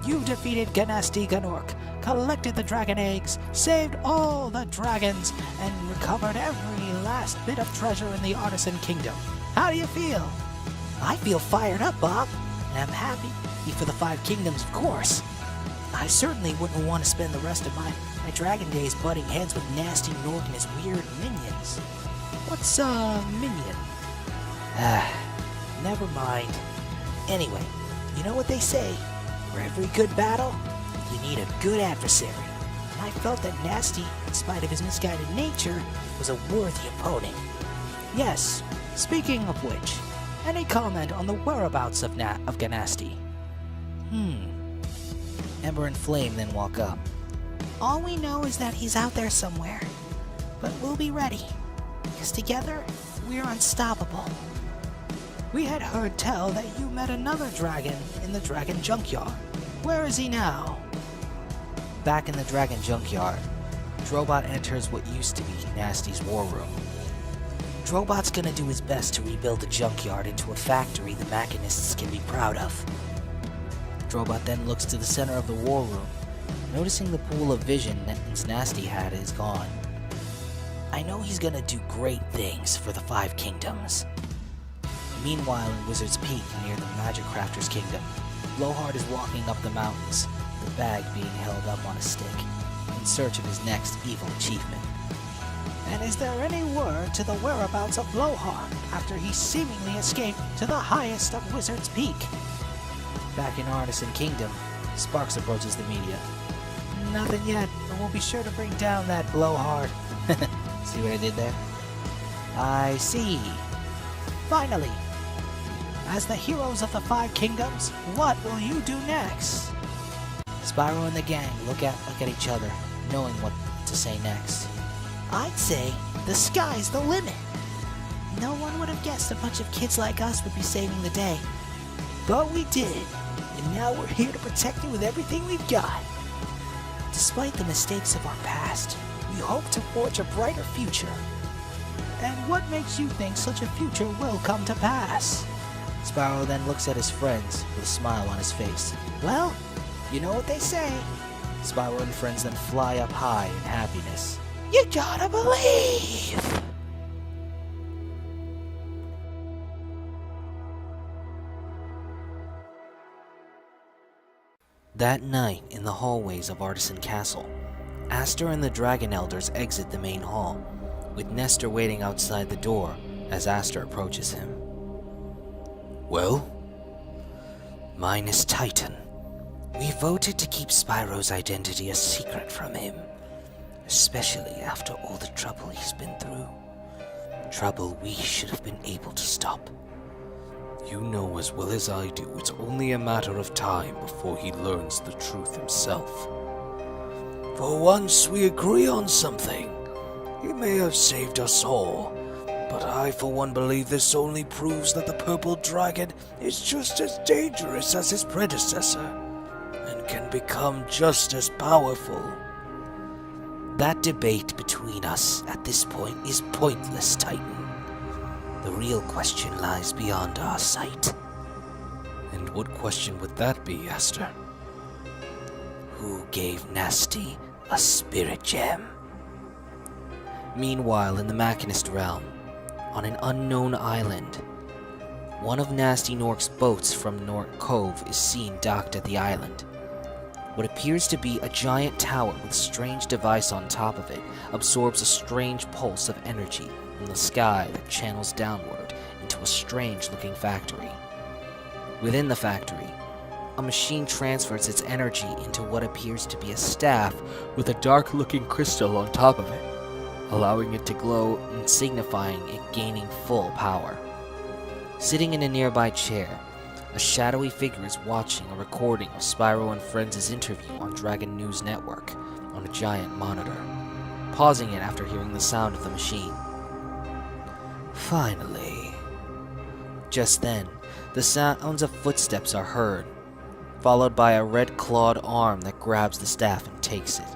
You defeated Gnasty Gnorc, collected the dragon eggs, saved all the dragons, and recovered every last bit of treasure in the Artisan Kingdom. How do you feel? I feel fired up, Bob. And I'm happy for the 5 kingdoms, of course. I certainly wouldn't want to spend the rest of my dragon days butting heads with Gnasty Gnorc and his weird minions. What's minion? Never mind. Anyway, you know what they say? For every good battle, you need a good adversary. And I felt that Gnasty, in spite of his misguided nature, was a worthy opponent. Yes, speaking of which, any comment on the whereabouts of Gnasty? Ember and Flame then walk up. All we know is that he's out there somewhere. But we'll be ready, because together, we're unstoppable. We had heard tell that you met another dragon in the dragon junkyard. Where is he now? Back in the dragon junkyard, Drobot enters what used to be Gnasty's war room. Drobot's gonna do his best to rebuild the junkyard into a factory the machinists can be proud of. Drobot then looks to the center of the war room, noticing the pool of vision that Gnasty had is gone. I know he's gonna do great things for the 5 kingdoms. Meanwhile, in Wizard's Peak, near the Magic Crafter's Kingdom, Blowhart is walking up the mountains, the bag being held up on a stick, in search of his next evil achievement. And is there any word to the whereabouts of Blowhart after he seemingly escaped to the highest of Wizard's Peak? Back in Artisan Kingdom, Sparks approaches the media. Nothing yet, but we'll be sure to bring down that Blowhart. See what I did there? I see. Finally, as the heroes of the 5 kingdoms, what will you do next? Spyro and the gang look at each other, knowing what to say next. I'd say the sky's the limit. No one would have guessed a bunch of kids like us would be saving the day. But we did, and now we're here to protect you with everything we've got. Despite the mistakes of our past, we hope to forge a brighter future. And what makes you think such a future will come to pass? Spyro then looks at his friends with a smile on his face. Well, you know what they say. Spyro and friends then fly up high in happiness. You gotta believe! That night, in the hallways of Artisan Castle, Aster and the Dragon Elders exit the main hall, with Nestor waiting outside the door as Aster approaches him. Well? Mine is Titan. We voted to keep Spyro's identity a secret from him, especially after all the trouble he's been through. Trouble we should have been able to stop. You know as well as I do, it's only a matter of time before he learns the truth himself. For once we agree on something. He may have saved us all, but I for one believe this only proves that the Purple Dragon is just as dangerous as his predecessor, and can become just as powerful. That debate between us at this point is pointless, Titan. The real question lies beyond our sight. And what question would that be, Aster? Who gave Gnasty a spirit gem? Meanwhile, in the Machinist realm, on an unknown island, one of Gnasty Gnorc's boats from Gnorc Cove is seen docked at the island. What appears to be a giant tower with a strange device on top of it absorbs a strange pulse of energy from the sky that channels downward into a strange-looking factory. Within the factory, a machine transfers its energy into what appears to be a staff with a dark-looking crystal on top of it, allowing it to glow and signifying it gaining full power. Sitting in a nearby chair, a shadowy figure is watching a recording of Spyro and Friends' interview on Dragon News Network on a giant monitor, pausing it after hearing the sound of the machine. Finally. Just then, the sounds of footsteps are heard, followed by a red-clawed arm that grabs the staff and takes it.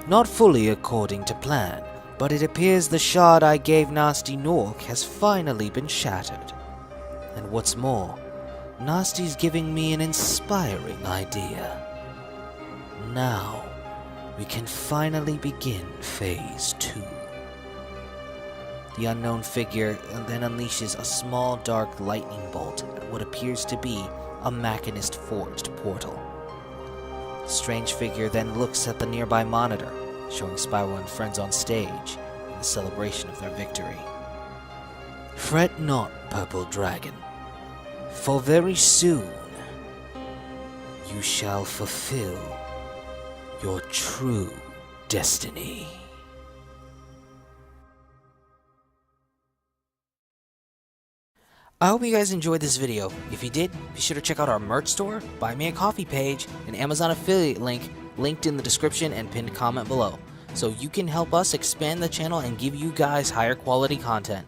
Not fully according to plan, but it appears the shard I gave Gnasty Gnorc has finally been shattered. And what's more, Gnasty's giving me an inspiring idea. Now, we can finally begin Phase 2. The unknown figure then unleashes a small dark lightning bolt at what appears to be a Machinist forged portal. The strange figure then looks at the nearby monitor, showing Spyro and Friends on stage in the celebration of their victory. Fret not, Purple Dragon, for very soon you shall fulfill your true destiny. I hope you guys enjoyed this video. If you did, be sure to check out our merch store, Buy Me a Coffee page, and Amazon affiliate link linked in the description and pinned comment below, so you can help us expand the channel and give you guys higher quality content.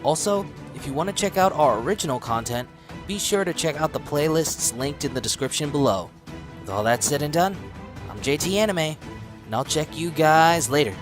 Also, if you want to check out our original content, be sure to check out the playlists linked in the description below. With all that said and done, I'm JT Anime, and I'll check you guys later.